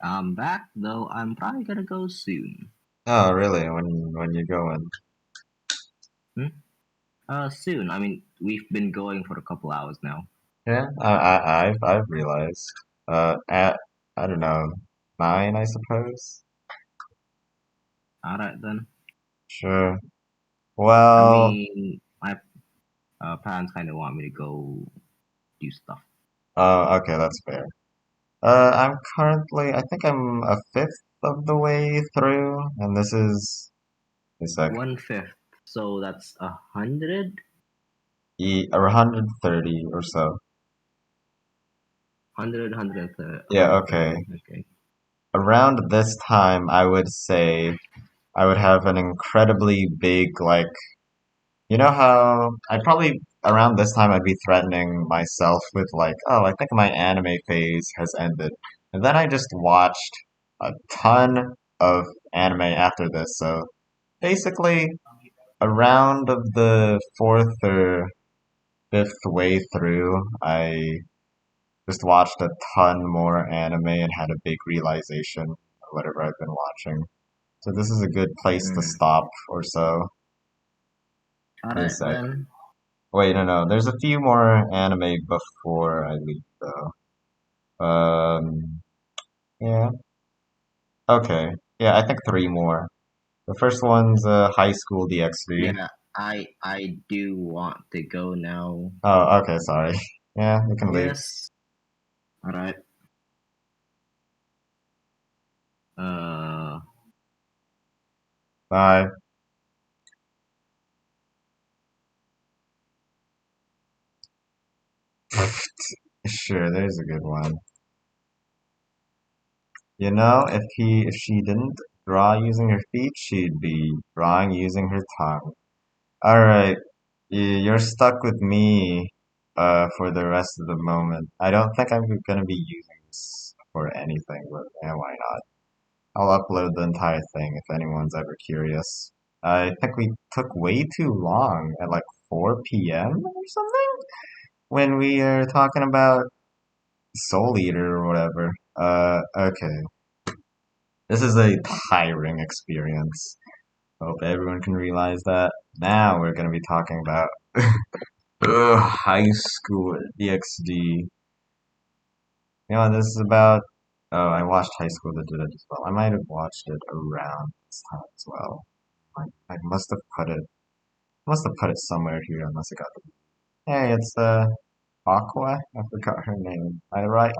B: I'm back though. I'm probably gonna go soon.
D: Oh, really? When you going?
B: Soon. I mean, we've been going for a couple hours now.
D: Yeah, I've realized. At I don't know, 9, I suppose.
B: All right then.
D: Sure.
B: I
D: Well,
B: mean, my parents kind of want me to go do stuff.
D: okay, that's fair. I'm currently, I think I'm a fifth of the way through, and this is a sec,
B: 1/5. So that's 100.
D: 130 or so.
B: 100, 130,
D: Yeah, okay.
B: Okay.
D: Around this time, I would say I would have an incredibly big, like, you know how I'd probably around this time I'd be threatening myself with like, oh, I think my anime phase has ended. And then I just watched a ton of anime after this. So basically around of the fourth or fifth way through, I just watched a ton more anime and had a big realization of whatever I've been watching. So this is a good place to stop or so.
B: All
D: Wait a
B: right
D: sec.
B: then.
D: Wait, no. There's a few more anime before I leave, though. Yeah. Okay. Yeah, I think 3 more. The first one's High School DxD.
B: Yeah, I do want to go now.
D: Oh, okay, sorry. Yeah, you can leave.
B: Yes. All right. Uh,
D: Bye. Sure, there's a good one. You know, if she didn't draw using her feet, she'd be drawing using her tongue. Alright, you're stuck with me for the rest of the moment. I don't think I'm gonna be using this for anything, but yeah, why not? I'll upload the entire thing if anyone's ever curious. I think we took way too long at like 4 p.m. or something when we are talking about Soul Eater or whatever. Okay. This is a tiring experience. Hope everyone can realize that. Now we're gonna be talking about High School DxD. You know, this is about. Oh, I watched High School that did it as well. I might have watched it around this time as well. I must have put it somewhere here unless I got the. Hey, it's Aqua. I forgot her name. I write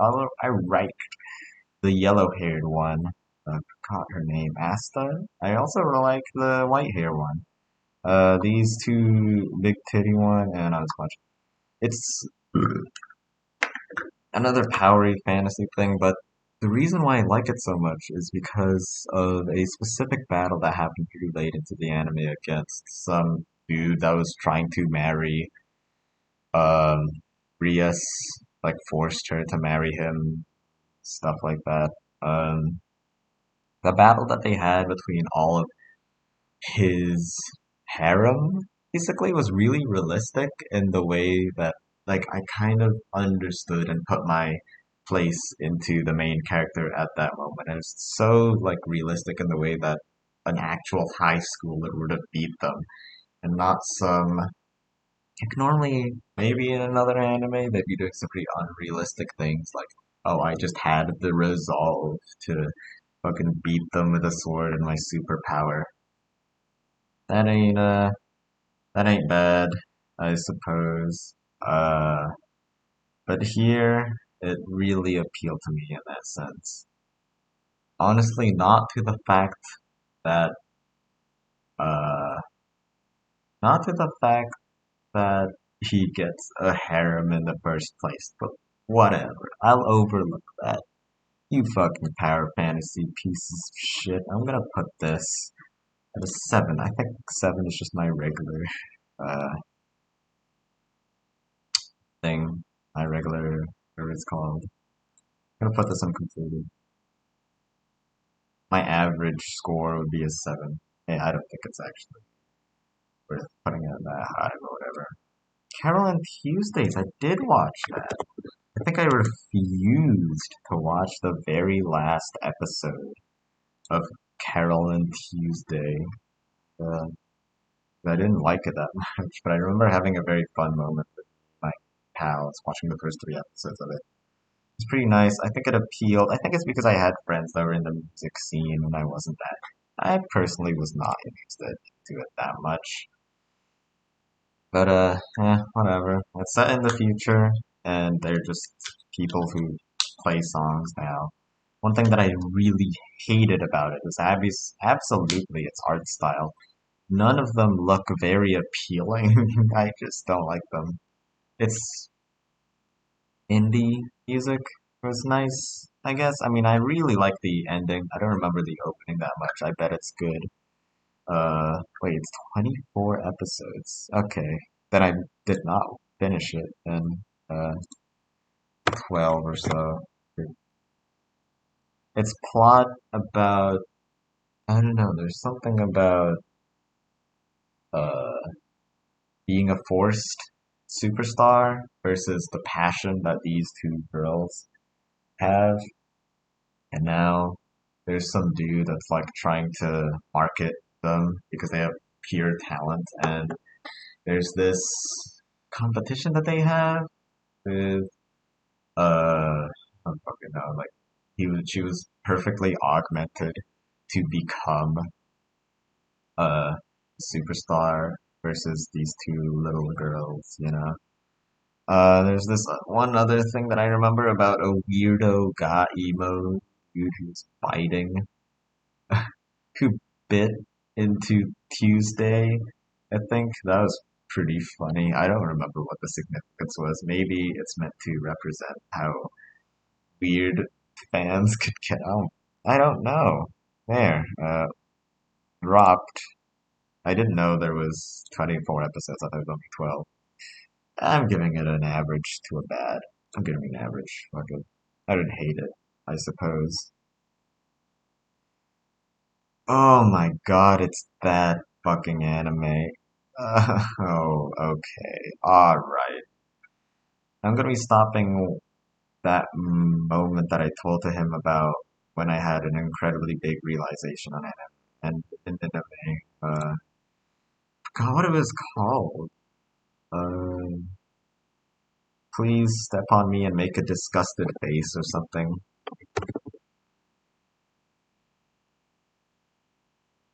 D: the yellow-haired one. I forgot her name. Asta. I also like the white-hair one. These two big titty one, and not as much. It's another powery fantasy thing, but the reason why I like it so much is because of a specific battle that happened pretty late into the anime against some dude that was trying to marry um Rias, like forced her to marry him, stuff like that. Um, the battle that they had between all of his harem basically was really realistic in the way that like I kind of understood and put my place into the main character at that moment. And it's so like realistic in the way that an actual high schooler would have beat them and not some like normally maybe in another anime they'd be doing some pretty unrealistic things like oh I just had the resolve to fucking beat them with a sword and my superpower. That ain't that ain't bad, I suppose. But here it really appealed to me in that sense. Honestly, not to the fact that uh not to the fact that he gets a harem in the first place, but whatever. I'll overlook that. You fucking power fantasy pieces of shit. I'm gonna put this at a 7. I think 7 is just my regular uh thing. My regular whatever it's called. I'm gonna put this on completed. My average score would be a 7. I don't think it's actually worth putting it that high or whatever. Carol and Tuesdays, I did watch that. I think I refused to watch the very last episode of Carol and Tuesday. Uh, I didn't like it that much, but I remember having a very fun moment with my pals watching the first 3 episodes of it. It's pretty nice. I think it appealed. I think it's because I had friends that were in the music scene and I wasn't that. I personally was not interested into it that much. But whatever. It's set in the future, and they're just people who play songs now. One thing that I really hated about it is absolutely its art style. None of them look very appealing. I just don't like them. It's indie music was nice, I guess. I mean, I really like the ending. I don't remember the opening that much. I bet it's good. Wait, it's 24 episodes. Okay. Then I did not finish it in 12 or so. It's plot about, I don't know, there's something about uh being a forced superstar versus the passion that these two girls have. And now there's some dude that's like trying to market them because they have pure talent, and there's this competition that they have with I don't fucking know, like she was perfectly augmented to become a superstar versus these two little girls, you know. There's this one other thing that I remember about a weirdo got emo dude who's fighting, who bit into Tuesday. I think that was pretty funny. I don't remember what the significance was. Maybe it's meant to represent how weird fans could get out. I don't know. There, dropped. I didn't know there was 24 episodes. I thought it was only 12. I'm giving it an average to a bad. I'm giving it an average. Fuck it. I didn't hate it, I suppose. Oh my god, it's that fucking anime. Oh, okay. Alright. I'm gonna be stopping that moment that I told to him about when I had an incredibly big realization on anime and anime. God, what it was called? Uh, please step on me and make a disgusted face or something.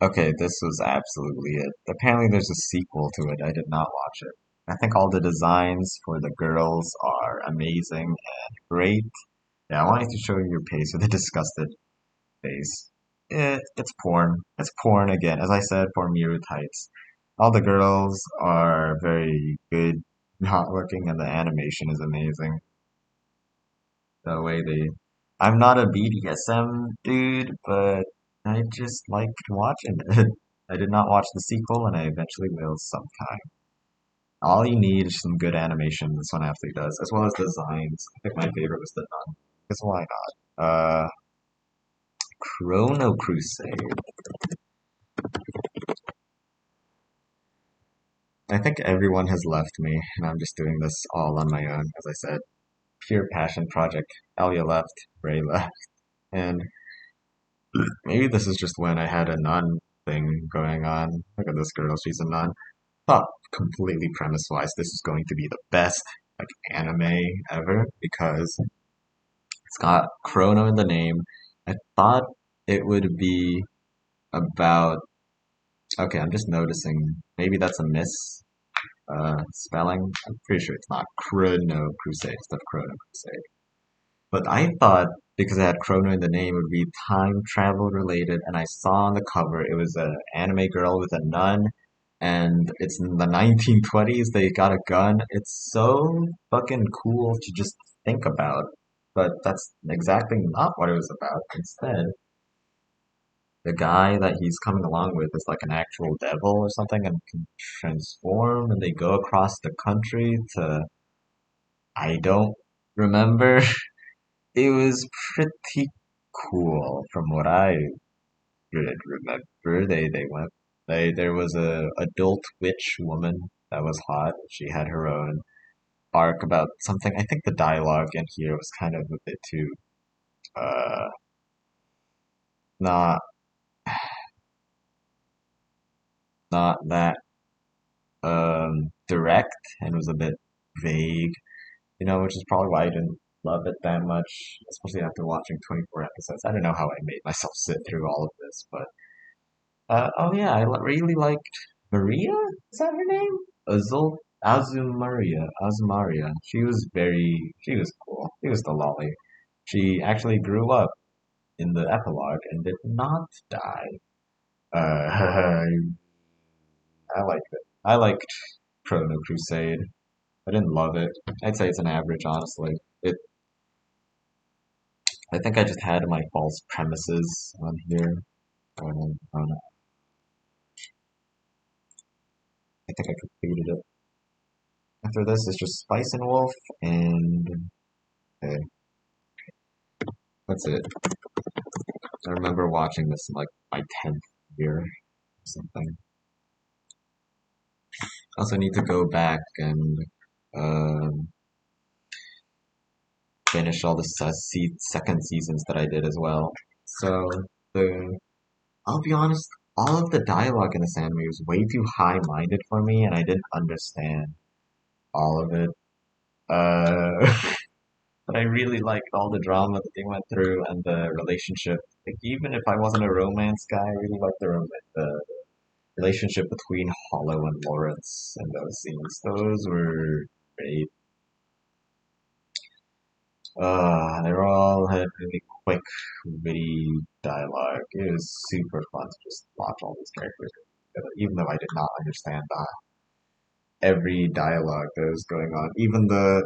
D: Okay, this was absolutely it. Apparently there's a sequel to it. I did not watch it. I think all the designs for the girls are amazing and great. Yeah, I wanted to show you your face with a disgusted face. It's porn. It's porn again, as I said, for Miru Tights. All the girls are very good, not looking, and the animation is amazing. The way they. I'm not a BDSM dude, but I just liked watching it. I did not watch the sequel, and I eventually will sometime. All you need is some good animation. This one actually does, as well as designs. I think my favorite was the nun. Because why not? Chrono Crusade. I think everyone has left me, and I'm just doing this all on my own. As I said, pure passion project. Elia left, Ray left, and maybe this is just when I had a nun thing going on. Look at this girl, she's a nun. Thought completely premise-wise this is going to be the best like anime ever because it's got Chrono in the name. I thought it would be about. Okay, I'm just noticing. Maybe that's a miss spelling. I'm pretty sure it's not Chrono Crusade. It's the Chrono Crusade. But I thought because it had Chrono in the name, it would be time travel related. And I saw on the cover it was an anime girl with a nun, and it's in the 1920s. They got a gun. It's so fucking cool to just think about. But that's exactly not what it was about. Instead, the guy that he's coming along with is like an actual devil or something and can transform, and they go across the country to. I don't remember. It was pretty cool from what I did remember. They went There was a adult witch woman that was hot. She had her own arc about something. I think the dialogue in here was kind of a bit too uh not not that direct and was a bit vague, which is probably why I didn't love it that much, especially after watching 24 episodes. I don't know how I made myself sit through all of this, but oh yeah, really liked Maria. Is that her name? Azumaria. She was cool. She was the lolly. She actually grew up in the epilogue and did not die. I liked it. I liked Chrono Crusade. I didn't love it. I'd say it's an average, honestly. I think I just had my false premises on here. I think I completed it. After this, it's just Spice and Wolf, and okay, that's it. I remember watching this in like my 10th year or something. I also need to go back and finish all the second seasons that I did as well. So I'll be honest, all of the dialogue in this anime was way too high-minded for me, and I didn't understand all of it. But I really liked all the drama that they went through and the relationship. Like, even if I wasn't a romance guy, I really liked the relationship between Hollow and Lawrence in those scenes. Those were great. They all had really quick, witty dialogue. It was super fun to just watch all these characters, even though I did not understand every dialogue that was going on. Even the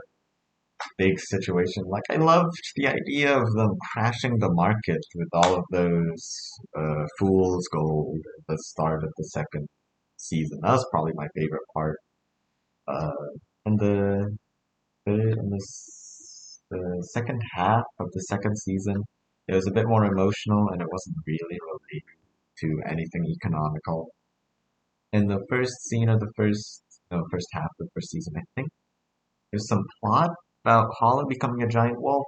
D: big situation. Like, I loved the idea of them crashing the market with all of those fool's gold at the start of the second season. That was probably my favorite part. Uh, and the second half of the second season, it was a bit more emotional and it wasn't really related to anything economical. In the first scene of the first half of the first season, I think there's some plot about Hollow becoming a giant wolf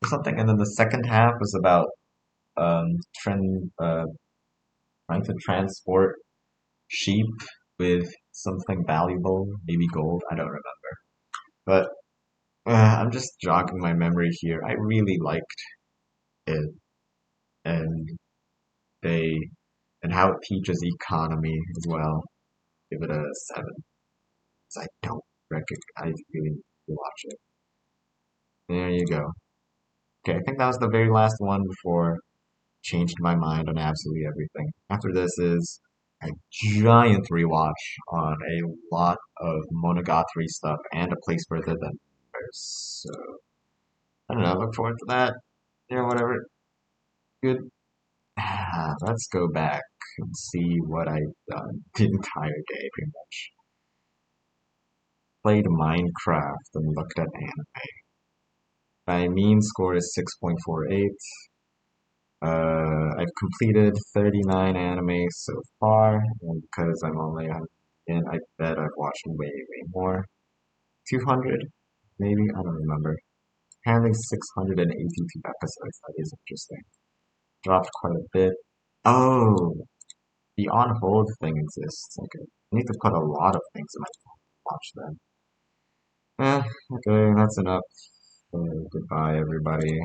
D: or something, and then the second half was about um, trying to transport sheep with something valuable, maybe gold. I don't remember, but I'm just jogging my memory here. I really liked it, and they and how it teaches economy as well. Give it a 7. 'Cause I don't I really need to watch it. There you go. Okay, I think that was the very last one before changed my mind on absolutely everything. After this is a giant rewatch on a lot of Monogatari stuff and a place further than others. So I don't know, look forward to that. Whatever. Good. Let's go back and see what I've done the entire day, pretty much. Played Minecraft and looked at anime. My mean score is 6.48. I've completed 39 animes so far, and because I'm only in, I bet I've watched way more. 200, maybe? I don't remember. Apparently 682 episodes. That is interesting. Dropped quite a bit. Oh, the on hold thing exists. Okay, I need to put a lot of things in my phone to watch them. Okay, that's enough. Goodbye, everybody.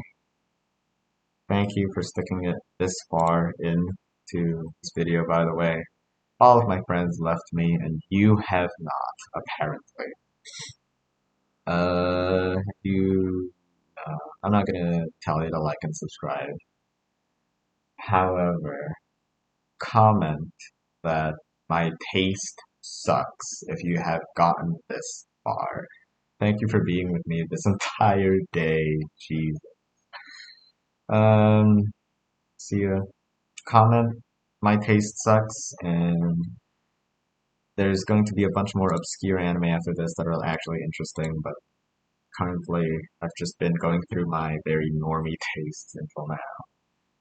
D: Thank you for sticking it this far into this video, by the way. All of my friends left me, and you have not, apparently. I'm not gonna tell you to like and subscribe. However, comment that my taste sucks if you have gotten this far. Thank you for being with me this entire day. Jesus. See ya. Comment my taste sucks, and there's going to be a bunch more obscure anime after this that are actually interesting, but currently I've just been going through my very normie tastes until now.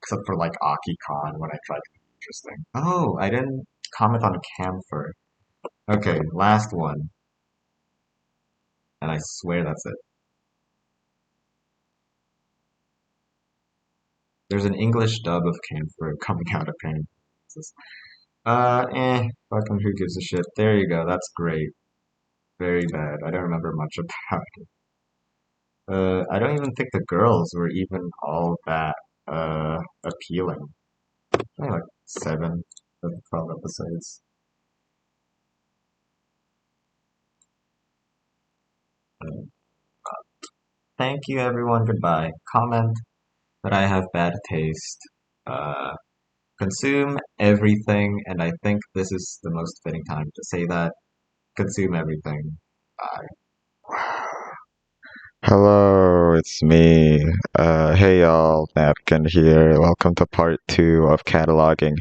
D: Except for like Aki-Kon when I tried to be interesting. Oh, I didn't comment on camphor. Okay, last one. And I swear that's it. There's an English dub of camphor coming out apparently. Fucking who gives a shit. There you go, that's great. Very bad. I don't remember much about it. I don't even think the girls were even all that appealing. Only like 7 of the 12 episodes. Thank you everyone, goodbye. Comment that I have bad taste. Consume everything, and I think this is the most fitting time to say that. Consume everything. Bye.
A: Hello, it's me. Hey y'all, Napkin here. Welcome to part 2 of cataloging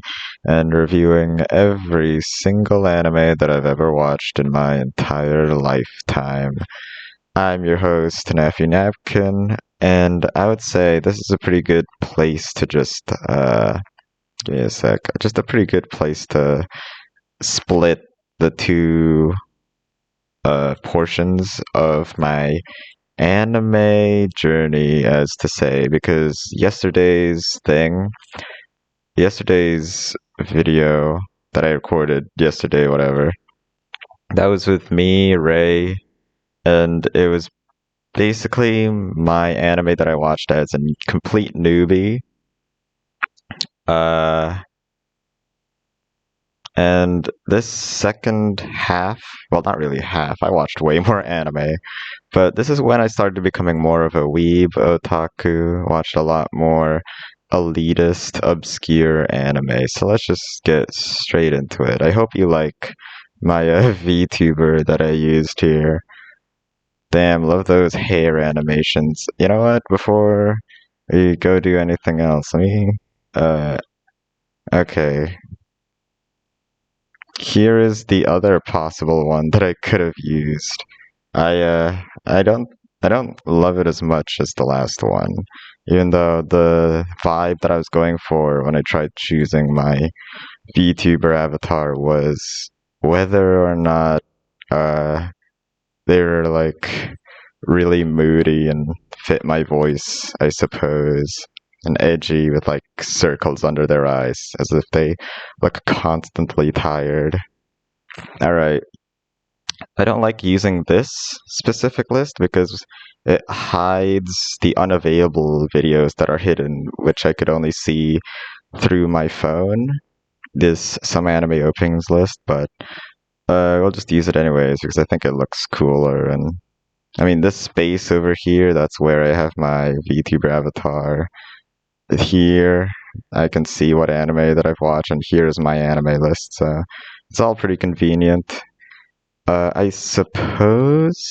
A: and reviewing every single anime that I've ever watched in my entire lifetime. I'm your host, Nephew Napkin, and I would say this is a pretty good place to just, give me a sec, just a pretty good place to split the two portions of my anime journey, as to say, because yesterday's video that I recorded yesterday, whatever, that was with me, Ray, and it was basically my anime that I watched as a complete newbie. And this second half, well, not really half, I watched way more anime, but this is when I started becoming more of a weeb otaku, watched a lot more elitist, obscure anime. So let's just get straight into it. I hope you like my VTuber that I used here. Damn, love those hair animations. You know what? Before we go do anything else, let me, okay. Here is the other possible one that I could have used. I don't love it as much as the last one, even though the vibe that I was going for when I tried choosing my VTuber avatar was whether or not they were like really moody and fit my voice, I suppose, and edgy with like circles under their eyes as if they look constantly tired. Alright, I don't like using this specific list because it hides the unavailable videos that are hidden, which I could only see through my phone. This some anime openings list, but we'll just use it anyways because I think it looks cooler. And I mean, this space over here, that's where I have my VTuber avatar. Here, I can see what anime that I've watched, and here's my anime list, so it's all pretty convenient. I suppose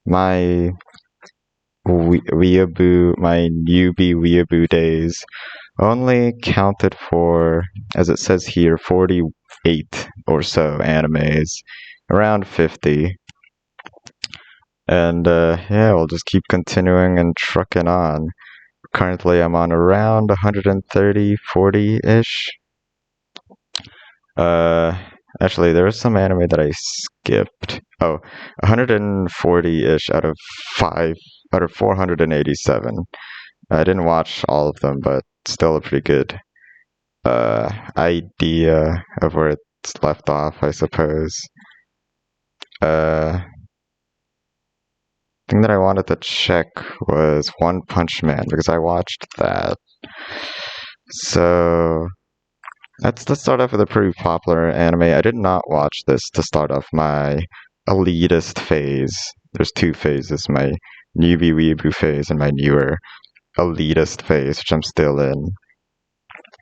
A: my weeaboo, my newbie weeaboo days only counted for, as it says here, 48 or so animes, around 50. And yeah, we'll just keep continuing and trucking on. Currently, I'm on around 130, 40-ish. Actually, there was some anime that I skipped. Oh, 140-ish out of 487. I didn't watch all of them, but still a pretty good idea of where it's left off, I suppose. Thing that I wanted to check was One Punch Man because I watched that. So let's start off with a pretty popular anime. I did not watch this to start off my elitist phase. There's 2 phases, my newbie weeaboo phase and my newer elitist phase, which I'm still in.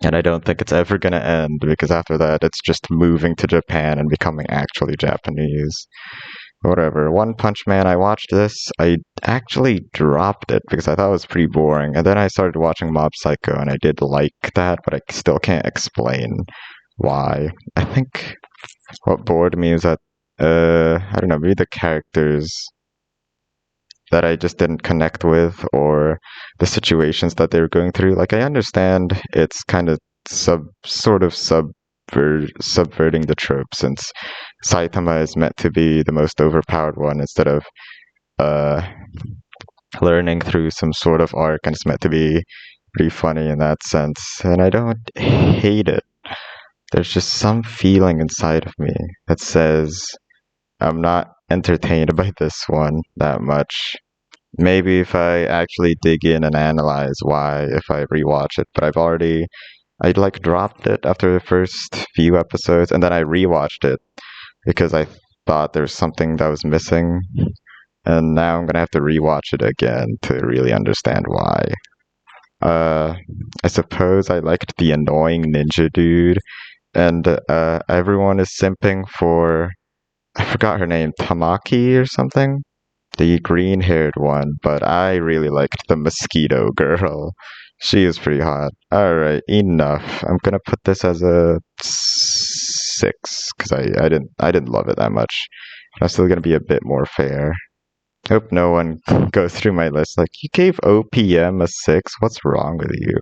A: And I don't think it's ever gonna end because after that it's just moving to Japan and becoming actually Japanese. Whatever. One Punch Man, I watched this. I actually dropped it because I thought it was pretty boring. And then I started watching Mob Psycho, and I did like that, but I still can't explain why. I think what bored me is that, I don't know, maybe the characters that I just didn't connect with, or the situations that they were going through. Like, I understand it's kind of sub subverting the trope, since Saitama is meant to be the most overpowered one instead of learning through some sort of arc, and it's meant to be pretty funny in that sense. And I don't hate it. There's just some feeling inside of me that says I'm not entertained by this one that much. Maybe if I actually dig in and analyze why, if I rewatch it, but I like dropped it after the first few episodes, and then I rewatched it because I thought there was something that was missing, and now I'm gonna have to rewatch it again to really understand why. I suppose I liked the annoying ninja dude, and everyone is simping for, I forgot her name, Tamaki or something? The green-haired one, but I really liked the mosquito girl. She is pretty hot. Alright, enough. I'm gonna put this as a 6, because I didn't love it that much. I'm still gonna be a bit more fair. Hope no one goes through my list like, you gave OPM a 6? What's wrong with you?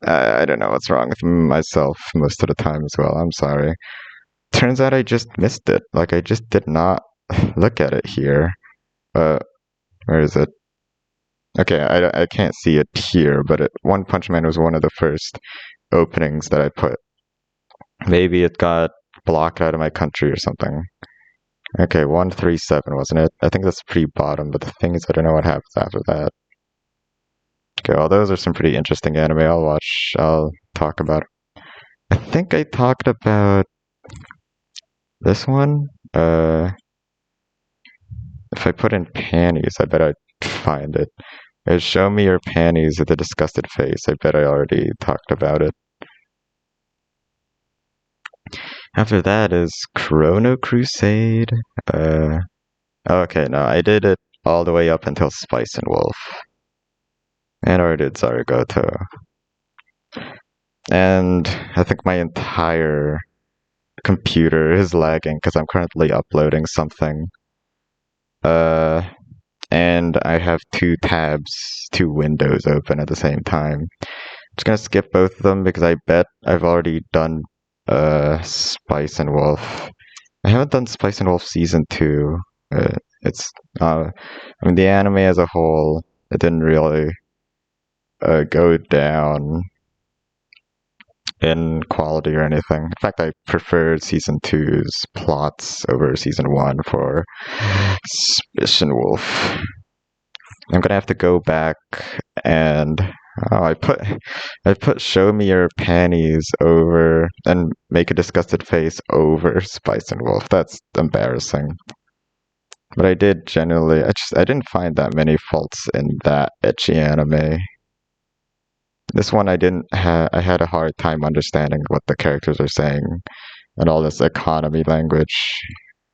A: I don't know what's wrong with myself most of the time as well. I'm sorry. Turns out I just missed it. Like, I just did not look at it here. Where is it? Okay, I can't see it here, but One Punch Man was one of the first openings that I put. Maybe it got blocked out of my country or something. Okay, 137, wasn't it? I think that's pretty bottom, but the thing is, I don't know what happens after that. Okay, well, those are some pretty interesting anime. I'll talk about it. I think I talked about this one. If I put in panties, I bet I'd find it. Show me your panties with a disgusted face. I bet I already talked about it. After that is Chrono Crusade. Okay, no, I did it all the way up until Spice and Wolf. And I did Zaragoto. And I think my entire computer is lagging because I'm currently uploading something. And I have two windows open at the same time. I'm just gonna skip both of them because I bet I've already done Spice and Wolf. I haven't done Spice and Wolf season 2. I mean, the anime as a whole, it didn't really go down in quality or anything. In fact, I preferred season 2's plots over season 1 for Spice and Wolf. I'm gonna have to go back and I put Show Me Your Panties over and Make a Disgusted Face over Spice and Wolf. That's embarrassing. But I did generally, I didn't find that many faults in that ecchi anime. This one I had a hard time understanding what the characters are saying and all this economy language.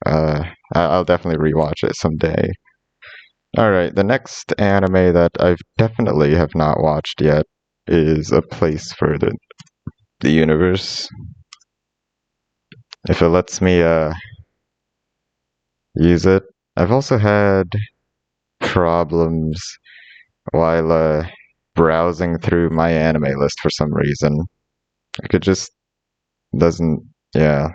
A: I'll definitely rewatch it someday. Alright, the next anime that I definitely have not watched yet is A Place for the Universe. If it lets me use it. I've also had problems while browsing through my anime list for some reason. Like, it just doesn't, yeah.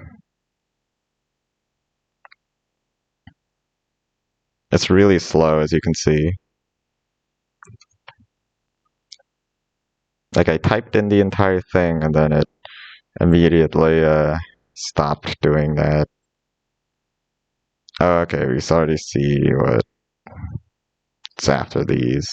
A: It's really slow, as you can see. Like, I typed in the entire thing, and then it immediately stopped doing that. Oh, okay, we already see what's after these.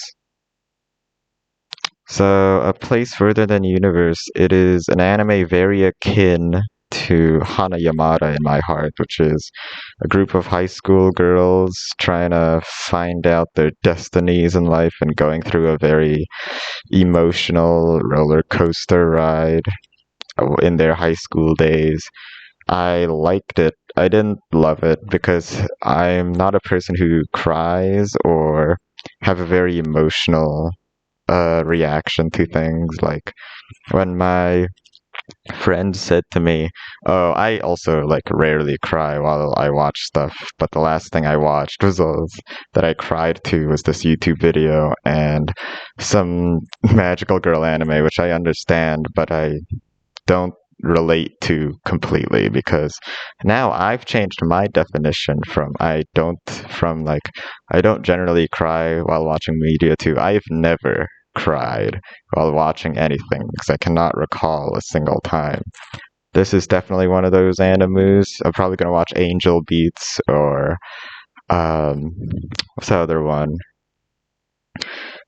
A: So, A Place Further Than Universe, it is an anime very akin to Hanayamata in my heart, which is a group of high school girls trying to find out their destinies in life and going through a very emotional roller coaster ride in their high school days. I liked it. I didn't love it because I'm not a person who cries or have a very emotional reaction to things. Like when my friend said to me, oh, I also like rarely cry while I watch stuff, but the last thing I watched that I cried to was this YouTube video and some magical girl anime, which I understand, but I don't relate to completely, because now I've changed my definition I don't generally cry while watching media to I've never cried while watching anything, because I cannot recall a single time. This is definitely one of those animes. I'm probably gonna watch Angel Beats or what's the other one?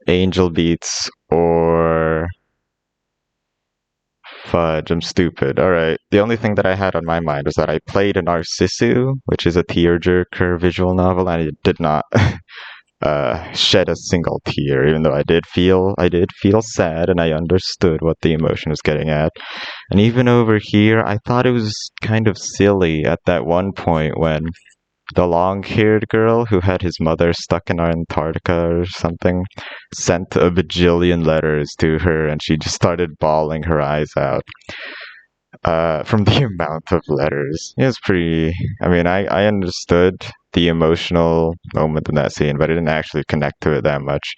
A: Angel Beats or Fudge, I'm stupid. Alright, the only thing that I had on my mind was that I played Narcissu, which is a tearjerker visual novel, and it did not shed a single tear, even though I did feel sad, and I understood what the emotion was getting at. And even over here, I thought it was kind of silly at that one point when the long-haired girl who had his mother stuck in Antarctica or something sent a bajillion letters to her, and she just started bawling her eyes out from the amount of letters. It was pretty. I mean, I understood the emotional moment in that scene, but I didn't actually connect to it that much.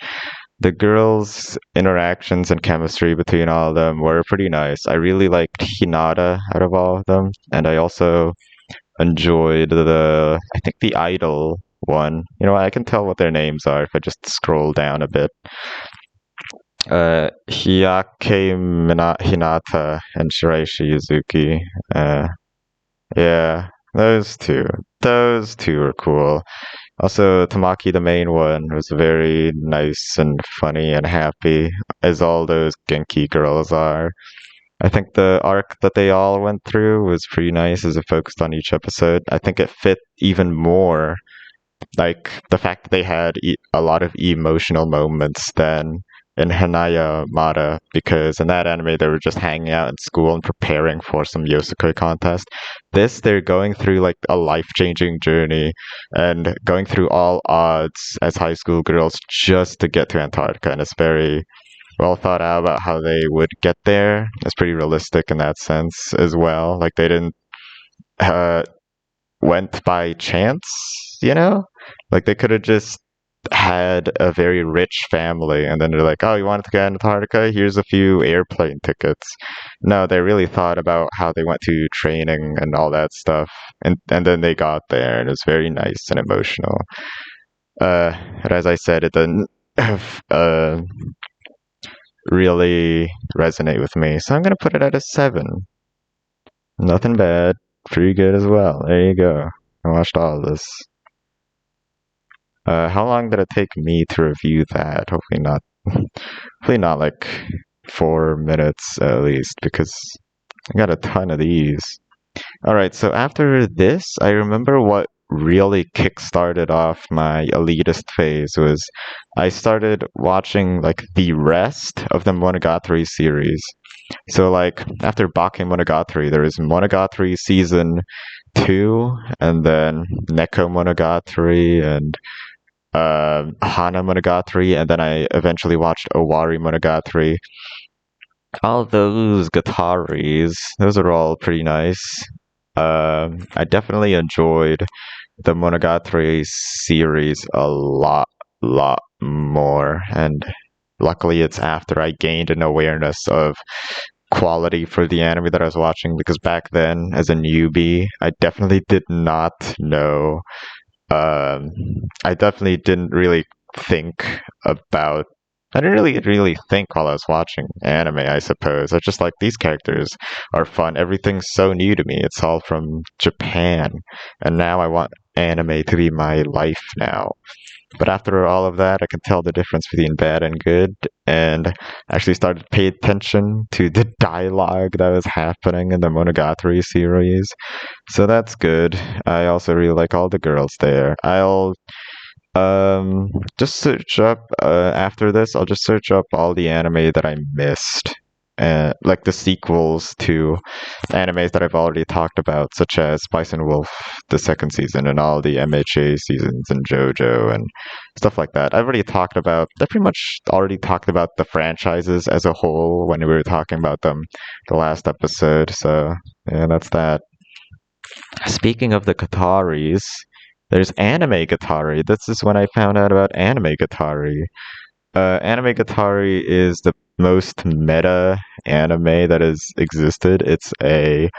A: The girls' interactions and chemistry between all of them were pretty nice. I really liked Hinata out of all of them, and I also enjoyed I think the idol one. You know, I can tell what their names are if I just scroll down a bit. Hinata and Shiraishi Yuzuki. Yeah, those two. Those two are cool. Also, Tamaki, the main one, was very nice and funny and happy, as all those Genki girls are. I think the arc that they all went through was pretty nice as it focused on each episode. I think it fit even more, like, the fact that they had a lot of emotional moments than in Hanayamata, because in that anime they were just hanging out in school and preparing for some Yosakoi contest. This, they're going through like a life-changing journey and going through all odds as high school girls just to get to Antarctica, and it's very well thought out about how they would get there. It's pretty realistic in that sense as well. Like, they didn't went by chance, you know? Like, they could have just had a very rich family, and then they're like, oh, you wanted to go to Antarctica? Here's a few airplane tickets. No, they really thought about how they went to training and all that stuff, and then they got there, and it was very nice and emotional. But as I said, it didn't really resonate with me, so I'm gonna put it at a 7. Nothing bad, pretty good as well. There you go. I watched all of this. How long did it take me to review that? Hopefully not. Hopefully not like 4 minutes at least, because I got a ton of these. Alright, so after this, I remember what really kickstarted off my elitist phase was I started watching like the rest of the Monogatari series. So like after Bakemonogatari, there was Monogatari season 2, and then Neko Monogatari, and Hana Monogatari, and then I eventually watched Owari Monogatari. All those Gataris, those are all pretty nice. I definitely enjoyed the Monogatari series a lot more, and luckily it's after I gained an awareness of quality for the anime that I was watching, because back then, as a newbie, I definitely did not know. I definitely didn't really think about. I didn't really think while I was watching anime, I suppose. I just like, these characters are fun. Everything's so new to me. It's all from Japan. And now I want anime to be my life now. But after all of that, I could tell the difference between bad and good, and actually started to pay attention to the dialogue that was happening in the Monogatari series. So that's good. I also really like all the girls there. I'll just search up after this. I'll just search up all the anime that I missed, like the sequels to animes that I've already talked about, such as Spice and Wolf, the second season, and all the MHA seasons, and JoJo, and stuff like that. I pretty much already talked about the franchises as a whole when we were talking about them the last episode. So yeah, that's that. Speaking of the Kataris, there's Anime Gatari. This is when I found out about Anime Gatari. Gatari is the most meta anime that has existed. It's a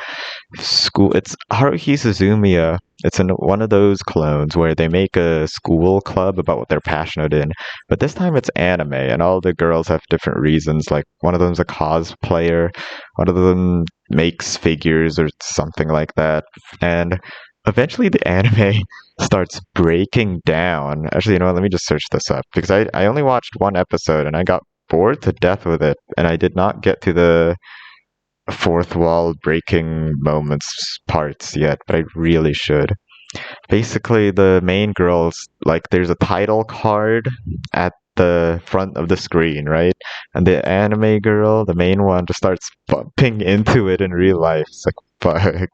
A: school. It's Haruhi Suzumiya. It's one of those clones where they make a school club about what they're passionate in. But this time it's anime, and all the girls have different reasons. Like one of them's a cosplayer, one of them makes figures or something like that. And eventually the anime starts breaking down. Actually, you know what? Let me just search this up because I only watched one episode and I got bored to death with it, and I did not get to the fourth wall breaking moments parts yet, but I really should. Basically, the main girls, like, there's a title card at the front of the screen, right? And the anime girl, the main one, just starts bumping into it in real life. It's like, fuck.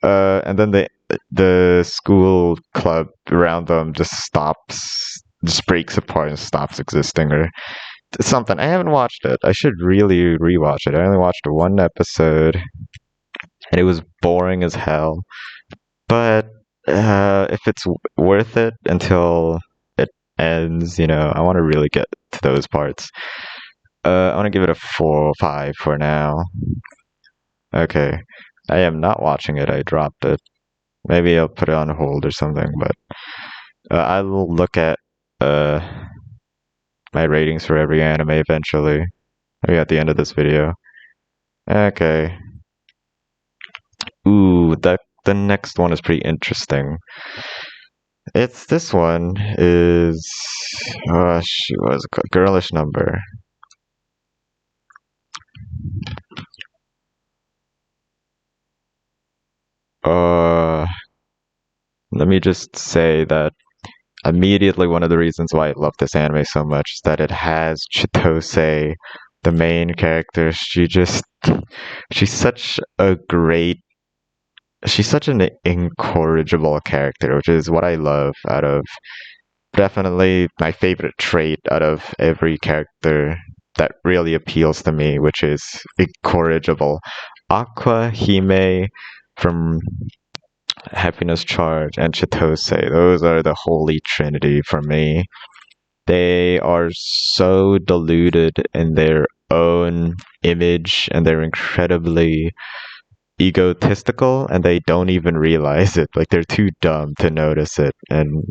A: And then the school club around them just breaks apart and stops existing, or something. I haven't watched it. I should really rewatch it. I only watched one episode, and it was boring as hell. But if it's worth it until it ends, I want to really get to those parts. I want to give it a 4 or 5 for now. Okay. I am not watching it. I dropped it. Maybe I'll put it on hold or something, but I will look at my ratings for every anime eventually. Maybe at the end of this video. Okay. Ooh, the next one is pretty interesting. This one is shoot, what is it called? Girlish Number. Let me just say that immediately one of the reasons why I love this anime so much is that it has Chitose, the main character. She's such a great she's such an incorrigible character, which is what I love out of definitely my favorite trait out of every character that really appeals to me, which is incorrigible. Aqua, Hime from Happiness Charge, and Chitose, those are the holy trinity for me. They are so deluded in their own image, and they're incredibly egotistical, and they don't even realize it. Like, they're too dumb to notice it, and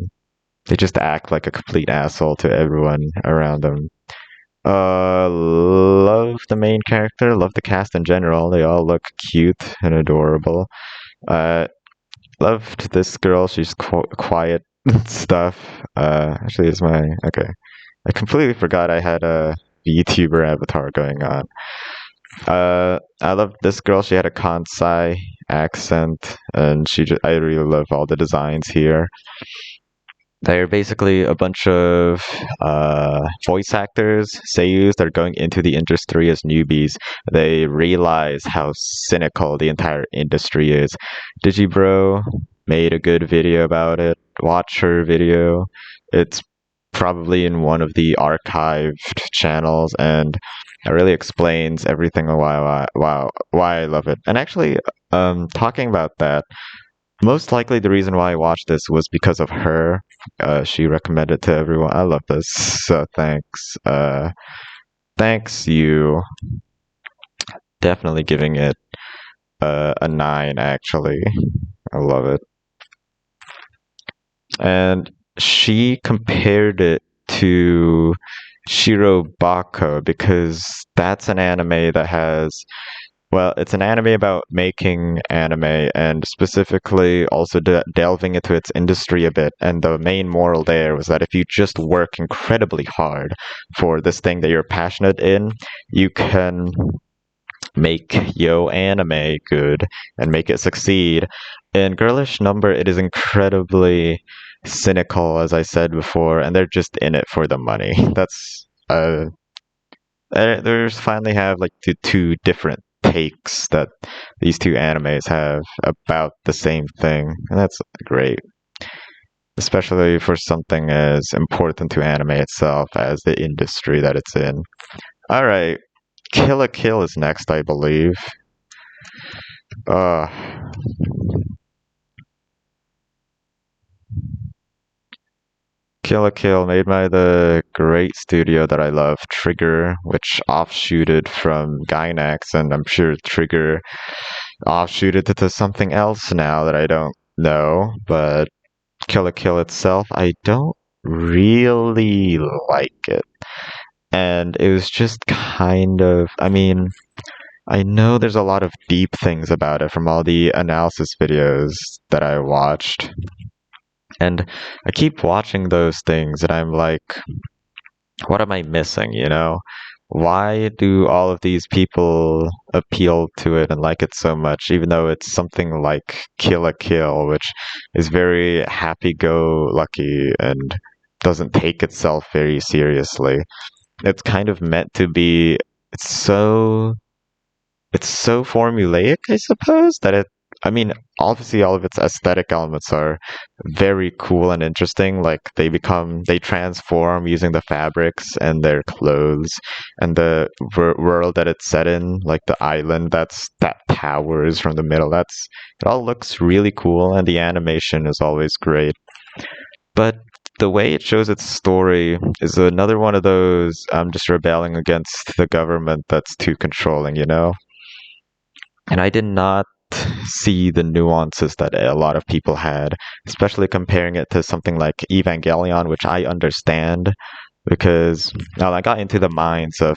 A: they just act like a complete asshole to everyone around them. Love the main character, love the cast in general. They all look cute and adorable. Loved this girl. She's quiet stuff. Actually, is my okay. I completely forgot I had a VTuber avatar going on. I love this girl. She had a Kansai accent, and I really love all the designs here. They're basically a bunch of voice actors, seiyus that are going into the industry as newbies. They realize how cynical the entire industry is. Digibro made a good video about it. Watch her video. It's probably in one of the archived channels, and it really explains everything why I love it. And actually, talking about that, most likely the reason why I watched this was because of her. She recommended to everyone. I love this, so thanks. Thanks you. Definitely giving it a 9, actually. I love it. And she compared it to Shirobako because that's an anime that has it's an anime about making anime and specifically also delving into its industry a bit. And the main moral there was that if you just work incredibly hard for this thing that you're passionate in, you can make yo anime good and make it succeed. In Girlish Number, it is incredibly cynical, as I said before, and they're just in it for the money. That's there's finally have like two different takes that these two animes have about the same thing, and that's great, especially for something as important to anime itself as the industry that it's in. All right, Kill la Kill is next, I believe. Uh, Kill la Kill made by the great studio that I love, Trigger, which offshooted from Gainax, and I'm sure Trigger offshooted to something else now that I don't know, but Kill la Kill itself, I don't really like it. And it was just kind of, I mean, I know there's a lot of deep things about it from all the analysis videos that I watched. And I keep watching those things and I'm like, what am I missing, you know? Why do all of these people appeal to it and like it so much, even though it's something like Kill la Kill, which is very happy-go-lucky and doesn't take itself very seriously. It's kind of meant to be, it's so it's so formulaic, I suppose, that I mean, obviously all of its aesthetic elements are very cool and interesting. Like they transform using the fabrics and their clothes and the world that it's set in, like the island that towers from the middle. It all looks really cool, and the animation is always great. But the way it shows its story is another one of those I'm just rebelling against the government that's too controlling, you know? And I did not see the nuances that a lot of people had, especially comparing it to something like Evangelion, which I understand because now I got into the minds of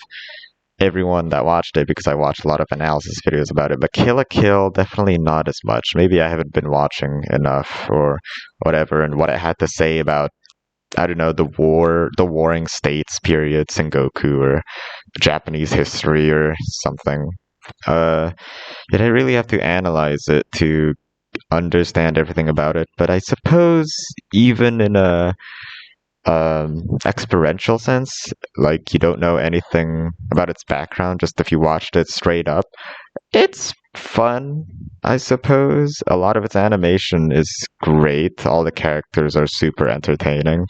A: everyone that watched it because I watched a lot of analysis videos about it. But Kill la Kill, definitely not as much. Maybe I haven't been watching enough or whatever, and what it had to say about, I don't know, the warring states period, Sengoku, or Japanese history or something. Yet I really have to analyze it to understand everything about it. But I suppose even in a experiential sense, like you don't know anything about its background, just if you watched it straight up, it's fun, I suppose. A lot of its animation is great. All the characters are super entertaining.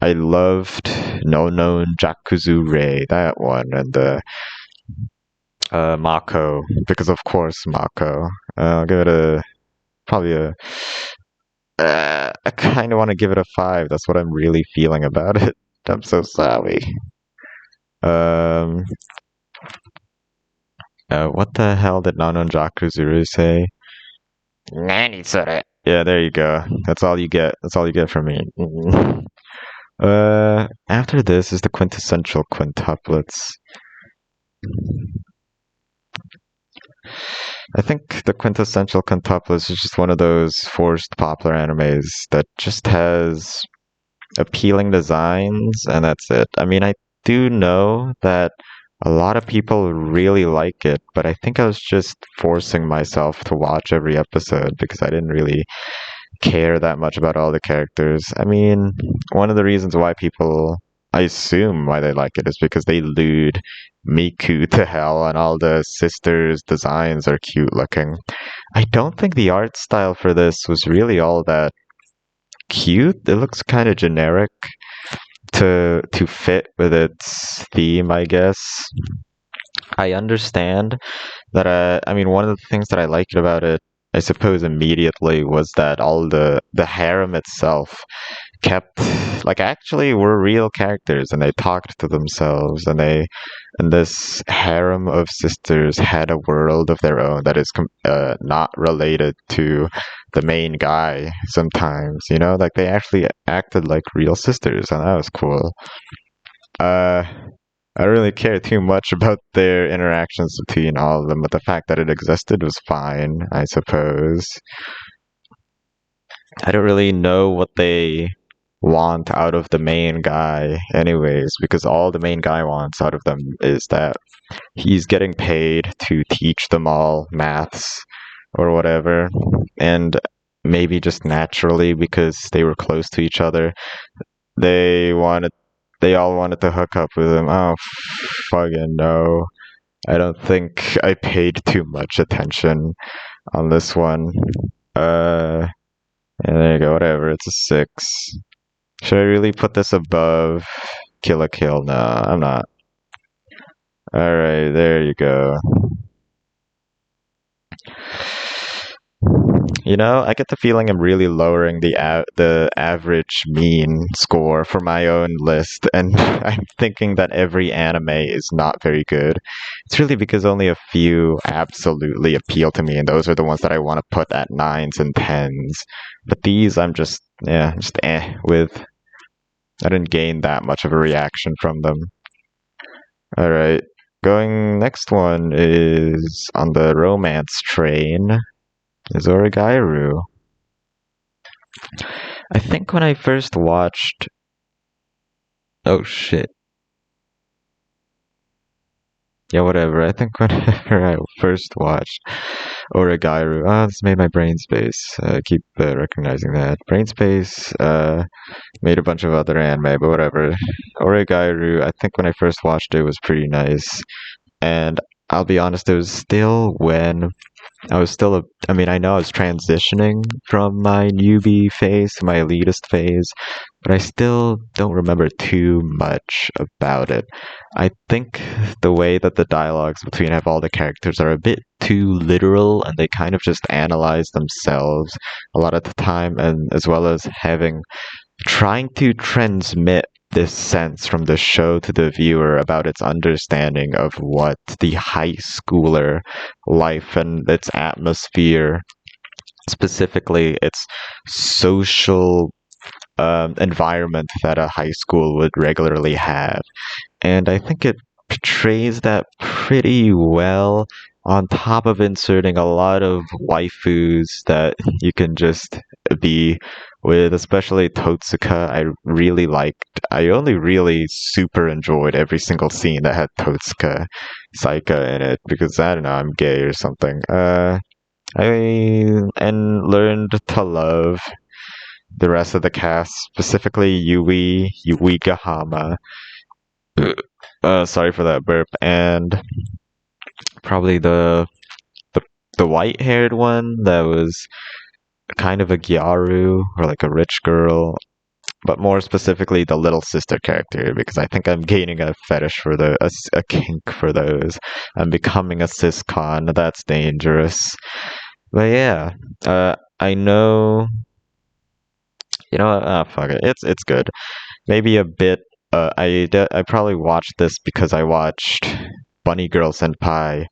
A: I loved No No Jakuzure, that one, and the Mako, because of course Mako. I'll give it probably a. I kind of want to give it a 5. That's what I'm really feeling about it. I'm so sorry. Um, what the hell did Nanon Jakuzuru say? Nani sore. Yeah, there you go. That's all you get. That's all you get from me. After this is the quintessential quintuplets. I think the quintessential quintuplets is just one of those forced popular animes that just has appealing designs, and that's it. I mean, I do know that a lot of people really like it, but I think I was just forcing myself to watch every episode because I didn't really care that much about all the characters. I mean, one of the reasons why people, I assume why they like it is because they lewd Miku to hell and all the sisters' designs are cute looking. I don't think the art style for this was really all that cute. It looks kind of generic to fit with its theme, I guess. I understand that I mean one of the things that I liked about it, I suppose immediately, was that all the harem itself kept like actually were real characters and they talked to themselves and this harem of sisters had a world of their own that is not related to the main guy sometimes, you know, like they actually acted like real sisters and that was cool. uh I don't really care too much about their interactions between all of them, but the fact that it existed was fine, I suppose. I don't really know what they want out of the main guy anyways, because all the main guy wants out of them is that he's getting paid to teach them all maths or whatever, and maybe just naturally because they were close to each other, they wanted they all wanted to hook up with him. Oh fucking no. I don't think I paid too much attention on this one. Yeah, there you go, whatever, it's a 6. Should I really put this above Kill la Kill? No, I'm not. Alright, there you go. I get the feeling I'm really lowering the average mean score for my own list, and I'm thinking that every anime is not very good. It's really because only a few absolutely appeal to me, and those are the ones that I want to put at 9s and 10s. But these I'm just with. I didn't gain that much of a reaction from them. Alright. Going next one is on the romance train is Origairu. I think when I first watched... Oh shit. Yeah, whatever. I think whenever I first watched Origairu... this made my brain space. I keep recognizing that. Brain space made a bunch of other anime, but whatever. Origairu, I think when I first watched it, was pretty nice. And I'll be honest, it was still when I was still I know I was transitioning from my newbie phase to my elitist phase, but I still don't remember too much about it. I think the way that the dialogues between all the characters are a bit too literal, and they kind of just analyze themselves a lot of the time, and as well as trying to transmit this sense from the show to the viewer about its understanding of what the high schooler life and its atmosphere, specifically its social environment that a high school would regularly have. And I think it portrays that pretty well, on top of inserting a lot of waifus that you can just be with, especially Totsuka. I only really super enjoyed every single scene that had Totsuka Saika in it, because I don't know, I'm gay or something. And learned to love the rest of the cast, specifically Yui Gahama. Sorry for that burp. And probably the white-haired one that was kind of a gyaru, or like a rich girl, but more specifically the little sister character, because I think I'm gaining a fetish for a kink for those. I'm becoming a cis-con. That's dangerous. But yeah, I know. Fuck it. It's good. Maybe a bit. I probably watched this because I watched Bunny Girl Senpai,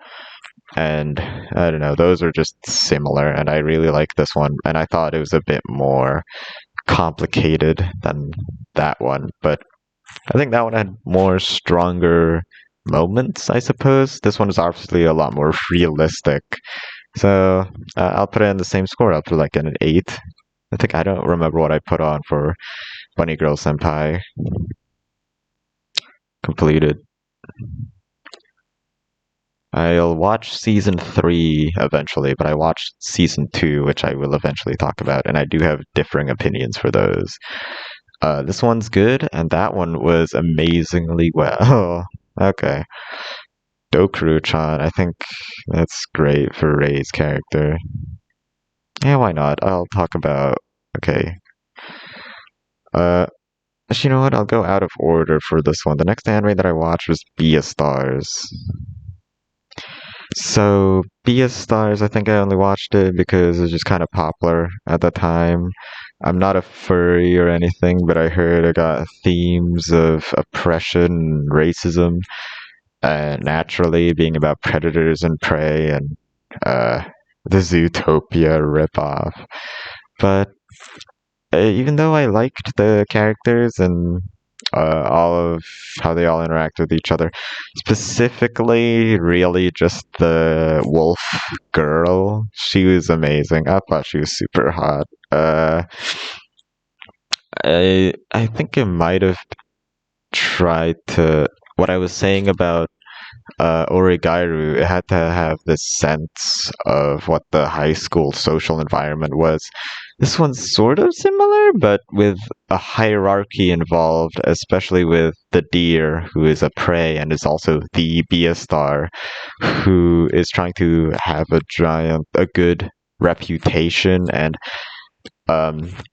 A: and I don't know, those are just similar, and I really like this one, and I thought it was a bit more complicated than that one, but I think that one had more stronger moments, I suppose. This one is obviously a lot more realistic, so I'll put it in the same score. I'll put like an 8. I don't remember what I put on for Bunny Girl Senpai. Completed. I'll watch season 3 eventually, but I watched season 2, which I will eventually talk about, and I do have differing opinions for those. This one's good, and that one was amazingly well. Okay. Dokuru-chan, I think that's great for Rei's character. Yeah, why not? I'll talk about... Okay. Actually, you know what? I'll go out of order for this one. The next anime that I watched was Beastars. So, Beastars, I think I only watched it because it was just kind of popular at the time. I'm not a furry or anything, but I heard it got themes of oppression and racism, naturally being about predators and prey, and the Zootopia ripoff. But even though I liked the characters and all of how they all interact with each other, specifically really just the wolf girl, she was amazing. I thought she was super hot. I think it might have tried to... What I was saying about Origairu, it had to have this sense of what the high school social environment was. This one's sort of similar, but with a hierarchy involved, especially with the deer, who is a prey and is also the Beastar, who is trying to have a good reputation and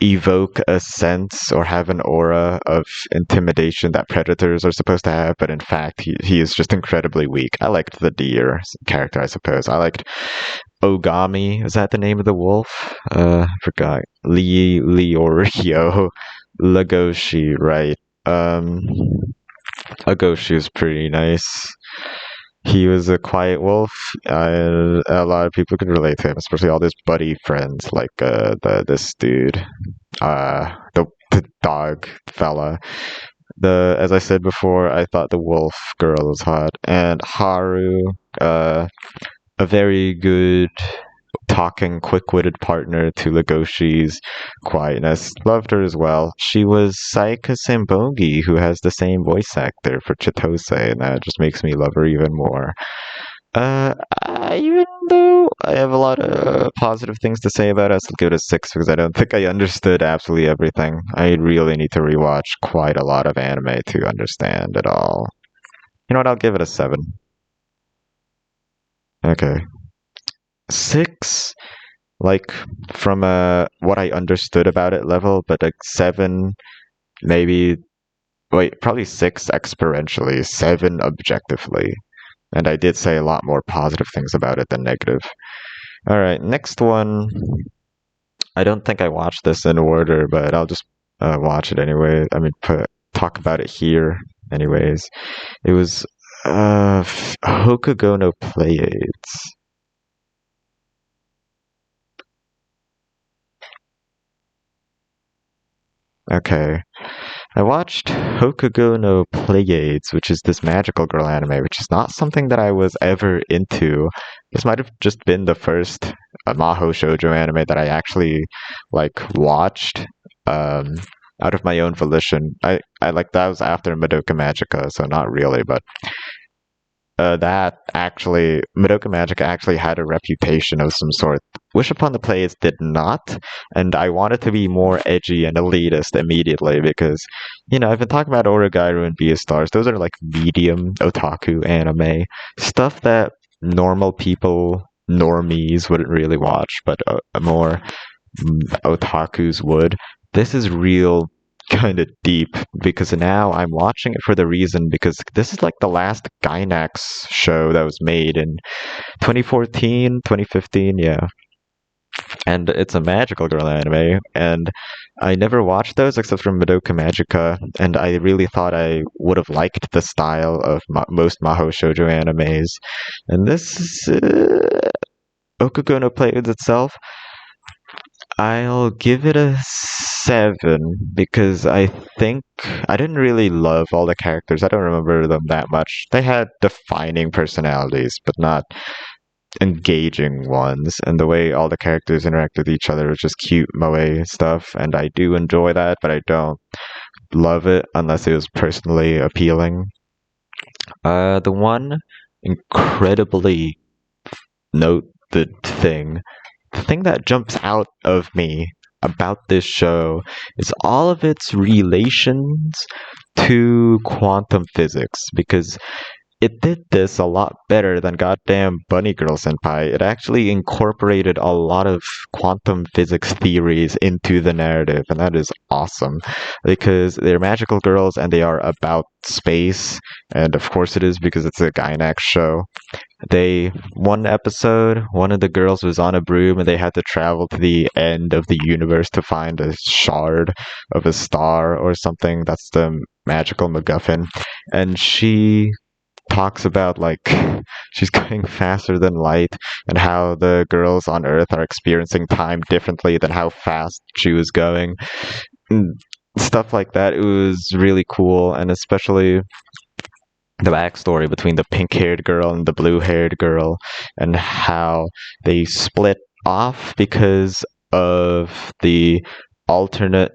A: evoke a sense or have an aura of intimidation that predators are supposed to have, but in fact he is just incredibly weak. I liked the deer character, I suppose. I liked Ogami, is that the name of the wolf? I forgot. Leorio. Legoshi, right. Legoshi is pretty nice. He was a quiet wolf. A lot of people could relate to him, especially all his buddy friends, like this dude, the dog fella. As I said before, I thought the wolf girl was hot, and Haru, a very good talking, quick-witted partner to Legoshi's quietness. Loved her as well. She was Saika Sembongi, who has the same voice actor for Chitose, and that just makes me love her even more. Uh, Even though I have a lot of positive things to say about it, I'll still give it a 6 because I don't think I understood absolutely everything. I really need to rewatch quite a lot of anime to understand it all. You know what? I'll give it a 7. Okay. 6, like, from a what I understood about it level, but like 7, maybe, wait, probably 6 experientially, 7 objectively. And I did say a lot more positive things about it than negative. Alright, next one. I don't think I watched this in order, but I'll just watch it anyway. I mean, talk about it here anyways. It was Hokugo no Pleiades. Okay. I watched Hokugo no Pleiades, which is this magical girl anime, which is not something that I was ever into. This might have just been the first Maho shoujo anime that I actually like watched out of my own volition. I like that was after Madoka Magica, so not really, but that actually Madoka Magica actually had a reputation of some sort. Wish Upon the Pleiades did not, and I wanted to be more edgy and elitist immediately because, I've been talking about Origairu and Beastars. Those are like medium otaku anime stuff that normal people, normies, wouldn't really watch, but more otakus would. This is real kind of deep because now I'm watching it for the reason because this is like the last Gainax show that was made in 2014, 2015, yeah. And it's a magical girl anime, and I never watched those except for Madoka Magica, and I really thought I would have liked the style of most Maho shoujo animes. And this is Okugo no Pleiades itself. I'll give it a 7 because I think I didn't really love all the characters. I don't remember them that much. They had defining personalities, but not engaging ones. And the way all the characters interact with each other was just cute moe stuff. And I do enjoy that, but I don't love it unless it was personally appealing. The one incredibly noted thing, the thing that jumps out of me about this show is all of its relations to quantum physics, because it did this a lot better than goddamn Bunny Girl Senpai. It actually incorporated a lot of quantum physics theories into the narrative, and that is awesome because they're magical girls and they are about space, and of course it is because it's a Gainax show. One episode, one of the girls was on a broom and they had to travel to the end of the universe to find a shard of a star or something. That's the magical MacGuffin. And she talks about like she's going faster than light and how the girls on Earth are experiencing time differently than how fast she was going. And stuff like that. It was really cool, and especially the backstory between the pink-haired girl and the blue-haired girl, and how they split off because of the alternate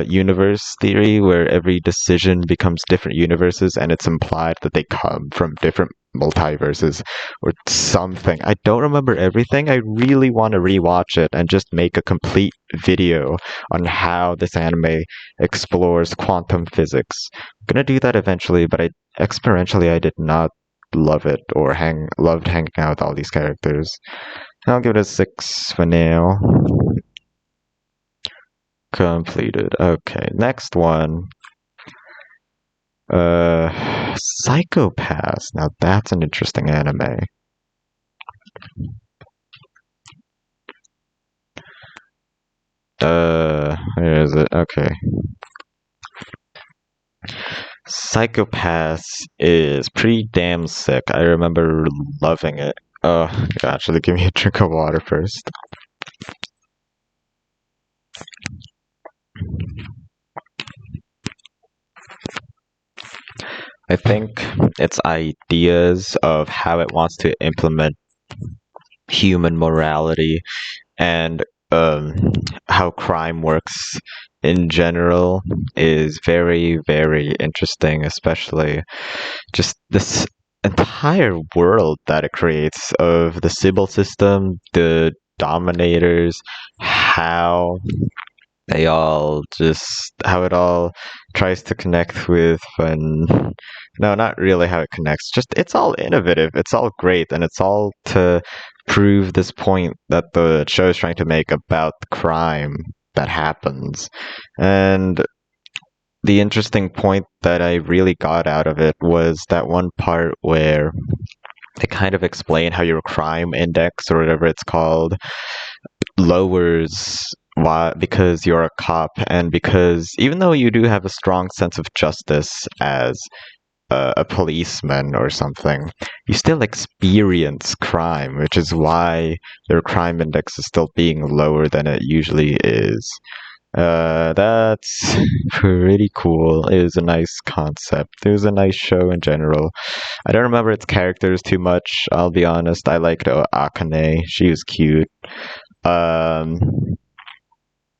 A: universe theory, where every decision becomes different universes, and it's implied that they come from different multiverses or something. I don't remember everything. I really want to rewatch it and just make a complete video on how this anime explores quantum physics. I'm gonna do that eventually, but experientially I did not love it or loved hanging out with all these characters. I'll give it a 6 for now. Completed. Okay, next one. Psychopaths. Now that's an interesting anime. Where is it? Okay. Psychopaths is pretty damn sick. I remember loving it. Oh, actually, give me a drink of water first. I think its ideas of how it wants to implement human morality and um, how crime works in general is very, very interesting, especially just this entire world that it creates of the Sybil system, the dominators, how how it all tries to connect with and no, not really how it connects, just it's all innovative, it's all great, and it's all to prove this point that the show is trying to make about the crime that happens. And the interesting point that I really got out of it was that one part where they kind of explain how your crime index or whatever it's called lowers why because you're a cop, and because even though you do have a strong sense of justice as a policeman or something, you still experience crime, which is why your crime index is still being lower than it usually is. That's pretty cool. It was a nice concept. It was a nice show in general. I don't remember its characters too much, I'll be honest. I liked Akane. She was cute. Um,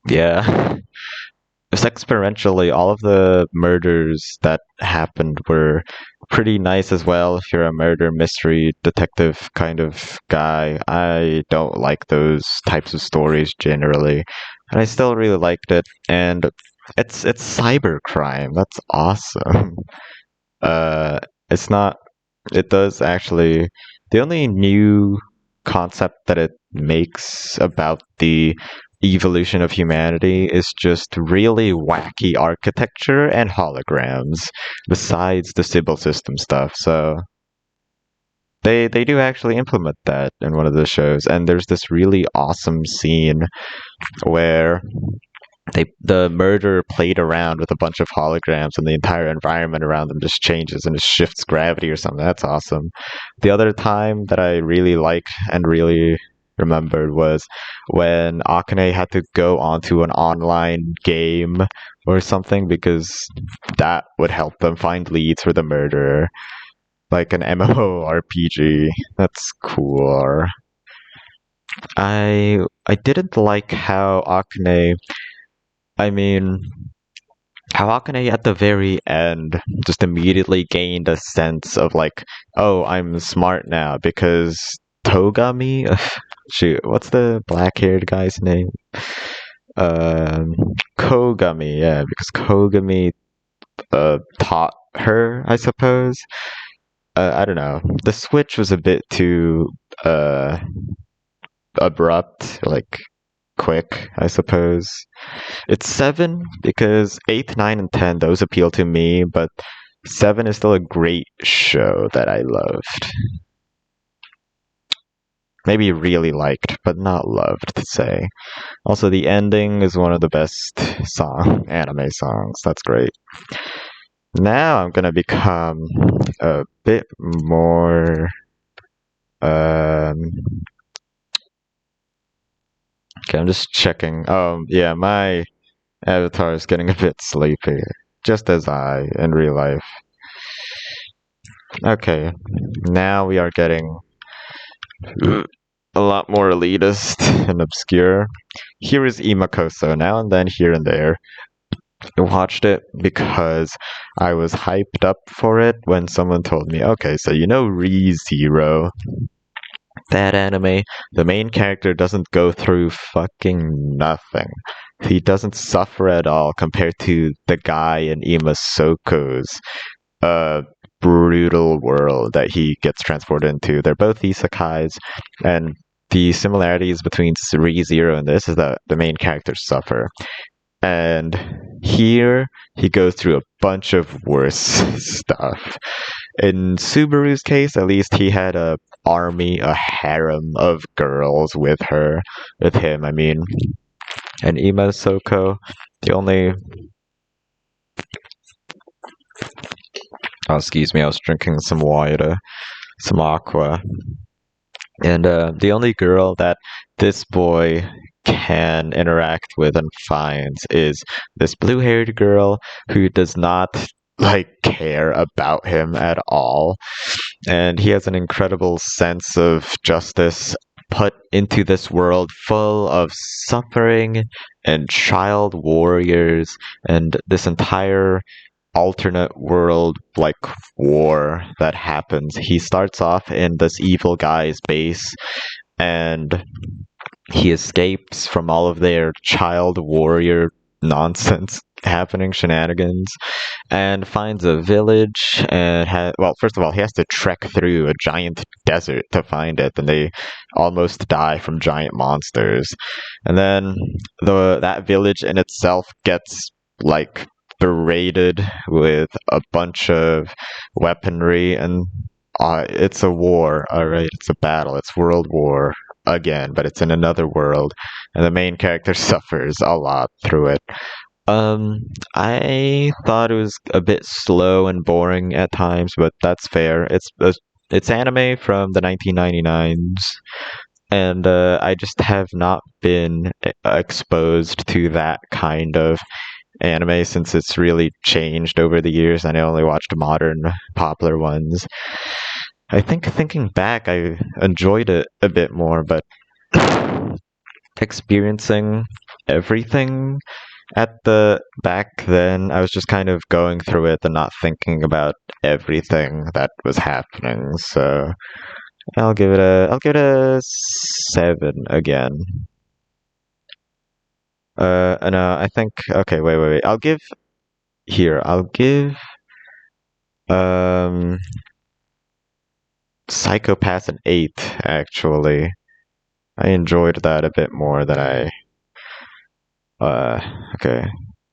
A: yeah. Just experientially, all of the murders that happened were pretty nice as well. If you're a murder mystery detective kind of guy, I don't like those types of stories generally, and I still really liked it. And it's cybercrime. That's awesome. Uh, it's not. It does actually. The only new concept that it makes about the evolution of humanity is just really wacky architecture and holograms, besides the Sybil system stuff. So they do actually implement that in one of the shows, and there's this really awesome scene where the murderer played around with a bunch of holograms and the entire environment around them just changes and it shifts gravity or something. That's awesome. The other time that I really liked and really remembered was when Akane had to go onto an online game or something because that would help them find leads for the murderer. Like an MMORPG. That's cool. I didn't like how Akane I mean, Kawakane at the very end just immediately gained a sense of like, oh, I'm smart now because Togami, shoot, what's the black-haired guy's name? Um, Kogami, yeah, because Kogami taught her, I suppose. I don't know. The switch was a bit too uh abrupt, like quick, I suppose. It's 7 because 8, 9, and 10, those appeal to me, but 7 is still a great show that I loved. Maybe really liked, but not loved to say. Also, the ending is one of the best anime songs. That's great. Now I'm gonna become a bit more. Okay, I'm just checking. Oh, yeah, my avatar is getting a bit sleepy, just as I in real life. Okay, now we are getting a lot more elitist and obscure. Here is Imakoso, now and then, here and there. I watched it because I was hyped up for it when someone told me, okay, so you know ReZero, that anime, the main character doesn't go through fucking nothing. He doesn't suffer at all compared to the guy in Imasoko's brutal world that he gets transported into. They're both isekais, and the similarities between ReZero and this is that the main characters suffer. And here he goes through a bunch of worse stuff. In Subaru's case, at least he had a army, a harem of girls with him. I mean, and Ima Soko. The only excuse me, I was drinking some water, some aqua. And the only girl that this boy can interact with and finds is this blue-haired girl who does not like care about him at all. And he has an incredible sense of justice put into this world full of suffering and child warriors and this entire alternate world like war that happens. He starts off in this evil guy's base and he escapes from all of their child warrior nonsense happening shenanigans and finds a village and well, first of all, he has to trek through a giant desert to find it, and they almost die from giant monsters. And then that village in itself gets like berated with a bunch of weaponry, and it's a war, alright? It's a battle. It's World War again, but it's in another world, and the main character suffers a lot through it. I thought it was a bit slow and boring at times, but that's fair. It's anime from the 1999s, and I just have not been exposed to that kind of anime since it's really changed over the years, and I only watched modern, popular ones. I think thinking back, I enjoyed it a bit more, but experiencing everything at the back then, I was just kind of going through it and not thinking about everything that was happening. So I'll give it a 7 again. No, I think okay. Wait. I'll give Psychopath an 8. Actually, I enjoyed that a bit more than I. Okay.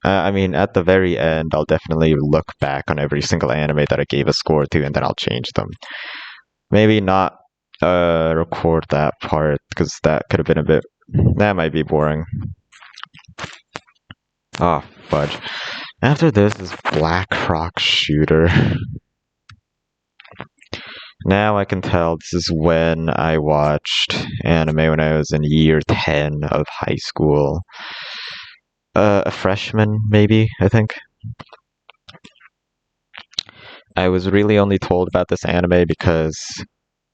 A: I mean, at the very end, I'll definitely look back on every single anime that I gave a score to, and then I'll change them. Maybe not record that part, because that could have been that might be boring. Oh, fudge. After this is Black Rock Shooter. Now I can tell this is when I watched anime when I was in year 10 of high school. A freshman, maybe, I think. I was really only told about this anime because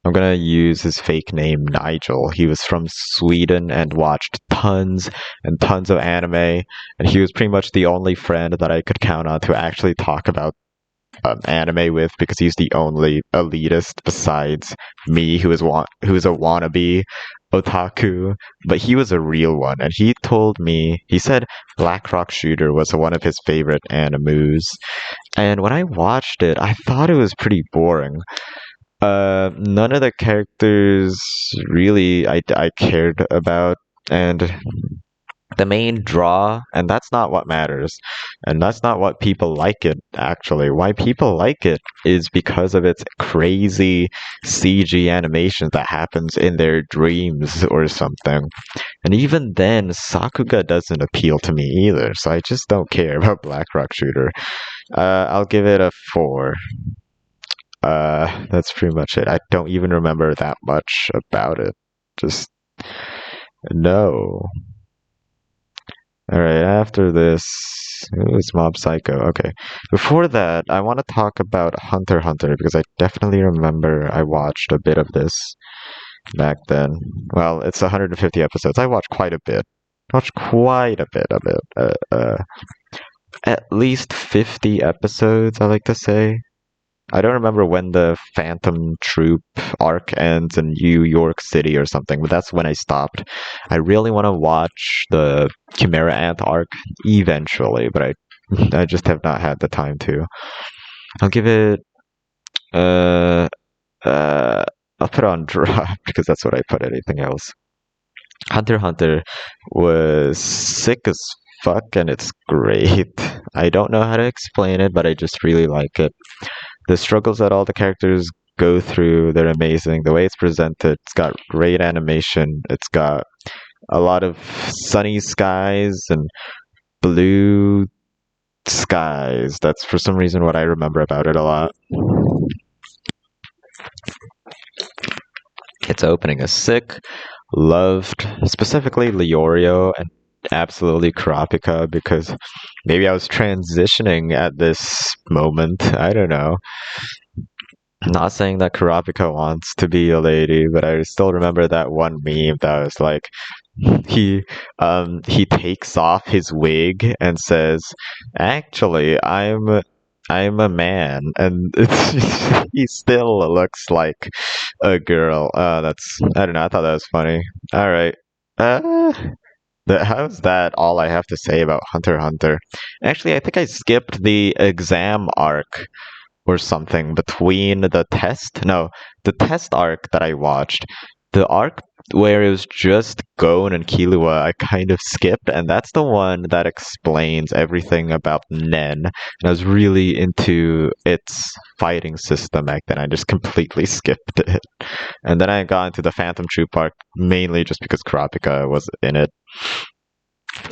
A: I'm gonna use his fake name, Nigel. He was from Sweden and watched tons and tons of anime, and he was pretty much the only friend that I could count on to actually talk about anime with, because he's the only elitist besides me who is a wannabe otaku, but he was a real one, and he said Black Rock Shooter was one of his favorite animes, and when I watched it, I thought it was pretty boring. None of the characters really I cared about, and the main draw, and that's not what matters, and that's not what people like it, actually. Why people like it is because of its crazy CG animation that happens in their dreams or something. And even then, Sakuga doesn't appeal to me either, so I just don't care about Black Rock Shooter. I'll give it a 4. That's pretty much it. I don't even remember that much about it. Just no. Alright, after this, it's Mob Psycho. Okay. Before that, I want to talk about Hunter x Hunter, because I definitely remember I watched a bit of this back then. Well, it's 150 episodes. I watched quite a bit. Of it. At least 50 episodes, I like to say. I don't remember when the Phantom Troop arc ends in New York City or something, but that's when I stopped. I really want to watch the Chimera Ant arc eventually, but I just have not had the time to. I'll give it I'll put it on drop because that's what I put anything else. Hunter x Hunter was sick as fuck, and it's great. I don't know how to explain it, but I just really like it. The struggles that all the characters go through, they're amazing. The way it's presented, it's got great animation. It's got a lot of sunny skies and blue skies. That's for some reason what I remember about it a lot. Its opening is sick. Loved specifically Leorio and absolutely Kurapika because maybe I was transitioning at this moment. I don't know. I'm not saying that Kurapika wants to be a lady, but I still remember that one meme that was like he takes off his wig and says, "Actually, I'm a man," and he still looks like a girl. That's I don't know. I thought that was funny. All right. Uh, how's that? All I have to say about Hunter x Hunter. Actually, I think I skipped the exam arc or something between the test. No, the test arc that I watched. The arc where it was just Gon and Killua, I kind of skipped, and that's the one that explains everything about Nen. And I was really into its fighting system back then. I just completely skipped it. And then I got into the Phantom Troop arc mainly just because Kurapika was in it.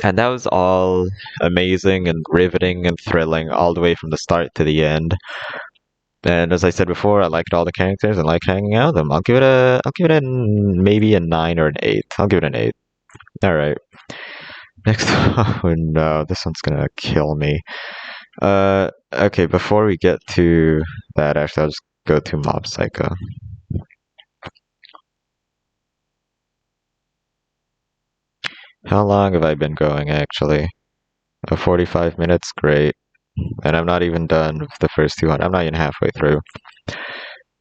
A: And that was all amazing and riveting and thrilling all the way from the start to the end. And as I said before, I liked all the characters and like hanging out with them. I'll give it maybe a 9 or an 8. I'll give it an 8. All right. Next, oh no, this one's gonna kill me. Okay, before we get to that, actually, I'll just go to Mob Psycho. How long have I been going, actually? 45 minutes? Great. And I'm not even done with the first 200. I'm not even halfway through.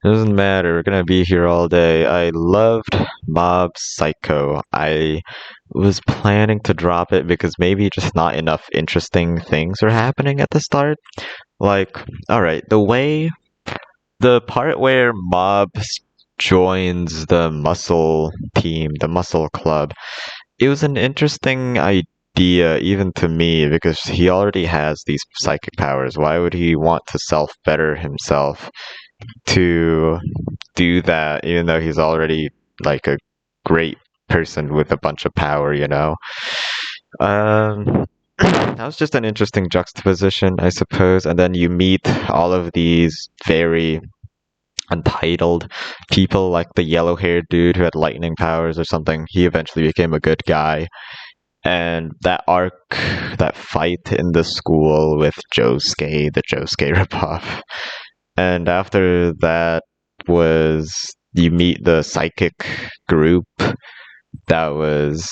A: Doesn't matter, we're gonna be here all day. I loved Mob Psycho. I was planning to drop it because maybe just not enough interesting things are happening at the start. Like, alright, the part where Mob joins the muscle team, the muscle club, it was an interesting idea even to me because he already has these psychic powers. Why would he want to self-better himself to do that even though he's already like a great person with a bunch of power, you know? That was just an interesting juxtaposition, I suppose. And then you meet all of these very untitled people like the yellow haired dude who had lightning powers or something. He eventually became a good guy. And that arc, that fight in the school with Josuke, the Josuke ripoff. And after that was you meet the psychic group that was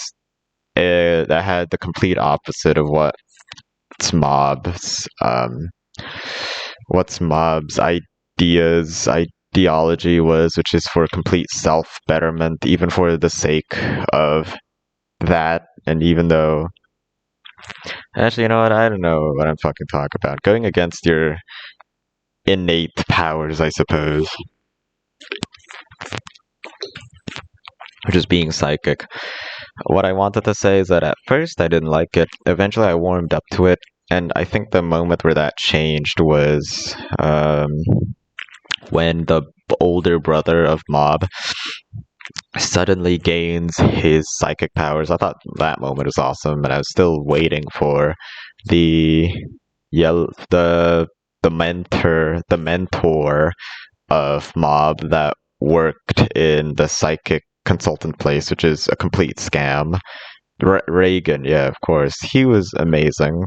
A: that had the complete opposite of what's Mob's ideology was, which is for complete self betterment, even for the sake of that. And even though, actually, you know what? I don't know what I'm fucking talking about. Going against your innate powers, I suppose. Or just being psychic. What I wanted to say is that at first I didn't like it. Eventually I warmed up to it. And I think the moment where that changed was when the older brother of Mob suddenly gains his psychic powers. I thought that moment was awesome, and I was still waiting for the mentor of Mob that worked in the psychic consultant place, which is a complete scam. Reagan, yeah, of course. He was amazing.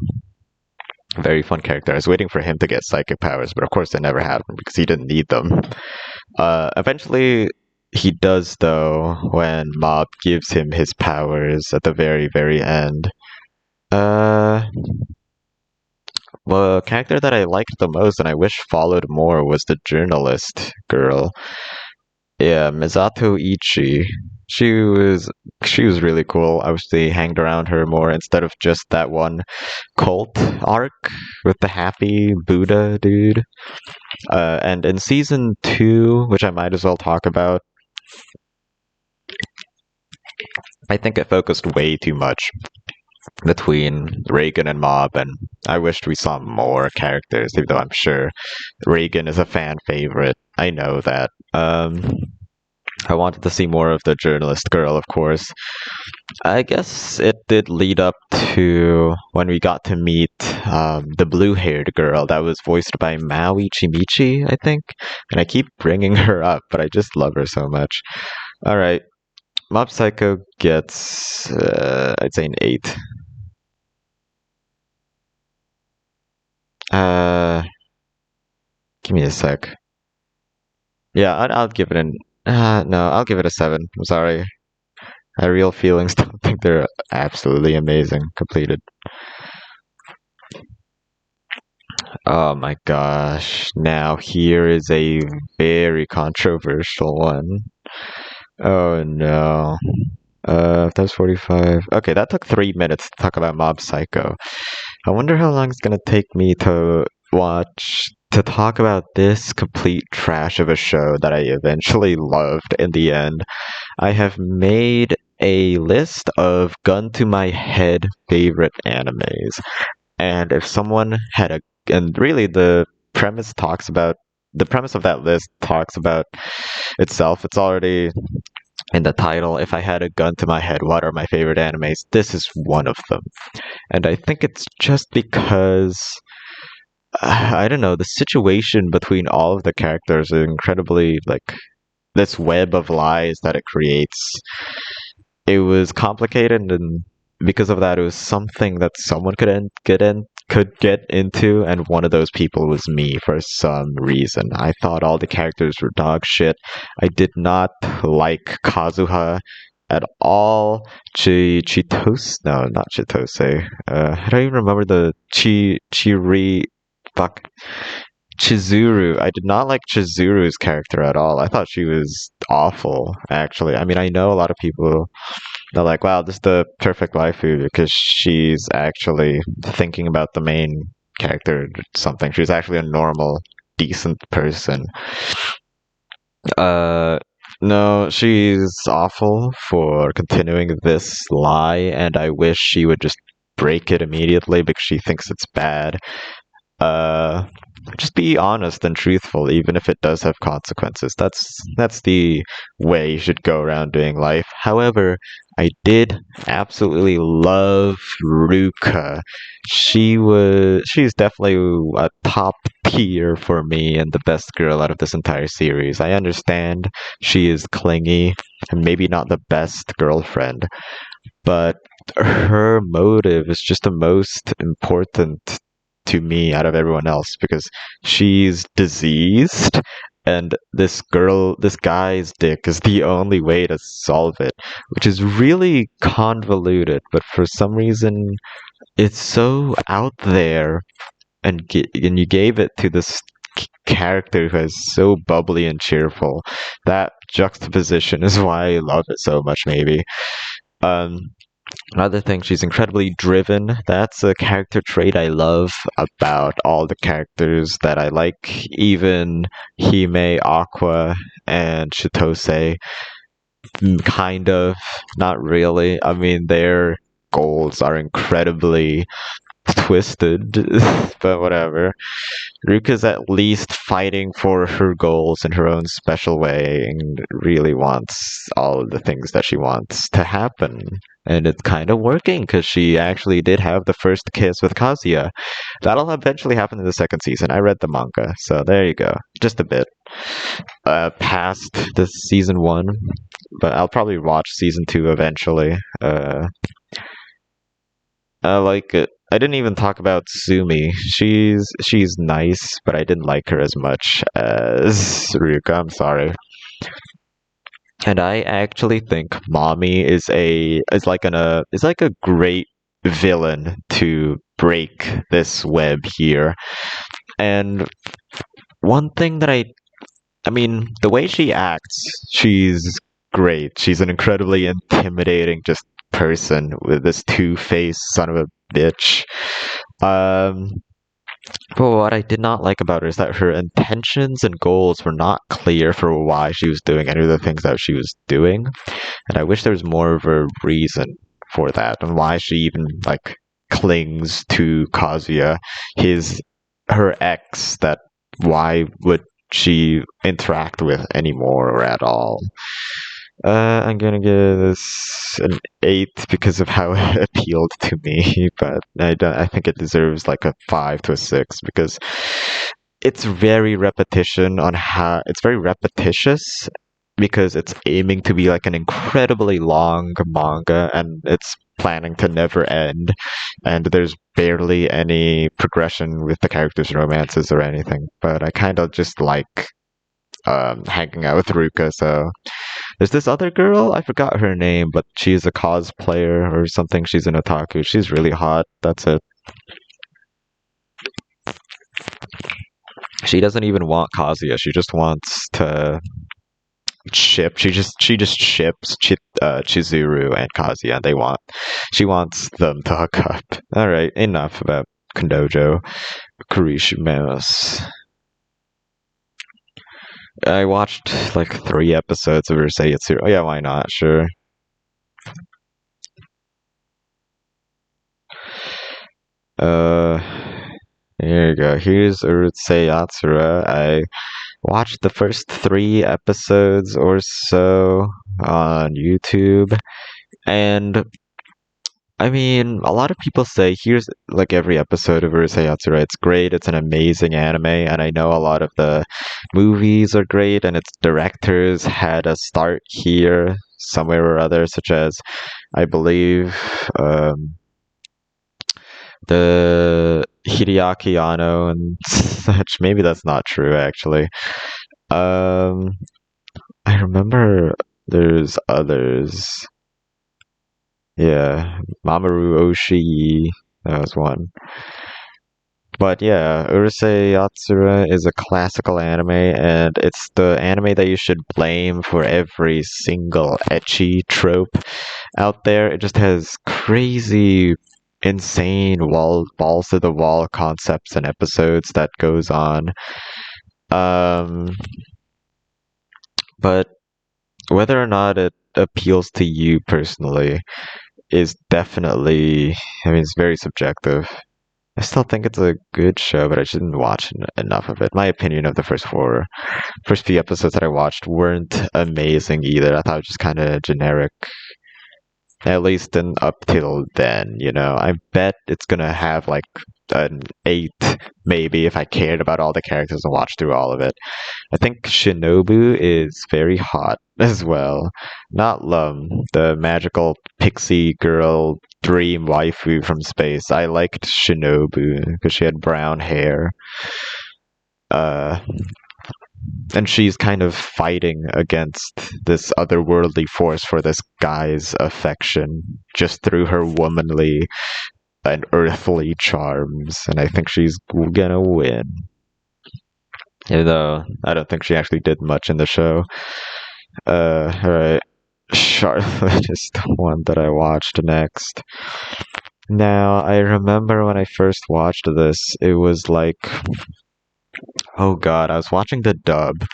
A: Very fun character. I was waiting for him to get psychic powers, but of course it never happened because he didn't need them. Eventually he does, though, when Mob gives him his powers at the very, very end. The character that I liked the most and I wish followed more was the journalist girl. Yeah, Misato Ichi. She was really cool. I wish they hanged around her more instead of just that one cult arc with the happy Buddha dude. And in season 2, which I might as well talk about, I think it focused way too much between Reagan and Mob, and I wished we saw more characters, even though I'm sure Reagan is a fan favorite. I know that. I wanted to see more of the journalist girl, of course. I guess it did lead up to when we got to meet the blue-haired girl that was voiced by Maui Chimichi, I think. And I keep bringing her up, but I just love her so much. All right, Mob Psycho gets, I'd say an 8. Give me a sec. Yeah, I'll give it an. No, I'll give it a 7. I'm sorry. My real feelings don't think they're absolutely amazing. Completed. Oh my gosh. Now here is a very controversial one. Oh no. That's 45. Okay, that took 3 minutes to talk about Mob Psycho. I wonder how long it's gonna take me to talk about this complete trash of a show that I eventually loved in the end. I have made a list of gun to my head favorite animes. And if someone had a, and really the premise of that list talks about itself. It's already in the title. If I had a gun to my head, what are my favorite animes? This is one of them. And I think it's just because I don't know, the situation between all of the characters is incredibly like this web of lies that it creates. It was complicated, and because of that, it was something that someone could get into, and one of those people was me for some reason. I thought all the characters were dog shit. I did not like Kazuha at all. Chitose? No, not Chitose. I don't even remember the Chiri. Fuck. Chizuru. I did not like Chizuru's character at all. I thought she was awful, actually. I mean, I know a lot of people are like, wow, this is the perfect waifu because she's actually thinking about the main character or something. She's actually a normal, decent person. No, she's awful for continuing this lie, and I wish she would just break it immediately because she thinks it's bad. Uh, just be honest and truthful, even if it does have consequences. That's the way you should go around doing life. However, I did absolutely love Ruka. She's definitely a top tier for me and the best girl out of this entire series. I understand she is clingy and maybe not the best girlfriend, but her motive is just the most important to me out of everyone else because she's diseased and this guy's dick is the only way to solve it, which is really convoluted, but for some reason it's so out there, and you gave it to this character who is so bubbly and cheerful. That juxtaposition is why I love it so much, maybe. um Another thing, she's incredibly driven. That's a character trait I love about all the characters that I like, even Hime, Aqua, and Chitose. Kind of, not really. I mean, their goals are incredibly twisted, but whatever. Ruka's at least fighting for her goals in her own special way and really wants all of the things that she wants to happen. And it's kind of working because she actually did have the first kiss with Kazuya. That'll eventually happen in the second season. I read the manga, so there you go. Just a bit past the season 1, but I'll probably watch season 2 eventually. I like it. I didn't even talk about Sumi. She's nice, but I didn't like her as much as Ryuka. I'm sorry. And I actually think Mommy is like a great villain to break this web here. And one thing that I mean, the way she acts, she's great. She's an incredibly intimidating just person with this two-faced son of a bitch. But what I did not like about her is that her intentions and goals were not clear for why she was doing any of the things that she was doing. And I wish there was more of a reason for that and why she even like clings to Kazuya, her ex, that why would she interact with anymore or at all. I'm gonna give this an 8 because of how it appealed to me, but I think it deserves like a 5 to a 6 because it's very it's very repetitious because it's aiming to be like an incredibly long manga and it's planning to never end, and there's barely any progression with the characters' romances or anything. But I kind of just like hanging out with Ruka, so there's this other girl, I forgot her name, but she's a cosplayer or something. She's an otaku. She's really hot. That's it. She doesn't even want Kazuya. She just wants to ship. She just ships Chizuru and Kazuya. And she wants them to hook up. All right, enough about Kondojo Kurishima's. I watched like 3 episodes of Urusei Yatsura. Oh yeah, why not? Sure. Here you go. Here's Urusei Yatsura. I watched the first 3 episodes or so on YouTube, and I mean, a lot of people say here's like every episode of Urusei Yatsura. It's great. It's an amazing anime, and I know a lot of the movies are great, and its directors had a start here somewhere or other, such as I believe the Hideaki Anno and such. Maybe that's not true actually. I remember there's others. Yeah, Mamoru Oshii, that was one. But yeah, Urusei Yatsura is a classical anime, and it's the anime that you should blame for every single ecchi trope out there. It just has crazy, insane balls to the wall concepts and episodes that goes on. But whether or not it appeals to you personally is definitely, I mean, it's very subjective. I still think it's a good show, but I just didn't watch enough of it. My opinion of the first few episodes that I watched weren't amazing either. I thought it was just kind of generic, at least up till then. I bet it's gonna have like an 8, maybe, if I cared about all the characters and watched through all of it. I think Shinobu is very hot as well. Not Lum, the magical pixie girl dream waifu from space. I liked Shinobu because she had brown hair. And she's kind of fighting against this otherworldly force for this guy's affection just through her womanly and earthly charms, and I think she's gonna win. Even though I don't think she actually did much in the show. Alright. Charlotte is the one that I watched next. Now, I remember when I first watched this, it was like, oh god, I was watching the dub,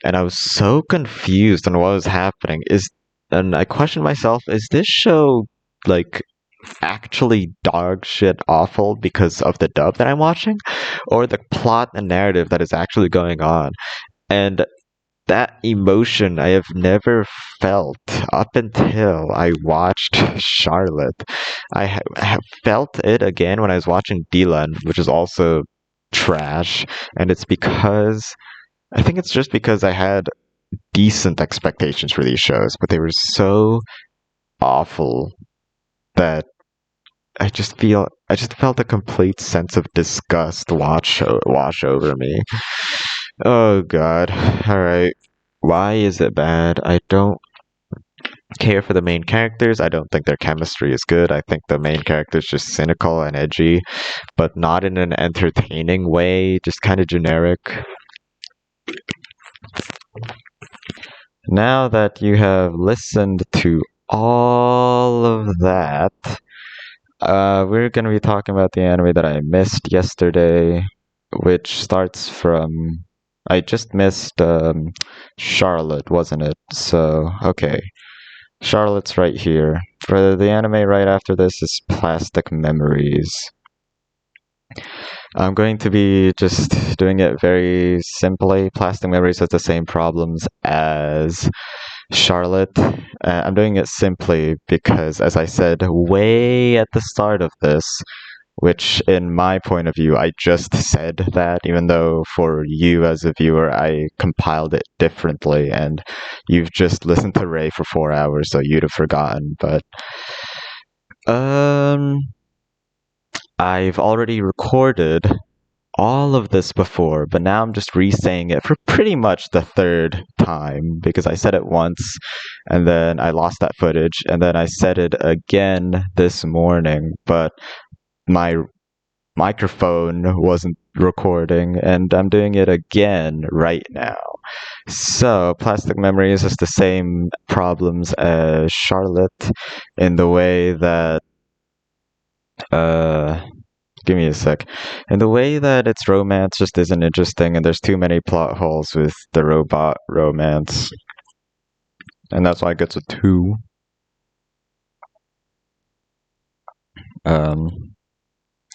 A: and I was so confused on what was happening. And I questioned myself, is this show, like, actually dog shit awful because of the dub that I'm watching, or the plot and narrative that is actually going on? And that emotion I have never felt up until I watched Charlotte. I have felt it again when I was watching Dylan, which is also trash, and I think it's just because I had decent expectations for these shows, but they were so awful that I just felt a complete sense of disgust wash over me. Oh god. Alright. Why is it bad? I don't care for the main characters. I don't think their chemistry is good. I think the main character is just cynical and edgy, but not in an entertaining way, just kind of generic. Now that you have listened to all of that, we're going to be talking about the anime that I missed yesterday, which starts from... I just missed Charlotte, wasn't it? So, okay. Charlotte's right here. For the anime right after this is Plastic Memories. I'm going to be just doing it very simply. Plastic Memories has the same problems as Charlotte. I'm doing it simply because, as I said way at the start of this, which in my point of view, I just said that, even though for you as a viewer, I compiled it differently, and you've just listened to Ray for 4 hours, so you'd have forgotten. But um, I've already recorded all of this before, but now I'm just re-saying it for pretty much the third time because I said it once and then I lost that footage and then I said it again this morning, but my microphone wasn't recording and I'm doing it again right now. So, Plastic Memories has the same problems as Charlotte in the way that uh give me a sec. In the way that its romance just isn't interesting, and there's too many plot holes with the robot romance, and that's why it gets a 2. Um,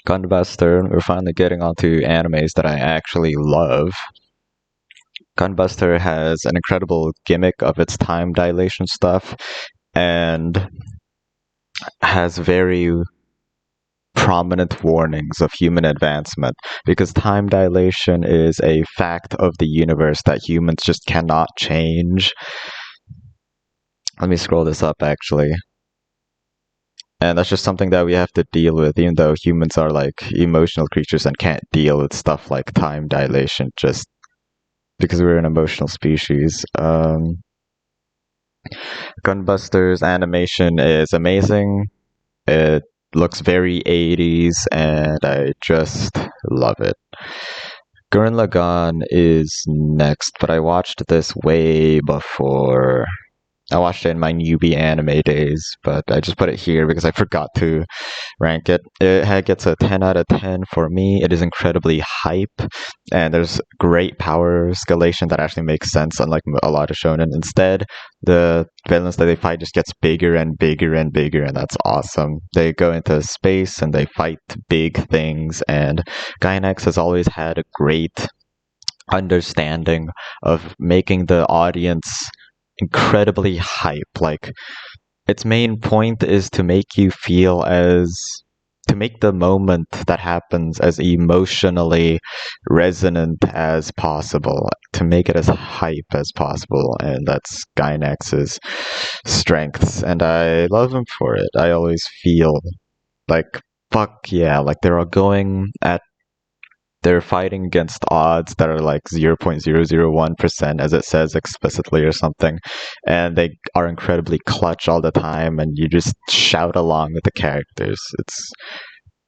A: Gunbuster, we're finally getting onto animes that I actually love. Gunbuster has an incredible gimmick of its time dilation stuff, and has very prominent warnings of human advancement because time dilation is a fact of the universe that humans just cannot change. Let me scroll this up actually. And that's just something that we have to deal with, even though humans are like emotional creatures and can't deal with stuff like time dilation just because we're an emotional species. Gunbuster's animation is amazing. It looks very 80s and I just love it. Gurren Lagann is next, but I watched this way before. I watched it in my NEWBIE anime days, but I just put it here because I forgot to rank it. It gets a 10 out of 10 for me. It is incredibly hype, and there's great power escalation that actually makes sense, unlike a lot of shonen. Instead, the villains that they fight just gets bigger and bigger and bigger, and that's awesome. They go into space and they fight big things, and Gainax has always had a great understanding of making the audience incredibly hype. Like, its main point is to make you feel to make the moment that happens as emotionally resonant as possible, to make it as hype as possible, and that's Gainax's strengths, and I love him for it. I always feel like, fuck yeah, like they're fighting against odds that are like 0.001%, as it says explicitly or something, and they are incredibly clutch all the time, and you just shout along with the characters. It's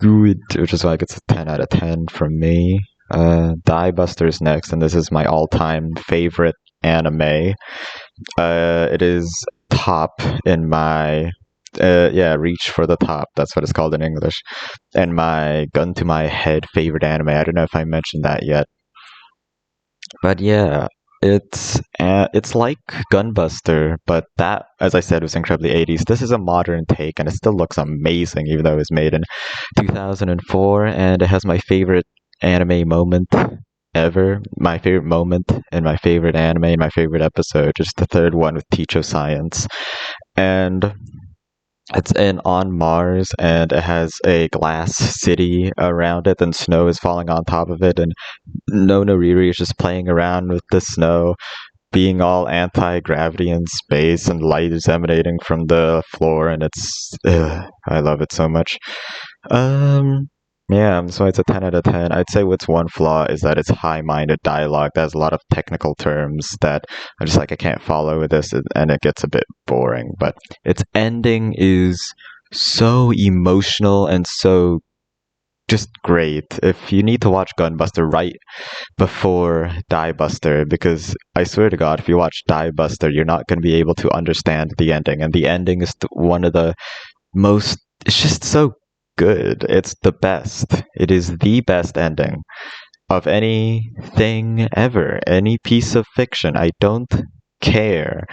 A: good, which is why it gets a 10 out of 10 from me. Die Buster's next, and this is my all-time favorite anime. It is top in my reach for the top. That's what it's called in English. And my gun to my head favorite anime. I don't know if I mentioned that yet, but yeah, it's like Gunbuster, but that, as I said, was incredibly 80s. This is a modern take, and it still looks amazing, even though it was made in 2004, and it has my favorite anime moment ever. My favorite moment in my favorite anime, my favorite episode, just the third one with Teach of Science, and it's on Mars, and it has a glass city around it, and snow is falling on top of it, and Nonariri is just playing around with the snow, being all anti-gravity in space, and light is emanating from the floor, and I love it so much. Yeah, so it's a 10 out of 10. I'd say what's one flaw is that it's high-minded dialogue that has a lot of technical terms that I'm just like, I can't follow with this, and it gets a bit boring. But its ending is so emotional and so just great. If you need to watch Gunbuster right before Die Buster, because I swear to God, if you watch Die Buster, you're not going to be able to understand the ending. And the ending is one of the most, it's just so good. It's the best. It is the best ending of anything ever, any piece of fiction. I don't care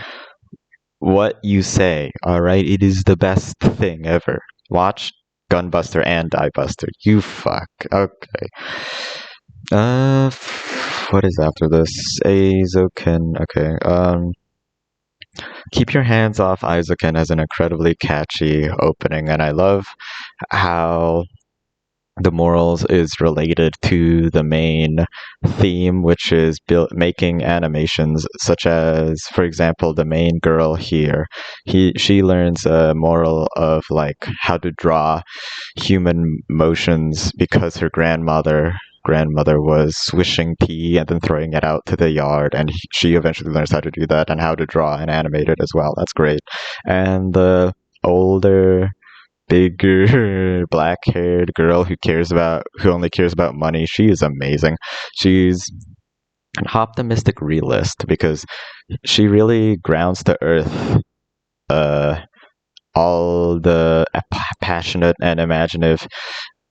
A: what you say, alright? It is the best thing ever. Watch Gunbuster and Diebuster. You fuck. Okay. What is after this? Aizoken. Okay. Keep Your Hands Off Aizoken has an incredibly catchy opening, and I love how the morals is related to the main theme, which is making animations, such as, for example, the main girl here. She learns a moral of like how to draw human motions because her grandmother was swishing tea and then throwing it out to the yard, and she eventually learns how to do that and how to draw and animate it as well. That's great. And the older, bigger, black-haired girl who only cares about money, she is amazing. She's an optimistic realist because she really grounds to earth all the passionate and imaginative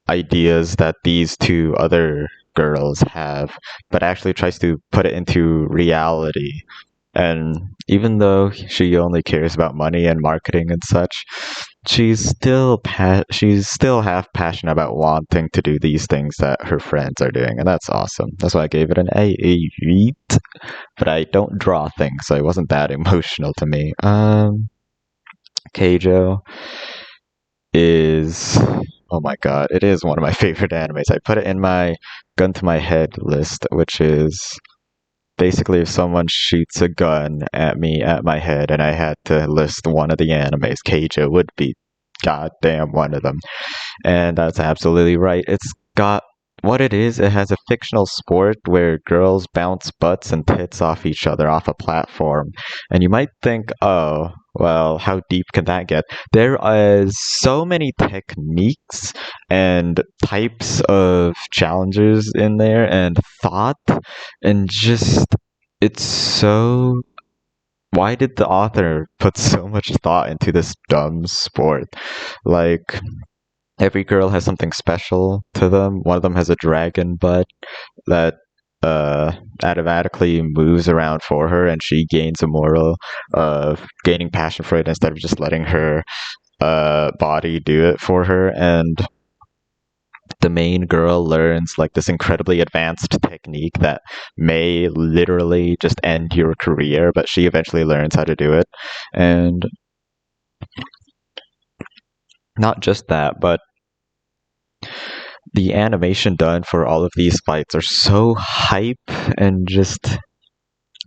A: ideas that these two other girls have, but actually tries to put it into reality. And even though she only cares about money and marketing and such, she's still half passionate about wanting to do these things that her friends are doing, and that's awesome. That's why I gave it an A8. But I don't draw things, so it wasn't that emotional to me. Keijo is, oh my god, it is one of my favorite animes. I put it in my gun to my head list, which is basically if someone shoots a gun at me at my head and I had to list one of the animes, Keijo would be goddamn one of them. And that's absolutely right. It's got what it is. It has a fictional sport where girls bounce butts and tits off each other off a platform. And you might think, oh, well, how deep can that get? There is so many techniques and types of challenges in there and thought, and just, it's so. Why did the author put so much thought into this dumb sport? Like, every girl has something special to them. One of them has a dragon butt that automatically moves around for her, and she gains a moral of gaining passion for it instead of just letting her body do it for her. And the main girl learns like this incredibly advanced technique that may literally just end your career, but she eventually learns how to do it. And not just that, but the animation done for all of these fights are so hype and just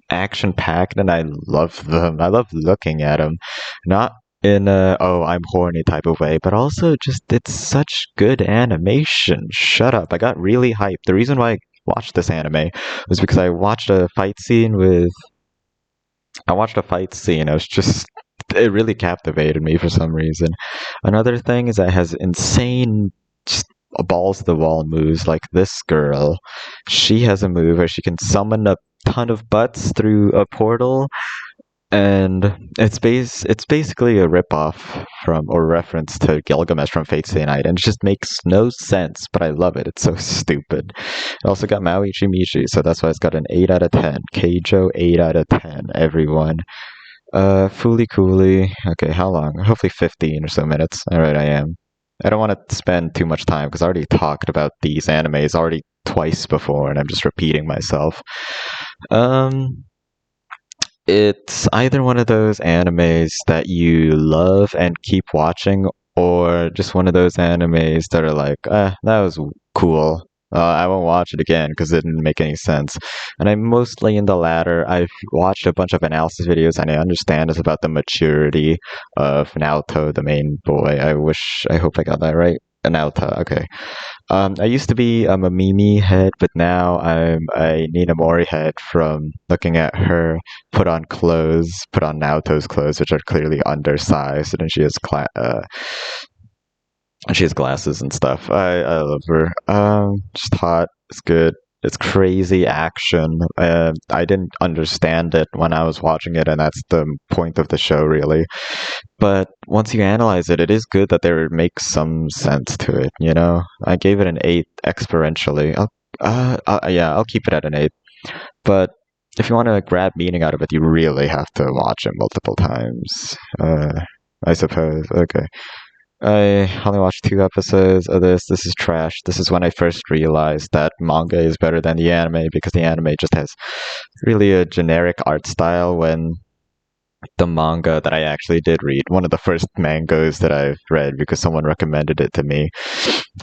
A: action packed, and I love them. I love looking at them. Not in a, oh, I'm horny type of way, but also just, it's such good animation. Shut up. I got really hyped. The reason why I watched this anime was because I watched a fight scene. It was just, it really captivated me for some reason. Another thing is that it has insane, just balls to the wall moves. Like this girl, she has a move where she can summon a ton of butts through a portal, and it's basically a ripoff from or reference to Gilgamesh from Fate Stay Night, and it just makes no sense, but I love it. It's so stupid. It also got Maoichi Michi, so that's why it's got an 8 out of 10. Keijo, 8 out of 10, everyone. Fooly Cooly. Okay, how long? Hopefully 15 or so minutes. Alright, I am. I don't want to spend too much time because I already talked about these animes already twice before, and I'm just repeating myself. It's either one of those animes that you love and keep watching, or just one of those animes that are like, that was cool. I won't watch it again because it didn't make any sense. And I'm mostly in the latter. I've watched a bunch of analysis videos, and I understand it's about the maturity of Naoto, the main boy. I hope I got that right. Naoto, okay. I used to be a Mimi head, but now I'm a Ninamori head from looking at her put on Naoto's clothes, which are clearly undersized, and she has glasses and stuff. I love her. Just hot. It's good. It's crazy action. I didn't understand it when I was watching it, and that's the point of the show, really. But once you analyze it, it is good that there makes some sense to it, you know? I gave it an 8 experientially. I'll keep it at an 8. But if you want to grab meaning out of it, you really have to watch it multiple times. I suppose. Okay. I only watched 2 episodes of this. This is trash. This is when I first realized that manga is better than the anime because the anime just has really a generic art style when the manga that I actually did read, one of the first mangas that I've read because someone recommended it to me.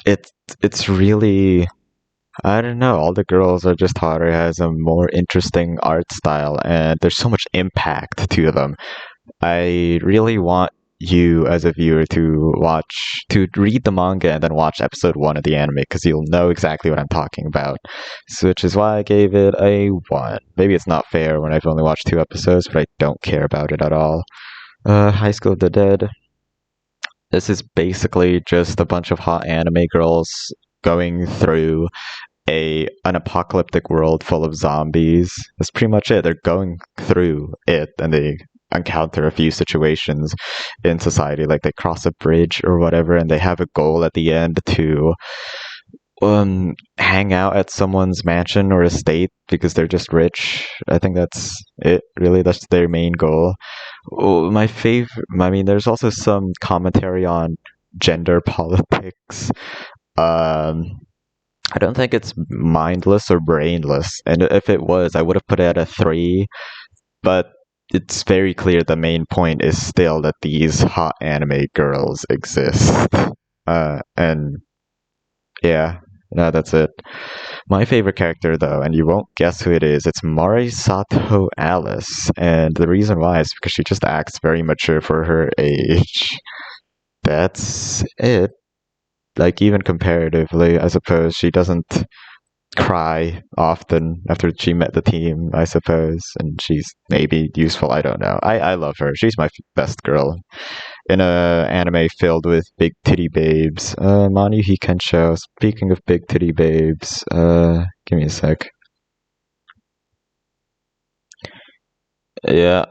A: It's really, I don't know, all the girls are just hotter, has a more interesting art style and there's so much impact to them. I really want you as a viewer to read the manga and then watch episode 1 of the anime because you'll know exactly what I'm talking about. So, which is why I gave it a 1. Maybe it's not fair when I've only watched 2 episodes, but I don't care about it at all. High School of the Dead. This is basically just a bunch of hot anime girls going through an apocalyptic world full of zombies. That's pretty much it. They're going through it and they encounter a few situations in society, like they cross a bridge or whatever, and they have a goal at the end to hang out at someone's mansion or estate because they're just rich. I think that's it. Really, that's their main goal. Oh, my favorite. I mean, there's also some commentary on gender politics. I don't think it's mindless or brainless, and if it was, I would have put it at a 3. But it's very clear the main point is still that these hot anime girls exist. And yeah, no, that's it. My favorite character, though, and you won't guess who it is, it's Marisato Alice. And the reason why is because she just acts very mature for her age. That's it. Like, even comparatively, I suppose she doesn't cry often after she met the team, I suppose, and she's maybe useful. I don't know. I love her. She's my best girl in a anime filled with big titty babes. Manuhi Kensho. Speaking of big titty babes, give me a sec. Yeah.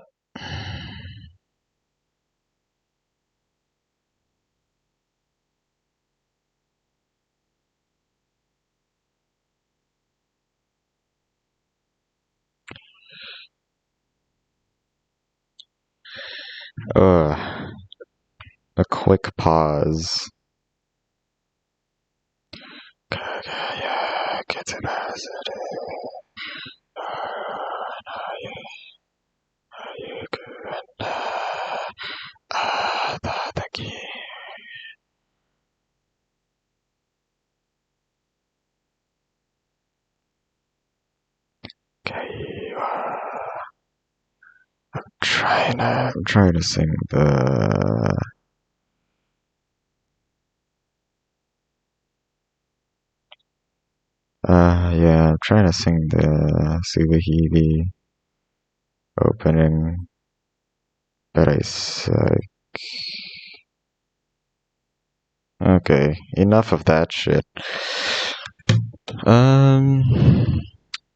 A: A quick pause. I'm trying to sing the. Yeah, I'm trying to sing the Subahibi opening, but I suck. Okay, enough of that shit.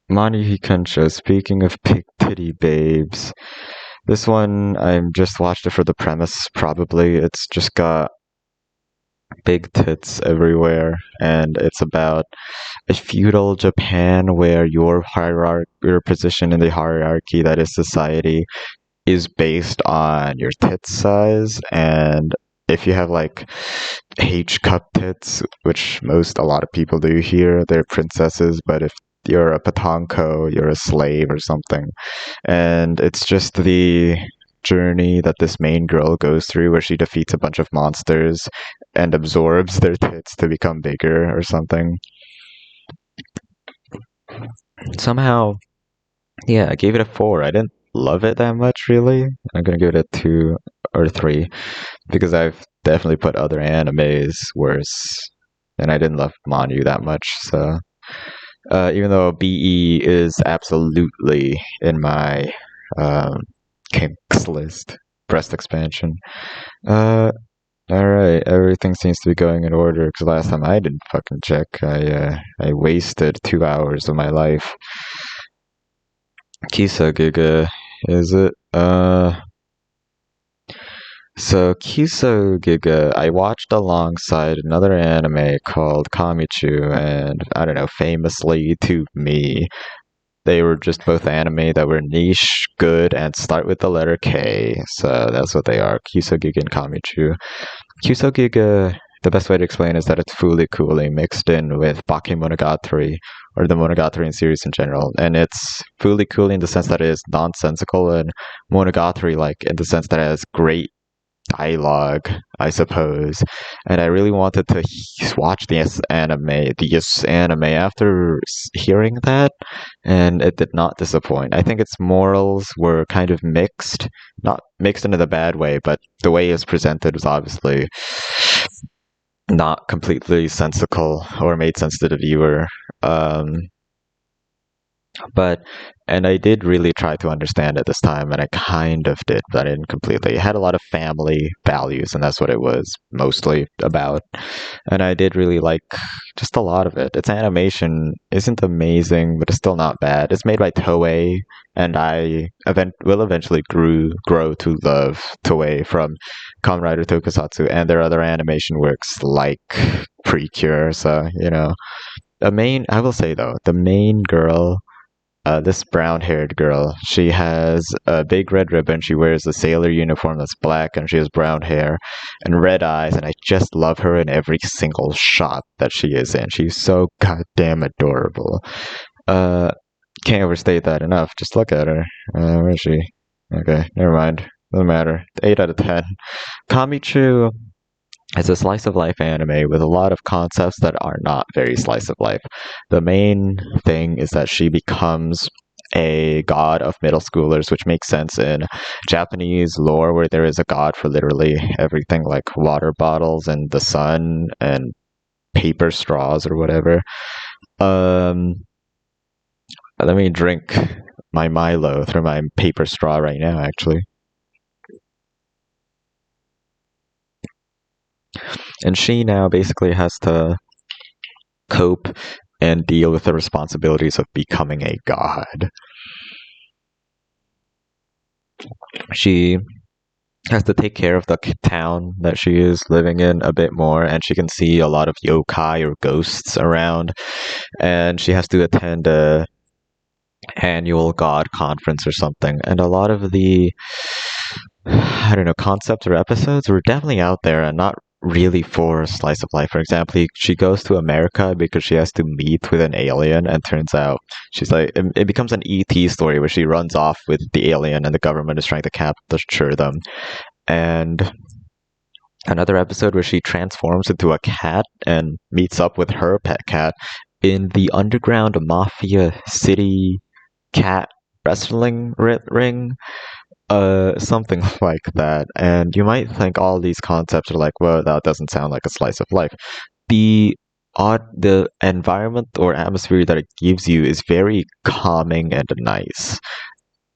A: Mani Hikansho, speaking of big titty babes, this one, I just watched it for the premise, probably. It's just got big tits everywhere, and it's about a feudal Japan where your position in the hierarchy, that is society, is based on your tit size, and if you have like H cup tits, which a lot of people do here, they're princesses, but if you're a patanko, you're a slave or something. And it's just the journey that this main girl goes through where she defeats a bunch of monsters and absorbs their tits to become bigger or something. Somehow, yeah, I gave it a 4. I didn't love it that much, really. I'm gonna give it a 2 or 3 because I've definitely put other animes worse, and I didn't love Manu that much. So, even though BE is absolutely in my kinks list, breast expansion. Alright, everything seems to be going in order, because last time I didn't fucking check. I wasted 2 hours of my life. Kisogiga, is it? So Kisogiga, I watched alongside another anime called Kamichu, and I don't know, famously to me, they were just both anime that were niche, good, and start with the letter K. So that's what they are, Kisogiga and Kamichu. Kyusogiga, the best way to explain is that it's Fooly Cooly mixed in with Bakemonogatari, or the Monogatari series in general. And it's Fooly Cooly in the sense that it is nonsensical, and Monogatari like in the sense that it has great dialogue, I suppose. And I really wanted to watch this anime after hearing that, and it did not disappoint. I think its morals were kind of mixed, not mixed in the bad way, but the way it's presented was obviously not completely sensical or made sense to the viewer. But and I did really try to understand it this time, and I kind of did, but I didn't completely. It had a lot of family values, and that's what it was mostly about. And I did really like just a lot of it. Its animation isn't amazing, but it's still not bad. It's made by Toei, and I will eventually grow to love Toei from Kamen Rider Tokusatsu and their other animation works like Precure. So I will say though, the main girl, this brown-haired girl, she has a big red ribbon. She wears a sailor uniform that's black, and she has brown hair and red eyes. And I just love her in every single shot that she is in. She's so goddamn adorable. Can't overstate that enough. Just look at her. Where is she? Okay, never mind. Doesn't matter. 8 out of 10. Kamichu is a slice of life anime with a lot of concepts that are not very slice of life. The main thing is that she becomes a god of middle schoolers, which makes sense in Japanese lore where there is a god for literally everything, like water bottles and the sun and paper straws or whatever. Let me drink my Milo through my paper straw right now, actually. And she now basically has to cope and deal with the responsibilities of becoming a god. She has to take care of the town that she is living in a bit more, and she can see a lot of yokai or ghosts around, and she has to attend a annual god conference or something. And a lot of the concepts or episodes were definitely out there and not really for a slice of life. For example, she goes to America because she has to meet with an alien, and turns out she's like, it becomes an ET story where she runs off with the alien and the government is trying to capture them. And another episode where she transforms into a cat and meets up with her pet cat in the underground mafia city cat wrestling ring. Something like that. And you might think all these concepts are like, well, that doesn't sound like a slice of life. The environment or atmosphere that it gives you is very calming and nice.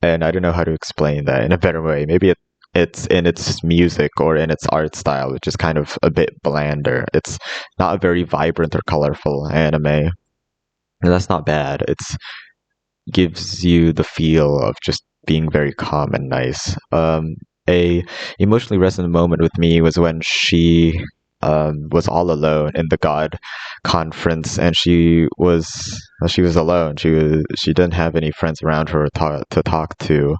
A: And I don't know how to explain that in a better way. Maybe it's in its music or in its art style, which is kind of a bit blander. It's not a very vibrant or colorful anime. And that's not bad. It's gives you the feel of just being very calm and nice. A emotionally resonant moment with me was when she was all alone in the God conference, and she was alone. She didn't have any friends around her to talk to,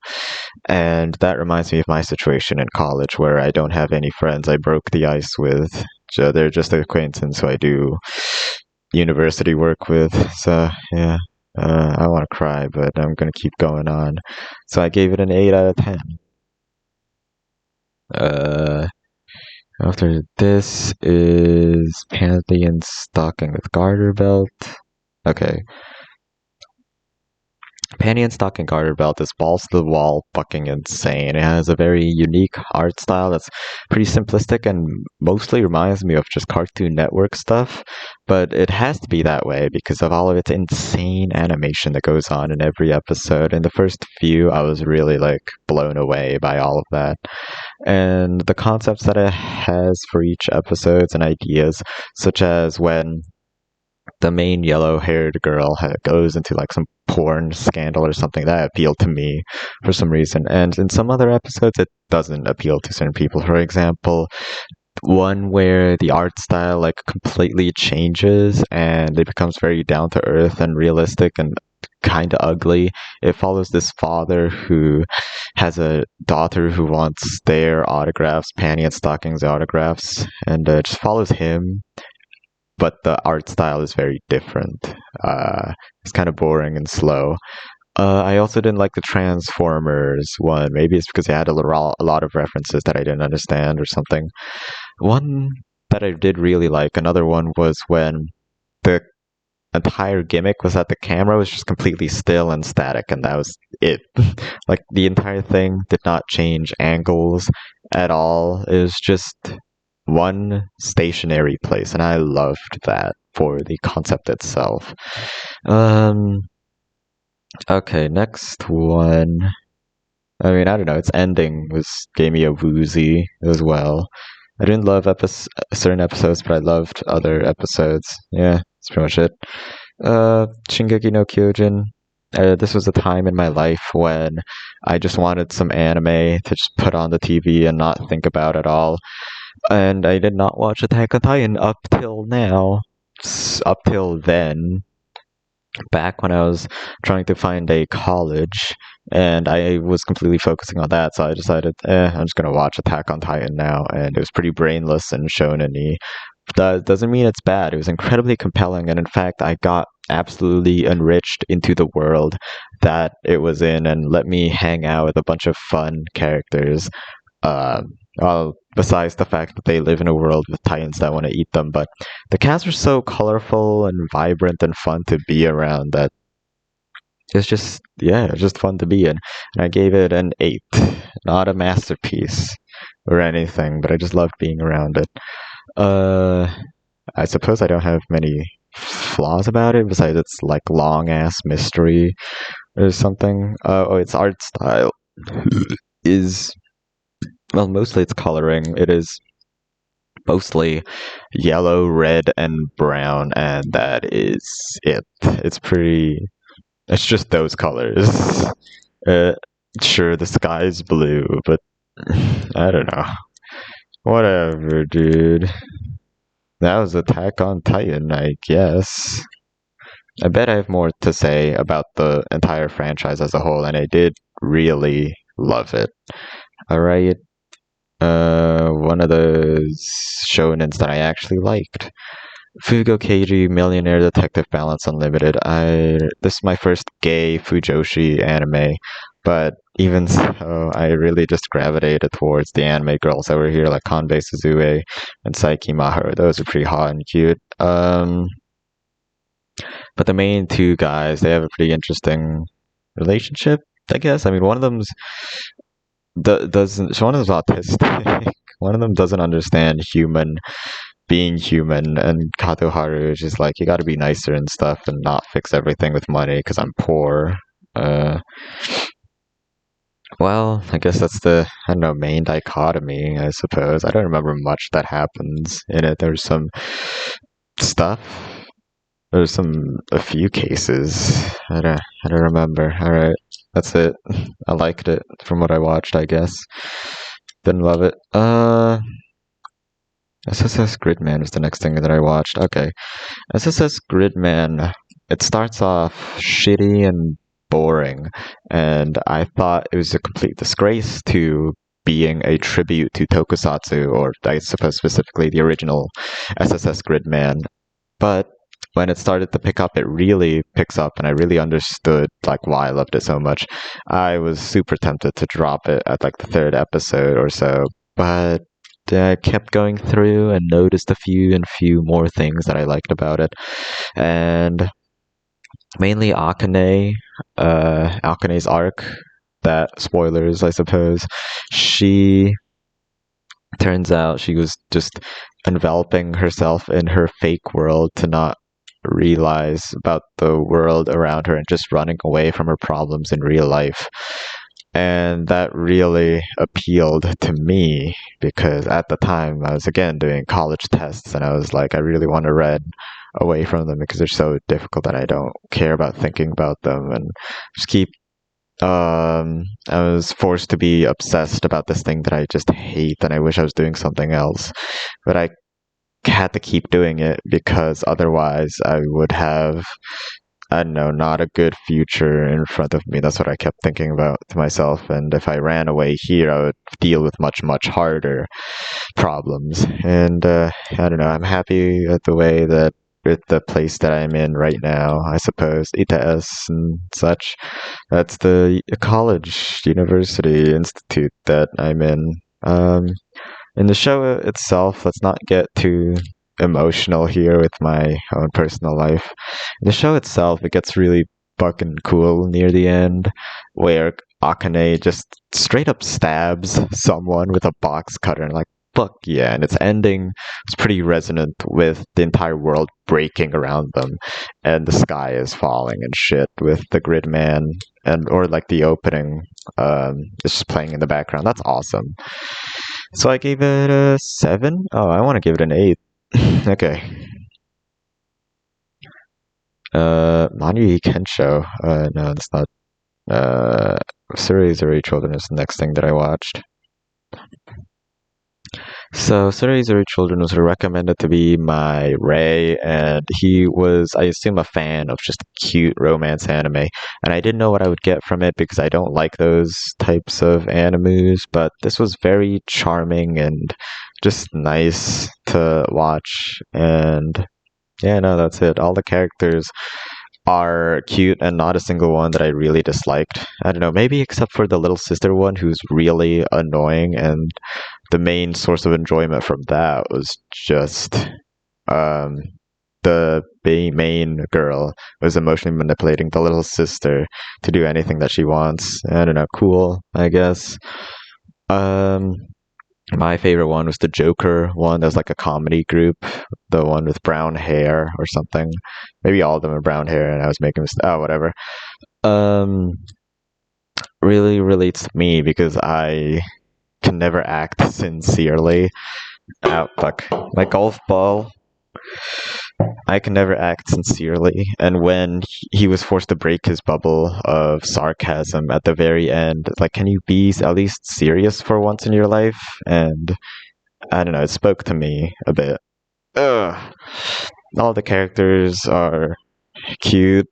A: and that reminds me of my situation in college where I don't have any friends. I broke the ice with. They're just acquaintances who I do university work with. So yeah. I want to cry, but I'm going to keep going on. So I gave it an 8 out of 10. After this is Pantheon Stocking with Garter Belt. Okay. Pantheon Stocking Garter Belt is balls to the wall fucking insane. It has a very unique art style that's pretty simplistic and mostly reminds me of just Cartoon Network stuff, but it has to be that way because of all of its insane animation that goes on in every episode. In the first few, I was really blown away by all of that. And the concepts that it has for each episode and ideas, such as when the main yellow-haired girl goes into some porn scandal or something, that appealed to me for some reason. And in some other episodes, it doesn't appeal to certain people. For example, one where the art style completely changes and it becomes very down to earth and realistic and kind of ugly. It follows this father who has a daughter who wants their autographs, panty and stockings autographs, and just follows him. But the art style is very different. It's kind of boring and slow. I also didn't like the Transformers one. Maybe it's because it had a lot of references that I didn't understand or something. One that I did really like, another one, was when the entire gimmick was that the camera was just completely still and static, and that was it. Like, the entire thing did not change angles at all. It was just one stationary place, and I loved that for the concept itself. Okay, next one. I mean, I don't know. Its ending gave me a woozy as well. I didn't love certain episodes, but I loved other episodes. Yeah, that's pretty much it. Shingeki no Kyojin. This was a time in my life when I just wanted some anime to just put on the TV and not think about at all. And I did not watch Attack on Titan up till now. Up till then, back when I was trying to find a college, and I was completely focusing on that, so I decided, I'm just gonna watch Attack on Titan now, and it was pretty brainless and shonen-y. That doesn't mean it's bad. It was incredibly compelling, and in fact, I got absolutely enriched into the world that it was in, and let me hang out with a bunch of fun characters. Well, besides the fact that they live in a world with titans that want to eat them, but the cast were so colorful and vibrant and fun to be around that it's just, yeah, it's just fun to be in. And I gave it an 8. Not a masterpiece or anything, but I just loved being around it. I suppose I don't have many flaws about it besides its like long ass mystery or something. Its art style is, well, mostly its coloring. It is mostly yellow, red, and brown, and that is it. It's just those colors. Sure, the sky's blue, but I don't know. Whatever, dude. That was Attack on Titan, I guess. I bet I have more to say about the entire franchise as a whole, and I did really love it. Alright. One of those shonens that I actually liked. Fugo Keiji Millionaire Detective Balance Unlimited. This is my first gay Fujoshi anime, but even so, I really just gravitated towards the anime girls that were here, like Kanbei Suzue and Saiki Maharu. Those are pretty hot and cute. But the main two guys, they have a pretty interesting relationship, I guess. I mean, one of them's autistic. One of them doesn't understand being human, and Katoharu is just like, you gotta be nicer and stuff and not fix everything with money because I'm poor. Well, I guess that's the, I don't know, main dichotomy, I suppose. I don't remember much that happens in it. There's some stuff. There's a few cases. I don't remember. Alright, that's it. I liked it from what I watched, I guess. Didn't love it. SSS Gridman was the next thing that I watched. Okay. SSS Gridman, it starts off shitty and boring, and I thought it was a complete disgrace to being a tribute to Tokusatsu, or I suppose specifically the original SSS Gridman. But when it started to pick up, it really picks up, and I really understood like why I loved it so much. I was super tempted to drop it at like the 3rd episode or so, but I kept going through and noticed a few more things that I liked about it, and mainly Akame's arc. That, spoilers, I suppose. Turns out she was just enveloping herself in her fake world to not realize about the world around her and just running away from her problems in real life. And that really appealed to me because at the time I was again doing college tests, and I was like, I really want to read away from them because they're so difficult that I don't care about thinking about them, and just keep I was forced to be obsessed about this thing that I just hate, and I wish I was doing something else, but I had to keep doing it because otherwise I would have I don't know, not a good future in front of me. That's what I kept thinking about to myself. And if I ran away here, I would deal with much, much harder problems. And I don't know, I'm happy with the way that with the place that I'm in right now, I suppose, ITS and such. That's the college, university, institute that I'm in. In the show itself, let's not get too emotional here with my own personal life. In the show itself, it gets really fucking cool near the end, where Akane just straight up stabs someone with a box cutter and like, fuck yeah, and its ending is pretty resonant with the entire world breaking around them and the sky is falling and shit with the grid man and or like the opening is just playing in the background. That's awesome. So I gave it a 7. Oh, I want to give it an 8. Okay. Manui Kensho. No, it's not. Surrey Children is the next thing that I watched. So Surrey Children was recommended to be my Ray, and he was, I assume, a fan of just cute romance anime. And I didn't know what I would get from it because I don't like those types of animes, but this was very charming and just nice to watch. And yeah, no, that's it. All the characters are cute and not a single one that I really disliked. I don't know, maybe except for the little sister one who's really annoying, and the main source of enjoyment from that was just the main girl was emotionally manipulating the little sister to do anything that she wants. I don't know, cool, I guess. My favorite one was the Joker one. That was like a comedy group, the one with brown hair or something. Maybe all of them are brown hair, and I was making whatever. Really relates to me because I can never act sincerely. Oh fuck, my golf ball. I can never act sincerely, and when he was forced to break his bubble of sarcasm at the very end, like, can you be at least serious for once in your life? And I don't know, it spoke to me a bit. Ugh. All the characters are cute,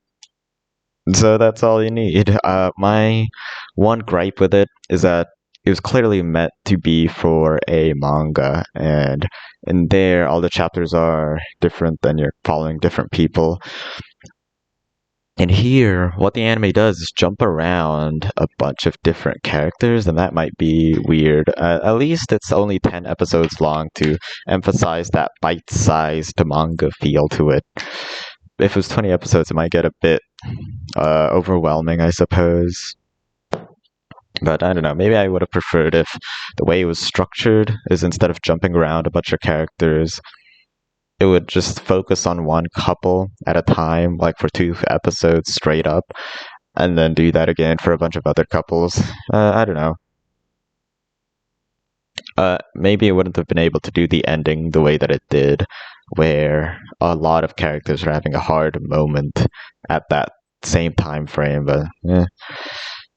A: so that's all you need. My one gripe with it is that it was clearly meant to be for a manga, and in there, all the chapters are different, and you're following different people. And here, what the anime does is jump around a bunch of different characters, and that might be weird. At least it's only 10 episodes long to emphasize that bite-sized manga feel to it. If it was 20 episodes, it might get a bit overwhelming, I suppose. But I don't know, maybe I would have preferred if the way it was structured is instead of jumping around a bunch of characters, it would just focus on one couple at a time, like for 2 episodes straight up, and then do that again for a bunch of other couples. I don't know. Maybe it wouldn't have been able to do the ending the way that it did, where a lot of characters are having a hard moment at that same time frame, but yeah.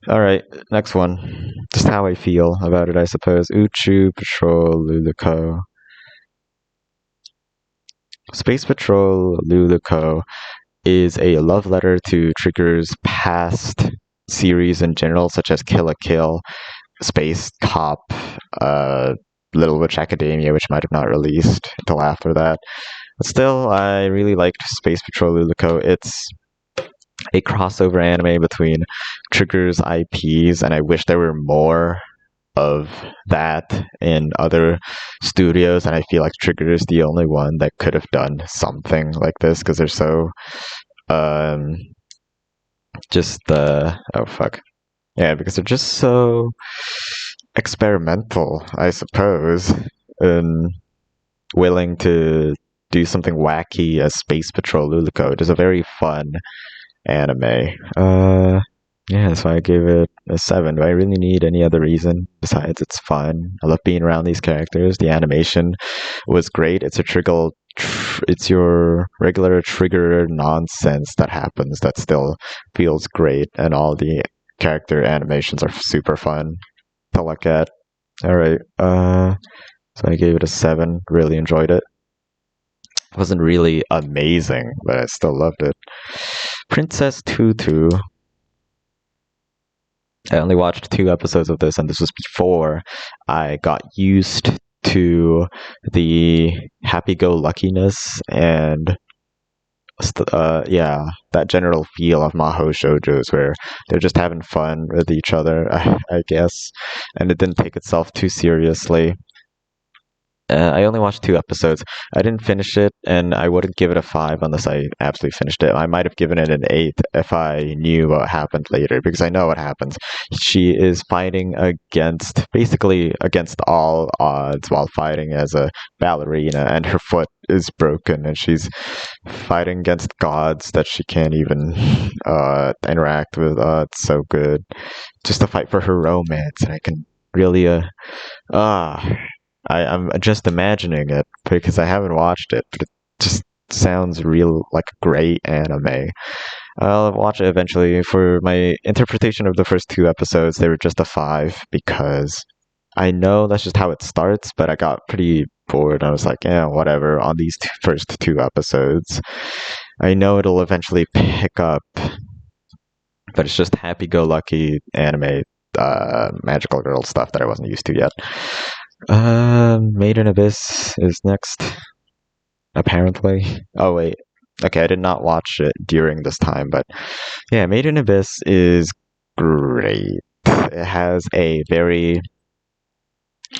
A: Alright, next one. Just how I feel about it, I suppose. Uchu Patrol Luluko. Space Patrol Luluko is a love letter to Trigger's past series in general, such as Kill la Kill, Space Cop, Little Witch Academia, which might have not released until after that. But still, I really liked Space Patrol Luluko. It's a crossover anime between Trigger's IPs, and I wish there were more of that in other studios, and I feel like Trigger is the only one that could have done something like this because they're so because they're just so experimental, I suppose, and willing to do something wacky as Space Patrol Luluko. It is a very fun anime. Yeah, that's why I gave it a 7. Do I really need any other reason besides it's fun? I love being around these characters. The animation was great. It's your regular Trigger nonsense that happens that still feels great, and all the character animations are super fun to look at. Alright, so I gave it a 7. Really enjoyed it. It wasn't really amazing, but I still loved it. Princess Tutu. I only watched 2 episodes of this, and this was before I got used to the happy-go-luckiness and that general feel of Maho shoujos where they're just having fun with each other, I guess, and it didn't take itself too seriously. I only watched 2 episodes. I didn't finish it, and I wouldn't give it a 5 unless I absolutely finished it. I might have given it an 8 if I knew what happened later, because I know what happens. She is fighting basically against all odds while fighting as a ballerina, and her foot is broken, and she's fighting against gods that she can't even interact with. It's so good. Just to fight for her romance, and I can really I'm just imagining it because I haven't watched it, but it just sounds real like a great anime. I'll watch it eventually. For my interpretation of the first 2 episodes, they were just a 5 because I know that's just how it starts, but I got pretty bored. I was like, yeah, whatever, on these first 2 episodes. I know it'll eventually pick up, but it's just happy-go-lucky anime, magical girl stuff that I wasn't used to yet. Maid in Abyss is next, apparently. Oh, wait. Okay, I did not watch it during this time, but yeah, Maid in Abyss is great. It has a very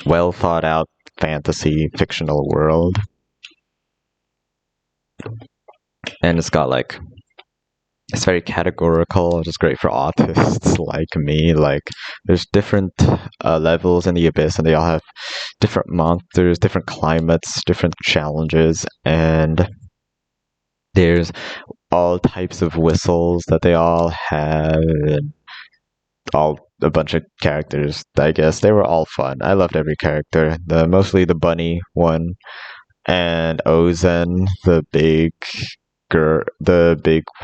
A: well thought out fantasy fictional world. And it's got it's very categorical, which is great for autists like me. There's different levels in the Abyss, and they all have different monsters, different climates, different challenges, and there's all types of whistles that they all have, and a bunch of characters. I guess they were all fun. I loved every character. Mostly the bunny one, and Ozen, the big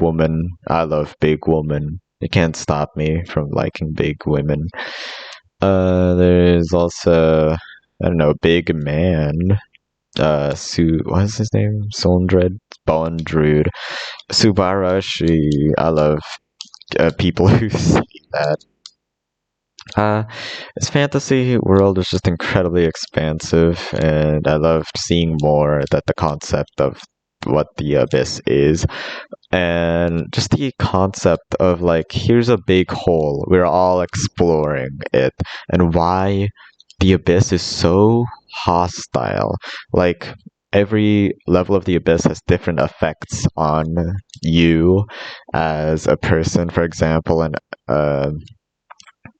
A: woman. I love big woman. You can't stop me from liking big women. There's also, I don't know, big man. What is his name? Bondrude. Subarashi. I love people who say that. This fantasy world is just incredibly expansive, and I loved seeing more that the concept of what the Abyss is, and just the concept of here's a big hole, we're all exploring it, and why the Abyss is so hostile. Every level of the Abyss has different effects on you as a person. For example, and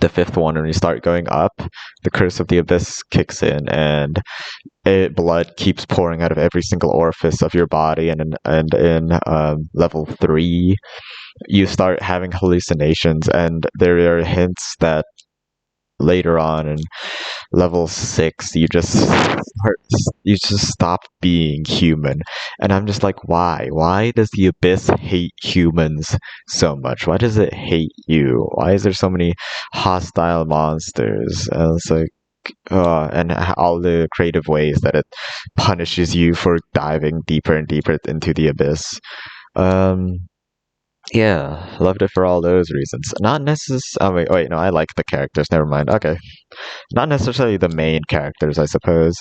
A: the 5th one, when you start going up, the curse of the Abyss kicks in, and blood keeps pouring out of every single orifice of your body. And in level 3, you start having hallucinations, and there are hints that later on in level 6 you just stop being human. And I'm just like, why does the Abyss hate humans so much? Why does it hate you? Why is there so many hostile monsters? And it's like, and all the creative ways that it punishes you for diving deeper and deeper into the Abyss. Yeah, loved it for all those reasons. Not necessarily. Oh, wait, no, I like the characters. Never mind. Okay, not necessarily the main characters, I suppose.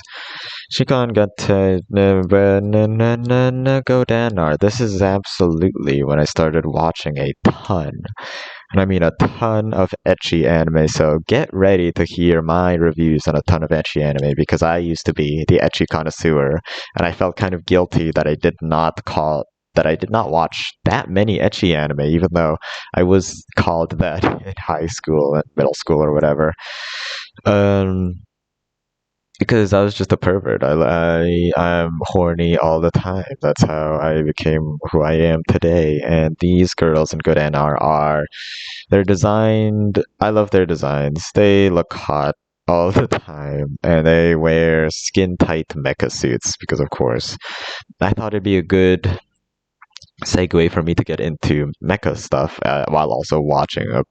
A: Shikon got Godanar. This is absolutely when I started watching a ton, and I mean a ton of ecchi anime. So get ready to hear my reviews on a ton of ecchi anime, because I used to be the ecchi connoisseur, and I felt kind of guilty that I did not watch that many ecchi anime, even though I was called that in high school and middle school or whatever. Because I was just a pervert. I'm horny all the time. That's how I became who I am today. And these girls in Godanar they're designed. I love their designs. They look hot all the time, and they wear skin tight mecha suits because, of course, I thought it'd be a good segue for me to get into mecha stuff while also watching a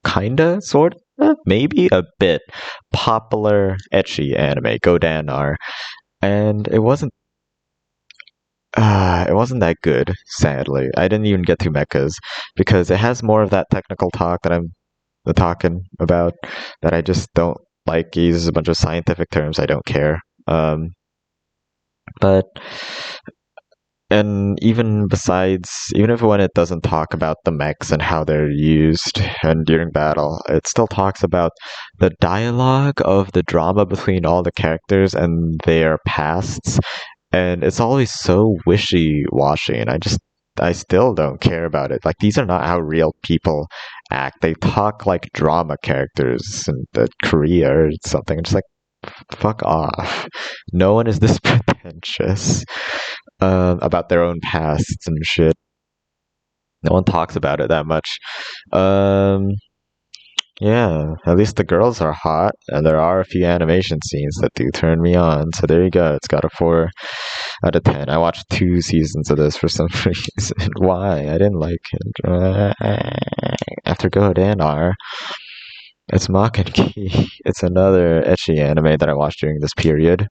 A: kinda, sort of, maybe a bit popular ecchi anime, Godanar. And it wasn't it wasn't that good, sadly. I didn't even get to mechas because it has more of that technical talk that I'm talking about that I just don't like. He uses a bunch of scientific terms. I don't care. But and even besides, even if when it doesn't talk about the mechs and how they're used and during battle, it still talks about the dialogue of the drama between all the characters and their pasts, and it's always so wishy-washy, and I still don't care about it. Like, these are not how real people act. They talk like drama characters in Korea or something. It's like, fuck off. No one is this pretentious about their own pasts and shit. No one talks about it that much. Um, yeah, at least the girls are hot, and there are a few animation scenes that do turn me on. So there you go. It's got a 4 out of 10. I watched 2 seasons of this for some reason. Why? I didn't like it. After Godanar, it's Makanki. It's another ecchi anime that I watched during this period.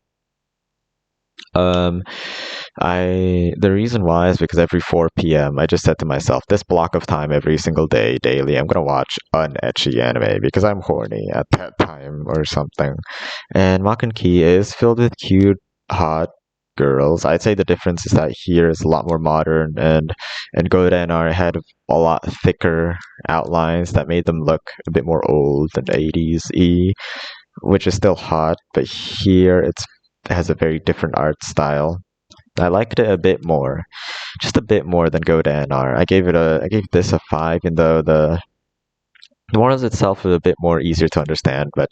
A: The reason why is because every 4 p.m. I just said to myself, this block of time every single day, daily, I'm gonna watch an ecchi anime because I'm horny at that time or something. And Makanki is filled with cute, hot girls. I'd say the difference is that here is a lot more modern, and Godanar had a lot thicker outlines that made them look a bit more old and 80s-y, which is still hot, but here it has a very different art style. I liked it a bit more, just a bit more than Godanar. I gave this a 5, even though the Morals itself is a bit more easier to understand, but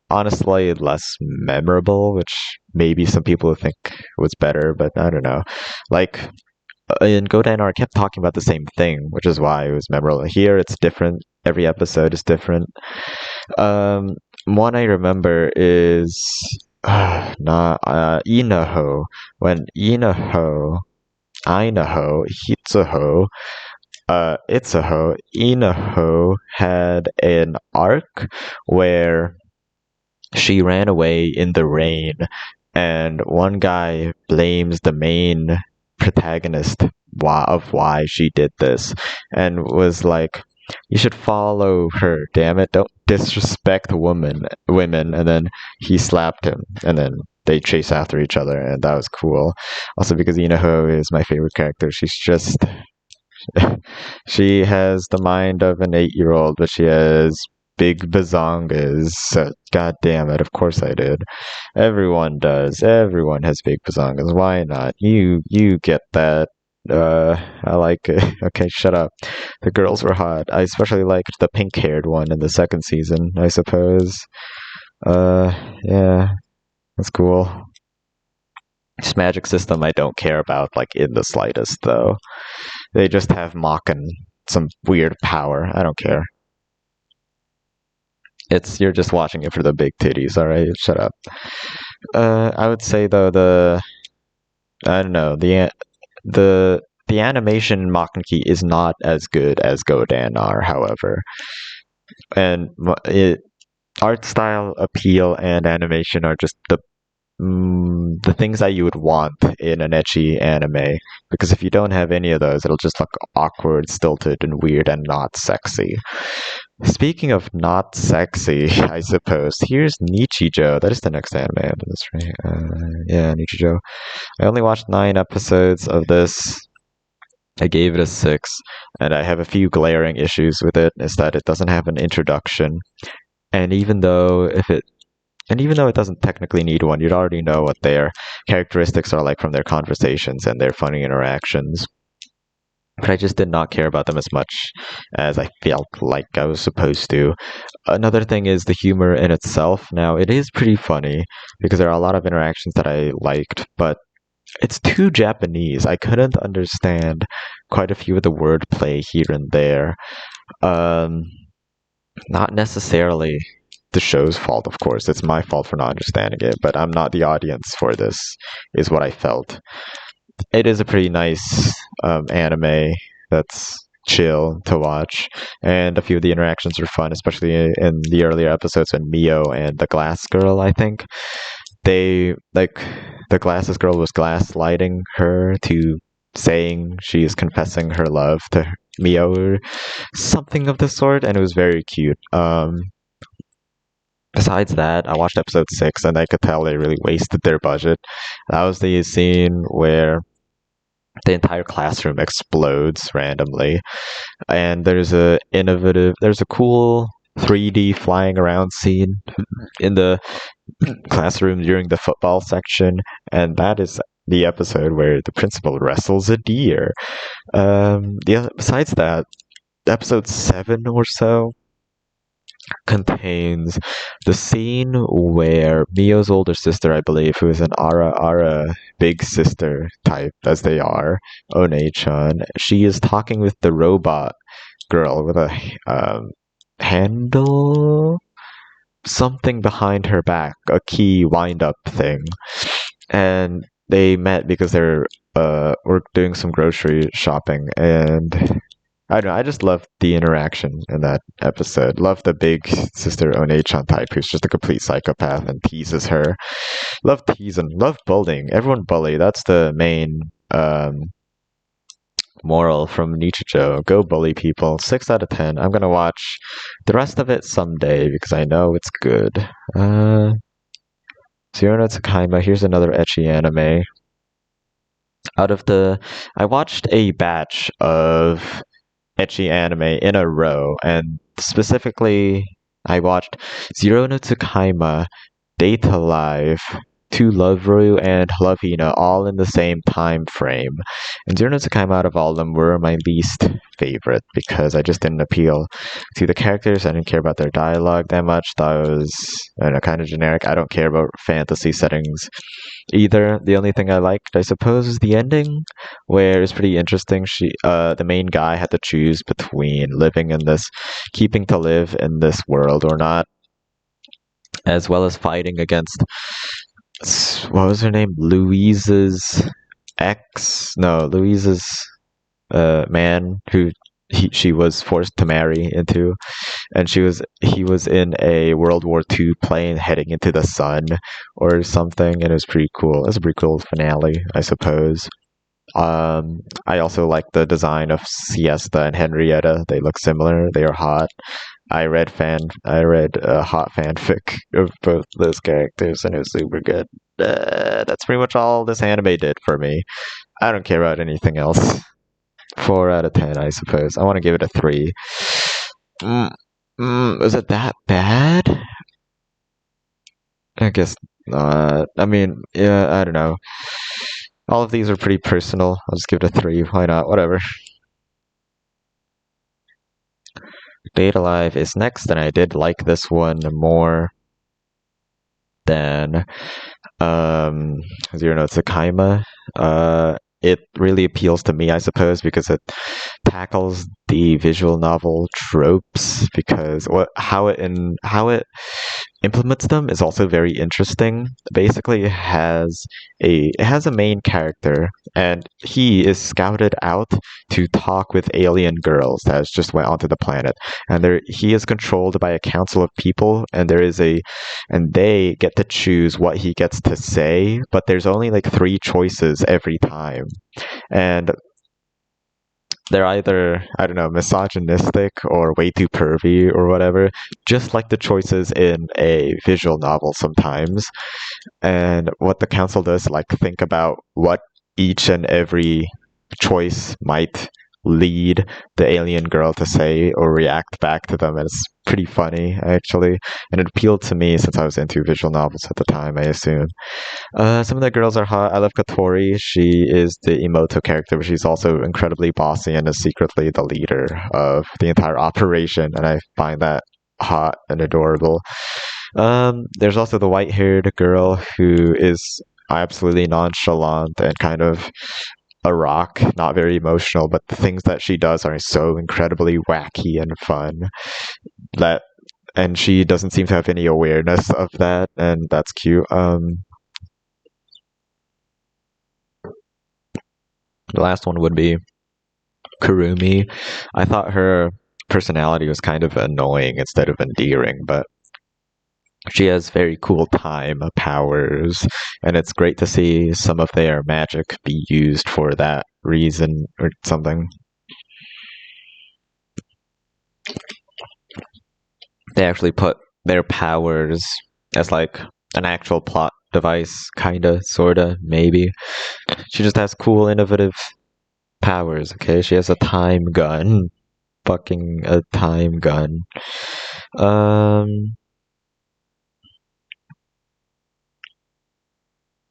A: honestly less memorable, which maybe some people think was better, but I don't know. Like in Godanar, I kept talking about the same thing, which is why it was memorable. Here, it's different. Every episode is different. One I remember is Inaho. When Inaho, Hitsuho, Itsuho, Inaho had an arc where she ran away in the rain, and one guy blames the main protagonist of why she did this, and was like, "You should follow her, damn it! Don't disrespect women." And then he slapped him, and then they chase after each other, and that was cool. Also, because Inaho is my favorite character, she's just she has the mind of an 8-year-old, but she has big bazongas. God damn it, of course I did. Everyone does. Everyone has big bazongas. Why not? You get that. I like it. Okay, shut up. The girls were hot. I especially liked the pink-haired one in the second season, I suppose. Yeah, that's cool. This magic system I don't care about, like, in the slightest, though. They just have Makan, some weird power. I don't care. You're just watching it for the big titties, alright? Shut up. I would say, though, I don't know, the animation in Makanki is not as good as Godanar, however. And art style, appeal, and animation are just the things that you would want in an ecchi anime, because if you don't have any of those, it'll just look awkward, stilted, and weird, and not sexy. Speaking of not sexy, I suppose, here's Nichijou. That is the next anime after this, right? Yeah, Nichijou. I only watched 9 episodes of this. I gave it a 6, and I have a few glaring issues with it, is that it doesn't have an introduction, and even though it doesn't technically need one, you'd already know what their characteristics are like from their conversations and their funny interactions. But I just did not care about them as much as I felt like I was supposed to. Another thing is the humor in itself. Now, it is pretty funny because there are a lot of interactions that I liked, but it's too Japanese. I couldn't understand quite a few of the wordplay here and there. Not necessarily the show's fault, of course. It's my fault for not understanding it, but I'm not the audience for this, is what I felt. It is a pretty nice anime that's chill to watch, and a few of the interactions are fun, especially in the earlier episodes when Mio and the Glass Girl, I think, they like the glasses girl was gaslighting her to saying she is confessing her love to Mio or something of the sort, and it was very cute. Besides that, I watched episode 6 and I could tell they really wasted their budget. That was the scene where the entire classroom explodes randomly, and there's a cool 3D flying around scene in the classroom during the football section, and that is the episode where the principal wrestles a deer. Besides that, episode 7 or so contains the scene where Mio's older sister, I believe, who is an Ara big sister type, as they are, One-chan, she is talking with the robot girl with a handle, something behind her back, a key wind-up thing. And they met because they're were doing some grocery shopping, and I don't know, I just loved the interaction in that episode. Love the big sister One-chan type who's just a complete psychopath and teases her. Love teasing, love bullying. Everyone bully. That's the main moral from Nichijou. Go bully people. 6 out of 10. I'm gonna watch the rest of it someday because I know it's good. Zero no Tsukaima. Here's another ecchi anime. I watched a batch of ecchi anime in a row, and specifically, I watched Zero no Tsukaima, Date Alive, To Love Ru, and Love Hina all in the same time frame. And Zero no Tsukaima out of all of them were my least favorite because I just didn't appeal to the characters. I didn't care about their dialogue that much. Thought it was, I don't know, kind of generic. I don't care about fantasy settings either. The only thing I liked, I suppose, is the ending, where it's pretty interesting. The main guy had to choose between keeping to live in this world or not, as well as fighting against, what was her name? Louise's man who she was forced to marry into, and he was in a World War II plane heading into the sun or something, and it was pretty cool. It was a pretty cool finale, I suppose. I also like the design of Siesta and Henrietta. They look similar. They are hot. I read a hot fanfic of both those characters, and it was super good. That's pretty much all this anime did for me. I don't care about anything else. 4 out of 10, I suppose. I want to give it a 3. Was it that bad? I guess not. I mean, yeah, I don't know. All of these are pretty personal. I'll just give it a 3. Why not? Whatever. Date Alive is next, and I did like this one more than Zero no Tsukaima. It really appeals to me, I suppose, because it tackles the visual novel tropes. Because how it implements them is also very interesting. Basically, it has a main character, and he is scouted out to talk with alien girls that has just went onto the planet, and he is controlled by a council of people, and they get to choose what he gets to say, but there's only like 3 choices every time, and they're either, I don't know, misogynistic or way too pervy or whatever, just like the choices in a visual novel sometimes. And what the council does, like, think about what each and every choice might lead the alien girl to say or react back to them. And it's pretty funny, actually. And it appealed to me since I was into visual novels at the time, I assume. Some of the girls are hot. I love Katori. She is the Emoto character, but she's also incredibly bossy and is secretly the leader of the entire operation. And I find that hot and adorable. There's also the white-haired girl who is absolutely nonchalant and kind of a rock, not very emotional, but the things that she does are so incredibly wacky and fun and she doesn't seem to have any awareness of that, and that's cute. The last one would be Kurumi. I thought her personality was kind of annoying instead of endearing, but she has very cool time powers, and it's great to see some of their magic be used for that reason or something. They actually put their powers as like an actual plot device, kinda, sorta, maybe. She just has cool, innovative powers, okay? She has a time gun. Fucking a time gun.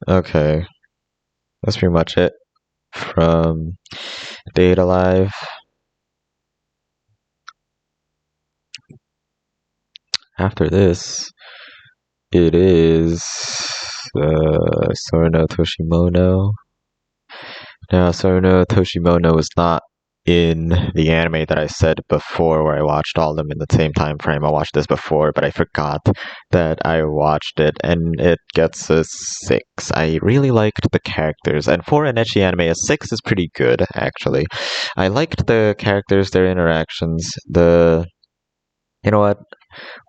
A: Okay. That's pretty much it from Data Live. After this, it is Sorno Toshimono. Now, Sorno Toshimono is not in the anime that I said before, where I watched all of them in the same time frame. I watched this before, but I forgot that I watched it, and it gets a 6. I really liked the characters, and for an ecchi anime, a 6 is pretty good, actually. I liked the characters, their interactions, you know what?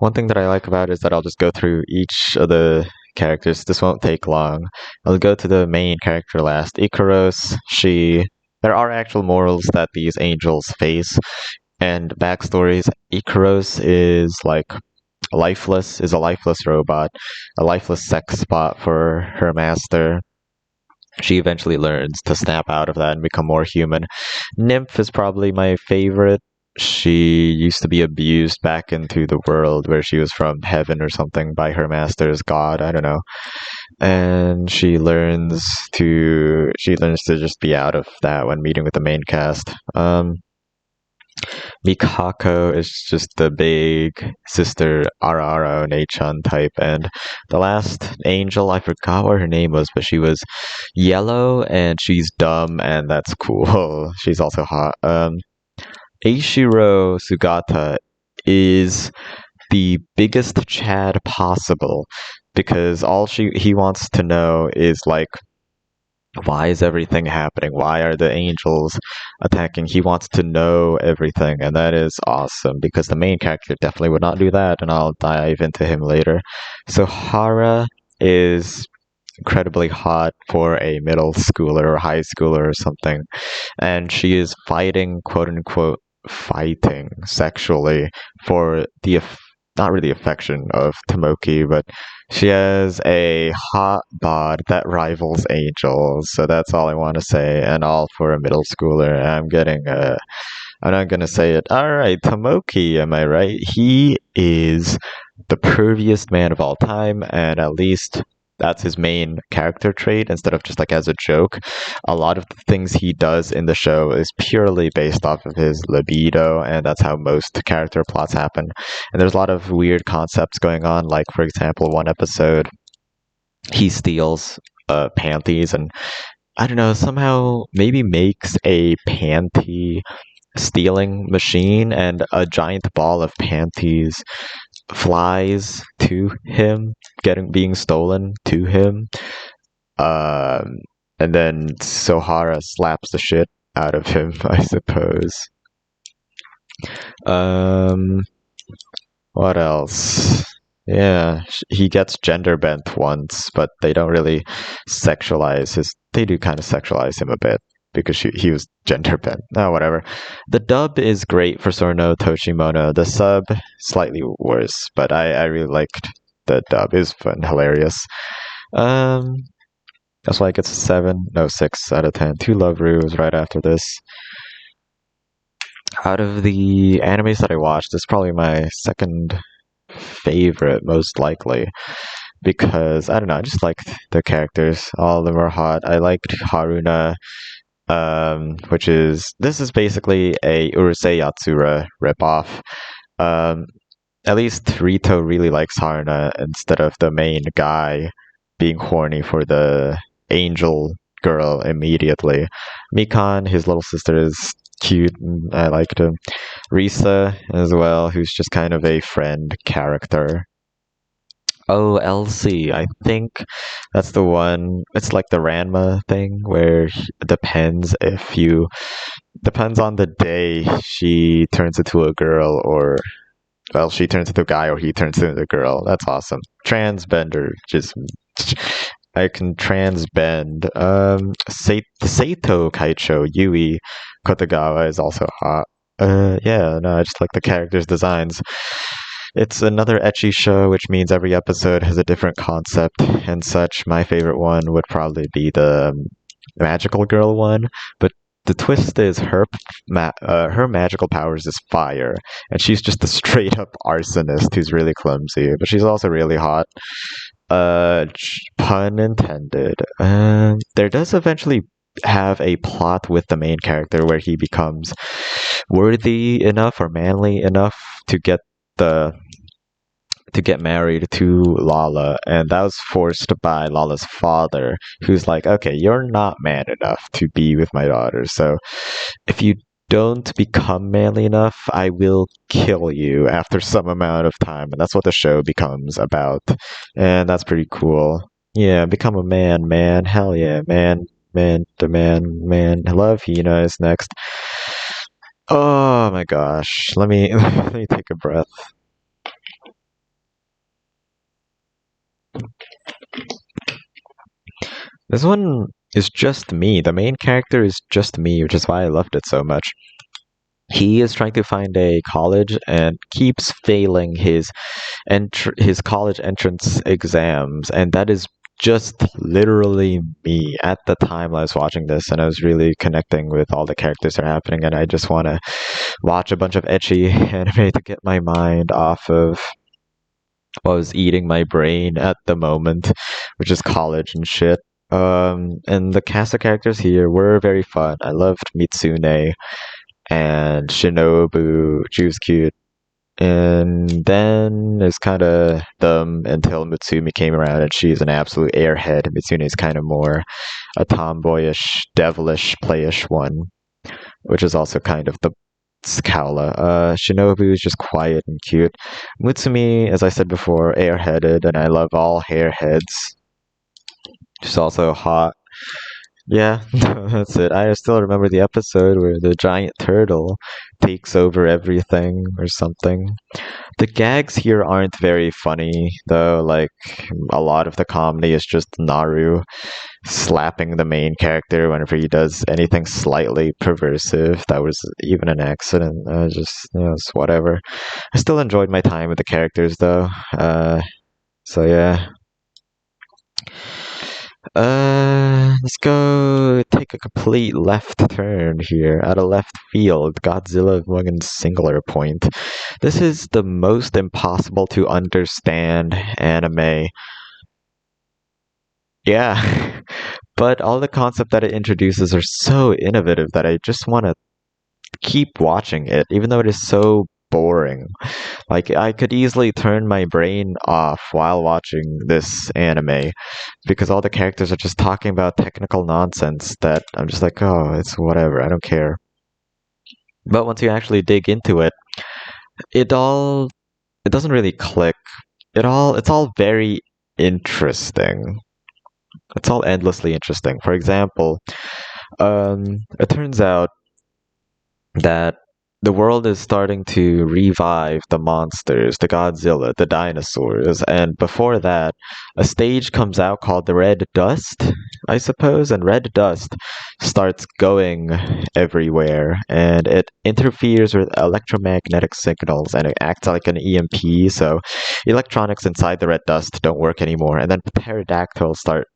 A: One thing that I like about it is that I'll just go through each of the characters. This won't take long. I'll go to the main character last. Ikaros, there are actual morals that these angels face, and backstories. Ikaros is like a lifeless robot, a lifeless sex bot for her master. She eventually learns to snap out of that and become more human. Nymph is probably my favorite. She used to be abused back into the world where she was from heaven or something by her master's god, I don't know. And she learns to just be out of that when meeting with the main cast. Mikako is just the big sister Arara Nechan type, and the last angel, I forgot what her name was, but she was yellow and she's dumb, and that's cool. She's also hot. Eiichiro Sugata is the biggest Chad possible, because all he wants to know is like, why is everything happening? Why are the angels attacking? He wants to know everything, and that is awesome, because the main character definitely would not do that, and I'll dive into him later. So Hara is incredibly hot for a middle schooler or high schooler or something, and she is fighting, quote unquote, fighting sexually for the not really affection of Tomoki, but she has a hot bod that rivals Angels, so that's all I want to say, and all for a middle schooler. I'm not gonna say it. Alright, Tomoki, am I right? He is the perviest man of all time, and at least that's his main character trait instead of just like as a joke. A lot of the things he does in the show is purely based off of his libido, and that's how most character plots happen. And there's a lot of weird concepts going on, like for example, one episode he steals panties and I don't know, somehow maybe makes a panty stealing machine, and a giant ball of panties flies to him, being stolen to him. And then Sohara slaps the shit out of him, I suppose. What else? Yeah, he gets gender bent once, but they don't really sexualize his. They do kind of sexualize him a bit because he was gender bent. Oh, whatever. The dub is great for Sorno Toshimono. The sub slightly worse, but I really liked the dub. It was fun, hilarious. That's why it gets a 6 out of 10. 2 Love Rues right after this. Out of the animes that I watched, this is probably my second favorite, most likely, because I don't know, I just liked the characters. All of them are hot. I liked Haruna, this is basically a Urusei Yatsura ripoff. At least Rito really likes Haruna instead of the main guy being horny for the angel girl immediately. Mikan, his little sister, is cute, and I liked him. Risa as well, who's just kind of a friend character. Oh, Elsie, I think that's the one. It's like the Ranma thing where it depends on the day she turns into a girl or well, she turns into a guy or he turns into a girl. That's awesome. Transbender, just I can transbend. Seito Kaicho Yui Kotagawa is also hot. Yeah, no, I just like the characters' designs. It's another ecchi show, which means every episode has a different concept and such. My favorite one would probably be the magical girl one, but the twist is her magical powers is fire, and she's just a straight up arsonist who's really clumsy, but she's also really hot. Pun intended. There does eventually have a plot with the main character where he becomes worthy enough or manly enough to get the to get married to Lala, and that was forced by Lala's father, who's like, okay, you're not man enough to be with my daughter, so if you don't become manly enough, I will kill you after some amount of time, and that's what the show becomes about, and that's pretty cool. Yeah, become a man, man, hell yeah, man, man, the man, love Hina is next. Oh my gosh, let me let me take a breath. This one is just me. The main character is just me, which is why I loved it so much. He is trying to find a college and keeps failing his college entrance exams, and that is just literally me at the time I was watching this, and I was really connecting with all the characters that are happening, and I just want to watch a bunch of ecchi anime to get my mind off of what was eating my brain at the moment, which is college and shit. And the cast of characters here were very fun. I loved Mitsune and Shinobu. She was cute. And then it's kind of dumb until Mutsumi came around, and she's an absolute airhead. Mitsune is kind of more a tomboyish, devilish, playish one, which is also kind of the Kaula. Shinobu is just quiet and cute. Mutsumi, as I said before, airheaded, and I love all hairheads. She's also hot. Yeah, that's it. I still remember the episode where the giant turtle takes over everything or something. The gags here aren't very funny, though. Like, a lot of the comedy is just Naru slapping the main character whenever he does anything slightly perversive. That was even an accident. Just, it's whatever. I still enjoyed my time with the characters, though. So yeah. Let's go take a complete left turn here at a left field. Godzilla Morgan Singular Point. This is the most impossible to understand anime. Yeah, but all the concept that it introduces are so innovative that I just want to keep watching it, even though it is so boring. Like, I could easily turn my brain off while watching this anime because all the characters are just talking about technical nonsense that I'm just like, oh, it's whatever, I don't care. But once you actually dig into it, it doesn't really click. It's all very interesting. It's all endlessly interesting. For example, it turns out that the world is starting to revive the monsters, the Godzilla, the dinosaurs, and before that, a stage comes out called the Red Dust, I suppose, and Red Dust starts going everywhere, and it interferes with electromagnetic signals, and it acts like an EMP, so electronics inside the Red Dust don't work anymore, and then pterodactyls start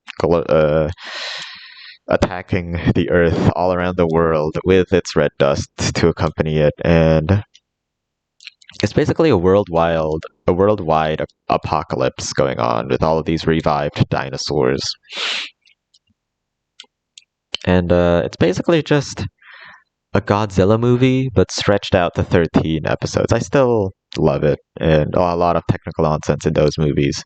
A: attacking the Earth all around the world with its red dust to accompany it, and it's basically a worldwide apocalypse going on with all of these revived dinosaurs. And it's basically just a Godzilla movie, but stretched out to 13 episodes. I still love it, and a lot of technical nonsense in those movies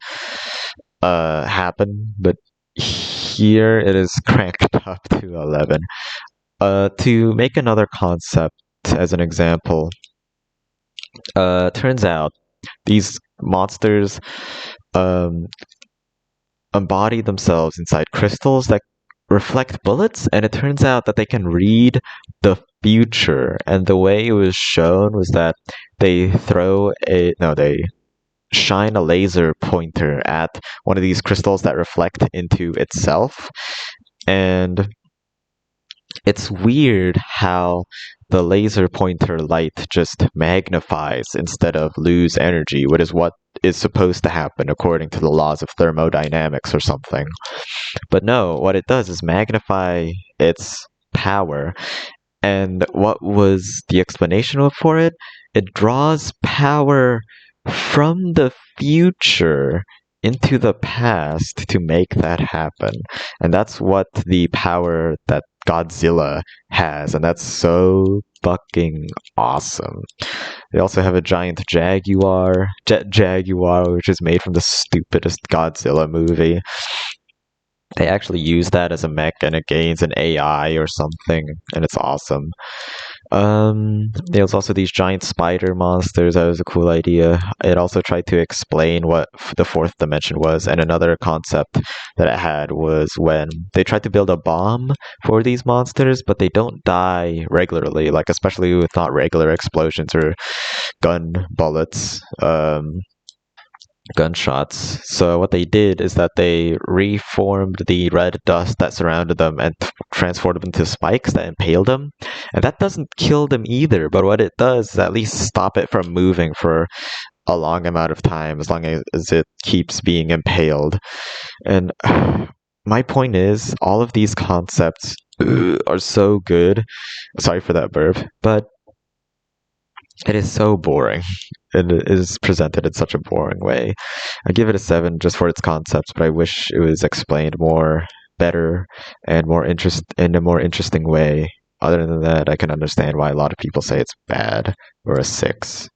A: happen, but here it is cranked up to 11. To make another concept as an example, turns out these monsters embody themselves inside crystals that reflect bullets, and it turns out that they can read the future, and the way it was shown was that they shine a laser pointer at one of these crystals that reflect into itself, and it's weird how the laser pointer light just magnifies instead of lose energy, which is what is supposed to happen according to the laws of thermodynamics or something. But no, what it does is magnify its power. And what was the explanation for it? It draws power from the future into the past to make that happen. And that's what the power that Godzilla has, and that's so fucking awesome. They also have a giant jet jaguar, which is made from the stupidest Godzilla movie. They actually use that as a mech, and it gains an AI or something, and it's awesome. There's also these giant spider monsters. That was a cool idea. It also tried to explain what the fourth dimension was, and another concept that it had was when they tried to build a bomb for these monsters, but they don't die regularly, like especially with not regular explosions or gun bullets. Gunshots. So what they did is that they reformed the red dust that surrounded them and transformed them into spikes that impaled them. And that doesn't kill them either, but what it does is at least stop it from moving for a long amount of time, as long as it keeps being impaled. And my point is, all of these concepts are so good. Sorry for that burp, but it is so boring. It is presented in such a boring way. I give it a 7 just for its concepts, but I wish it was explained better, and in a more interesting way. Other than that, I can understand why a lot of people say it's bad, or a 6.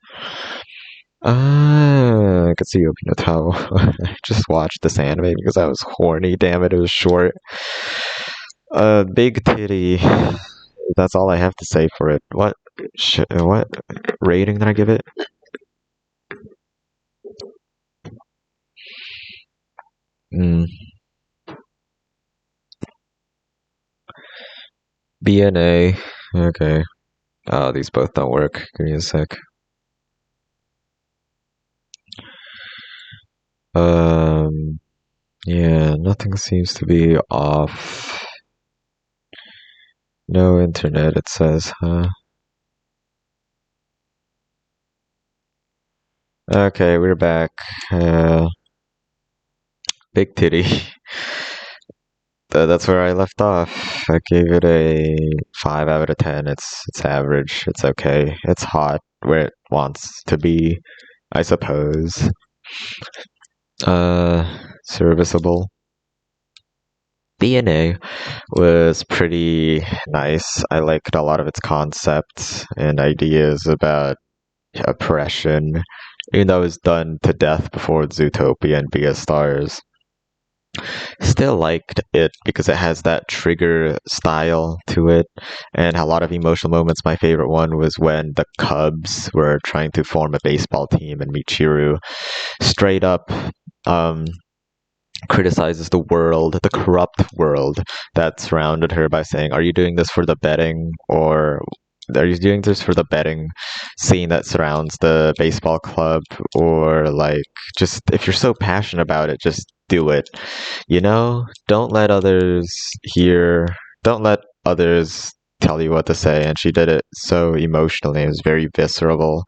A: I could see you open a towel. I just watched this anime because I was horny. Damn it, it was short. Big titty. That's all I have to say for it. What rating did I give it? BNA. Okay. Oh, these both don't work. Give me a sec. Yeah, nothing seems to be off. No internet, it says, huh? Okay, we're back. Big titty. That's where I left off. I gave it a 5 out of 10. It's average. It's okay. It's hot where it wants to be, I suppose. Serviceable. DNA was pretty nice. I liked a lot of its concepts and ideas about oppression, even though it was done to death before Zootopia and Beastars. Still liked it because it has that trigger style to it and a lot of emotional moments. My favorite one was when the Cubs were trying to form a baseball team and Michiru straight up criticizes the world, the corrupt world that surrounded her by saying, are you doing this for the betting, or are you doing this for the betting scene that surrounds the baseball club, or like, just if you're so passionate about it, just do it, you know? Don't let others tell you what to say. And she did it so emotionally. It was very visceral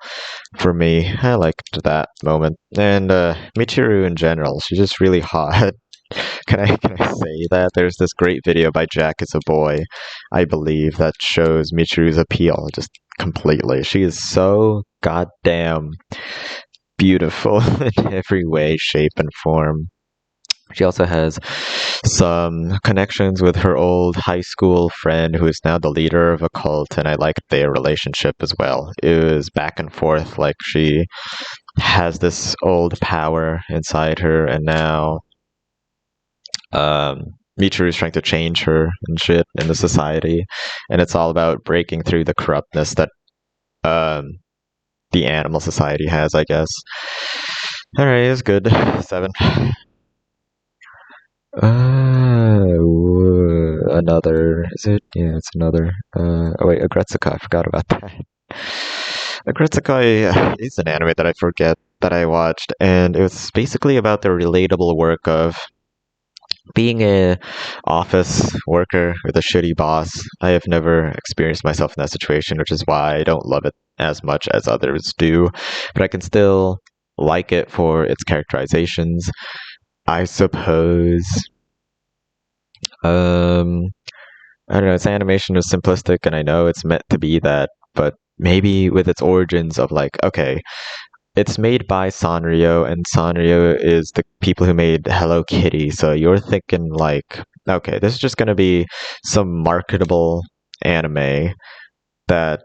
A: for me. I liked that moment. And Michiru in general, she's just really hot. Can I say that? There's this great video by Jack is a Boy, I believe, that shows Michiru's appeal just completely. She is so goddamn beautiful in every way, shape, and form. She also has some connections with her old high school friend who is now the leader of a cult, and I liked their relationship as well. It was back and forth, like she has this old power inside her, and now Michiru is trying to change her and shit in the society, and it's all about breaking through the corruptness that the animal society has, I guess. Alright, it's good. 7. A another. Is it? Yeah, it's another. Oh wait, Agretsuka. I forgot about that. Agretsuka is an anime that I forget that I watched, and it was basically about the relatable work of being a office worker with a shitty boss. I have never experienced myself in that situation, which is why I don't love it as much as others do. But I can still like it for its characterizations, I suppose. I don't know, its animation is simplistic and I know it's meant to be that, but maybe with its origins of like, okay, it's made by Sanrio, and Sanrio is the people who made Hello Kitty. So you're thinking like, okay, this is just gonna be some marketable anime that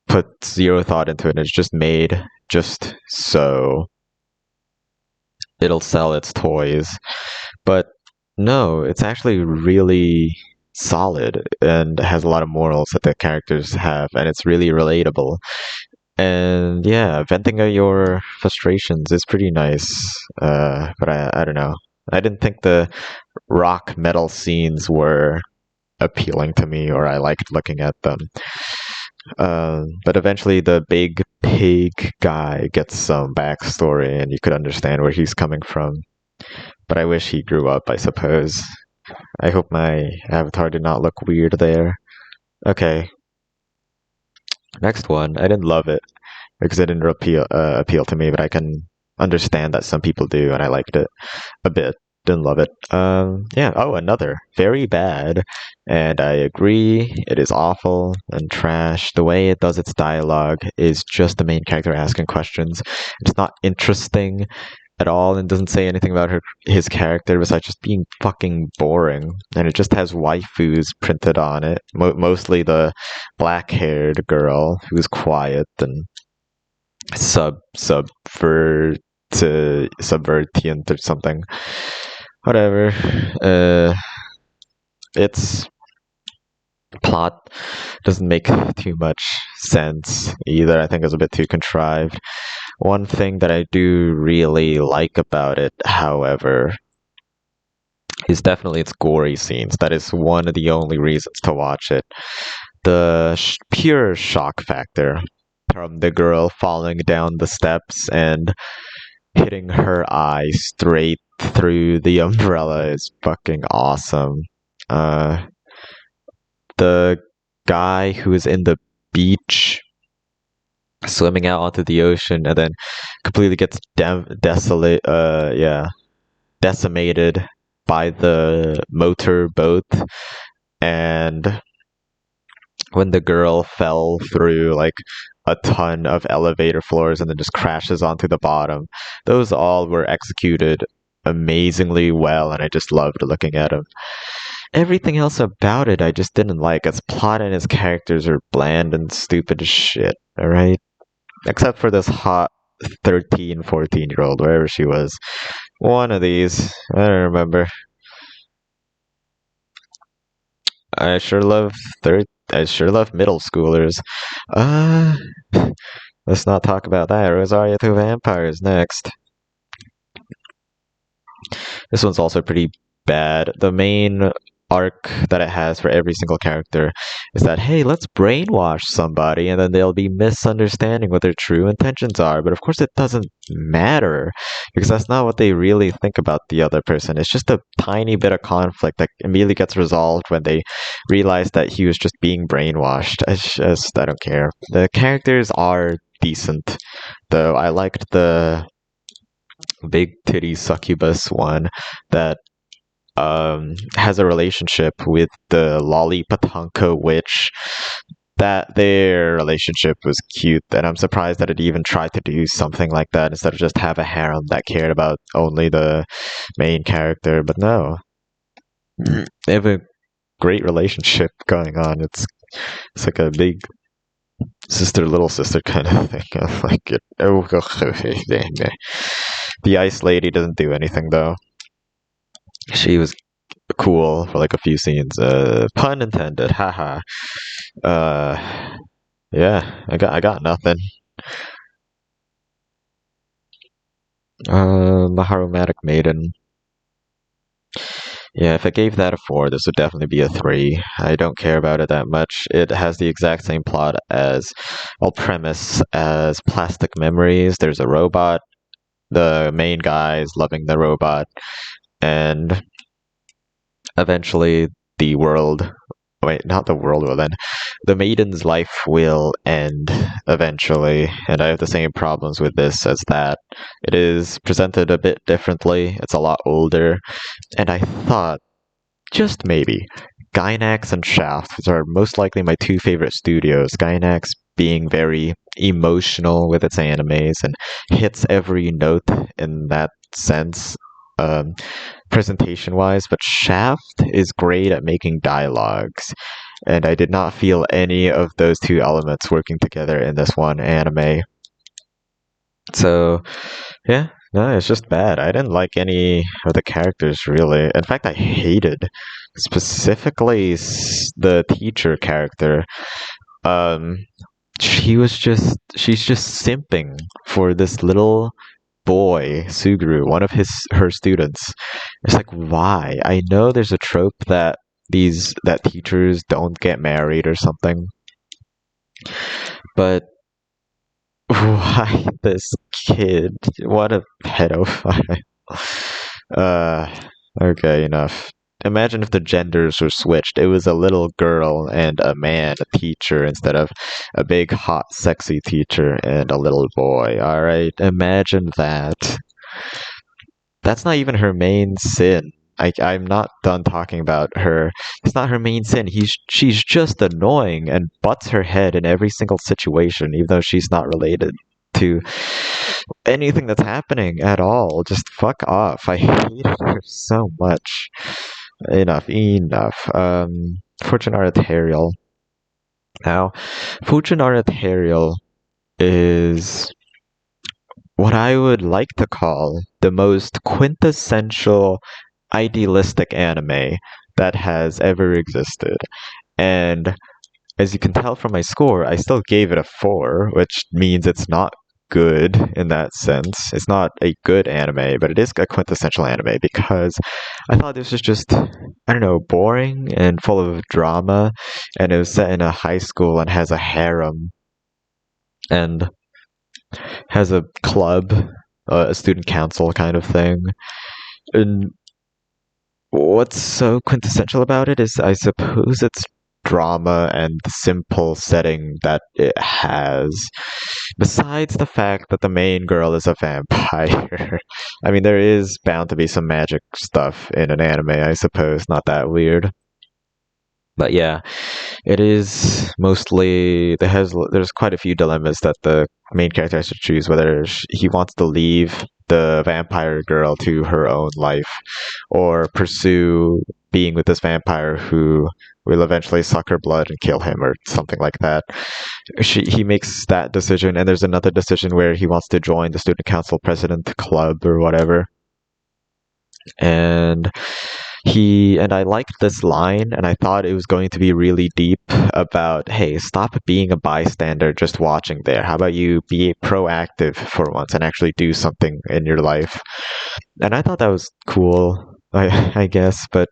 A: puts zero thought into it, and it's just made just so it'll sell its toys. But no, it's actually really solid and has a lot of morals that the characters have, and it's really relatable. And yeah, venting out your frustrations is pretty nice. But I don't know. I didn't think the rock metal scenes were appealing to me, or I liked looking at them. But eventually, the big pig guy gets some backstory, and you could understand where he's coming from. But I wish he grew up, I suppose. I hope my avatar did not look weird there. Okay. Next one. I didn't love it because it didn't appeal to me, but I can understand that some people do, and I liked it a bit. Didn't love it. Yeah. Oh, another. Very bad. And I agree. It is awful and trash. The way it does its dialogue is just the main character asking questions. It's not interesting at all and doesn't say anything about his character besides just being fucking boring. And it just has waifus printed on it. Mostly the black-haired girl who's quiet and subvertient or something. Whatever. Its plot doesn't make too much sense either. I think it's a bit too contrived. One thing that I do really like about it, however, is definitely its gory scenes. That is one of the only reasons to watch it. The pure shock factor from the girl falling down the steps and hitting her eye straight through the umbrella is fucking awesome. The guy who is in the beach swimming out onto the ocean and then completely gets decimated by the motor boat, and when the girl fell through like a ton of elevator floors and then just crashes onto the bottom. Those all were executed amazingly well, and I just loved looking at them. Everything else about it I just didn't like. Its plot and its characters are bland and stupid as shit, alright? Except for this hot 13, 14-year-old, wherever she was. One of these. I don't remember. I sure love middle schoolers. Let's not talk about that. Rosario to Vampires next. This one's also pretty bad. The main arc that it has for every single character is that, hey, let's brainwash somebody and then they'll be misunderstanding what their true intentions are. But of course it doesn't matter because that's not what they really think about the other person. It's just a tiny bit of conflict that immediately gets resolved when they realize that he was just being brainwashed. I don't care. The characters are decent, though. I liked the big titty succubus one that has a relationship with the Lollipatanka witch. That their relationship was cute, and I'm surprised that it even tried to do something like that instead of just have a harem that cared about only the main character. But no, they have a great relationship going on. It's like a big sister, little sister kind of thing. I like it. Oh, the ice lady doesn't do anything though. She was cool for like a few scenes. Pun intended. Haha. Yeah. I got nothing. Maharumatic Maiden. Yeah, if I gave that a 4, this would definitely be a 3. I don't care about it that much. It has the exact same plot as, well, premise as Plastic Memories. There's a robot. The main guy is loving the robot, and eventually the world. Wait, not the world will end. The maiden's life will end eventually, and I have the same problems with this as that. It is presented a bit differently. It's a lot older, and I thought, just maybe, Gainax and Shaft, which are most likely my two favorite studios. Gainax being very emotional with its animes and hits every note in that sense, presentation wise, but Shaft is great at making dialogues, and I did not feel any of those two elements working together in this one anime. So, yeah, no, it's just bad. I didn't like any of the characters really. In fact, I hated specifically the teacher character. Um, she's just simping for this little boy, Suguru, one of her students. It's like, why? I know there's a trope that teachers don't get married or something, but why this kid? What a pedophile. Uh, okay, enough. Imagine if the genders were switched. It was a little girl and a man, a teacher, instead of a big, hot, sexy teacher and a little boy. Alright? Imagine that. That's not even her main sin. I'm not done talking about her. It's not her main sin. She's just annoying and butts her head in every single situation, even though she's not related to anything that's happening at all. Just fuck off. I hated her so much. Enough. Fortune Arterial. Now, Fortune Arterial is what I would like to call the most quintessential idealistic anime that has ever existed. And as you can tell from my score, I still gave it a 4, which means it's not good in that sense. It's not a good anime, but it is a quintessential anime because I thought this was just, I don't know, boring and full of drama, and it was set in a high school and has a harem and has a club, a student council kind of thing. And what's so quintessential about it is, I suppose, it's drama and the simple setting that it has. Besides the fact that the main girl is a vampire. I mean, there is bound to be some magic stuff in an anime, I suppose. Not that weird. But yeah, it is mostly there's quite a few dilemmas that the main character has to choose, whether he wants to leave the vampire girl to her own life or pursue being with this vampire who will eventually suck her blood and kill him or something like that. He makes that decision, and there's another decision where he wants to join the student council president club or whatever. And I liked this line, and I thought it was going to be really deep about, hey, stop being a bystander just watching there. How about you be proactive for once and actually do something in your life? And I thought that was cool, I guess, but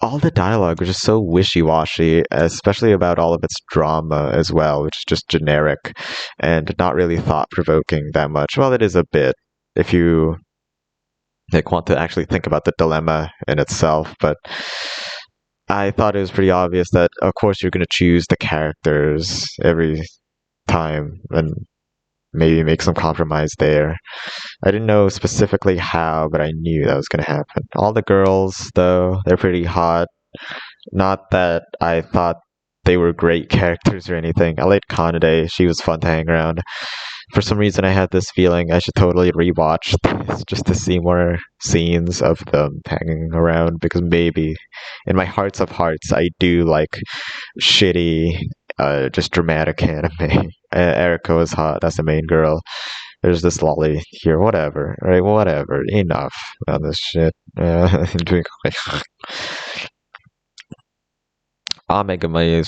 A: all the dialogue was just so wishy-washy, especially about all of its drama as well, which is just generic and not really thought-provoking that much. Well, it is a bit, if you want to actually think about the dilemma in itself, but I thought it was pretty obvious that, of course, you're going to choose the characters every time and maybe make some compromise there. I didn't know specifically how, but I knew that was going to happen. All the girls, though, they're pretty hot. Not that I thought they were great characters or anything. I liked Kanade. She was fun to hang around. For some reason, I had this feeling I should totally rewatch this just to see more scenes of them hanging around, because maybe in my hearts of hearts, I do like shitty, just dramatic anime. Eriko is hot. That's the main girl. There's this lolly here. Whatever. Right? Whatever. Enough on this shit. Amegami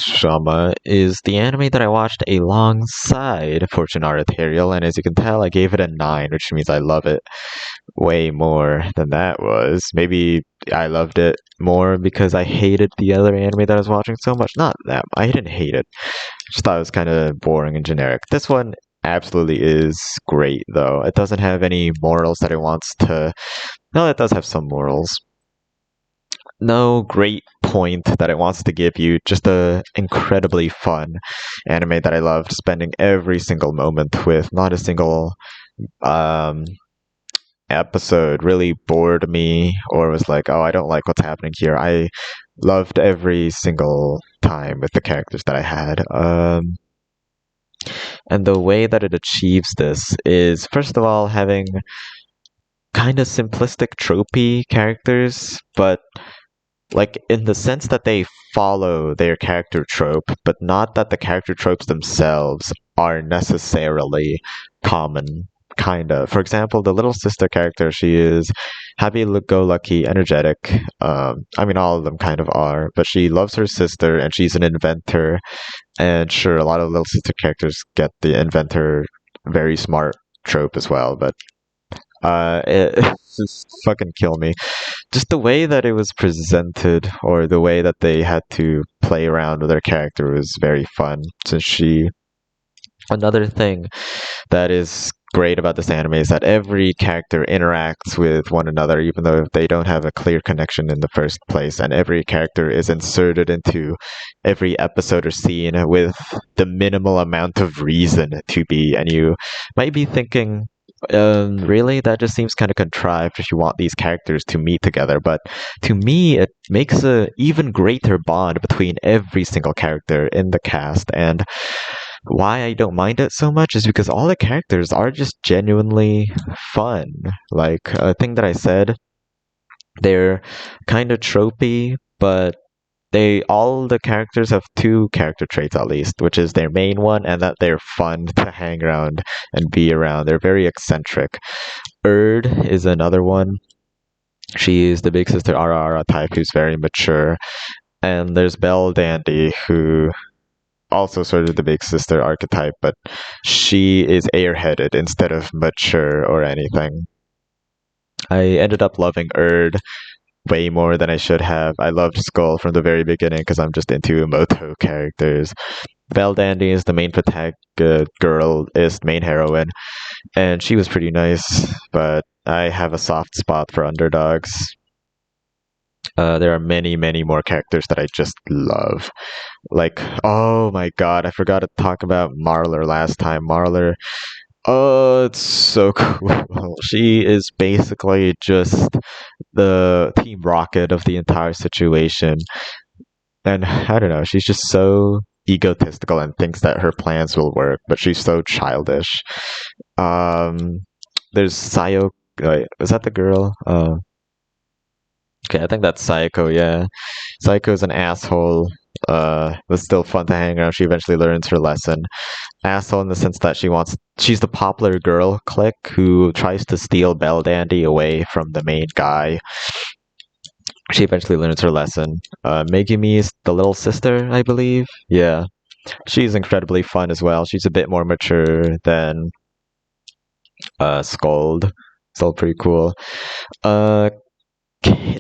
A: is the anime that I watched alongside Fortune Arterial, and as you can tell, I gave it a 9, which means I love it way more than that was. Maybe I loved it more because I hated the other anime that I was watching so much. Not that I didn't hate it. Just thought it was kind of boring and generic. This one absolutely is great though. It doesn't have any morals that it wants to. No, it does have some morals. No great point that it wants to give you. Just a incredibly fun anime that I loved spending every single moment with. Not a single um episode really bored me or was like, oh, I don't like what's happening here. I loved every single time with the characters that I had. And the way that it achieves this is, first of all, having kind of simplistic, tropey characters, but like in the sense that they follow their character trope, but not that the character tropes themselves are necessarily common. Kind of. For example, the little sister character, she is happy-go-lucky, energetic. I mean, all of them kind of are, but she loves her sister and she's an inventor. And sure, a lot of little sister characters get the inventor, very smart trope as well, but it just fucking kill me. Just the way that it was presented, or the way that they had to play around with their character was very fun. Since she, another thing that is great about this anime is that every character interacts with one another, even though they don't have a clear connection in the first place, and every character is inserted into every episode or scene with the minimal amount of reason to be. And you might be thinking, really? That just seems kind of contrived if you want these characters to meet together. But to me, it makes a even greater bond between every single character in the cast. And why I don't mind it so much is because all the characters are just genuinely fun. Like a thing that I said, they're kind of tropey, but all the characters have two character traits at least, which is their main one and that they're fun to hang around and be around. They're very eccentric. Is another one. She is the big sister Ara type who's very mature. And there's Belle Dandy, who also sort of the big sister archetype, but she is airheaded instead of mature or anything. I ended up loving way more than I should have. I loved Skull from the very beginning because I'm just into Moto characters. Belle Dandy is the main girl, is main heroine, and she was pretty nice, but I have a soft spot for underdogs. There are many, many more characters that I just love. Like, oh my god, I forgot to talk about Marler last time. Marler, oh, it's so cool. She is basically just the Team Rocket of the entire situation. And I don't know, she's just so egotistical and thinks that her plans will work, but she's so childish. There's Sayo. Is that the girl? Okay, I think that's Sayako, yeah. Sayako is an asshole. But still fun to hang around. She eventually learns her lesson. Asshole in the sense that she's the popular girl clique who tries to steal Belle Dandy away from the main guy. She eventually learns her lesson. Megumi is the little sister, I believe. Yeah. She's incredibly fun as well. She's a bit more mature than Scold. Still pretty cool.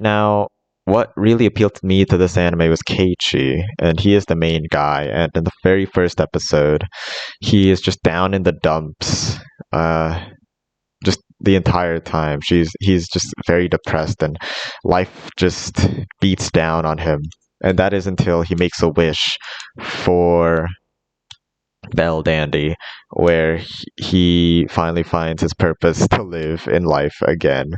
A: Now, what really appealed to me to this anime was Keiichi, and he is the main guy. And in the very first episode, he is just down in the dumps, just the entire time. He's just very depressed, and life just beats down on him. And that is until he makes a wish for Belle Dandy, where he finally finds his purpose to live in life again.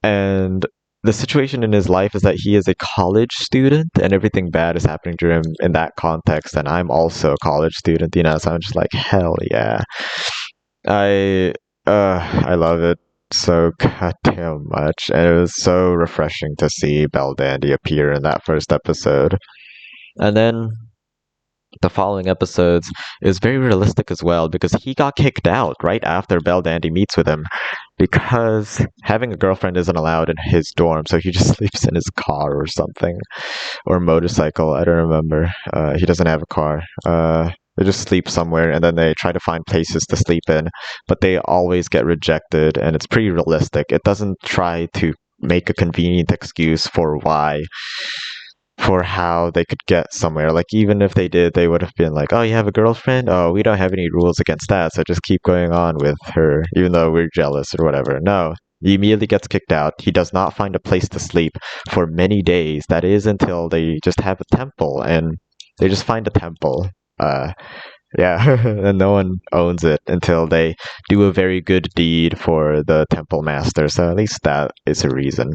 A: And the situation in his life is that he is a college student and everything bad is happening to him in that context, and I'm also a college student, so I'm just like, hell yeah. I love it so goddamn much, and it was so refreshing to see Belle Dandy appear in that first episode. And then the following episodes is very realistic as well, because he got kicked out right after Belle Dandy meets with him, because having a girlfriend isn't allowed in his dorm, so he just sleeps in his car or something, or motorcycle, I don't remember. He doesn't have a car. They just sleep somewhere, and then they try to find places to sleep in, but they always get rejected, and it's pretty realistic. It doesn't try to make a convenient excuse for how they could get somewhere. Like, even if they did, they would have been like, oh, you have a girlfriend? Oh, we don't have any rules against that, so just keep going on with her, even though we're jealous or whatever. No. He immediately gets kicked out. He does not find a place to sleep for many days. That is until they just have a temple, and they just find a temple. Yeah, and no one owns it until they do a very good deed for the temple master. So at least that is a reason.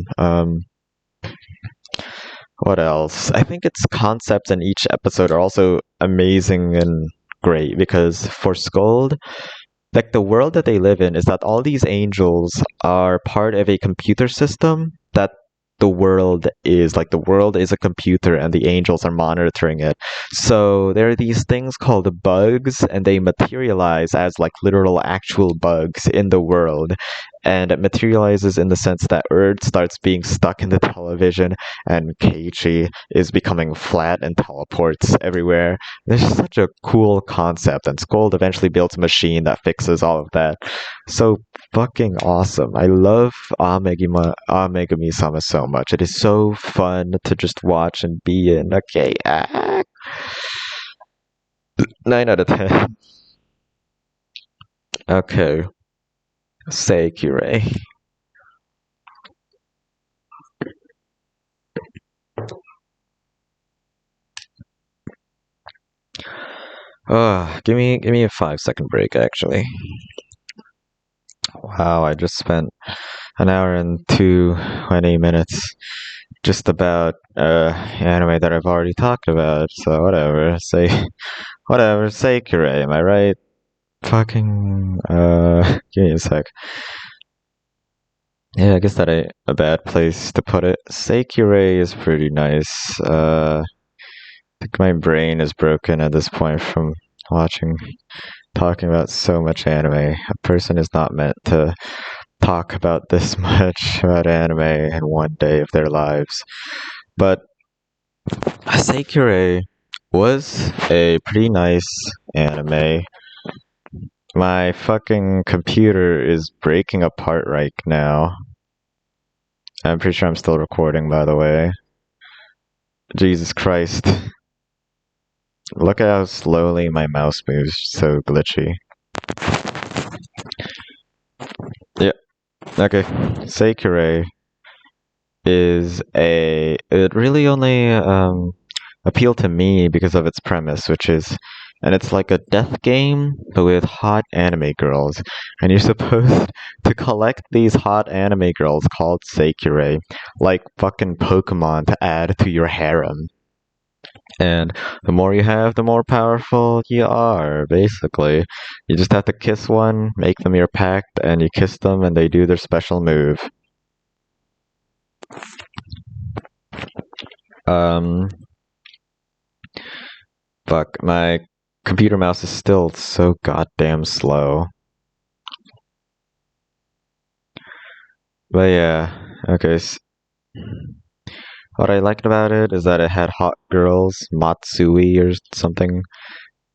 A: What else? I think its concepts in each episode are also amazing and great because for Scold, like the world that they live in is that all these angels are part of a computer system that the world is a computer and the angels are monitoring it. So there are these things called bugs and they materialize as like literal actual bugs in the world. And it materializes in the sense that Earth starts being stuck in the television and Keiichi is becoming flat and teleports everywhere. This is such a cool concept, and Scold eventually builds a machine that fixes all of that. So fucking awesome. I love Megami-sama so much. It is so fun to just watch and be in. Okay, 9 out of 10. Okay. Seikure. Give me a 5-second break actually. Wow, I just spent an hour and 20 minutes just about anime that I've already talked about, so whatever. Seikure, am I right? Fucking give me a sec. Yeah, I guess that ain't a bad place to put it. Seikure is pretty nice. I think my brain is broken at this point from talking about so much anime. A person is not meant to talk about this much about anime in one day of their lives. But Seikure was a pretty nice anime. My fucking computer is breaking apart right now. I'm pretty sure I'm still recording, by the way. Jesus Christ. Look at how slowly my mouse moves, so glitchy. Yeah. Okay. Seikure it really only appealed to me because of its premise, and it's like a death game, but with hot anime girls. And you're supposed to collect these hot anime girls called Seikure, like fucking Pokemon to add to your harem. And the more you have, the more powerful you are, basically. You just have to kiss one, make them your pact, and you kiss them and they do their special move. Fuck, my computer mouse is still so goddamn slow. But yeah, okay. What I liked about it is that it had hot girls. Matsui or something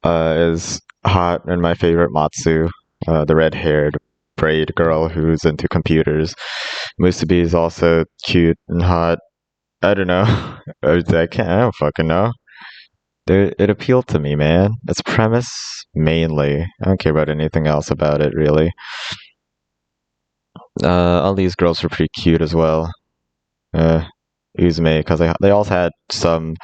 A: is hot, and my favorite Matsu, the red-haired braid girl who's into computers. Musubi is also cute and hot. I don't know. I don't fucking know. It appealed to me, man. Its premise, mainly. I don't care about anything else about it, really. All these girls were pretty cute as well. Uzume, because they also had some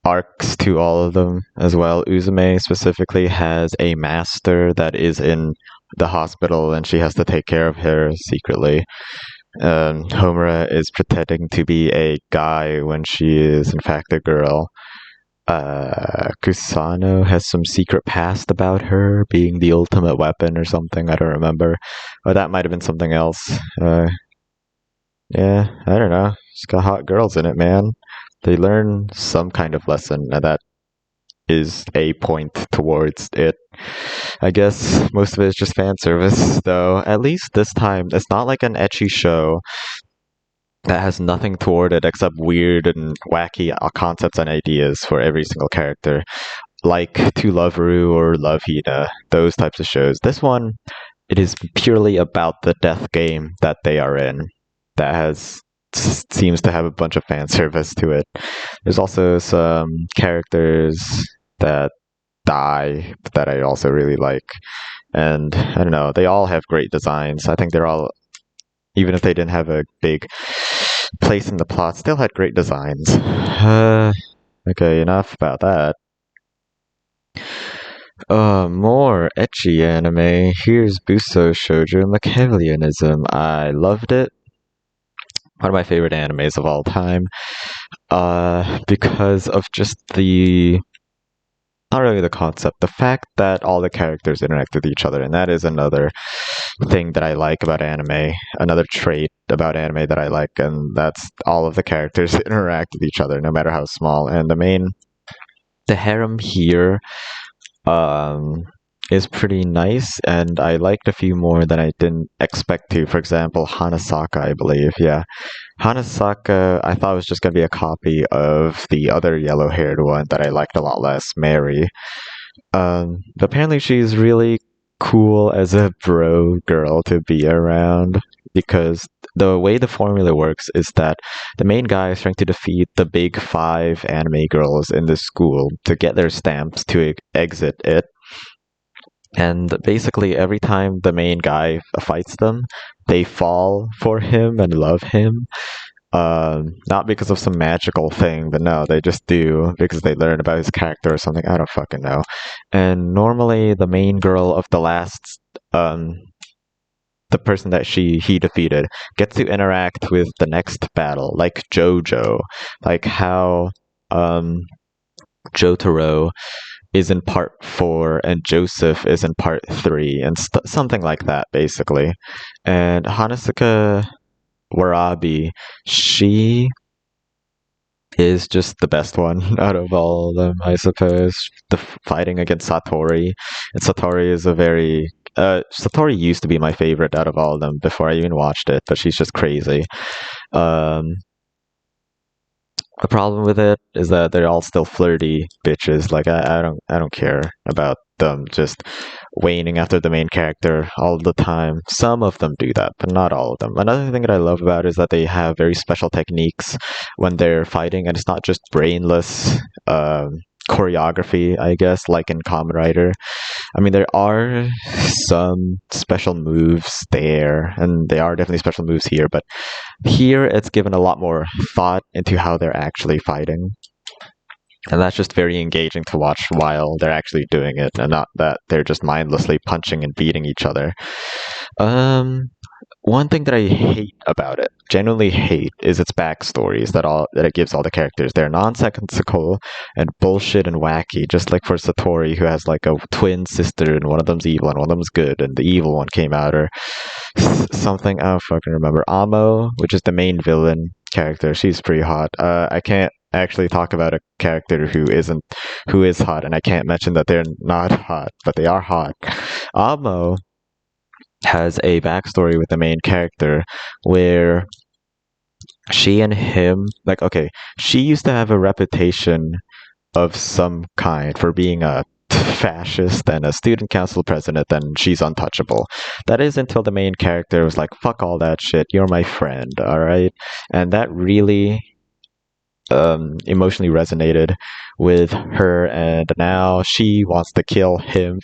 A: arcs to all of them as well. Uzume specifically has a master that is in the hospital, and she has to take care of her secretly. Homura is pretending to be a guy when she is in fact a girl. Kusano has some secret past about her being the ultimate weapon or something. I don't remember. Or that might have been something else. Yeah, I don't know. It's got hot girls in it, man. They learn some kind of lesson, and that is a point towards it. I guess most of it is just fan service, though. At least this time, it's not like an ecchi show that has nothing toward it except weird and wacky concepts and ideas for every single character, like To Love Ru or Love Hina, those types of shows. This one, it is purely about the death game that they are in. that seems to have a bunch of fan service to it. There's also some characters that die that I also really like. And I don't know, they all have great designs. I think they're all, even if they didn't have a big place in the plot, still had great designs. Okay, enough about that. More ecchi anime. Here's Buso Shoujo Machiavellianism. I loved it. One of my favorite animes of all time. Because of just not really the concept, the fact that all the characters interact with each other, and that is another thing that I like about anime, another trait about anime that I like, and that's all of the characters interact with each other, no matter how small. And the harem here, is pretty nice, and I liked a few more than I didn't expect to. For example, Hanasaka, I believe, yeah. Hanasaka, I thought was just gonna be a copy of the other yellow-haired one that I liked a lot less, Mary. Apparently she's really cool as a bro girl to be around, because the way the formula works is that the main guy is trying to defeat the big 5 anime girls in the school to get their stamps to exit it. And basically, every time the main guy fights them, they fall for him and love him. Not because of some magical thing, but no, they just do because they learn about his character or something. I don't fucking know. And normally, the main girl of the last, the person that he defeated, gets to interact with the next battle, like Jojo, like how Jotaro is in part 4 and Joseph is in part 3 and something like that, basically. And Hanasaka Warabi, she is just the best one out of all of them, I suppose. The fighting against Satori, and Satori is a very Satori used to be my favorite out of all of them before I even watched it, but she's just crazy. The problem with it is that they're all still flirty bitches. Like I don't care about them just waning after the main character all the time. Some of them do that, but not all of them. Another thing that I love about it is that they have very special techniques when they're fighting, and it's not just brainless choreography, I guess, like in Kamen Rider. I mean, there are some special moves there, and they are definitely special moves here, but here it's given a lot more thought into how they're actually fighting. And that's just very engaging to watch while they're actually doing it, and not that they're just mindlessly punching and beating each other. One thing that I hate about it, genuinely hate, is its backstories that it gives all the characters. They're nonsensical and bullshit and wacky, just like for Satori, who has like a twin sister, and one of them's evil and one of them's good, and the evil one came out, or something, I don't fucking remember. Amo, which is the main villain character, she's pretty hot. I can't actually talk about a character who is hot, and I can't mention that they're not hot, but they are hot. Amo has a backstory with the main character where she and him, like, okay, she used to have a reputation of some kind for being a fascist and a student council president, and she's untouchable. That is until the main character was like, fuck all that shit, you're my friend, alright? And that really emotionally resonated with her, and now she wants to kill him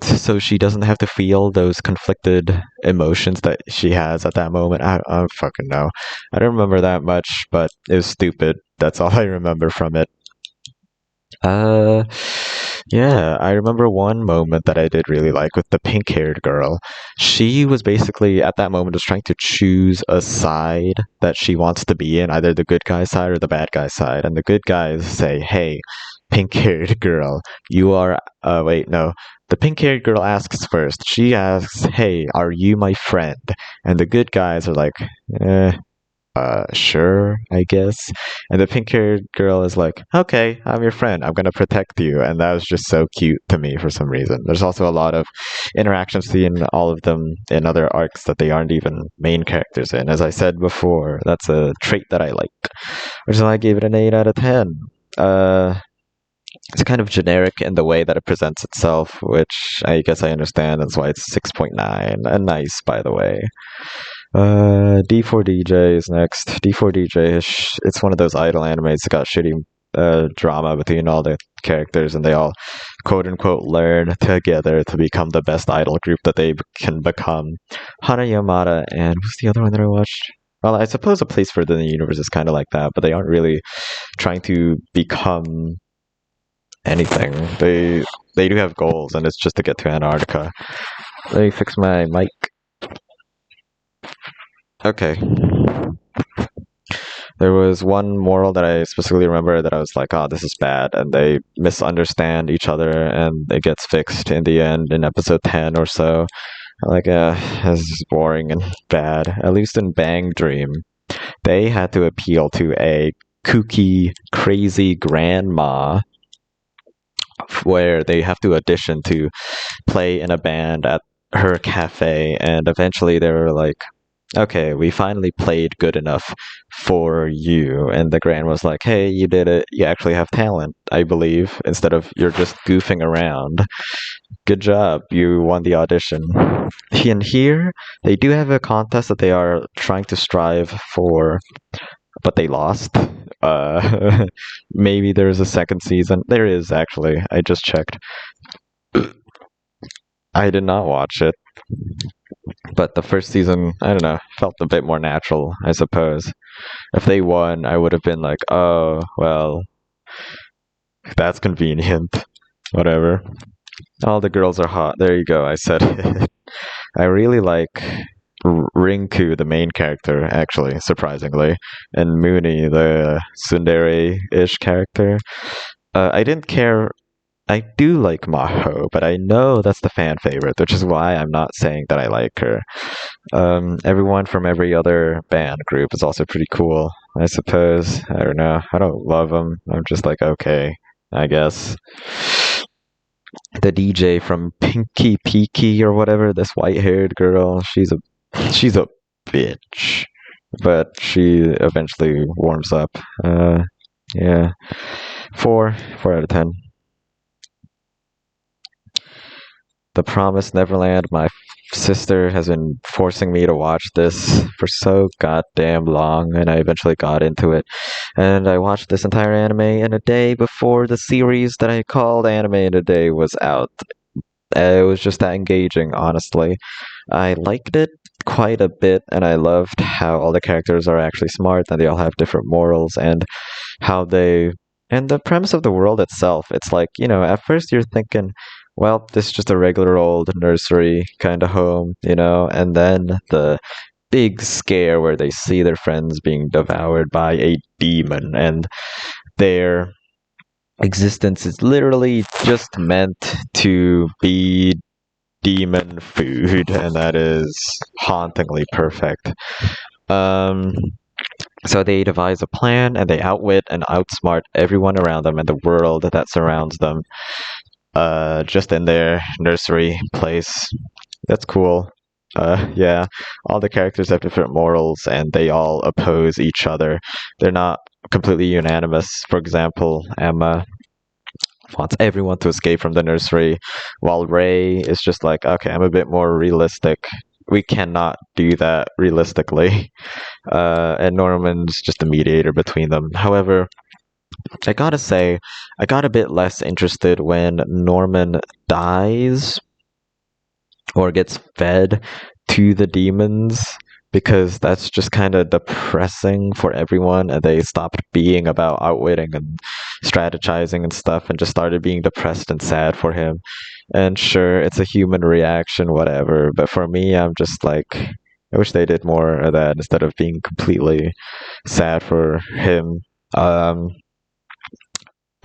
A: so she doesn't have to feel those conflicted emotions that she has at that moment. I don't fucking know. I don't remember that much, but it was stupid. That's all I remember from it. Yeah, I remember one moment that I did really like with the pink-haired girl. She was basically, at that moment, was trying to choose a side that she wants to be in, either the good guy side or the bad guy side. And the good guys say, hey, pink-haired girl, you are, wait, no. The pink-haired girl asks first. She asks, hey, are you my friend? And the good guys are like, sure, I guess. And the pink-haired girl is like, okay, I'm your friend. I'm gonna protect you. And that was just so cute to me for some reason. There's also a lot of interactions seen all of them in other arcs that they aren't even main characters in. As I said before, that's a trait that I like. Which is why I gave it an 8 out of 10. it's kind of generic in the way that it presents itself, which I guess I understand. That's why it's 6.9. And nice, by the way. D4DJ is next. D4DJ it's one of those idol animes that got shitty drama between all the characters, and they all quote unquote learn together to become the best idol group that they can become. Hanayamata and what's the other one that I watched? Well, I suppose A Place for the Universe is kind of like that, but they aren't really trying to become anything. They do have goals, and it's just to get to Antarctica. Let me fix my mic. Okay. There was one moral that I specifically remember that I was like, oh, this is bad, and they misunderstand each other, and it gets fixed in the end in episode 10 or so. Like, this is boring and bad. At least in Bang Dream, they had to appeal to a kooky, crazy grandma where they have to audition to play in a band at her cafe, and eventually they were like, okay, we finally played good enough for you. And the grand was like, hey, you did it. You actually have talent, I believe, instead of you're just goofing around. Good job. You won the audition. And here, they do have a contest that they are trying to strive for, but they lost. Maybe there's a second season. There is, actually. I just checked. I did not watch it. But the first season, I don't know, felt a bit more natural, I suppose. If they won, I would have been like, oh, well, that's convenient. Whatever. All the girls are hot. There you go, I said it. I really like Rinku, the main character, actually, surprisingly, and Mooney, the tsundere-ish character. I didn't care. I do like Maho, but I know that's the fan favorite, which is why I'm not saying that I like her. Everyone from every other band group is also pretty cool, I suppose. I don't know. I don't love them. I'm just like, okay, I guess. The DJ from Pinky Peaky or whatever, this white-haired girl, she's a bitch, but she eventually warms up. Yeah, 4 out of 10. The Promised Neverland. My sister has been forcing me to watch this for so goddamn long, and I eventually got into it. And I watched this entire anime in a day before the series that I called Anime in a Day was out. It was just that engaging, honestly. I liked it quite a bit, and I loved how all the characters are actually smart, and they all have different morals, and how they... And the premise of the world itself, it's like, at first you're thinking, well, this is just a regular old nursery kind of home, and then the big scare where they see their friends being devoured by a demon, and their existence is literally just meant to be demon food, and that is hauntingly perfect. So they devise a plan, and they outwit and outsmart everyone around them and the world that surrounds them. Just in their nursery place. That's cool. Yeah, all the characters have different morals, and they all oppose each other. They're not completely unanimous. For example, Emma wants everyone to escape from the nursery, while Ray is just like, okay, I'm a bit more realistic. We cannot do that realistically. And Norman's just the mediator between them. However, I gotta say, I got a bit less interested when Norman dies or gets fed to the demons, because that's just kind of depressing for everyone, and they stopped being about outwitting and strategizing and stuff and just started being depressed and sad for him. And sure, it's a human reaction, whatever, but for me, I'm just like, I wish they did more of that instead of being completely sad for him.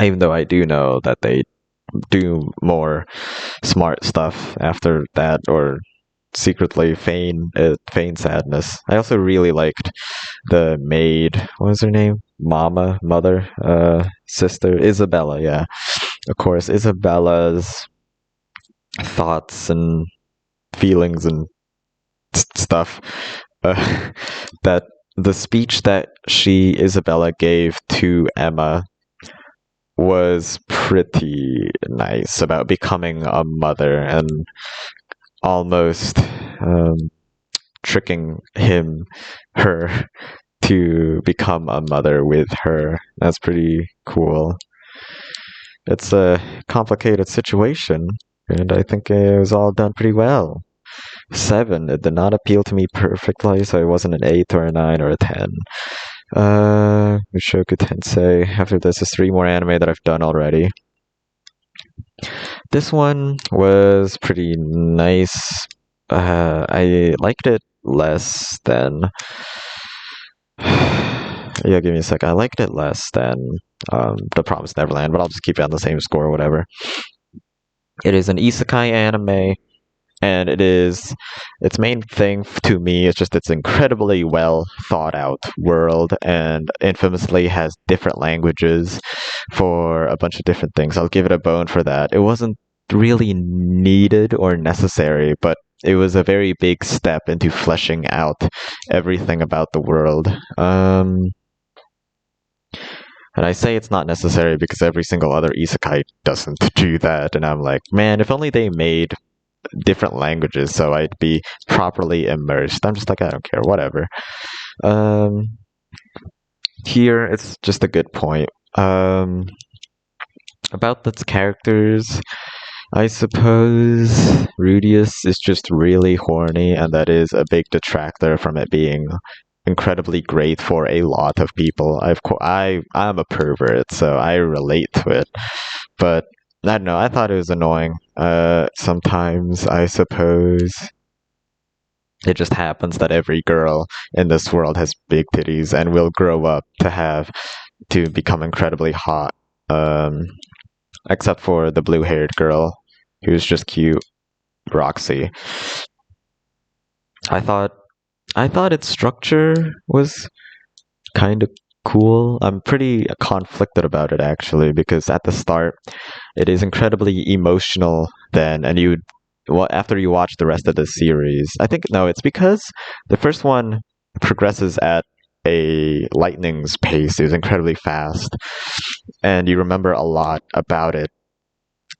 A: Even though I do know that they do more smart stuff after that, or secretly feign sadness. I also really liked the maid. What was her name? Mother, sister, Isabella. Yeah, of course, Isabella's thoughts and feelings and stuff. That the speech that Isabella gave to Emma was pretty nice about becoming a mother and almost tricking her to become a mother with her. That's pretty cool. It's a complicated situation, and I think it was all done pretty well. 7. It did not appeal to me perfectly, so it wasn't an 8 or a 9 or a 10. Mushoku Tensei. After this is 3 more anime that I've done already. This one was pretty nice. I liked it less than. Yeah, give me a sec. I liked it less than The Promised Neverland, but I'll just keep it on the same score or whatever. It is an isekai anime, and its main thing to me is just its incredibly well thought out world, and infamously has different languages for a bunch of different things. I'll give it a bone for that. It wasn't really needed or necessary, but it was a very big step into fleshing out everything about the world. And I say it's not necessary because every single other isekai doesn't do that, and I'm like, man, if only they made different languages so I'd be properly immersed. I'm just like, I don't care, whatever. Here, it's just a good point. About its characters, I suppose Rudius is just really horny, and that is a big detractor from it being incredibly great for a lot of people. I'm a pervert, so I relate to it. But I don't know, I thought it was annoying. Sometimes, I suppose. It just happens that every girl in this world has big titties and will grow up to become incredibly hot. Except for the blue-haired girl, who's just cute, Roxy. I thought its structure was kind of cool. I'm pretty conflicted about it, actually, because at the start it is incredibly emotional then, and after you watch the rest of the series, I think, no, it's because the first one progresses at a lightning's pace. It was incredibly fast, and you remember a lot about it,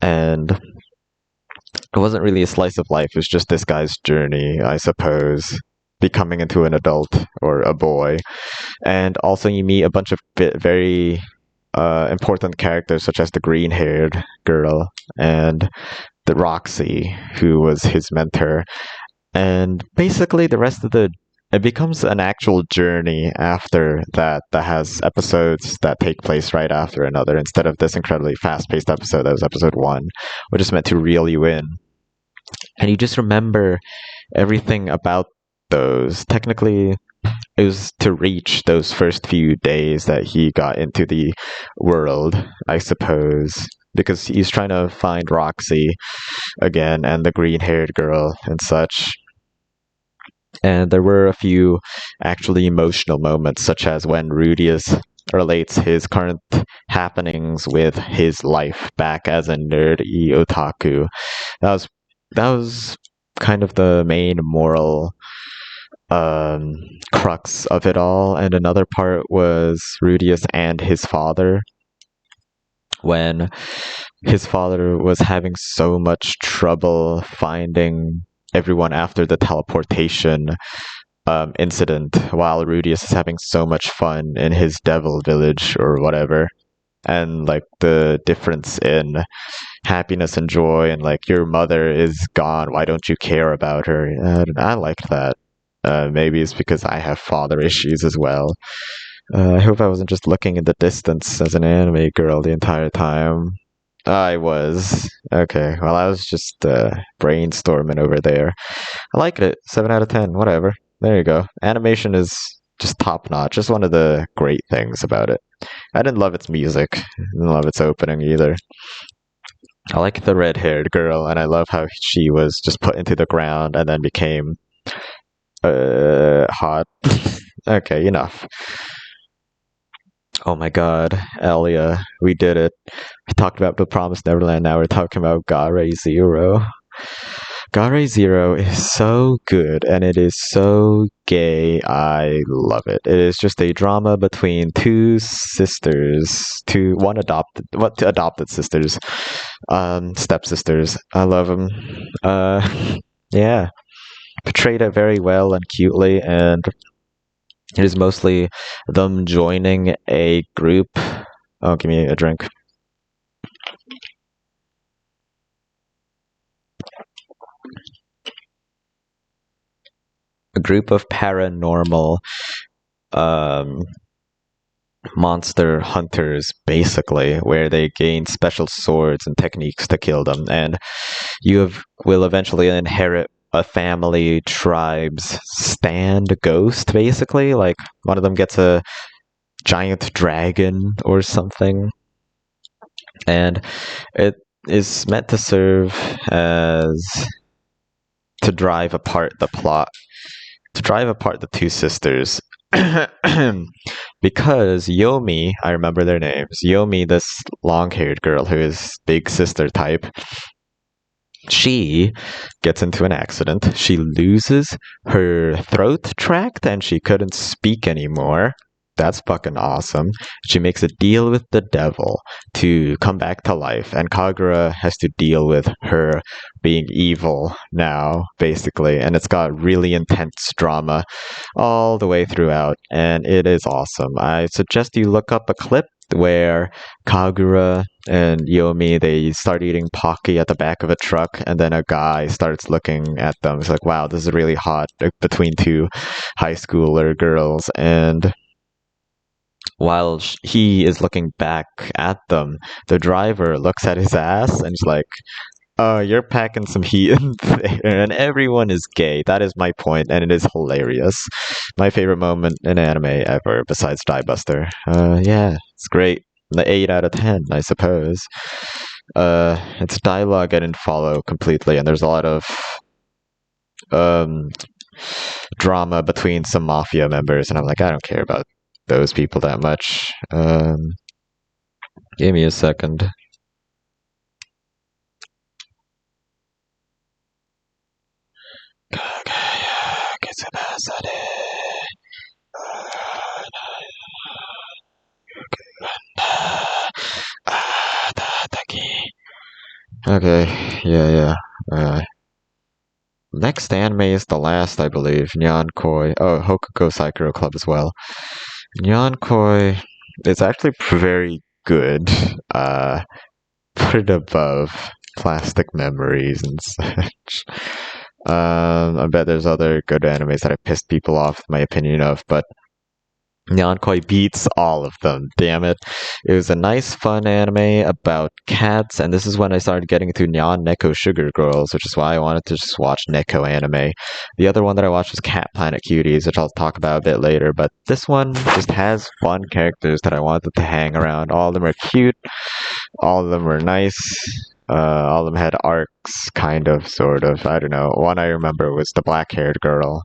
A: and it wasn't really a slice of life. It was just this guy's journey, I suppose, becoming into an adult or a boy. And also you meet a bunch of very important characters, such as the green-haired girl and the Roxy, who was his mentor. And basically it becomes an actual journey after that has episodes that take place right after another, instead of this incredibly fast-paced episode that was episode 1, which is meant to reel you in. And you just remember everything about those. Technically, it was to reach those first few days that he got into the world, I suppose, because he's trying to find Roxy again and the green-haired girl and such. And there were a few actually emotional moments, such as when Rudius relates his current happenings with his life back as a nerdy otaku. That was kind of the main moral crux of it all. And another part was Rudius and his father, when his father was having so much trouble finding everyone after the teleportation incident, while Rudius is having so much fun in his devil village or whatever. And like the difference in happiness and joy, and like, your mother is gone, why don't you care about her? And I liked that. Maybe it's because I have father issues as well. I hope I wasn't just looking in the distance as an anime girl the entire time. I was. Okay, well, I was just brainstorming over there. I liked it. 7 out of 10, whatever. There you go. Animation is just top notch. Just one of the great things about it. I didn't love its music. I didn't love its opening either. I like the red-haired girl, and I love how she was just put into the ground and then became hot. Okay, enough. Oh my god, Elia, we did it. I talked about The Promised Neverland, now we're talking about Gare Zero. Gare Zero is so good and it is so gay. I love it. It is just a drama between two sisters, two adopted sisters, stepsisters. I love them. Yeah, portrayed it very well and cutely, and it is mostly them joining a group. Oh, give me a drink. A group of paranormal monster hunters, basically, where they gain special swords and techniques to kill them, and will eventually inherit a family tribe's stand ghost, basically. Like, one of them gets a giant dragon or something, and it is meant to serve as to drive apart the plot, to drive apart the two sisters. Because Yomi, I remember their names. Yomi, this long-haired girl who is big sister type, she gets into an accident. She loses her throat tract and she couldn't speak anymore. That's fucking awesome. She makes a deal with the devil to come back to life, and Kagura has to deal with her being evil now, basically. And it's got really intense drama all the way throughout, and it is awesome. I suggest you look up a clip where Kagura and Yomi, they start eating Pocky at the back of a truck, and then a guy starts looking at them. It's like, wow, this is really hot between two high schooler girls. And while he is looking back at them, the driver looks at his ass and is like, oh, you're packing some heat in there, and everyone is gay. That is my point, and it is hilarious. My favorite moment in anime ever, besides Die Buster. Yeah, it's great. The 8 out of 10, I suppose. Its dialogue I didn't follow completely, and there's a lot of drama between some mafia members, and I'm like, I don't care about those people that much. Give me a second. Okay, yeah. Next anime is the last, I believe. Nyankoi. Oh, Hokugo Saikuro Club as well. Nyankoi is actually very good. Put it above Plastic Memories and such. I bet there's other good animes that I pissed people off with my opinion of, but Nyankoi beats all of them, damn it. It was a nice, fun anime about cats, and this is when I started getting into Nyan Neko Sugar Girls, which is why I wanted to just watch Neko anime. The other one that I watched was Cat Planet Cuties, which I'll talk about a bit later, but this one just has fun characters that I wanted to hang around. All of them are cute, all of them were nice, all of them had arcs, kind of, sort of. I don't know. One I remember was the black-haired girl,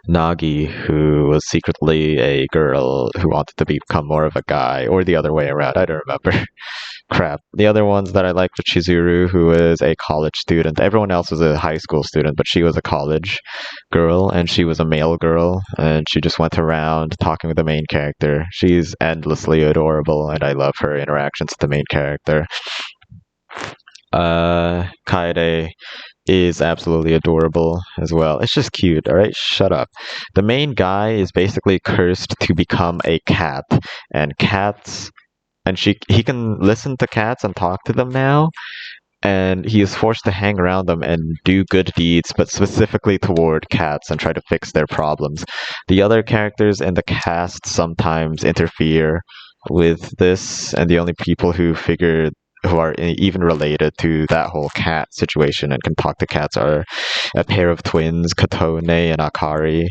A: Nagi, who was secretly a girl who wanted to become more of a guy, or the other way around. I don't remember. Crap. The other ones that I liked were Chizuru, who was a college student. Everyone else was a high school student, but she was a college girl, and she was a male girl, and she just went around talking with the main character. She's endlessly adorable, and I love her interactions with the main character. Kaede is absolutely adorable as well. It's just cute, alright? Shut up. The main guy is basically cursed to become a cat, and cats, and he can listen to cats and talk to them now, and he is forced to hang around them and do good deeds, but specifically toward cats and try to fix their problems. The other characters in the cast sometimes interfere with this, and the only people who are even related to that whole cat situation and can talk to cats are a pair of twins, Katone and Akari.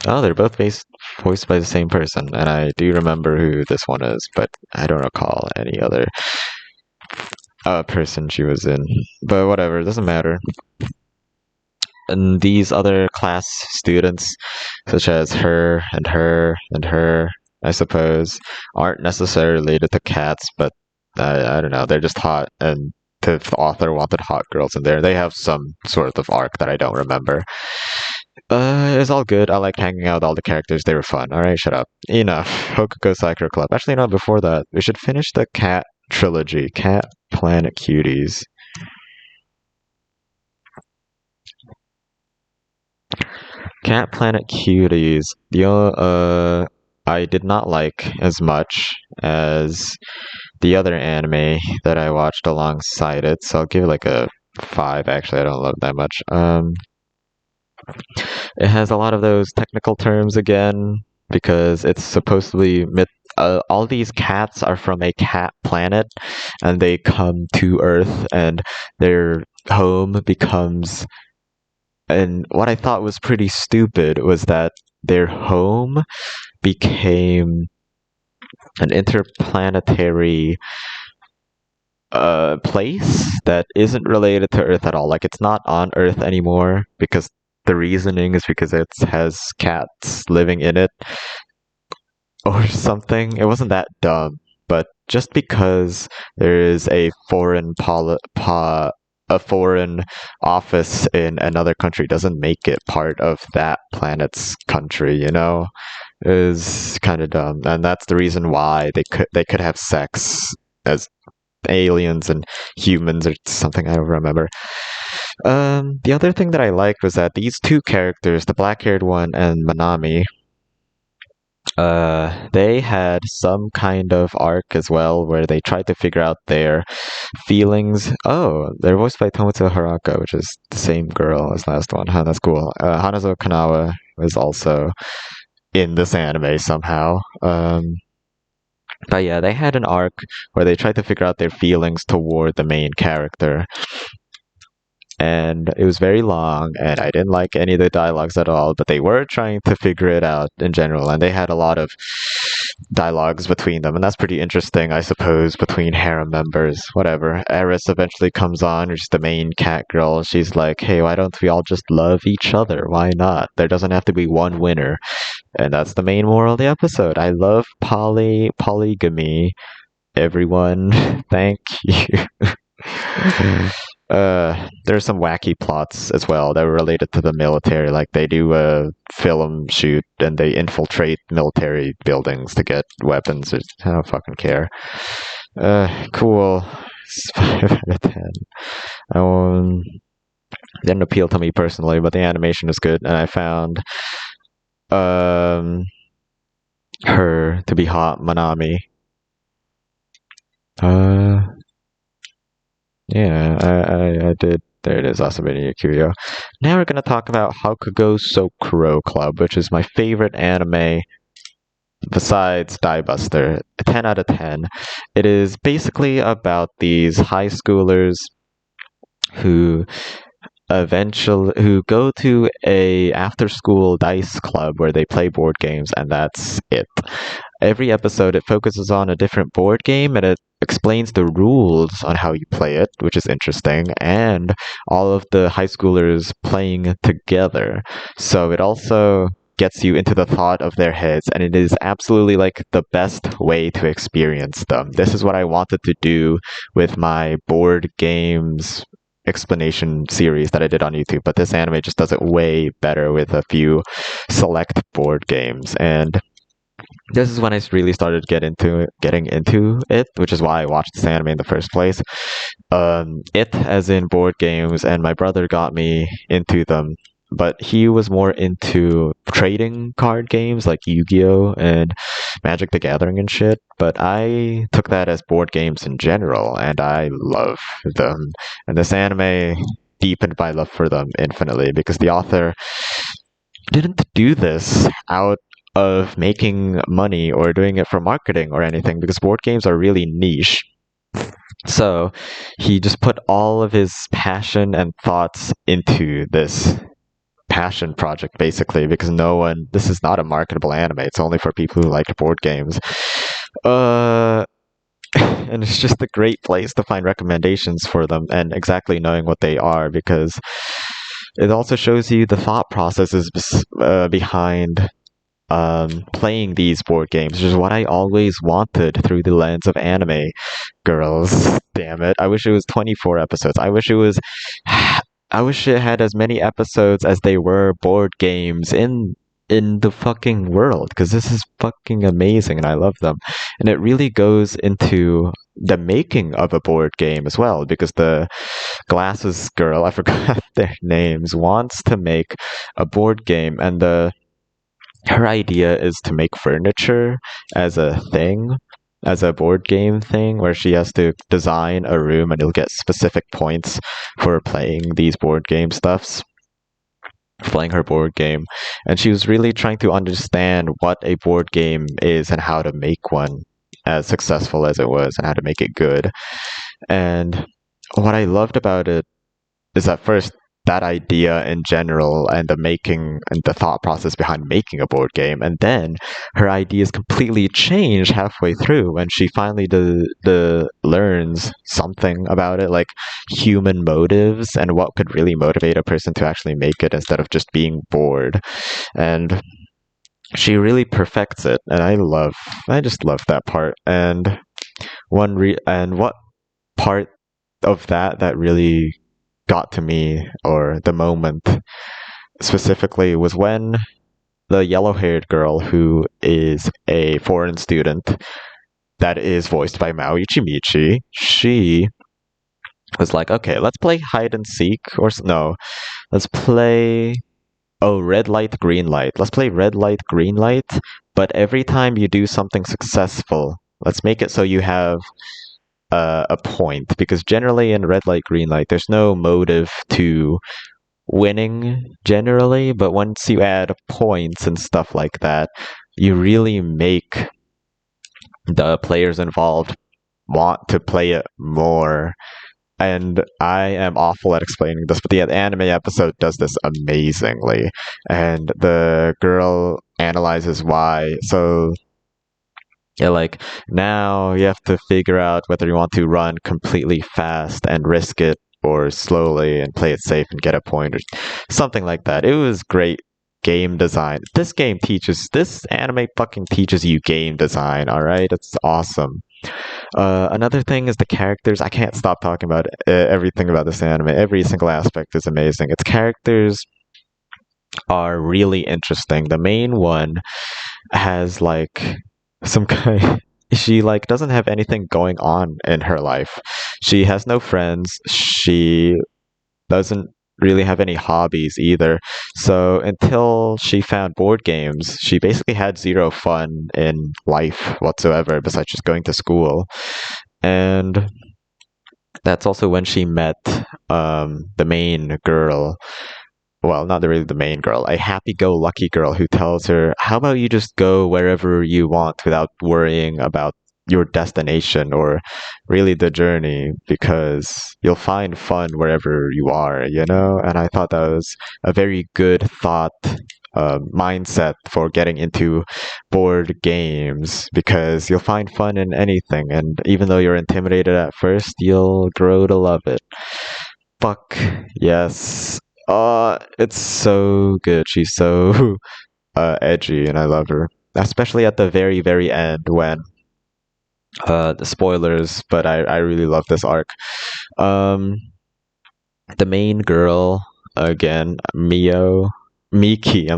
A: Oh, they're both voiced by the same person, and I do remember who this one is, but I don't recall any other person she was in. But whatever, it doesn't matter. And these other class students, such as her and her and her, I suppose, aren't necessarily related to cats, but I don't know. They're just hot, and the author wanted hot girls in there. They have some sort of arc that I don't remember. It's all good. I like hanging out with all the characters. They were fun. All right, shut up. Enough. Hokugo Psycho Club. Actually, no. Before that, we should finish the Cat trilogy. Cat Planet Cuties. Cat Planet Cuties. I did not like as much as the other anime that I watched alongside it, so I'll give it like a 5. Actually, I don't love it that much. It has a lot of those technical terms again because it's supposed to be all these cats are from a cat planet, and they come to Earth, and their home becomes. And what I thought was pretty stupid was that their home became an interplanetary place that isn't related to Earth at all. Like, it's not on Earth anymore because the reasoning is because it has cats living in it or something. It wasn't that dumb, but just because there is a foreign office in another country doesn't make it part of that planet's country, you know? Is kind of dumb, and that's the reason why they could have sex as aliens and humans or something. I don't remember. The other thing that I liked was that these two characters, the black-haired one and Manami, they had some kind of arc as well where they tried to figure out their feelings. Oh, they're voiced by Tomoto Haraka, which is the same girl as last one. Huh, that's cool. Hanazo Kanawa was also in this anime somehow. But yeah, they had an arc where they tried to figure out their feelings toward the main character. And it was very long, and I didn't like any of the dialogues at all, but they were trying to figure it out in general, and they had a lot of dialogues between them, and that's pretty interesting, I suppose, between harem members. Whatever. Eris eventually comes on, who's the main cat girl. She's like, hey, why don't we all just love each other? Why not? There doesn't have to be one winner. And that's the main moral of the episode. I love polygamy. Everyone, thank you. There's some wacky plots as well that were related to the military. Like, they do a film shoot and they infiltrate military buildings to get weapons. I don't fucking care. Cool. 5 out of 10. Didn't appeal to me personally, but the animation is good, and I found her to be hot, Manami. Yeah, I did. There it is, Asamine Yakuyo. Now we're gonna talk about Hakugo Sokuro Club, which is my favorite anime besides Die Buster. 10 out of 10. It is basically about these high schoolers who go to a after school dice club where they play board games, and that's it. Every episode it focuses on a different board game, and it explains the rules on how you play it, which is interesting, and all of the high schoolers playing together. So it also gets you into the thought of their heads, and it is absolutely like the best way to experience them. This is what I wanted to do with my board games explanation series that I did on YouTube, but this anime just does it way better with a few select board games. And this is when I really started getting into it, which is why I watched this anime in the first place. It as in board games, and my brother got me into them, but he was more into trading card games like Yu-Gi-Oh! And Magic the Gathering and shit, but I took that as board games in general, and I love them. And this anime deepened my love for them infinitely, because the author didn't do this out of making money or doing it for marketing or anything, because board games are really niche. So he just put all of his passion and thoughts into this passion project, basically, because this is not a marketable anime. It's only for people who like board games. And it's just a great place to find recommendations for them and exactly knowing what they are, because it also shows you the thought processes behind playing these board games, which is what I always wanted through the lens of anime. Girls, damn it! I wish it was 24 episodes. I wish it was. I wish it had as many episodes as they were board games in the fucking world, because this is fucking amazing and I love them. And it really goes into the making of a board game as well, because the glasses girl, I forgot their names, wants to make a board game, and her idea is to make furniture as a thing, as a board game thing, where she has to design a room and you'll get specific points for playing these board game stuffs, playing her board game. And she was really trying to understand what a board game is and how to make one as successful as it was and how to make it good. And what I loved about it is at first that idea in general and the making and the thought process behind making a board game, and then her ideas completely change halfway through when she finally learns something about it, like human motives and what could really motivate a person to actually make it instead of just being bored. And she really perfects it, and I just love that part. And what part of that really got to me, or the moment specifically, was when the yellow-haired girl, who is a foreign student that is voiced by Maui Chimichi, she was like, okay, let's play hide and seek, or no, let's play red light, green light. Let's play red light, green light, but every time you do something successful, let's make it so you have a point, because generally in red light, green light, there's no motive to winning generally, but once you add points and stuff like that, you really make the players involved want to play it more. And I am awful at explaining this, but the anime episode does this amazingly, and the girl analyzes why. So yeah, like, now you have to figure out whether you want to run completely fast and risk it, or slowly and play it safe and get a point, or something like that. It was great game design. This anime fucking teaches you game design, alright? It's awesome. Another thing is the characters. I can't stop talking about everything about this anime. Every single aspect is amazing. Its characters are really interesting. The main one has like some kind. She like doesn't have anything going on in her life. She has no friends. She doesn't really have any hobbies either. So until she found board games, she basically had zero fun in life whatsoever besides just going to school. And that's also when she met the main girl. Well, not really the main girl, a happy-go-lucky girl who tells her, how about you just go wherever you want without worrying about your destination, or really the journey, because you'll find fun wherever you are, you know? And I thought that was a very good thought, mindset for getting into board games, because you'll find fun in anything, and even though you're intimidated at first, you'll grow to love it. Fuck yes. It's so good. She's so edgy, and I love her. Especially at the very, very end when the spoilers, but I really love this arc. The main girl, again, Miki,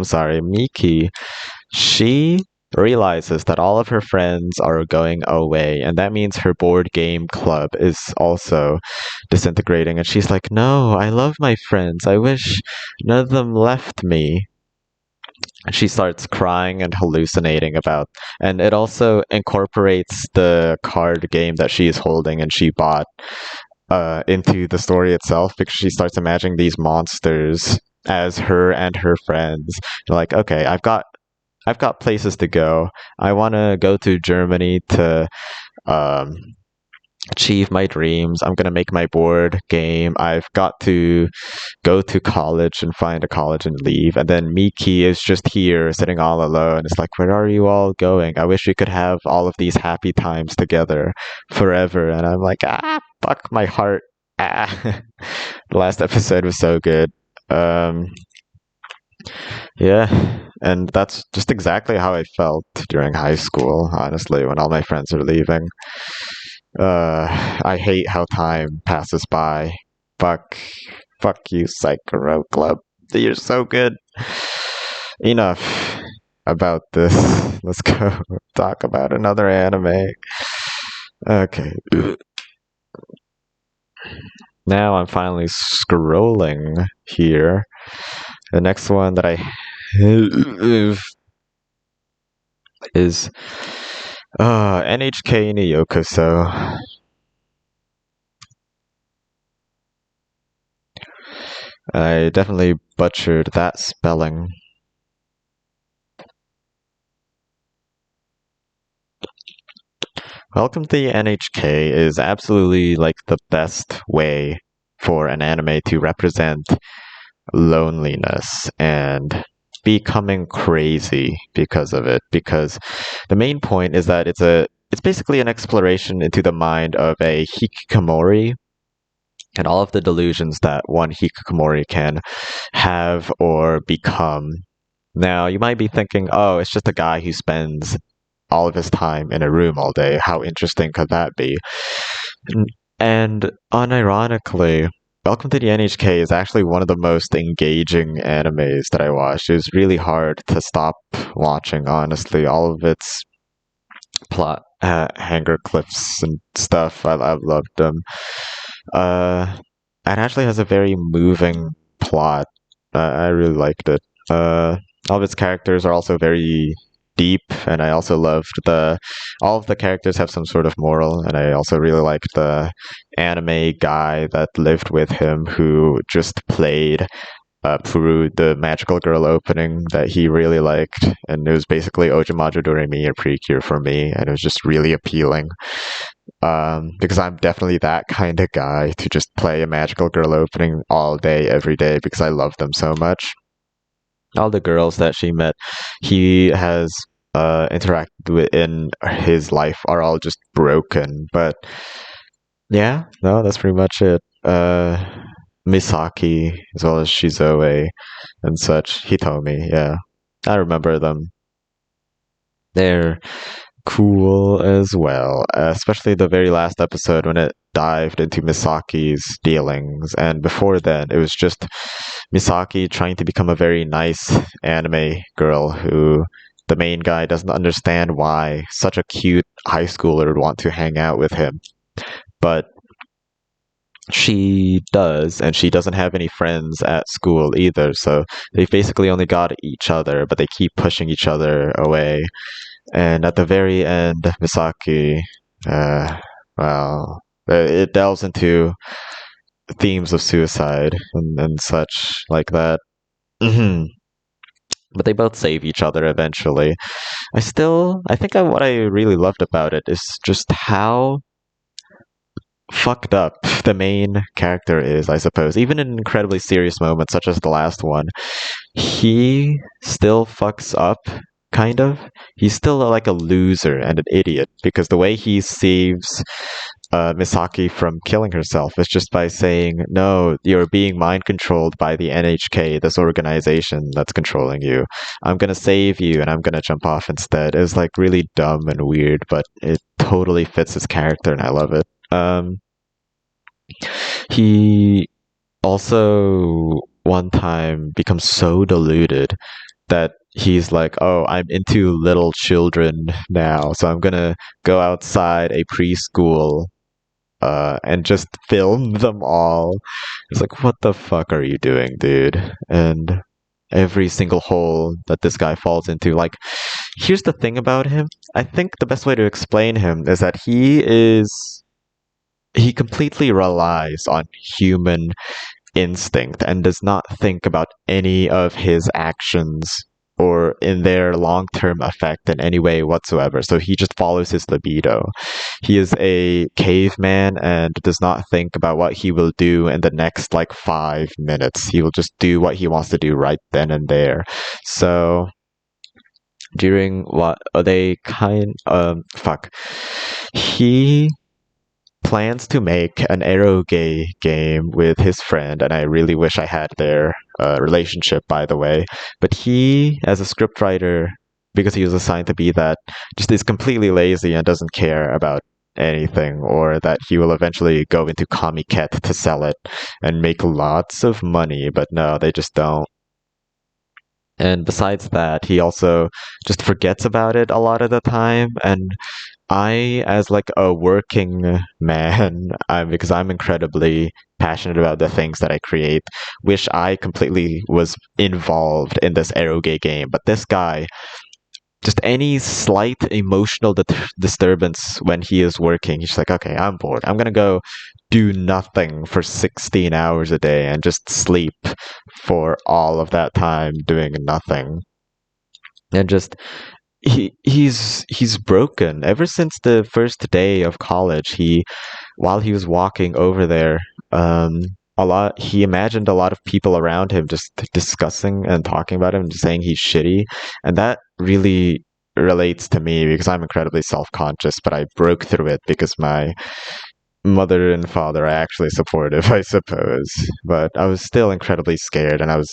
A: she realizes that all of her friends are going away, and that means her board game club is also disintegrating, and she's like, no, I love my friends, I wish none of them left me. And she starts crying and hallucinating about, and it also incorporates the card game that she is holding and she bought into the story itself, because she starts imagining these monsters as her and her friends. They're like, okay, I've got places to go. I want to go to Germany to achieve my dreams. I'm going to make my board game. I've got to go to college and find a college and leave. And then Miki is just here sitting all alone. It's like, where are you all going? I wish we could have all of these happy times together forever. And I'm like, fuck my heart. The last episode was so good. Yeah, And that's just exactly how I felt during high school, honestly, when all my friends are leaving. I hate how time passes by. Fuck. Fuck you, Psycho Club. You're so good. Enough about this. Let's go talk about another anime. Okay. Now I'm finally scrolling here. The next one that I have is NHK ni Yokoso. I definitely butchered that spelling. Welcome to the NHK is absolutely like the best way for an anime to represent loneliness and becoming crazy because of it. Because the main point is that it's basically an exploration into the mind of a hikikomori and all of the delusions that one hikikomori can have or become. Now, you might be thinking, oh, it's just a guy who spends all of his time in a room all day. How interesting could that be? And unironically, Welcome to the NHK is actually one of the most engaging animes that I watched. It was really hard to stop watching, honestly. All of its plot hanger clips and stuff, I've loved them. It actually has a very moving plot. I really liked it. All of its characters are also very deep, and I also loved all of the characters have some sort of moral, and I also really liked the anime guy that lived with him who just played Puru, the magical girl opening that he really liked, and it was basically Ojamajo Doremi or Precure for me, and it was just really appealing. Because I'm definitely that kind of guy to just play a magical girl opening all day, every day, because I love them so much. All the girls that he has interacted with in his life are all just broken. But yeah, no, that's pretty much it. Misaki, as well as Shizoe and such. Hitomi, yeah. I remember them. They're cool as well, especially the very last episode when it dived into Misaki's dealings. And before then, it was just Misaki trying to become a very nice anime girl who the main guy doesn't understand why such a cute high schooler would want to hang out with him. But she does, and she doesn't have any friends at school either, so they've basically only got each other, but they keep pushing each other away. And at the very end, Misaki, well, it delves into themes of suicide and such like that. But they both save each other eventually. I think what I really loved about it is just how fucked up the main character is, I suppose. Even in incredibly serious moments, such as the last one, he still fucks up, kind of. He's still like a loser and an idiot, because the way he saves Misaki from killing herself is just by saying, no, you're being mind controlled by the NHK, this organization that's controlling you. I'm gonna save you and I'm gonna jump off instead. It's like really dumb and weird, but it totally fits his character and I love it. He also one time becomes so deluded that he's like, oh, I'm into little children now, so I'm gonna go outside a preschool and just film them all. It's like, what the fuck are you doing, dude? And every single hole that this guy falls into, like, here's the thing about him. I think the best way to explain him is that he completely relies on human instinct and does not think about any of his actions or in their long-term effect in any way whatsoever. So he just follows his libido. He is a caveman and does not think about what he will do in the next like 5 minutes. He will just do what he wants to do right then and there. So during what they he plans to make an eroge game with his friend, and I really wish I had their relationship, by the way. But he, as a scriptwriter, because he was assigned to be that, just is completely lazy and doesn't care about anything, or that he will eventually go into Comiket to sell it and make lots of money. But no, they just don't. And besides that, he also just forgets about it a lot of the time. And I, as like a working man, because I'm incredibly passionate about the things that I create, wish I completely was involved in this eroge game. But this guy, just any slight emotional disturbance when he is working, he's like, okay, I'm bored. I'm gonna go do nothing for 16 hours a day and just sleep for all of that time doing nothing. And just he's broken ever since the first day of college. While he was walking over there, he imagined a lot of people around him just discussing and talking about him and saying he's shitty, and that really relates to me because I'm incredibly self-conscious, but I broke through it because my mother and father are actually supportive, I suppose. But I was still incredibly scared, and I was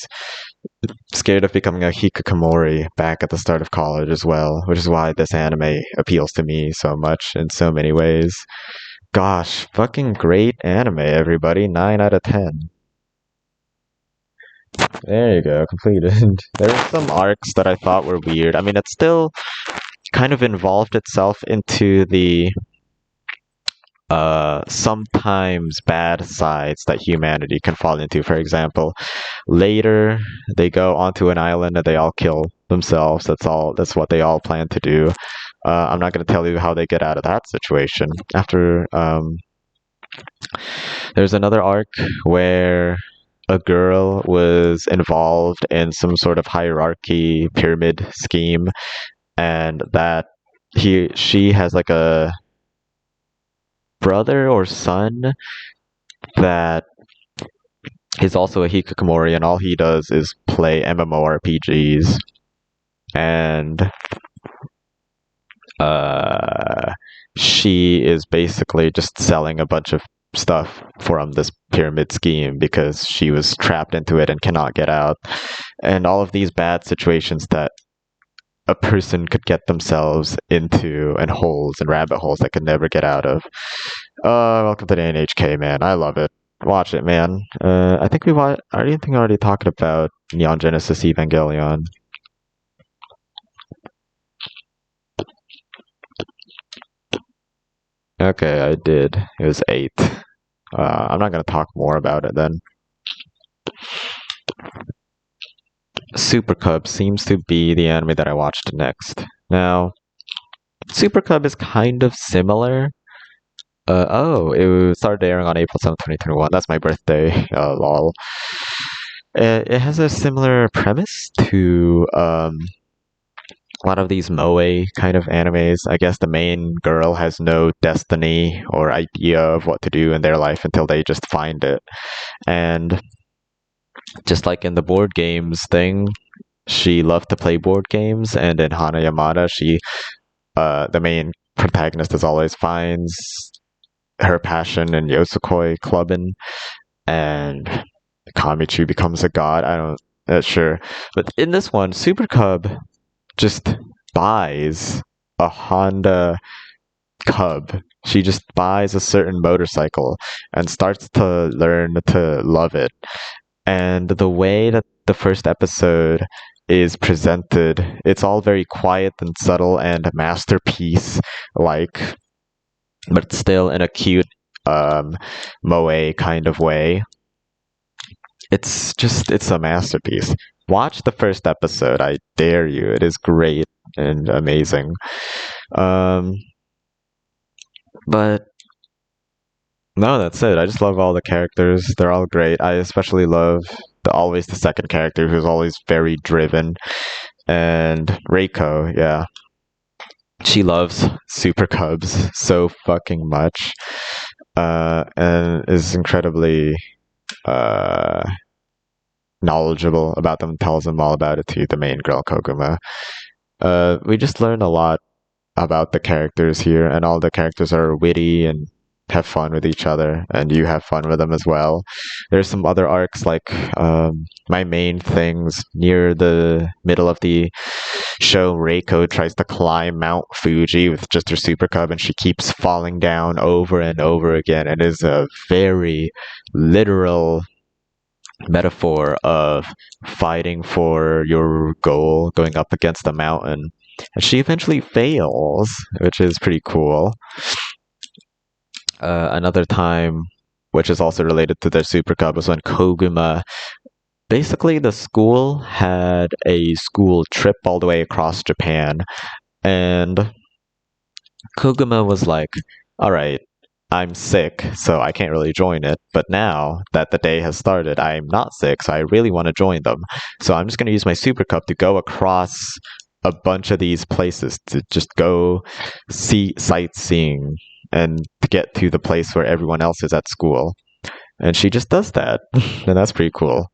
A: scared of becoming a hikikomori back at the start of college as well, which is why this anime appeals to me so much in so many ways. Gosh, fucking great anime, everybody. 9 out of 10. There you go, completed. There were some arcs that I thought were weird. I mean, it still kind of involved itself into the sometimes bad sides that humanity can fall into. For example, later they go onto an island and they all kill themselves. That's what they all plan to do. I'm not going to tell you how they get out of that situation. After there's another arc where a girl was involved in some sort of hierarchy pyramid scheme, and that she has like a brother or son that is also a hikikomori, and all he does is play MMORPGs. And she is basically just selling a bunch of stuff from this pyramid scheme because she was trapped into it and cannot get out. And all of these bad situations that a person could get themselves into, and holes and rabbit holes that could never get out of. Welcome to the NHK, man. I love it. Watch it, man. I think I already talked about Neon Genesis Evangelion. Okay, I did. It was 8. I'm not gonna talk more about it then. Super Cub seems to be the anime that I watched next. Now, Super Cub is kind of similar. It started airing on April 7th, 2021. That's my birthday. Lol. It has a similar premise to a lot of these moe kind of animes. I guess the main girl has no destiny or idea of what to do in their life until they just find it. And just like in the board games thing, she loved to play board games, and in Hanayamata, the main protagonist as always finds her passion in Yosakoi clubbing, and Kamichu becomes a god. I'm not sure. But in this one, Super Cub just buys a Honda Cub. She just buys a certain motorcycle and starts to learn to love it. And the way that the first episode is presented, it's all very quiet and subtle and masterpiece like, but still in a cute moe kind of way. It's a masterpiece. Watch the first episode, I dare you. It is great and amazing. But no, that's it. I just love all the characters. They're all great. I especially love always the second character, who's always very driven. And Reiko, yeah. She loves Super Cubs so fucking much. And is incredibly knowledgeable about them, tells them all about it to the main girl, Koguma. We just learn a lot about the characters here, and all the characters are witty and have fun with each other, and you have fun with them as well. There's some other arcs like my main things near the middle of the show. Reiko tries to climb Mount Fuji with just her super cub, and she keeps falling down over and over again. It is a very literal metaphor of fighting for your goal, going up against the mountain. And she eventually fails, which is pretty cool. Another time, which is also related to their Super Cup, was when Koguma. Basically, the school had a school trip all the way across Japan, and Koguma was like, alright, I'm sick, so I can't really join it, but now that the day has started, I'm not sick, so I really want to join them. So I'm just going to use my Super Cup to go across a bunch of these places, to just go see sightseeing and to get to the place where everyone else is at school. And she just does that, and that's pretty cool.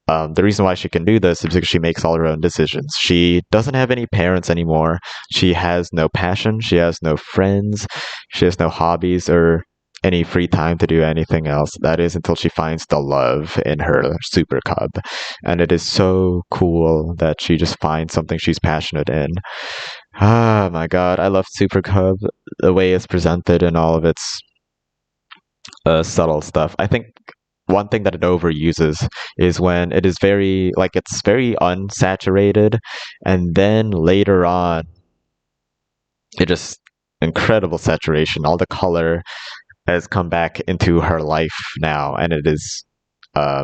A: The reason why she can do this is because she makes all her own decisions. She doesn't have any parents anymore. She has no passion. She has no friends. She has no hobbies or any free time to do anything else. That is until she finds the love in her super cub. And it is so cool that she just finds something she's passionate in. Ah, my god, I love Super Cub, the way it's presented and all of its subtle stuff. I think one thing that it overuses is when it is very, like, it's very unsaturated, and then later on, it just incredible saturation. All the color has come back into her life now, and it is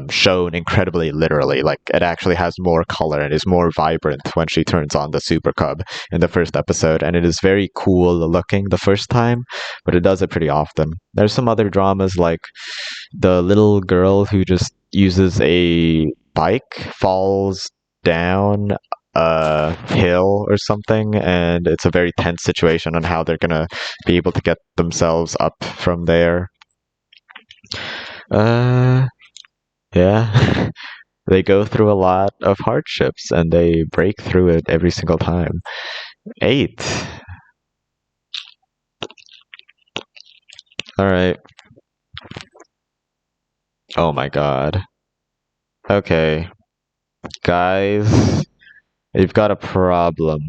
A: shown incredibly literally. Like, it actually has more color and is more vibrant when she turns on the Super Cub in the first episode, and it is very cool looking the first time, but it does it pretty often. There's some other dramas like the little girl who just uses a bike, falls down a hill or something, and it's a very tense situation on how they're gonna be able to get themselves up from there. Yeah. They go through a lot of hardships and they break through it every single time. 8. Alright. Oh my god. Okay. Guys, you've got a problem.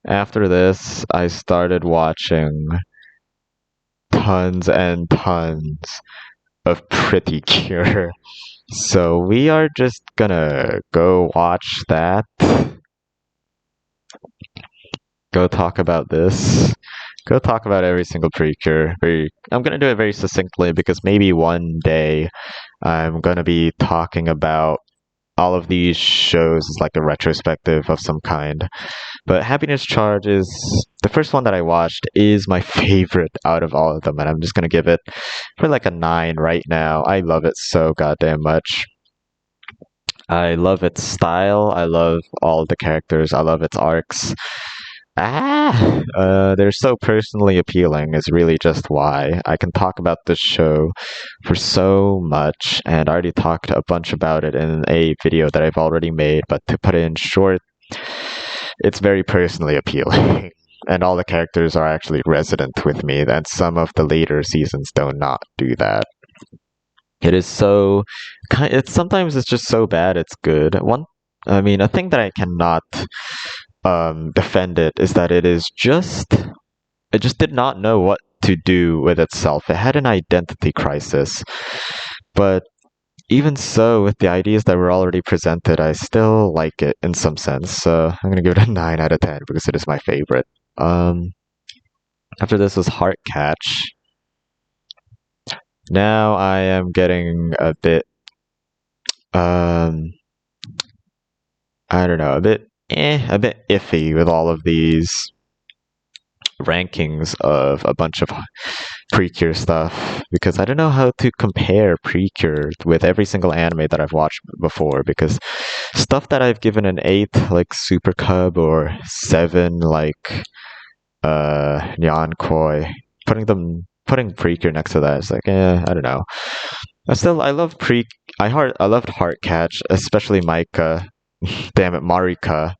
A: After this, I started watching tons and tons of Pretty Cure. So we are just gonna go watch that. Go talk about this. Go talk about every single Precure. I'm gonna do it very succinctly because maybe one day I'm gonna be talking about all of these shows as like a retrospective of some kind. But Happiness Charge is the first one that I watched, is my favorite out of all of them, and I'm just gonna give it for like a 9 right now. I love it so goddamn much. I love its style. I love all the characters. I love its arcs. They're so personally appealing is really just why. I can talk about this show for so much, and I already talked a bunch about it in a video that I've already made, but to put it in short, it's very personally appealing. And all the characters are actually resident with me, and some of the later seasons do not do that. It is so... sometimes it's just so bad it's good. A thing that I cannot defend it is that it just did not know what to do with itself. It had an identity crisis, but even so, with the ideas that were already presented, I still like it in some sense. So I'm gonna give it a 9 out of 10 because it is my favorite. After this was Heart Catch. Now I am getting a bit I don't know, a bit iffy with all of these rankings of a bunch of Precure stuff, because I don't know how to compare Precure with every single anime that I've watched before, because stuff that I've given an 8, like Super Cub, or 7, like Nyankoi, putting Precure next to that is like, I don't know. I loved Heart Catch, especially Maika. Damn it, Marika.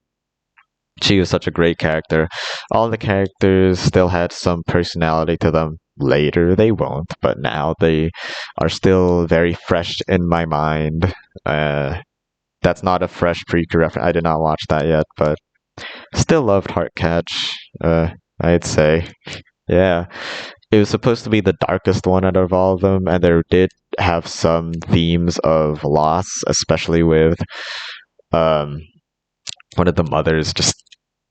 A: She was such a great character. All the characters still had some personality to them. later they won't, but now they are still very fresh in my mind. That's not a fresh Precure reference. I did not watch that yet, but still loved Heartcatch. I'd say, yeah. It was supposed to be the darkest one out of all of them, and there did have some themes of loss, especially with one of the mothers just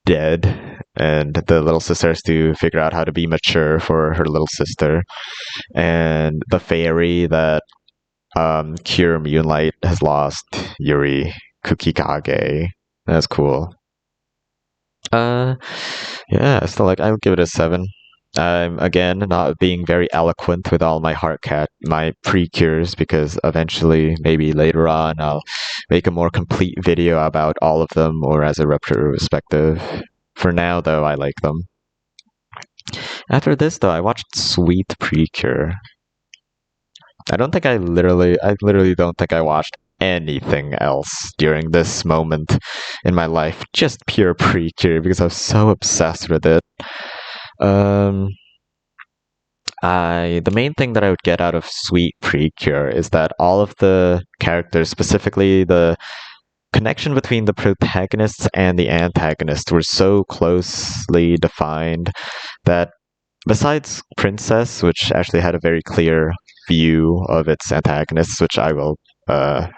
A: dead, and the little sister has to figure out how to be mature for her little sister, and the fairy that Cure Moonlight has lost, Yuri Kukikage. That's cool. Yeah, still like I'll give it a 7. I'm again not being very eloquent with all my my pre-cures, because eventually, maybe later on, I'll make a more complete video about all of them, or as a retrospective. For now, though, I like them. After this, though, I watched Sweet Precure. I literally don't think I watched anything else during this moment in my life. Just pure Precure, because I was so obsessed with it. The main thing that I would get out of Sweet Precure is that all of the characters, specifically the connection between the protagonists and the antagonists, were so closely defined that besides Princess, which actually had a very clear view of its antagonists, which I will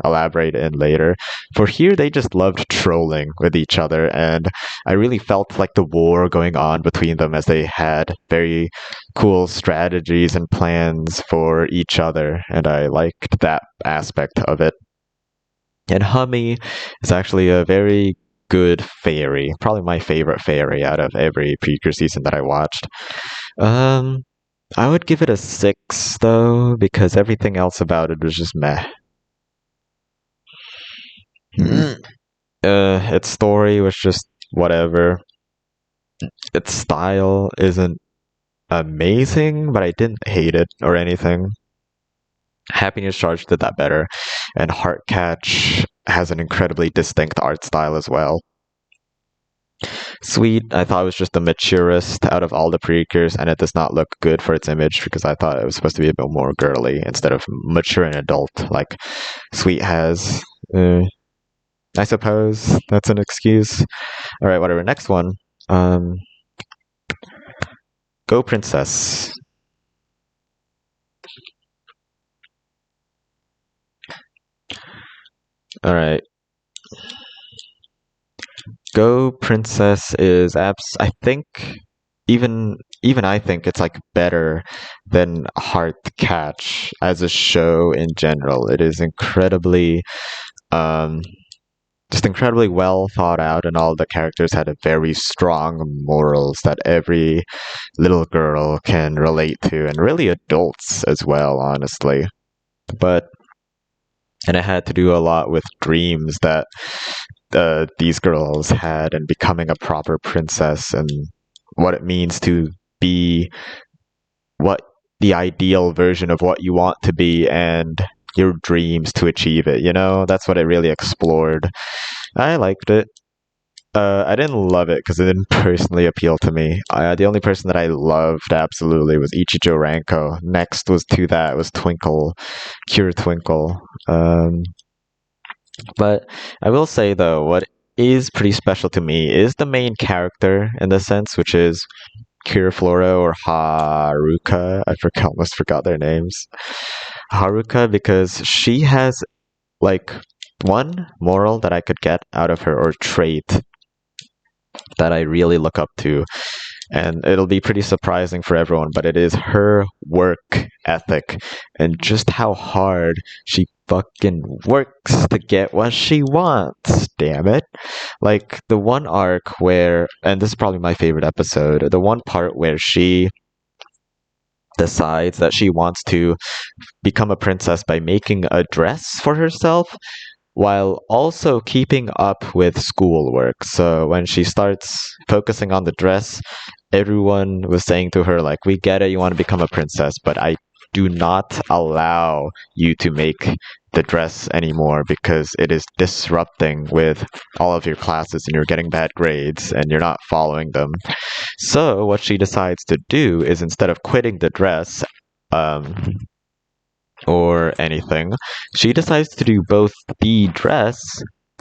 A: elaborate in later, for here they just loved trolling with each other, and I really felt like the war going on between them, as they had very cool strategies and plans for each other, and I liked that aspect of it. And Hummy is actually a very good fairy, probably my favorite fairy out of every Precure season that I watched. I would give it a 6 though, because everything else about it was just meh. Its story was just whatever. Its style isn't amazing, but I didn't hate it or anything. Happiness Charge did that better, and Heartcatch has an incredibly distinct art style as well. Sweet, I thought it was just the maturest out of all the Precures, and it does not look good for its image, because I thought it was supposed to be a bit more girly instead of mature and adult like Sweet has. I suppose that's an excuse. Alright, whatever. Next one. Go Princess. Alright. Go Princess is I think even I think it's like better than Heartcatch as a show in general. It is incredibly just incredibly well thought out, and all the characters had a very strong morals that every little girl can relate to, and really adults as well, honestly. And it had to do a lot with dreams that these girls had, and becoming a proper princess, and what it means to be what the ideal version of what you want to be, and your dreams to achieve it, that's what it really explored. I liked it. I didn't love it because it didn't personally appeal to me. The only person that I loved absolutely was Ichijo Ranko. Next was Twinkle, Cure Twinkle. But I will say though, what is pretty special to me is the main character in this sense, which is Cure Flora or Haruka. I almost forgot their names. Haruka, because she has like one moral that I could get out of her, or trait that I really look up to, and it'll be pretty surprising for everyone, but it is her work ethic and just how hard she fucking works to get what she wants. Damn it. Like the one arc where, and this is probably my favorite episode, the one part where she decides that she wants to become a princess by making a dress for herself while also keeping up with schoolwork. So when she starts focusing on the dress, everyone was saying to her, like, we get it, you want to become a princess, but I do not allow you to make the dress anymore because it is disrupting with all of your classes and you're getting bad grades and you're not following them. So what she decides to do is, instead of quitting the dress, or anything, she decides to do both the dress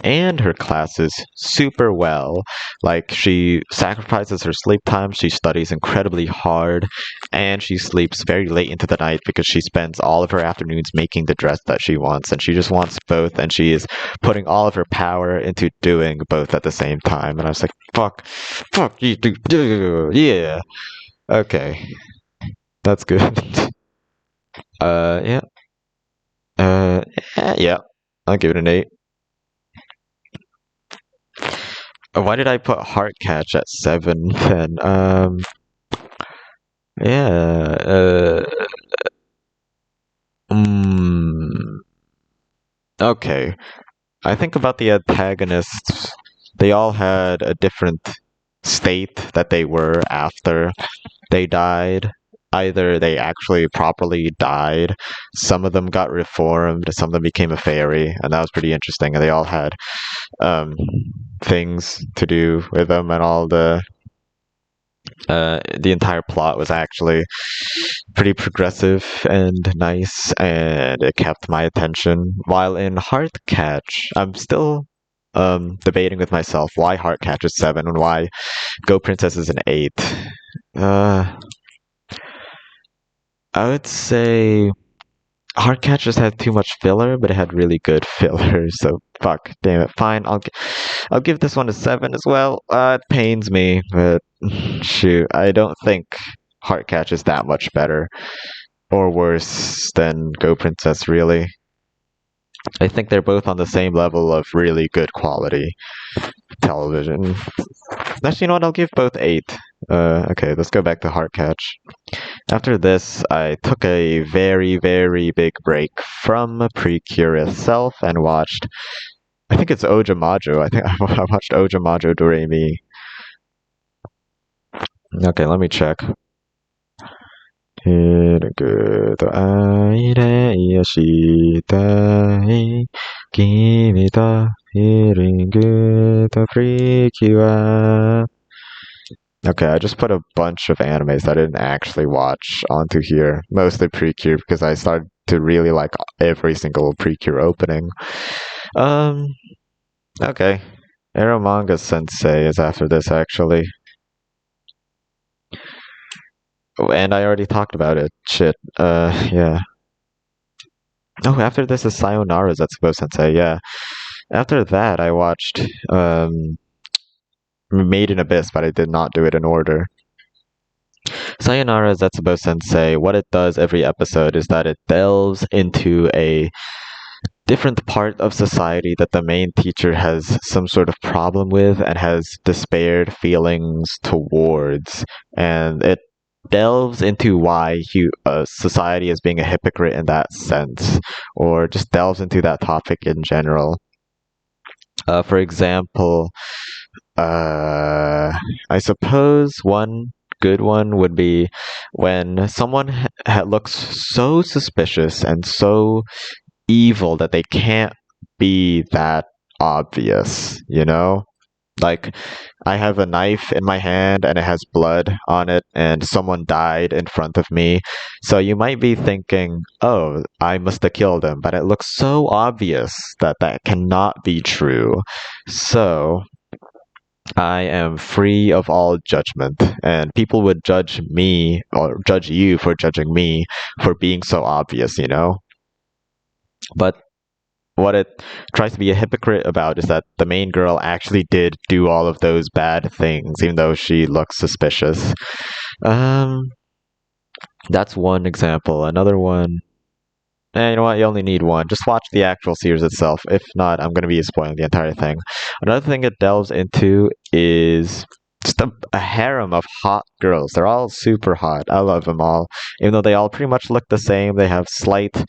A: and her classes super well. Like, she sacrifices her sleep time, she studies incredibly hard, and she sleeps very late into the night because she spends all of her afternoons making the dress that she wants, and she just wants both, and she is putting all of her power into doing both at the same time. And I was like, fuck you, yeah, okay, that's good. Yeah. Yeah, I'll give it an 8. Why did I put Heart Catch at 7 then? Yeah, okay. I think about the antagonists, they all had a different state that they were after they died. Either they actually properly died, some of them got reformed, some of them became a fairy, and that was pretty interesting. And they all had things to do with them, and all the entire plot was actually pretty progressive and nice, and it kept my attention. While in Heart Catch, I'm still debating with myself why Heart Catch is 7 and why Go Princess is an 8. I would say Heart Catch just had too much filler, but it had really good filler. So fuck, damn it. Fine, I'll give this one a 7 as well. It pains me, but shoot, I don't think Heart Catch is that much better or worse than Go Princess, really. I think they're both on the same level of really good quality television. Actually, you know what? I'll give both 8. Okay, let's go back to Heart Catch. After this, I took a very, very big break from Precure itself and watched, I think it's Ojamajo. I think I watched Ojamajo Doremi. Okay, let me check. Okay, I just put a bunch of animes that I didn't actually watch onto here. Mostly Precure, because I started to really like every single Precure opening. Okay. Eromanga Sensei is after this, actually. Oh, and I already talked about it. Shit. Yeah. Oh, after this is Sayonara Zetsubo Sensei, yeah. After that, I watched, Made in Abyss, but I did not do it in order. Sayonara Zetsubo Sensei, what it does every episode is that it delves into a different part of society that the main teacher has some sort of problem with and has despaired feelings towards. And it delves into why society is being a hypocrite in that sense, or just delves into that topic in general. For example, I suppose one good one would be when someone looks so suspicious and so evil that they can't be that obvious, you know? Like, I have a knife in my hand and it has blood on it, and someone died in front of me. So you might be thinking, oh, I must have killed him, but it looks so obvious that that cannot be true. So I am free of all judgment, and people would judge me or judge you for judging me for being so obvious, you know? But what it tries to be a hypocrite about is that the main girl actually did do all of those bad things, even though she looks suspicious. That's one example. Another one. You know what? You only need one. Just watch the actual series itself. If not, I'm going to be spoiling the entire thing. Another thing it delves into is just a harem of hot girls. They're all super hot. I love them all. Even though they all pretty much look the same, they have slight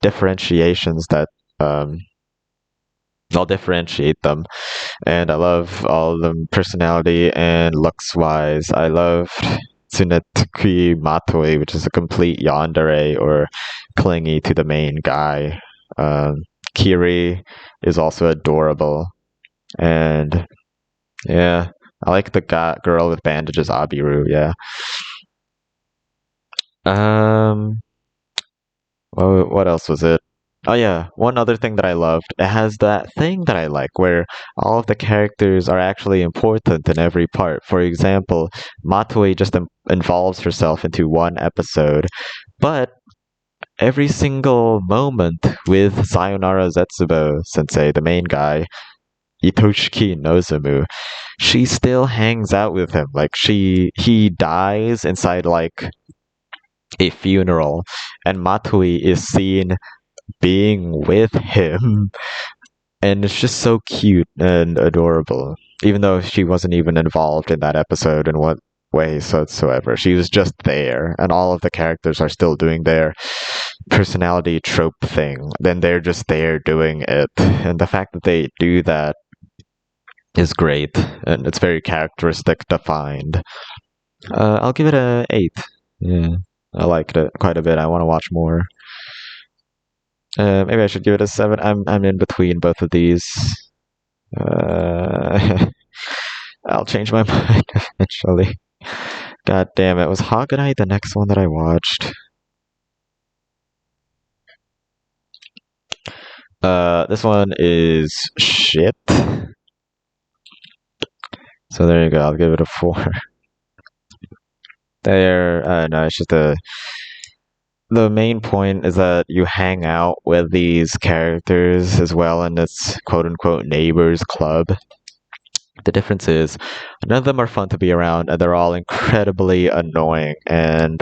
A: differentiations that I'll differentiate them. And I love all of them personality and looks wise. I love Tsunetsuki Matoi, which is a complete yandere or clingy to the main guy. Kiri is also adorable. And yeah, I like the girl with bandages, Abiru. Yeah. What else was it? Oh yeah, one other thing that I loved. It has that thing that I like where all of the characters are actually important in every part. For example, Matoi just involves herself into one episode, but every single moment with Sayonara Zetsubo Sensei, the main guy, Itoshiki Nozomu, she still hangs out with him. Like he dies inside like a funeral, and Matoi is seen being with him, and it's just so cute and adorable. Even though she wasn't even involved in that episode in what way whatsoever, she was just there, and all of the characters are still doing their personality trope thing. Then they're just there doing it, and the fact that they do that is great, and it's very characteristic defined. I'll give it a 8. Yeah, I liked it quite a bit. I want to watch more. Maybe I should give it a 7. I'm in between both of these. I'll change my mind eventually. God damn it! Was Hagunai the next one that I watched? This one is shit. So there you go. I'll give it a 4. No, it's just the main point is that you hang out with these characters as well in this quote-unquote neighbors club. The difference is none of them are fun to be around, and they're all incredibly annoying. And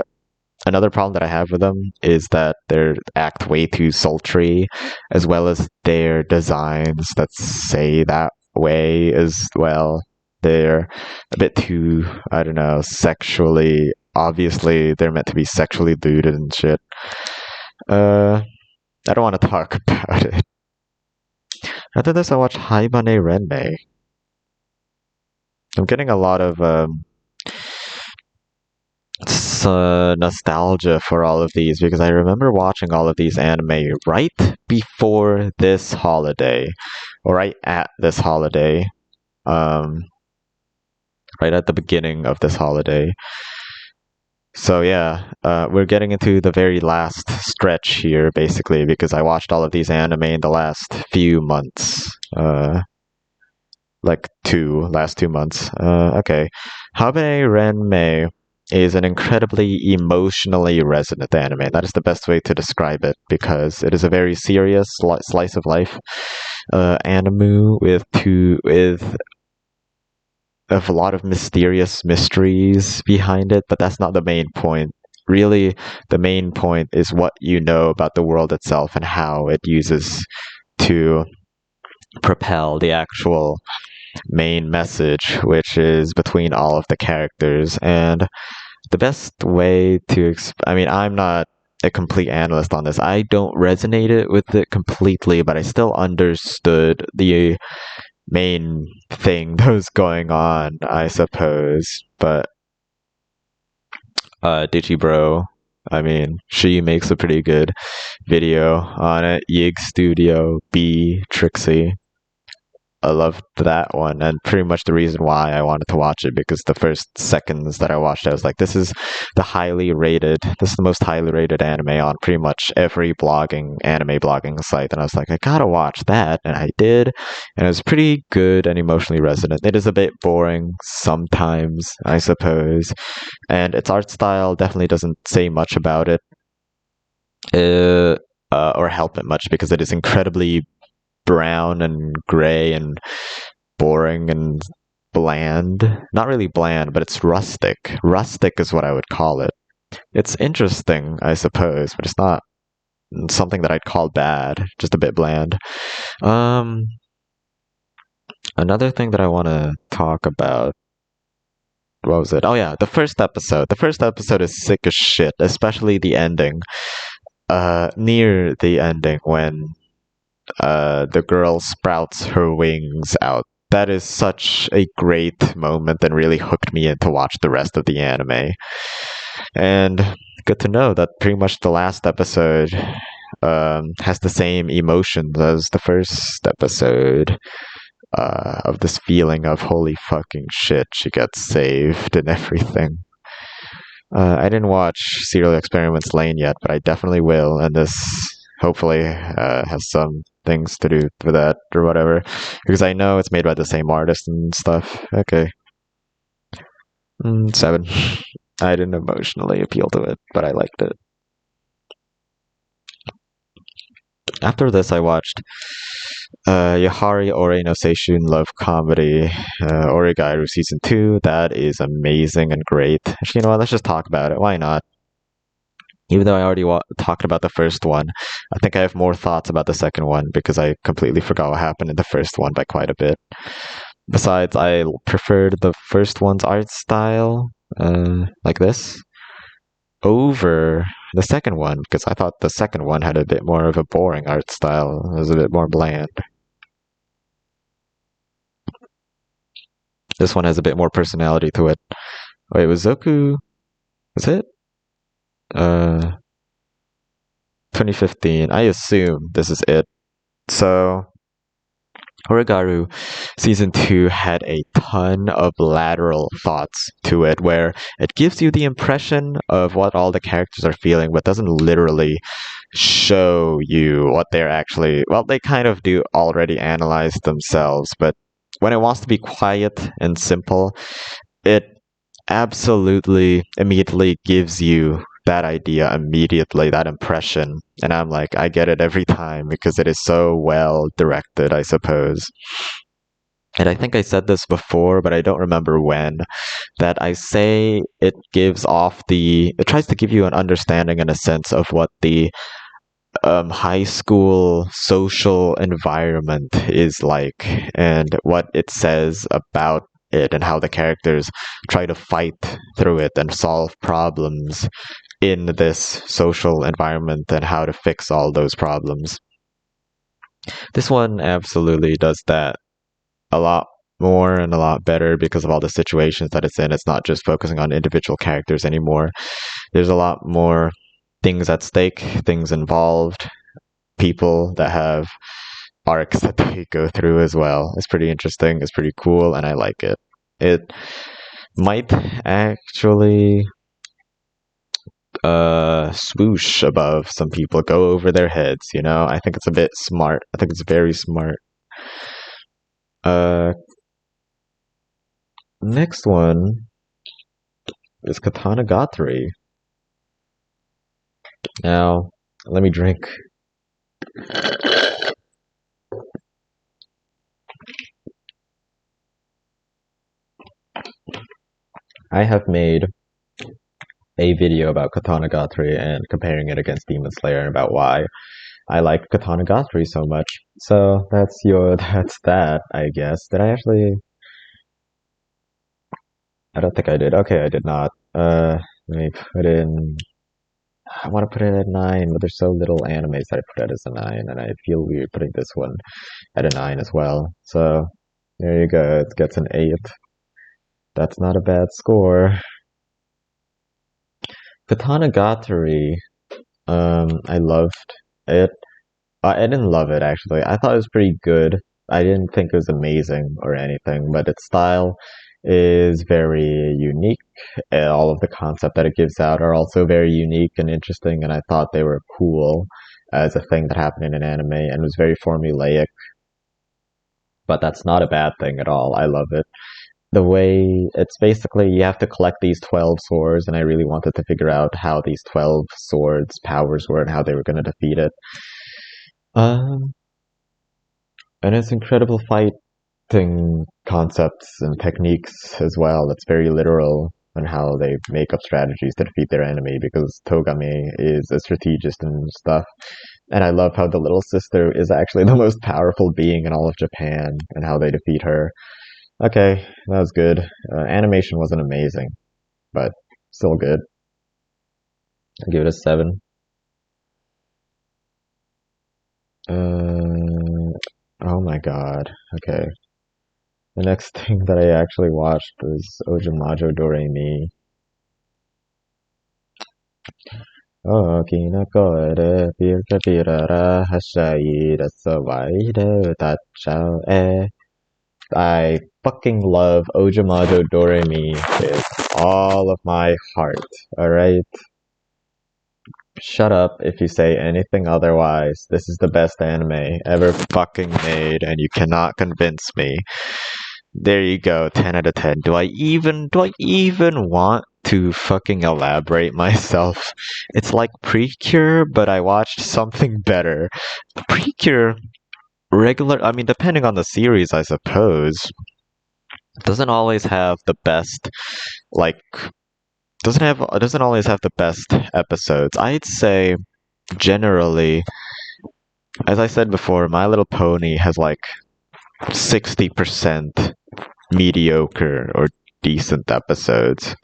A: another problem that I have with them is that they act way too sultry, as well as their designs that say that way as well. They're a bit too, I don't know, sexually. Obviously, they're meant to be sexually lewd and shit. I don't want to talk about it. After this, I watched Haibane Renmei. I'm getting a lot of nostalgia for all of these because I remember watching all of these anime right before this holiday, or right at this holiday, right at the beginning of this holiday. So yeah, we're getting into the very last stretch here, basically, because I watched all of these anime in the last few months. Last 2 months. Okay. Habane Renmei is an incredibly emotionally resonant anime. That is the best way to describe it, because it is a very serious slice of life anime with a lot of mysterious mysteries behind it, but that's not the main point. Really, the main point is what you know about the world itself and how it uses to propel the actual main message, which is between all of the characters. And the best way to I'm not a complete analyst on this. I don't resonate with it completely, but I still understood the main thing that was going on, I suppose. But Digibro, she makes a pretty good video on it. Yig Studio B Trixie. I loved that one, and pretty much the reason why I wanted to watch it, because the first seconds that I watched it, I was like, this is the most highly rated anime on pretty much every anime blogging site, and I was like, I gotta watch that, and I did, and it was pretty good and emotionally resonant. It is a bit boring sometimes, I suppose, and its art style definitely doesn't say much about it, or help it much, because it is incredibly brown and gray and boring and bland. Not really bland, but it's rustic. Rustic is what I would call it. It's interesting, I suppose, but it's not something that I'd call bad. Just a bit bland. Another thing that I want to talk about. What was it? Oh yeah, the first episode. The first episode is sick as shit, especially the ending. Near the ending, when the girl sprouts her wings out. That is such a great moment and really hooked me in to watch the rest of the anime. And good to know that pretty much the last episode has the same emotions as the first episode. of this feeling of holy fucking shit, she gets saved and everything. I didn't watch Serial Experiments Lane yet, but I definitely will, and this hopefully has some things to do with that or whatever, because I know it's made by the same artist and stuff. Okay. 7. I didn't emotionally appeal to it, but I liked it. After this, I watched Yahari Ore no Seishun Love Comedy, Origairu Season 2. That is amazing and great. Actually, you know what? Let's just talk about it. Why not? Even though I already talked about the first one, I think I have more thoughts about the second one because I completely forgot what happened in the first one by quite a bit. Besides, I preferred the first one's art style, like this, over the second one, because I thought the second one had a bit more of a boring art style. It was a bit more bland. This one has a bit more personality to it. Wait, was Zoku... Was it? 2015. I assume this is it. So, Origaru Season 2 had a ton of lateral thoughts to it, where it gives you the impression of what all the characters are feeling, but doesn't literally show you what they're actually... Well, they kind of do already analyze themselves, but when it wants to be quiet and simple, it absolutely immediately gives you that idea immediately, that impression. And I'm like, I get it every time because it is so well directed, I suppose. And I think I said this before, but I don't remember when, that I say it gives off it tries to give you an understanding and a sense of what the high school social environment is like, and what it says about it, and how the characters try to fight through it and solve problems in this social environment, and how to fix all those problems. This one absolutely does that a lot more and a lot better because of all the situations that it's in. It's not just focusing on individual characters anymore. There's a lot more things at stake, things involved, people that have arcs that they go through as well. It's pretty interesting, it's pretty cool, and I like it. It might actually swoosh above some people, go over their heads, you know? I think it's a bit smart. I think it's very smart. Next one is Katanagatari. Now, let me drink. I have made a video about Katanagatari and comparing it against Demon Slayer, and about why I like Katanagatari so much. So that's that, I guess. Did I actually... I don't think I did. Okay, I did not. Let me put in... I want to put it at 9, but there's so little animes that I put it as a 9, and I feel weird putting this one at a 9 as well. So, there you go. It gets an 8. That's not a bad score. Katanagatari, I loved it. I didn't love it, actually. I thought it was pretty good. I didn't think it was amazing or anything, but its style is very unique. All of the concept that it gives out are also very unique and interesting, and I thought they were cool as a thing that happened in an anime, and it was very formulaic. But that's not a bad thing at all. I love it. The way it's basically, you have to collect these 12 swords, and I really wanted to figure out how these 12 swords powers were and how they were going to defeat it. And it's incredible fighting concepts and techniques as well. It's very literal on how they make up strategies to defeat their enemy, because Togame is a strategist and stuff. And I love how the little sister is actually the most powerful being in all of Japan, and how they defeat her. Okay, that was good. Animation wasn't amazing, but still good. I'll give it a 7. Oh my god. Okay. The next thing that I actually watched was Ojamajo Doremi. Okinakore pirka pirara hashai dasawai de tachao e I fucking love Ojamajo Doremi with all of my heart, alright? Shut up if you say anything otherwise. This is the best anime ever fucking made, and you cannot convince me. There you go, 10 out of 10. Do I even want to fucking elaborate myself? It's like Precure, but I watched something better. Precure, I mean, depending on the series, I suppose, doesn't always have the best, like, doesn't always have the best episodes. I'd say, generally, as I said before, My Little Pony has like 60% mediocre or decent episodes.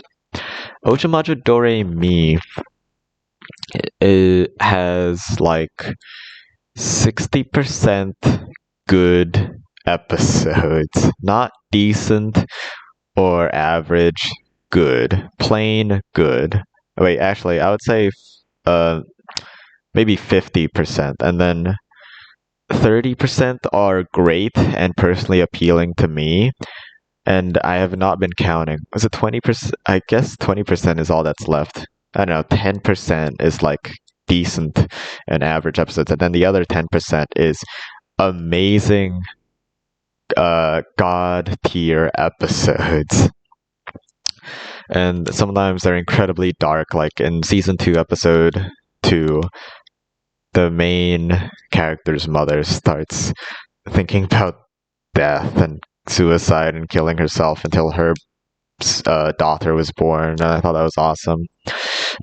A: Ojamajo Doremi it has like 60% good episodes. Not decent or average, good. Plain good. Wait, actually, I would say maybe 50%. And then 30% are great and personally appealing to me. And I have not been counting. Was it 20%? I guess 20% is all that's left. I don't know, 10% is like decent and average episodes. And then the other 10% is amazing god tier episodes. And sometimes they're incredibly dark, like in season 2, episode 2, the main character's mother starts thinking about death and suicide and killing herself until her daughter was born, and I thought that was awesome.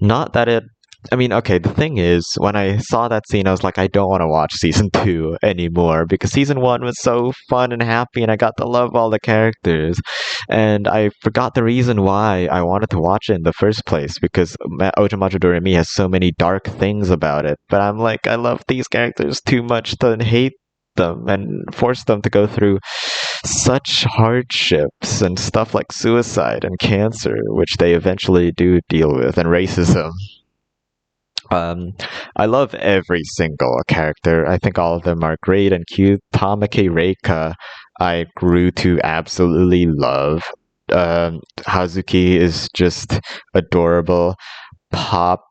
A: Not that it I mean, okay, the thing is, when I saw that scene, I was like, I don't want to watch season 2 anymore because season 1 was so fun and happy and I got to love all the characters. And I forgot the reason why I wanted to watch it in the first place because Ojamajo Doremi has so many dark things about it. But I'm like, I love these characters too much to hate them and force them to go through such hardships and stuff like suicide and cancer, which they eventually do deal with, and racism. I love every single character. I think all of them are great and cute. Tamake Reika, I grew to absolutely love. Hazuki is just adorable. Pop,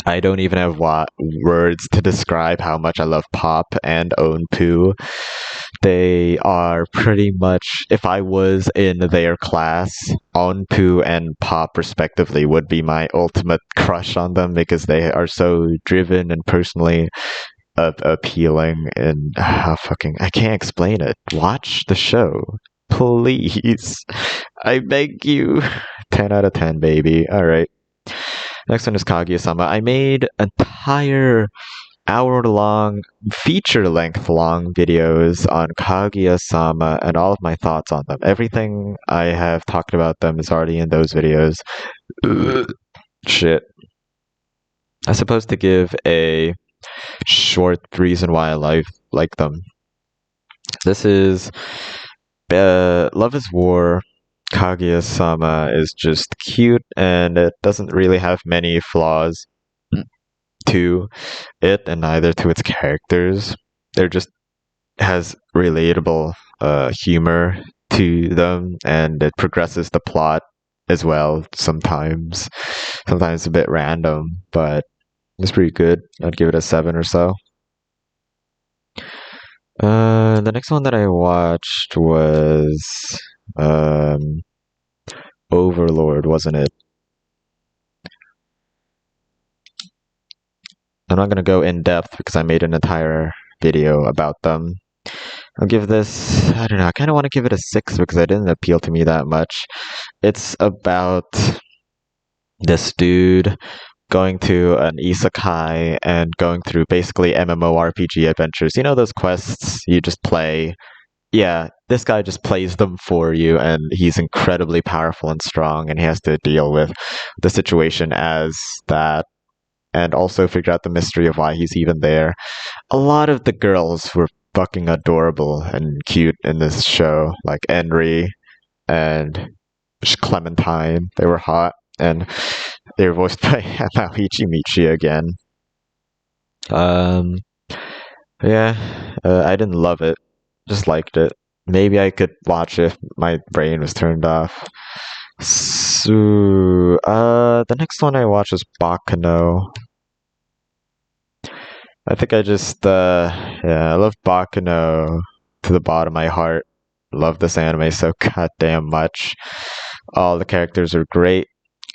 A: I don't even have words to describe how much I love Pop and Onpu. They are pretty much, if I was in their class, Onpu and Pop respectively would be my ultimate crush on them because they are so driven and personally appealing and I can't explain it. Watch the show. Please. I beg you. 10 out of 10, baby. Alright. Next one is Kaguya-sama. I made entire hour-long, feature-length long videos on Kaguya-sama and all of my thoughts on them. Everything I have talked about them is already in those videos. Shit. I'm supposed to give a short reason why I like them. This is Love is War. Kaguya-sama is just cute and it doesn't really have many flaws to it and neither to its characters. They're just has relatable humor to them and it progresses the plot as well sometimes. Sometimes a bit random, but it's pretty good. I'd give it a 7 or so. The next one that I watched was Overlord, wasn't it? I'm not gonna go in depth because I made an entire video about them. I'll give this, I don't know, I kind of want to give it a 6 because it didn't appeal to me that much. It's about this dude going to an isekai and going through basically MMORPG adventures. You know those quests you just play? Yeah, this guy just plays them for you and he's incredibly powerful and strong and he has to deal with the situation as that and also figure out the mystery of why he's even there. A lot of the girls were fucking adorable and cute in this show, like Enri and Clementine. They were hot and they were voiced by Maoichi Michi again. Yeah, I didn't love it, just liked it. maybe I could watch if my brain was turned off. So, the next one I watched was Baccano. I think I just, yeah, I love Baccano to the bottom of my heart. Love this anime so goddamn much. All the characters are great.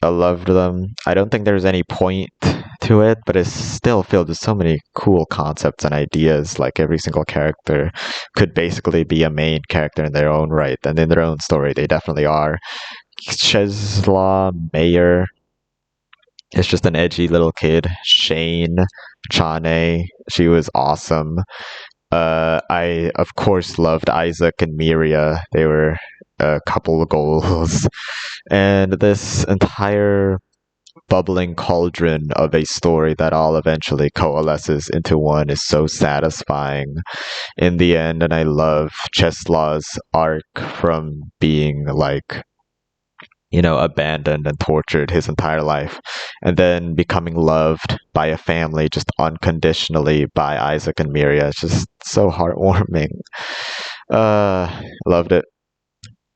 A: I loved them. I don't think there's any point to it, but it's still filled with so many cool concepts and ideas. Like every single character could basically be a main character in their own right, and in their own story, they definitely are. Chesla Mayer is just an edgy little kid. Shane, Chane, she was awesome. I of course loved Isaac and Miria. They were a couple of goals, and this entire bubbling cauldron of a story that all eventually coalesces into one is so satisfying in the end. And I love Cheslaw's arc from being like, abandoned and tortured his entire life, and then becoming loved by a family just unconditionally by Isaac and Miria. It's just so heartwarming. Loved it.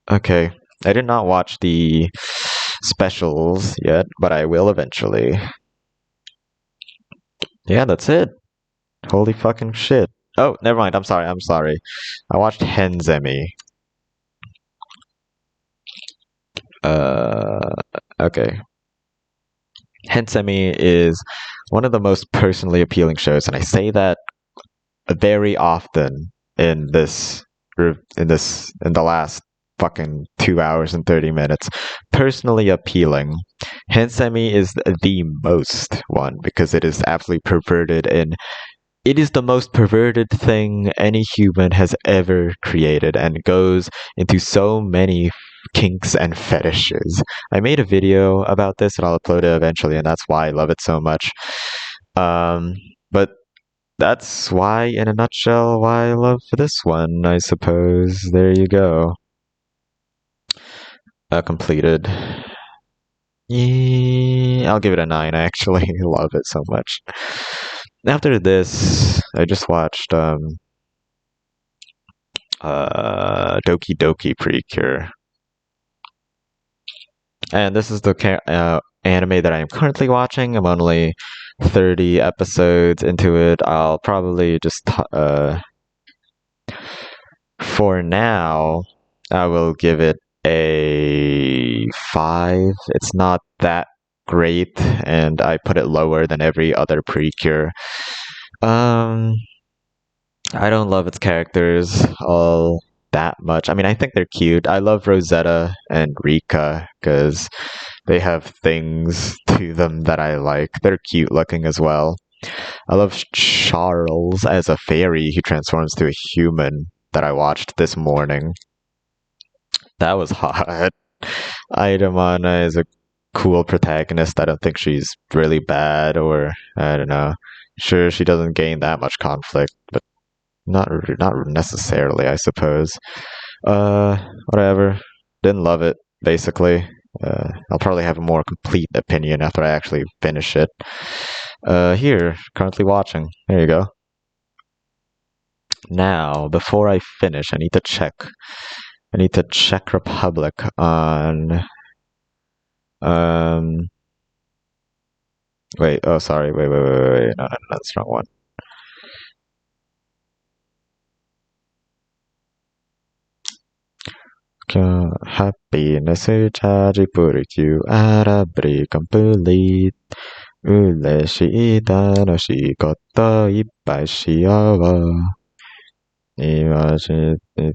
A: Okay, I did not watch the specials yet, but I will eventually. Yeah, that's it. Holy fucking shit. Oh, never mind. I'm sorry. I watched Henzemi. Okay. Hensemi is one of the most personally appealing shows, and I say that very often in the last fucking 2 hours and 30 minutes. Personally appealing. Hensemi is the most one because it is absolutely perverted, and it is the most perverted thing any human has ever created, and goes into so many kinks and fetishes. I made a video about this and I'll upload it eventually, and that's why I love it so much. But that's why, in a nutshell, why I love this one, I suppose. There you go. Completed. Yeah, I'll give it a 9. I actually love it so much. After this, I just watched Doki Doki Precure. And this is the anime that I am currently watching. I'm only 30 episodes into it. I'll probably just for now, I will give it a 5. It's not that great, and I put it lower than every other Precure. I don't love its characters all that much. I mean, I think they're cute. I love Rosetta and Rika because they have things to them that I like. They're cute looking as well. I love Charles as a fairy who transforms to a human that I watched this morning. That was hot. Idamana is a cool protagonist. I don't think she's really bad, or I don't know. Sure, she doesn't gain that much conflict, but not necessarily, I suppose. Whatever. Didn't love it, basically. I'll probably have a more complete opinion after I actually finish it. Here, currently watching. There you go. Now, before I finish, I need to check Republic on wait, oh sorry, wait. No, that's the wrong one. Happiness charge purikyu arabri complete. 嬉しい楽しいこといっぱいしよう。今知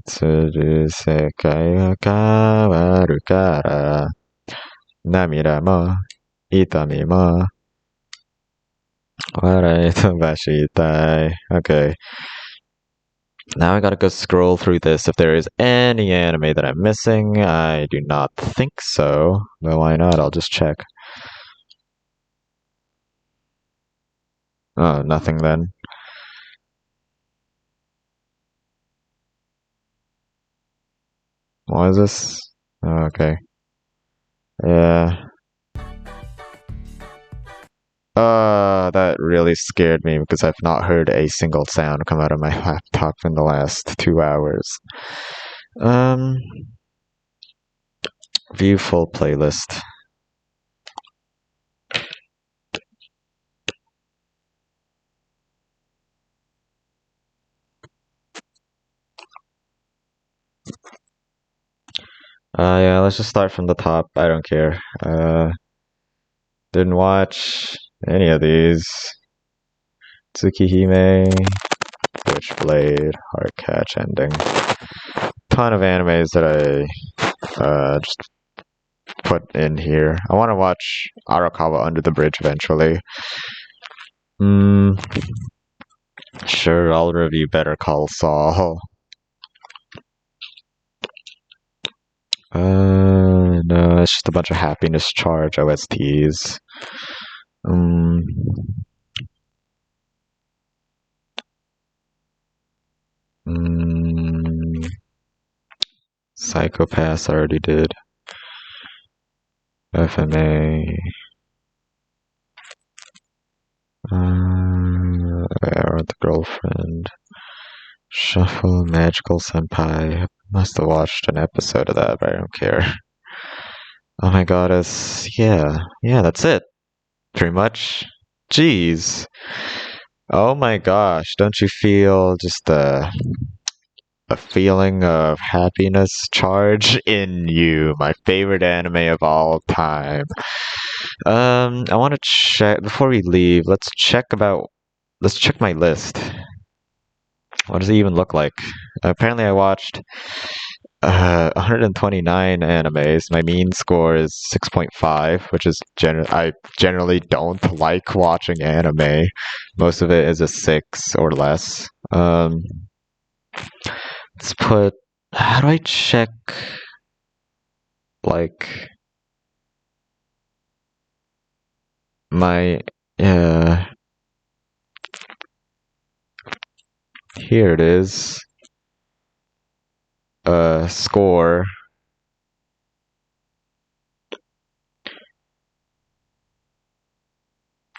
A: する世界が変わるから。涙も痛みも笑い飛ばしたい。Okay. Now I gotta go scroll through this if there is any anime that I'm missing. I do not think so. But why not? I'll just check. Oh, nothing then. What is this? Oh, okay. Yeah. That really scared me because I've not heard a single sound come out of my laptop in the last 2 hours. Um, view full playlist. Yeah, let's just start from the top. I don't care. Didn't watch any of these. Tsukihime, Witchblade, Heart Catch Ending. Ton of animes that I just put in here. I want to watch Arakawa Under the Bridge eventually. Sure, I'll review Better Call Saul. No, it's just a bunch of Happiness Charge OSTs. Psychopaths I already did. FMA. Or the Girlfriend. Shuffle, Magical Senpai. Must have watched an episode of that, but I don't care. Oh my goddess. Yeah, that's it. Pretty much. Jeez. Oh my gosh, don't you feel just a feeling of happiness charge in you? My favorite anime of all time. I want to check before we leave. Let's check my list. What does it even look like? Apparently, I watched 129 animes. My mean score is 6.5, which is I generally don't like watching anime. Most of it is a 6 or less. Let's put. How do I check? Like my here it is. Score.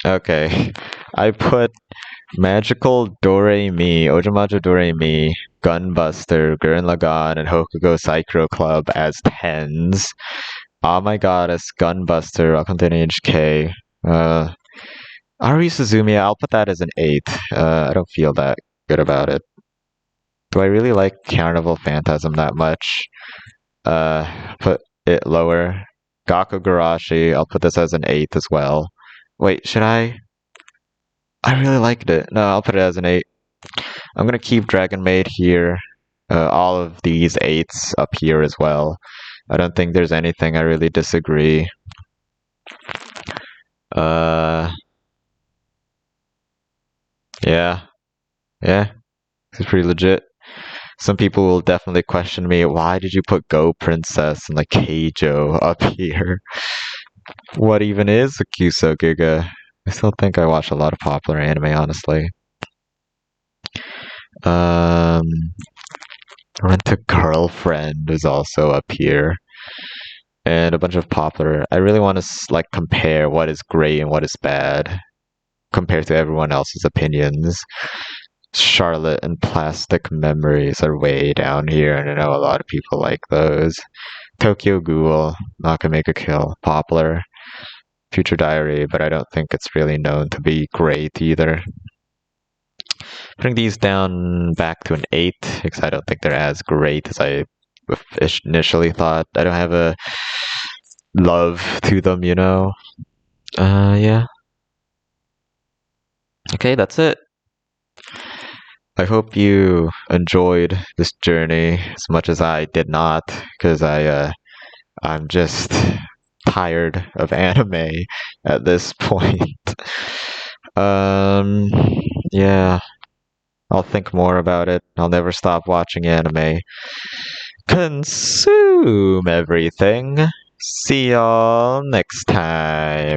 A: Okay, I put Magical Doremi, Ojamajo Doremi, Gunbuster, Gurren Lagann, and Hokugo Psycho Club as 10s. Oh my goddess, Gunbuster, Welcome to NHK. Haruhi Suzumiya, I'll put that as an 8. I don't feel that good about it. Do I really like Carnival Phantasm that much? Put it lower. Gakugarashi, I'll put this as an 8 as well. Wait, should I? I really liked it. No, I'll put it as an 8. I'm gonna keep Dragon Maid here. All of these 8s up here as well. I don't think there's anything I really disagree. Yeah. This is pretty legit. Some people will definitely question me, why did you put Go Princess and like Keijo up here? What even is a Kyuso Giga? I still think I watch a lot of popular anime, honestly. Rent a Girlfriend is also up here. And a bunch of popular. I really want to like compare what is great and what is bad compared to everyone else's opinions. Charlotte and Plastic Memories are way down here, and I know a lot of people like those. Tokyo Ghoul, Not Gonna Make a Kill, popular. Future Diary, but I don't think it's really known to be great either. Putting these down back to an 8, because I don't think they're as great as I initially thought. I don't have a love to them, you know? Yeah. Okay, that's it. I hope you enjoyed this journey as much as I did not, because I'm just tired of anime at this point. Yeah. I'll think more about it. I'll never stop watching anime. Consume everything. See y'all next time.